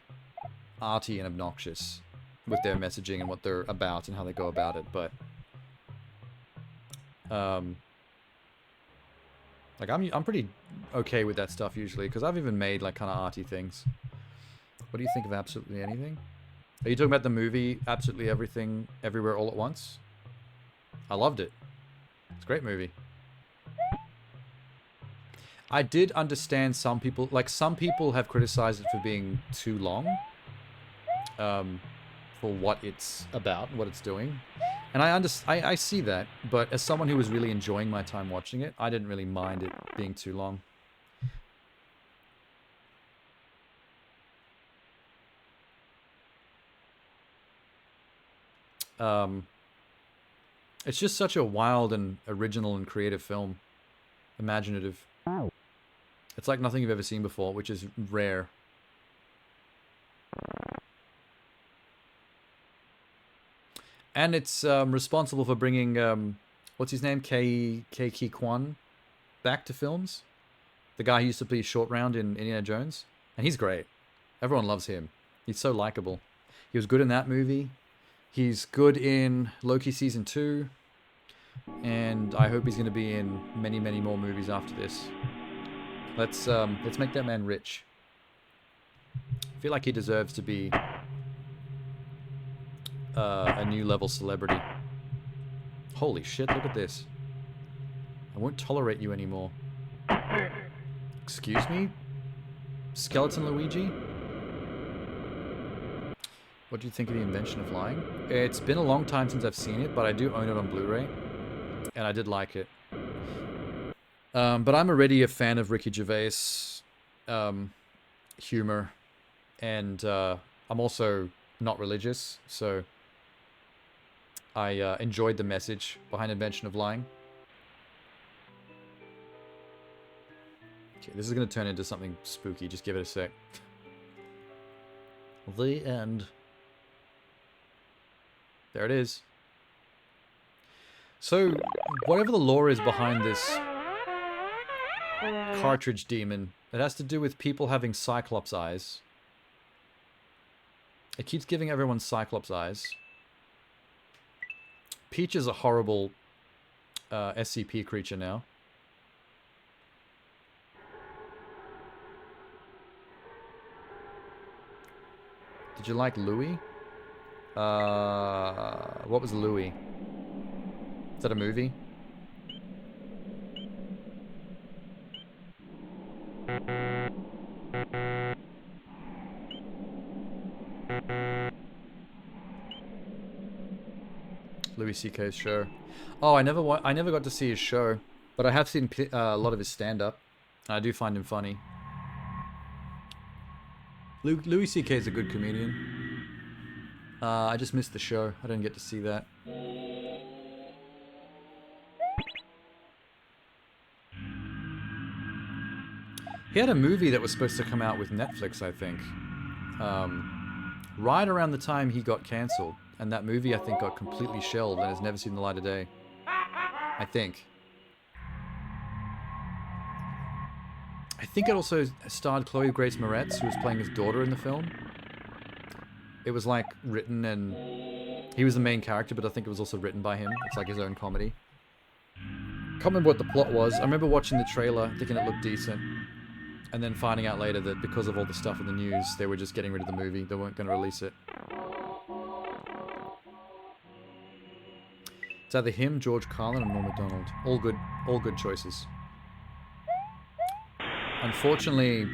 arty and obnoxious with their messaging and what they're about and how they go about it, but like, I'm pretty okay with that stuff usually, because I've even made like kind of arty things. What do you think of Absolutely Anything? Are you talking about the movie Absolutely Everything Everywhere All at Once? I loved it. It's a great movie. I did understand some people, like, some people have criticized it for being too long. For what it's about, what it's doing. And I see that, but as someone who was really enjoying my time watching it, I didn't really mind it being too long. It's just such a wild and original and creative film. Imaginative. It's like nothing you've ever seen before, which is rare. And it's responsible for bringing, what's his name? Ki Kwan back to films. The guy who used to play Short Round in Indiana Jones. And he's great. Everyone loves him. He's so likable. He was good in that movie. He's good in Loki Season 2. And I hope he's going to be in many, many more movies after this. Let's make that man rich. I feel like he deserves to be a new level celebrity. Holy shit, look at this. I won't tolerate you anymore. Excuse me? Skeleton Luigi? What do you think of the invention of flying? It's been a long time since I've seen it, but I do own it on Blu-ray. And I did like it. But I'm already a fan of Ricky Gervais' humor. And I'm also not religious, so I enjoyed the message behind Invention of Lying. Okay, this is going to turn into something spooky. Just give it a sec. The end. There it is. So, whatever the lore is behind this cartridge demon, it has to do with people having Cyclops eyes. It keeps giving everyone Cyclops eyes. Peach is a horrible SCP creature now. Did you like Louie? What was Louie? Is that a movie? Louis C.K.'s show. Oh, I never got to see his show, but I have seen a lot of his stand-up. I do find him funny. Louis C.K. is a good comedian. I just missed the show. I didn't get to see that. He had a movie that was supposed to come out with Netflix, I think. Right around the time he got cancelled. And that movie, I think, got completely shelved and has never seen the light of day. I think. I think it also starred Chloe Grace Moretz, who was playing his daughter in the film. It was like written and... He was the main character, but I think it was also written by him. It's like his own comedy. Can't remember what the plot was. I remember watching the trailer, thinking it looked decent. And then finding out later that because of all the stuff in the news, they were just getting rid of the movie. They weren't going to release it. It's either him, George Carlin, or Norm Macdonald. All good choices. Unfortunately,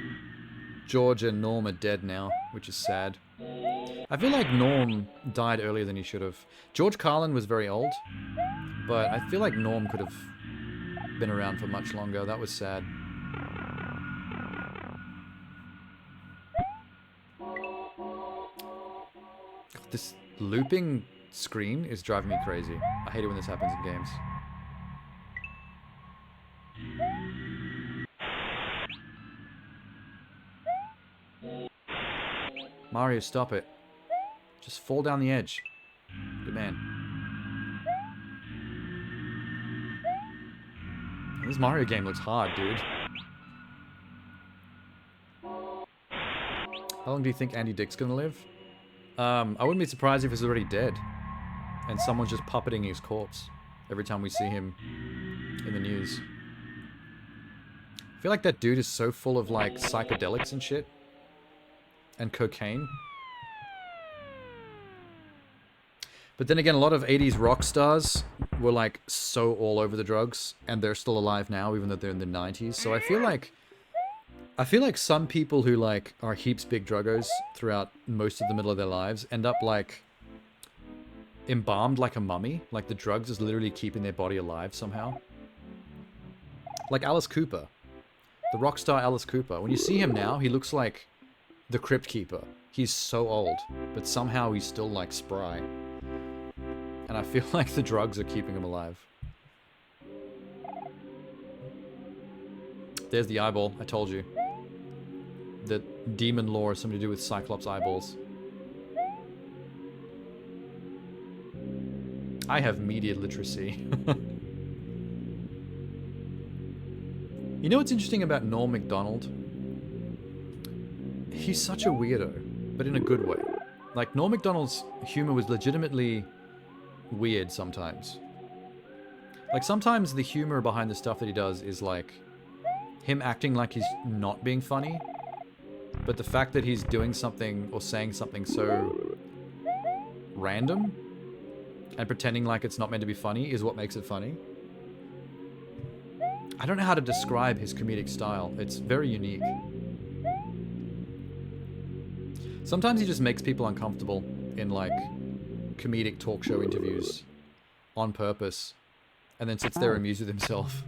George and Norm are dead now, which is sad. I feel like Norm died earlier than he should have. George Carlin was very old, but I feel like Norm could have been around for much longer. That was sad. This looping screen is driving me crazy. I hate it when this happens in games. Mario, stop it. Just fall down the edge. Good man. This Mario game looks hard, dude. How long do you think Andy Dick's gonna live? I wouldn't be surprised if he's already dead. And someone's just puppeting his corpse every time we see him in the news. I feel like that dude is so full of, like, psychedelics and shit. And cocaine. But then again, a lot of 80s rock stars were, like, so all over the drugs. And they're still alive now, even though they're in the 90s. So I feel like some people who, like, are heaps big druggos throughout most of the middle of their lives end up, like, embalmed like a mummy. Like, the drugs is literally keeping their body alive somehow. Like Alice Cooper. The rock star Alice Cooper. When you see him now, he looks like the Crypt Keeper. He's so old, but somehow he's still, like, spry. And I feel like the drugs are keeping him alive. There's the eyeball. I told you. The demon lore has something to do with Cyclops eyeballs. I have media literacy. You know what's interesting about Norm Macdonald? He's such a weirdo, but in a good way. Like, Norm Macdonald's humor was legitimately weird sometimes. Like, sometimes the humor behind the stuff that he does is, like, him acting like he's not being funny, but the fact that he's doing something or saying something so random and pretending like it's not meant to be funny is what makes it funny. I don't know how to describe his comedic style. It's very unique. Sometimes he just makes people uncomfortable in, like, comedic talk show interviews on purpose and then sits there and amused with himself.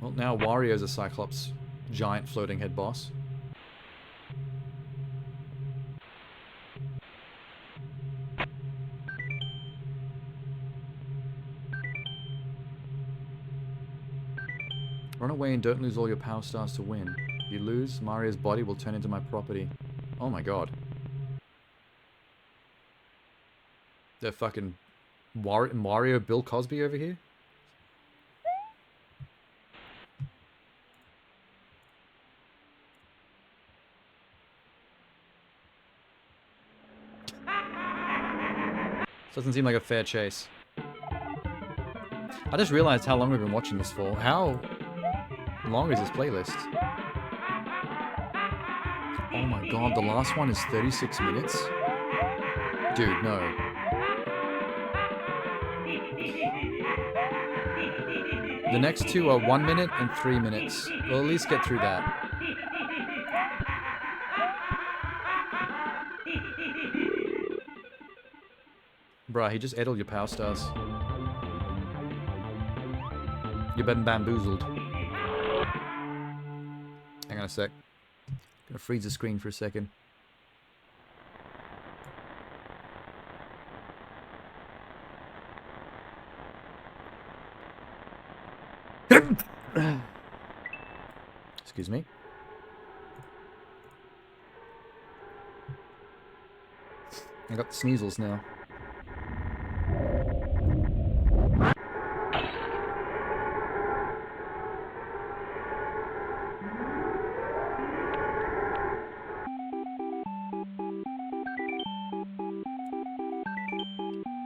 Well, now Wario's a Cyclops giant floating head boss. Run away and don't lose all your power stars to win. If you lose, Mario's body will turn into my property. Oh my god. They're fucking Mario Bill Cosby over here? Doesn't seem like a fair chase. I just realized how long we've been watching this for. How long is this playlist? Oh my god, the last one is 36 minutes? Dude, no. The next two are 1 minute and 3 minutes. We'll at least get through that. Bruh, he just ate all your power stars. You've been bamboozled. Hang on a sec. Gonna freeze the screen for a second. Excuse me. I got the sneezels now.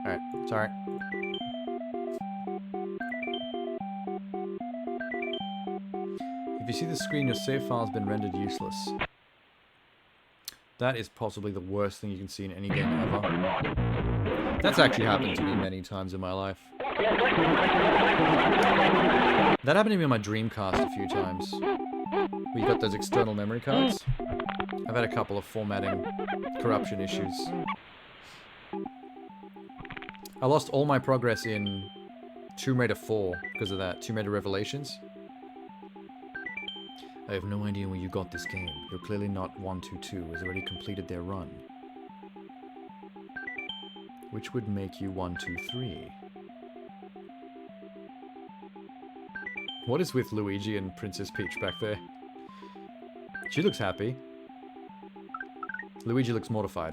Alright, sorry. If you see the screen, your save file has been rendered useless. That is possibly the worst thing you can see in any game ever. That's actually happened to me many times in my life. That happened to me on my Dreamcast a few times. Where you got those external memory cards. I've had a couple of formatting corruption issues. I lost all my progress in Tomb Raider 4 because of that. Tomb Raider Revelations. I have no idea where you got this game. You're clearly not 122, has already completed their run. Which would make you 123. What is with Luigi and Princess Peach back there? She looks happy. Luigi looks mortified.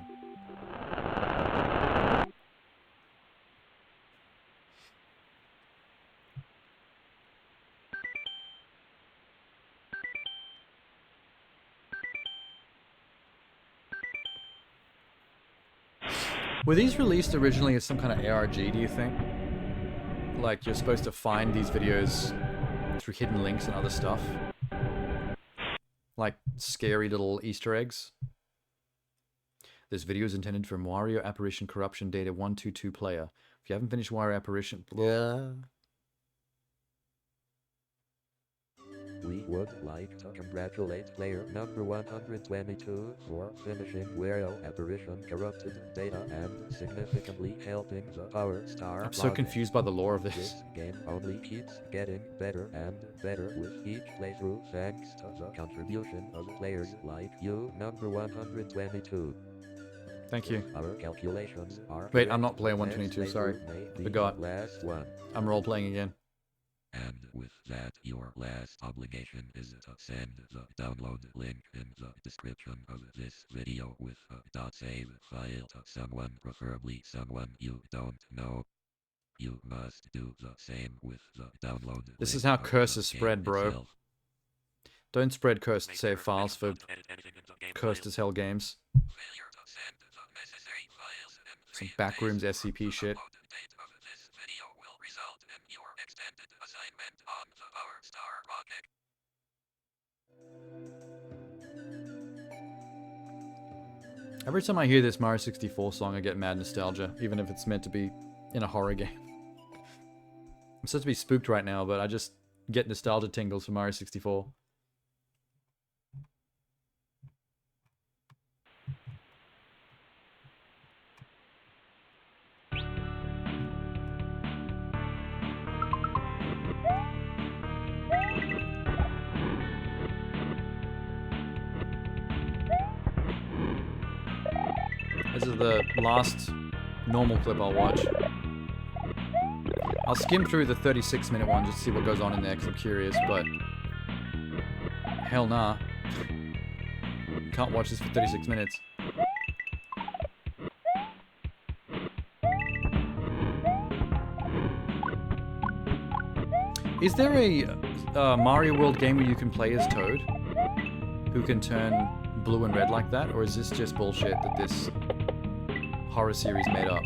Were these released originally as some kind of ARG, do you think? Like, you're supposed to find these videos through hidden links and other stuff? Like, scary little Easter eggs? This video is intended for Wario Apparition Corruption Data 122 player. If you haven't finished Wario Apparition... Blah. We would like to congratulate player number 122 for finishing Wario Apparition Corrupted Data and significantly helping the Power Star. I'm so confused by the lore of this. This game only keeps getting better and better with each playthrough thanks to the contribution of players like you, number 122. Thank you. Our calculations are... Wait, I'm not playing 122, sorry. Forgot. Last one. I'm role-playing again. And with that, your last obligation is to send the download link in the description of this video with a .save file to someone, preferably someone you don't know. You must do the same with the download. This is how curses spread, bro. Itself. Don't spread cursed save files for cursed as hell games. Some backrooms SCP shit. Every time I hear this Mario 64 song, I get mad nostalgia, even if it's meant to be in a horror game. I'm supposed to be spooked right now, but I just get nostalgia tingles from Mario 64. This is the last normal clip I'll watch. I'll skim through the 36-minute one just to see what goes on in there because I'm curious, but... hell nah. Can't watch this for 36 minutes. Is there a Mario World game where you can play as Toad? Who can turn blue and red like that? Or is this just bullshit that this horror series made up?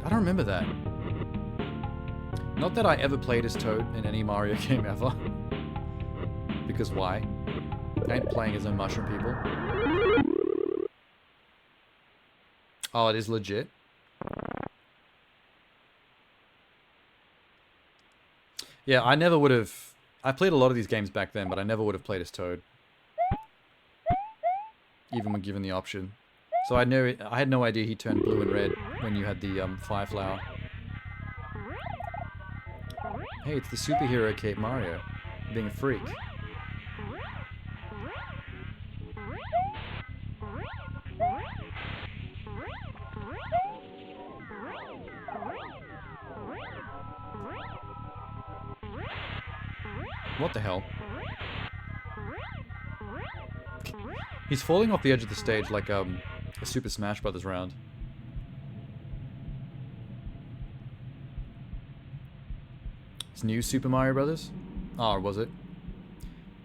I don't remember that. Not that I ever played as Toad in any Mario game ever. Because why? I ain't playing as no mushroom people. Oh, it is legit? Yeah, I never would have... I played a lot of these games back then, but I never would have played as Toad. Even when given the option. So I had no idea he turned blue and red when you had the fire flower. Hey, it's the superhero Cape Mario. Being a freak. What the hell? He's falling off the edge of the stage like a Super Smash Brothers round. It's new Super Mario Brothers? Oh, was it?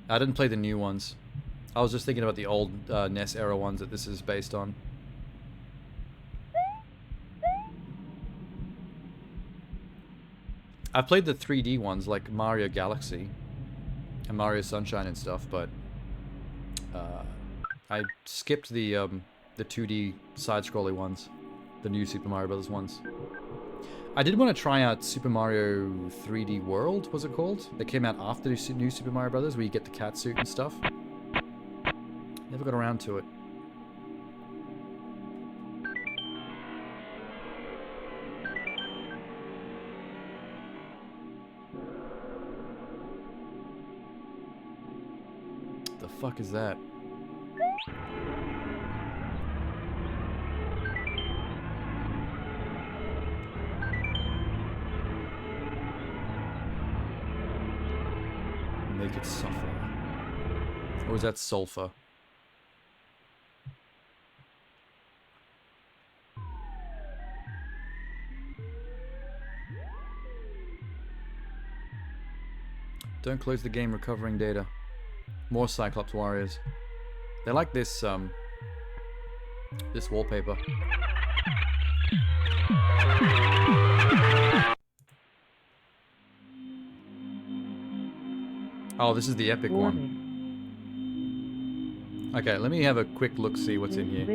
I didn't play the new ones. I was just thinking about the old NES era ones that this is based on. I've played the 3D ones like Mario Galaxy and Mario Sunshine and stuff, but I skipped the 2D side-scrolling ones, the new Super Mario Brothers ones. I did want to try out Super Mario 3D World, was it called? That came out after the new Super Mario Brothers, where you get the cat suit and stuff. Never got around to it. The fuck is that? Make it suffer. Or is that sulfur? Don't close the game, recovering data. More Cyclops Warriors. They like this, this wallpaper. Oh, this is the epic one. Okay, let me have a quick look, see what's in here.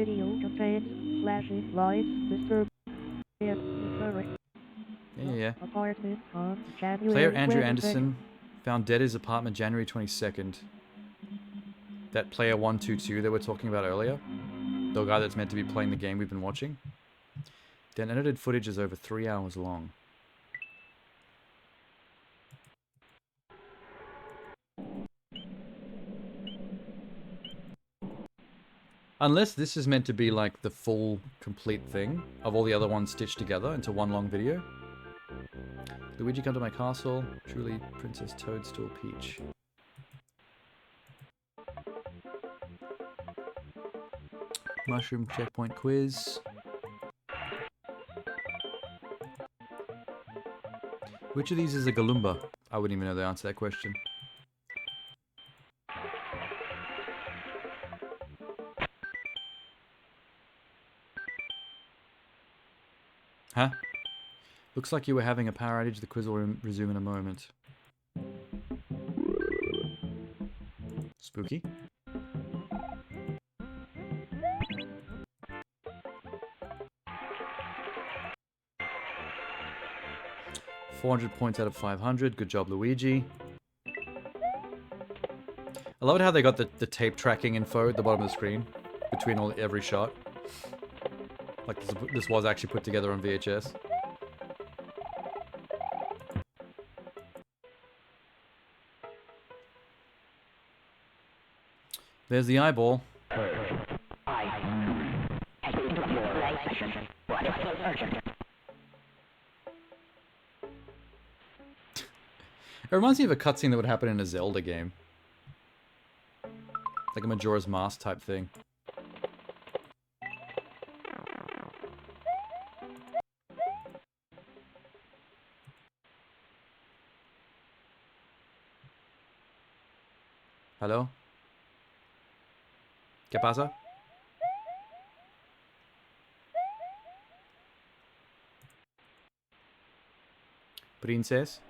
Yeah. Player Andrew Anderson found dead at his apartment January 22nd. That player 122 that we're talking about earlier. The guy that's meant to be playing the game we've been watching. The unedited footage is over 3 hours long. Unless this is meant to be like the full, complete thing of all the other ones stitched together into one long video. Luigi, come to my castle. Truly, Princess Toadstool Peach. Mushroom checkpoint quiz. Which of these is a Galumba? I wouldn't even know the answer to that question. Huh? Looks like you were having a power outage. The quiz will resume in a moment. Spooky. $400 points out of 500. Good job, Luigi. I love it how they got the tape tracking info at the bottom of the screen between every shot. Like this was actually put together on VHS. There's the eyeball. It reminds me of a cutscene that would happen in a Zelda game. Like a Majora's Mask type thing. Hello? ¿Qué pasa? princess.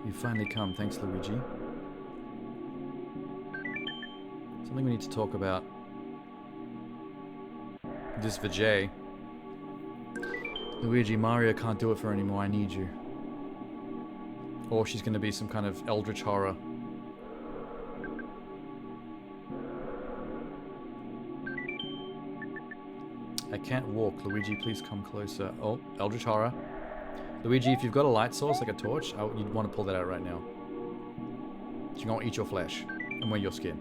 You finally come. Thanks, Luigi. Something we need to talk about. This Vijay. Luigi, Mario can't do it for anymore. I need you. Or she's going to be some kind of eldritch horror. I can't walk. Luigi, please come closer. Oh, eldritch horror. Luigi, if you've got a light source, like a torch, you'd want to pull that out right now. She's going to eat your flesh and wear your skin.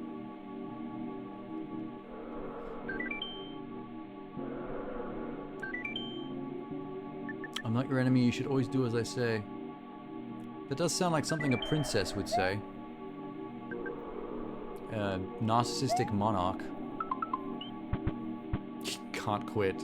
I'm not your enemy, you should always do as I say. That does sound like something a princess would say. A narcissistic monarch. Can't quit.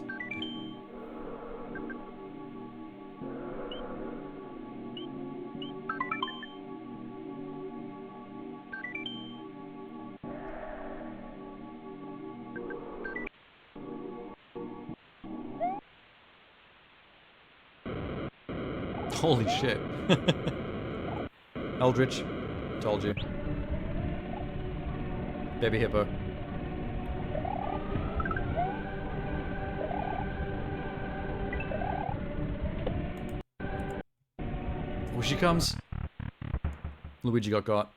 Holy shit. Eldritch. Told you. Baby hippo. Oh, she comes. Luigi got.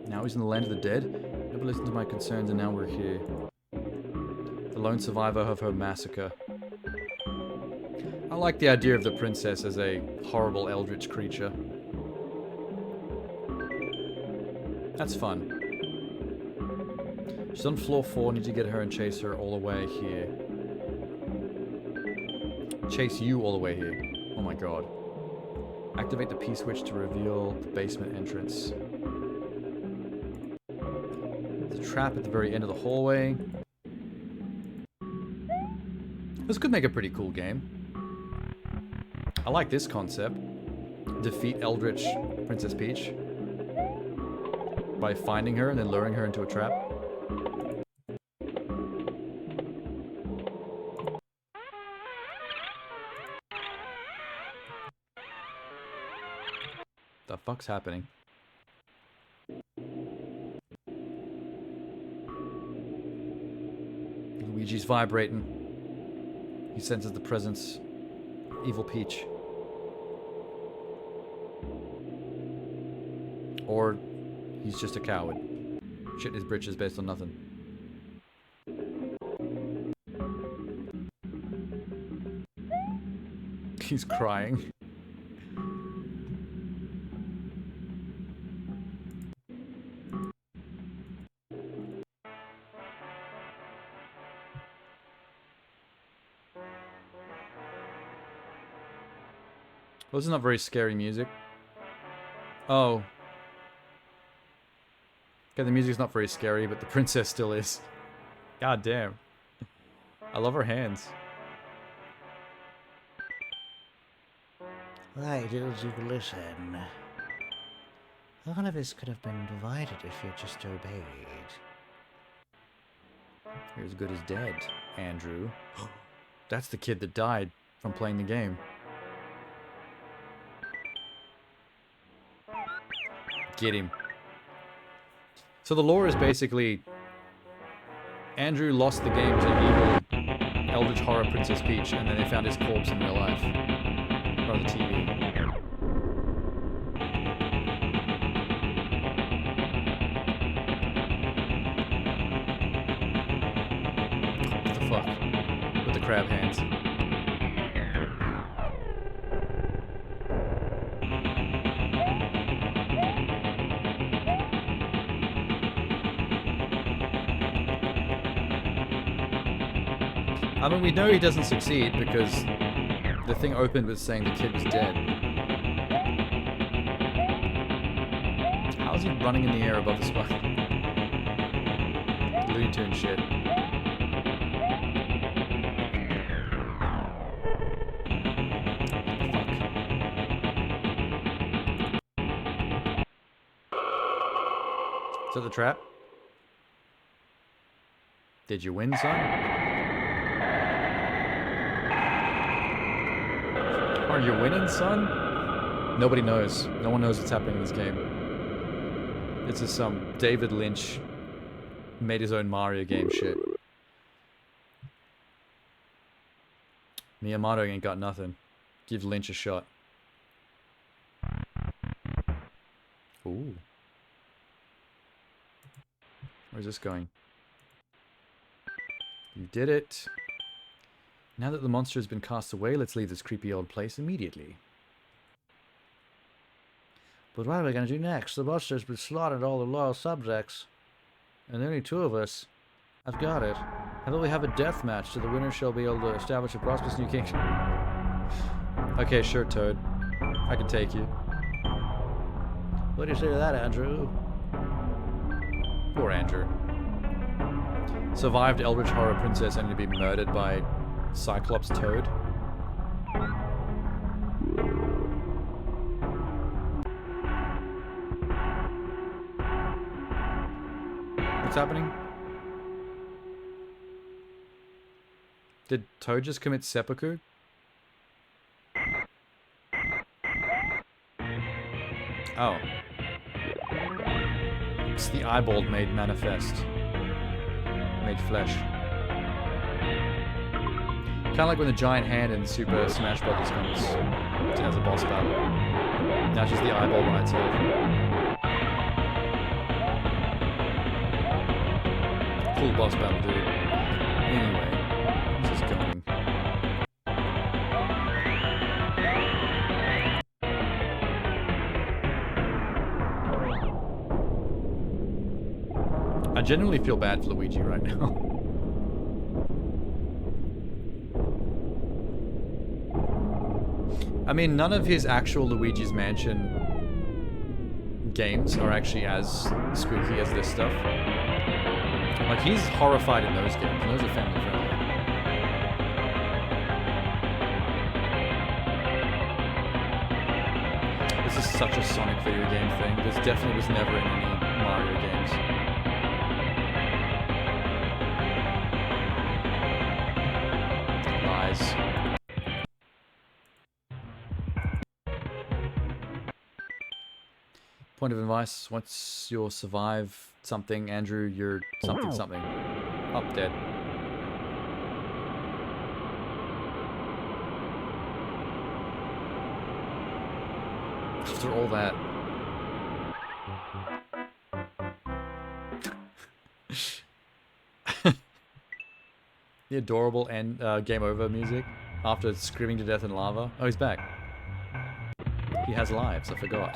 Now he's in the land of the dead. Never listened to my concerns and now we're here. The lone survivor of her massacre. I like the idea of the princess as a horrible eldritch creature. That's fun. She's on floor 4, need to get her and chase her all the way here. Chase you all the way here. Oh my god. Activate the P-switch to reveal the basement entrance. There's a trap at the very end of the hallway. This could make a pretty cool game. I like this concept. Defeat Eldritch Princess Peach by finding her and then luring her into a trap. The fuck's happening? Luigi's vibrating. He senses the presence of evil Peach. Or he's just a coward. Shit his britches based on nothing. He's crying. Well, this is not very scary music. Oh. Okay, the music's not very scary, but the princess still is. God damn. I love her hands. Why did you listen? All of this could have been divided if you just obeyed. You're as good as dead, Andrew. That's the kid that died from playing the game. Get him. So the lore is basically Andrew lost the game to evil Eldritch Horror Princess Peach, and then they found his corpse in real life. Or on the TV. What the fuck? With the crab hands. I mean, we know he doesn't succeed because the thing opened with saying the kid was dead. How is he running in the air above the spot? Looney Tunes shit. Is that the trap? Did you win, son? Are you winning, son? Nobody knows. No one knows what's happening in this game. This is some David Lynch made his own Mario game shit. Miyamoto ain't got nothing. Give Lynch a shot. Ooh. Where's this going? You did it. Now that the monster has been cast away, let's leave this creepy old place immediately. But what are we going to do next? The monster's been slaughtering all the loyal subjects. And only 2 of us. I've got it. How about we have a death match so the winner shall be able to establish a prosperous new kingdom? Okay, sure, Toad. I can take you. What do you say to that, Andrew? Poor Andrew. Survived Eldritch Horror Princess only to be murdered by Cyclops Toad. What's happening? Did Toad just commit seppuku? Oh. It's the eyeball made manifest. Made flesh. Kind of like when the giant hand in Super Smash Bros. Comes as a boss battle. Now she's the eyeball by itself. Cool boss battle, dude. Anyway, this is going. I genuinely feel bad for Luigi right now. I mean, none of his actual Luigi's Mansion games are actually as spooky as this stuff. Like, he's horrified in those games, and those are family friendly. This is such a Sonic video game thing. This definitely was never in any Mario games. Lies. Point of advice, once you'll survive something, Andrew, you're something something. Up dead. After all that. The adorable end game over music after screaming to death in lava. Oh, he's back. He has lives, I forgot.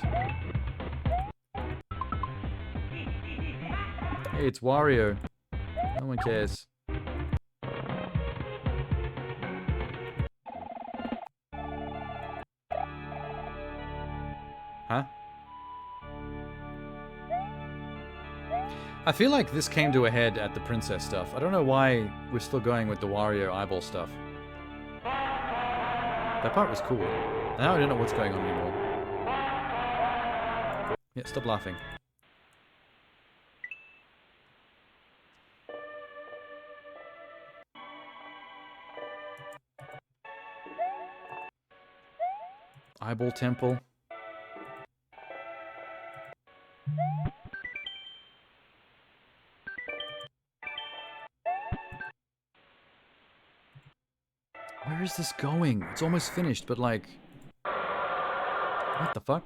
Hey, it's Wario. No one cares. Huh? I feel like this came to a head at the princess stuff. I don't know why we're still going with the Wario eyeball stuff. That part was cool. Now I don't know what's going on anymore. Yeah, stop laughing. Eyeball Temple. Where is this going? It's almost finished, but like... What the fuck?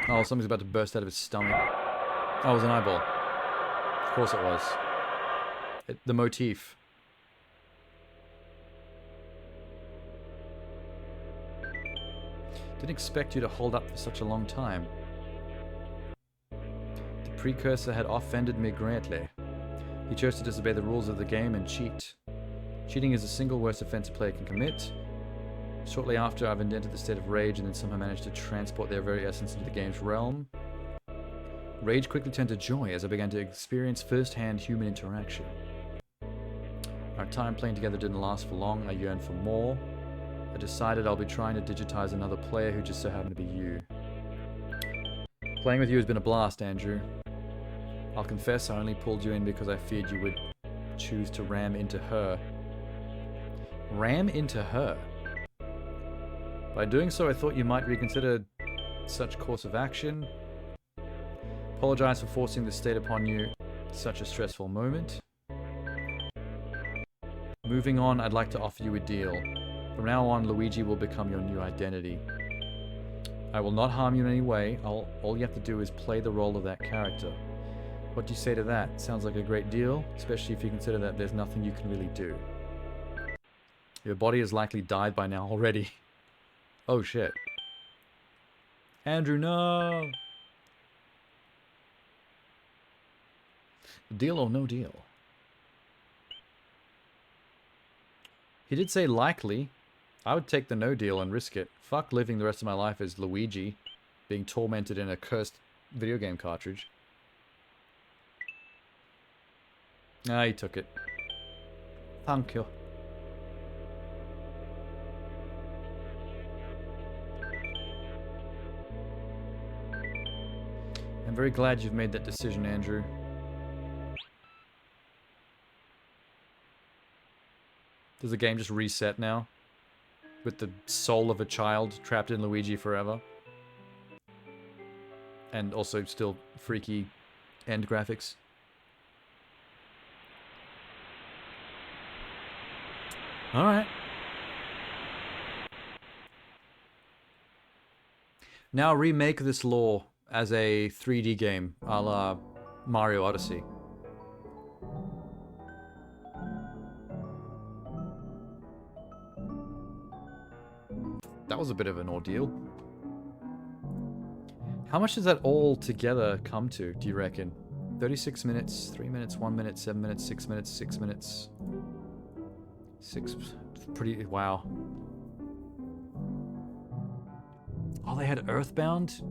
Oh, something's about to burst out of his stomach. Oh, it was an eyeball. Of course it was. The motif. Didn't expect you to hold up for such a long time. The precursor had offended me greatly. He chose to disobey the rules of the game and cheat. Cheating is the single worst offense a player can commit. Shortly after, I've invented the state of rage and then somehow managed to transport their very essence into the game's realm. Rage quickly turned to joy as I began to experience first-hand human interaction. Our time playing together didn't last for long. I yearned for more. I decided I'll be trying to digitize another player who just so happened to be you. Playing with you has been a blast, Andrew. I'll confess I only pulled you in because I feared you would choose to ram into her. Ram into her? By doing so, I thought you might reconsider such course of action. Apologize for forcing this state upon you at such a stressful moment. Moving on, I'd like to offer you a deal. From now on, Luigi will become your new identity. I will not harm you in any way. All you have to do is play the role of that character. What do you say to that? Sounds like a great deal, especially if you consider that there's nothing you can really do. Your body has likely died by now already. Oh shit. Andrew, no! Deal or no deal? He did say likely. I would take the no deal and risk it. Fuck living the rest of my life as Luigi, being tormented in a cursed video game cartridge. Ah, he took it. Thank you. I'm very glad you've made that decision, Andrew. Does the game just reset now? With the soul of a child trapped in Luigi forever? And also still freaky end graphics? Alright. Now remake this lore as a 3D game, a la Mario Odyssey. That was a bit of an ordeal. How much does that all together come to, do you reckon? 36 minutes, 3 minutes, 1 minute, 7 minutes, 6 minutes, 6 minutes. Pretty, wow. Oh, they had Earthbound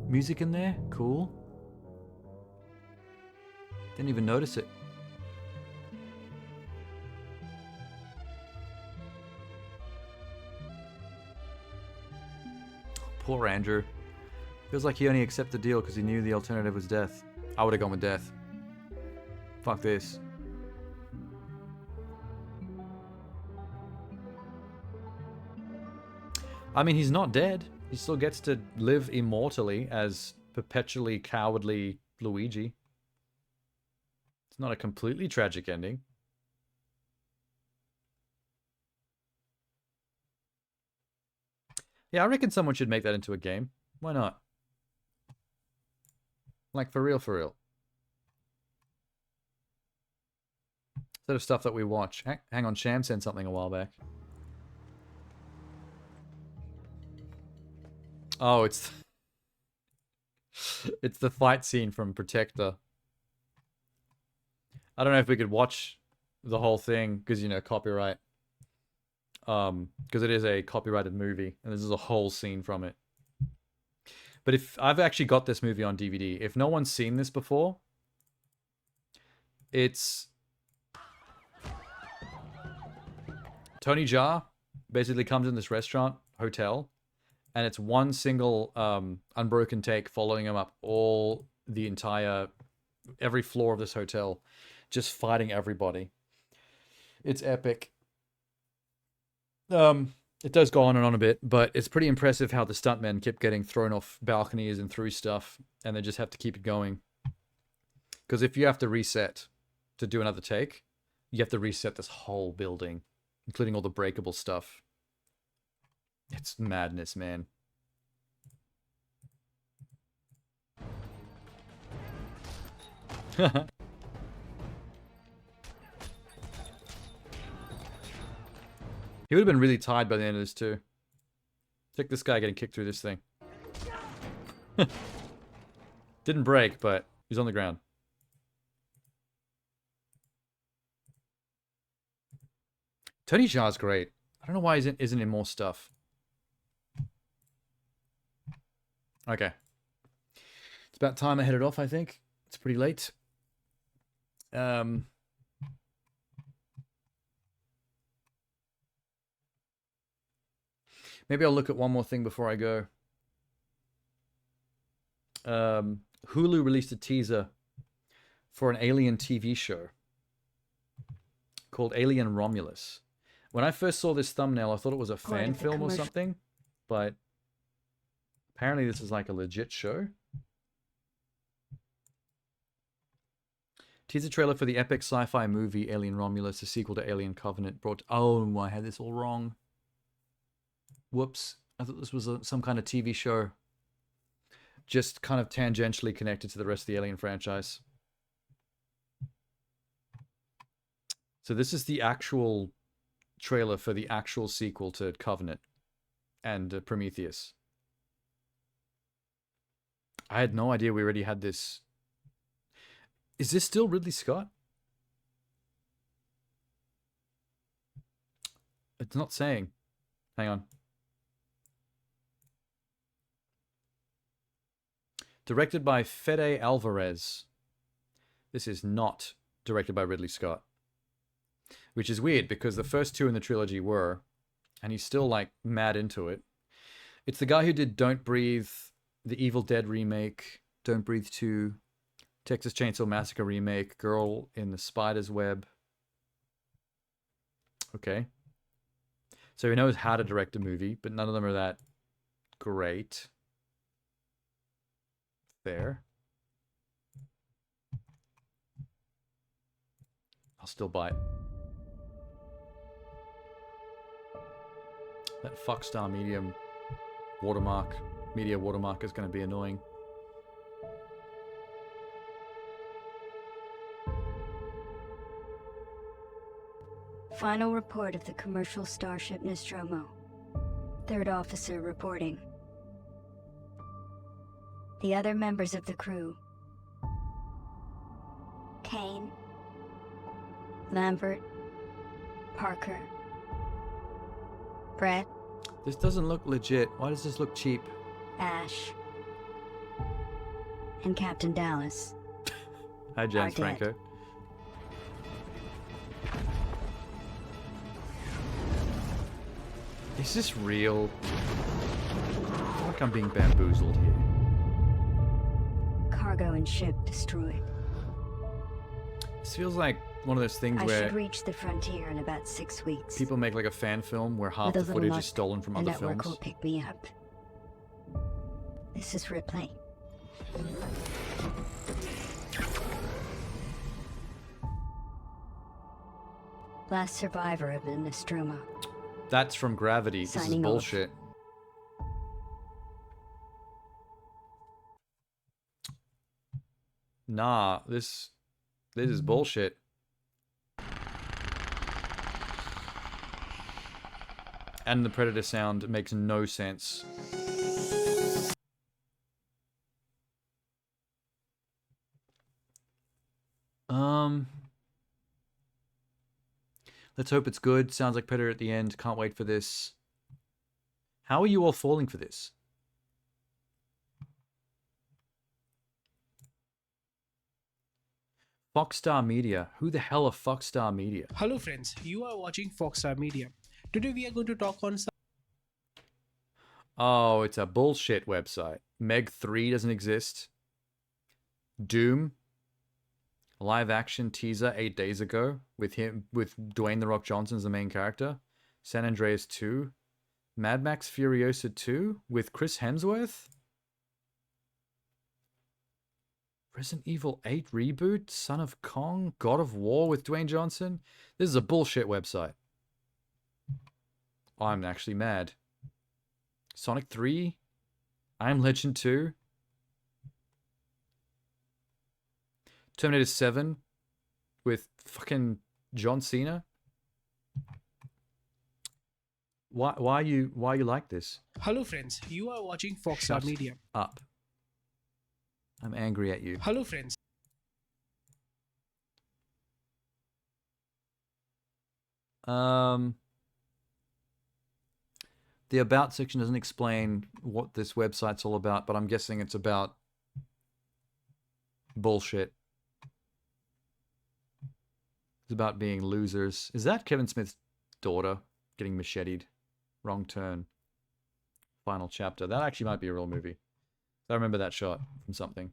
music in there? Cool. Didn't even notice it. Poor Andrew. Feels like he only accepted the deal because he knew the alternative was death. I would have gone with death. Fuck this. I mean, he's not dead. He still gets to live immortally as perpetually cowardly Luigi. It's not a completely tragic ending. Yeah, I reckon someone should make that into a game. Why not? Like, for real, for real. Instead of stuff that we watch. Hang on, Sham sent something a while back. Oh, it's the fight scene from Protector. I don't know if we could watch the whole thing because, you know, copyright. Because it is a copyrighted movie and this is a whole scene from it. But if I've actually got this movie on DVD, if no one's seen this before, it's Tony Jaa basically comes in this restaurant, hotel, and it's one single unbroken take following him up every floor of this hotel, just fighting everybody. It's epic. It does go on and on a bit, but it's pretty impressive how the stuntmen kept getting thrown off balconies and through stuff, and they just have to keep it going. Because if you have to reset to do another take, you have to reset this whole building, including all the breakable stuff. It's madness, man. He would have been really tired by the end of this too. Check this guy getting kicked through this thing. Didn't break, but he's on the ground. Tony Jaa's great. I don't know why he isn't in more stuff. Okay. It's about time I headed off, I think. It's pretty late. Maybe I'll look at one more thing before I go. Hulu released a teaser for an Alien TV show called Alien Romulus. When I first saw this thumbnail, I thought it was a fan film or something, but apparently this is like a legit show. Teaser trailer for the epic sci-fi movie Alien Romulus, a sequel to Alien Covenant. Oh, I had this all wrong. Whoops. I thought this was some kind of TV show. Just kind of tangentially connected to the rest of the Alien franchise. So this is the actual trailer for the actual sequel to Covenant and Prometheus. I had no idea we already had this. Is this still Ridley Scott? It's not saying. Hang on. Directed by Fede Alvarez. This is not directed by Ridley Scott. Which is weird because the first two in the trilogy were, and he's still like mad into it. It's the guy who did Don't Breathe, the Evil Dead remake, Don't Breathe 2, Texas Chainsaw Massacre remake, Girl in the Spider's Web. Okay. So he knows how to direct a movie, but none of them are that great. Fair. I'll still buy it. That Foxstar media watermark is going to be annoying. Final report of the commercial starship Nostromo. Third officer reporting. The other members of the crew: Kane, Lambert, Parker, Brett. This doesn't look legit. Why does this look cheap? Ash, and Captain Dallas. Hi, James Franco. Is this real? I feel like I'm being bamboozled here. Cargo and ship destroyed. This feels like one of those things I where should reach the frontier in about 6 weeks. people make like a fan film where half With a the little footage luck, is stolen from the other network films. will pick me up. This is Ripley. Last survivor of the Nostromo. That's from Gravity. This is Signing off. bullshit. Nah, this is bullshit. And the Predator sound makes no sense. Let's hope it's good. Sounds like Predator at the end. Can't wait for this. How are you all falling for this? Foxstar Media. Who the hell are Foxstar Media? Hello friends, you are watching Foxstar Media. Today we are going to talk on some... Oh, it's a bullshit website. Meg 3 doesn't exist. Doom. Live action teaser 8 days ago with Dwayne The Rock Johnson as the main character. San Andreas 2. Mad Max Furiosa 2 with Chris Hemsworth. Resident Evil 8 reboot, Son of Kong, God of War with Dwayne Johnson. This is a bullshit website. I'm actually mad. Sonic 3, I'm Legend 2, Terminator 7 with fucking John Cena. Why you like this? Hello friends, you are watching Foxstar Shut Media. up. I'm angry at you. Hello friends. The About section doesn't explain what this website's all about, but I'm guessing it's about bullshit. It's about being losers. Is that Kevin Smith's daughter getting macheted? Wrong turn. Final chapter. That actually might be a real movie. I remember that shot from something.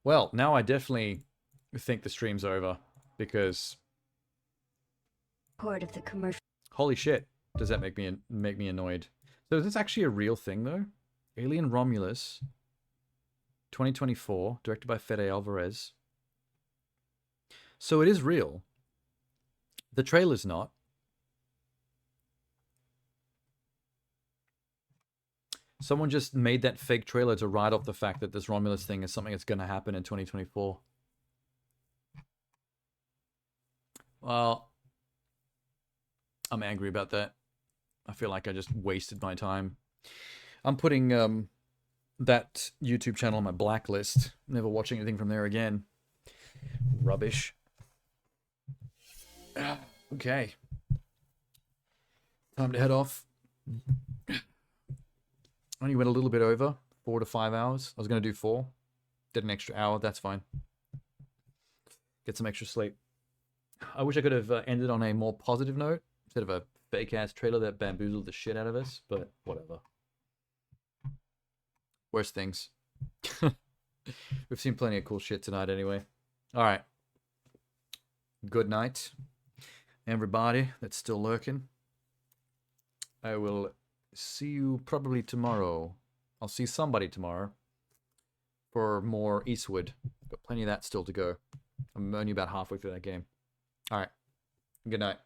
Well, now I definitely think the stream's over because Part of the commercial. holy shit, does that make me annoyed? So is this actually a real thing though? Alien Romulus, 2024, directed by Fede Alvarez. So it is real. The trailer's not. Someone just made that fake trailer to write off the fact that this Romulus thing is something that's going to happen in 2024. Well, I'm angry about that. I feel like I just wasted my time. I'm putting that YouTube channel on my blacklist. Never watching anything from there again. Rubbish. Okay. Time to head off. Only went a little bit over, 4 to 5 hours. I was going to do 4. Did an extra hour, that's fine. Get some extra sleep. I wish I could have ended on a more positive note instead of a fake-ass trailer that bamboozled the shit out of us, but whatever. Worse things. We've seen plenty of cool shit tonight anyway. Alright. Good night, everybody that's still lurking. I will see you probably tomorrow. I'll see somebody tomorrow for more Eastwood. Got plenty of that still to go. I'm only about halfway through that game. Alright. Good night.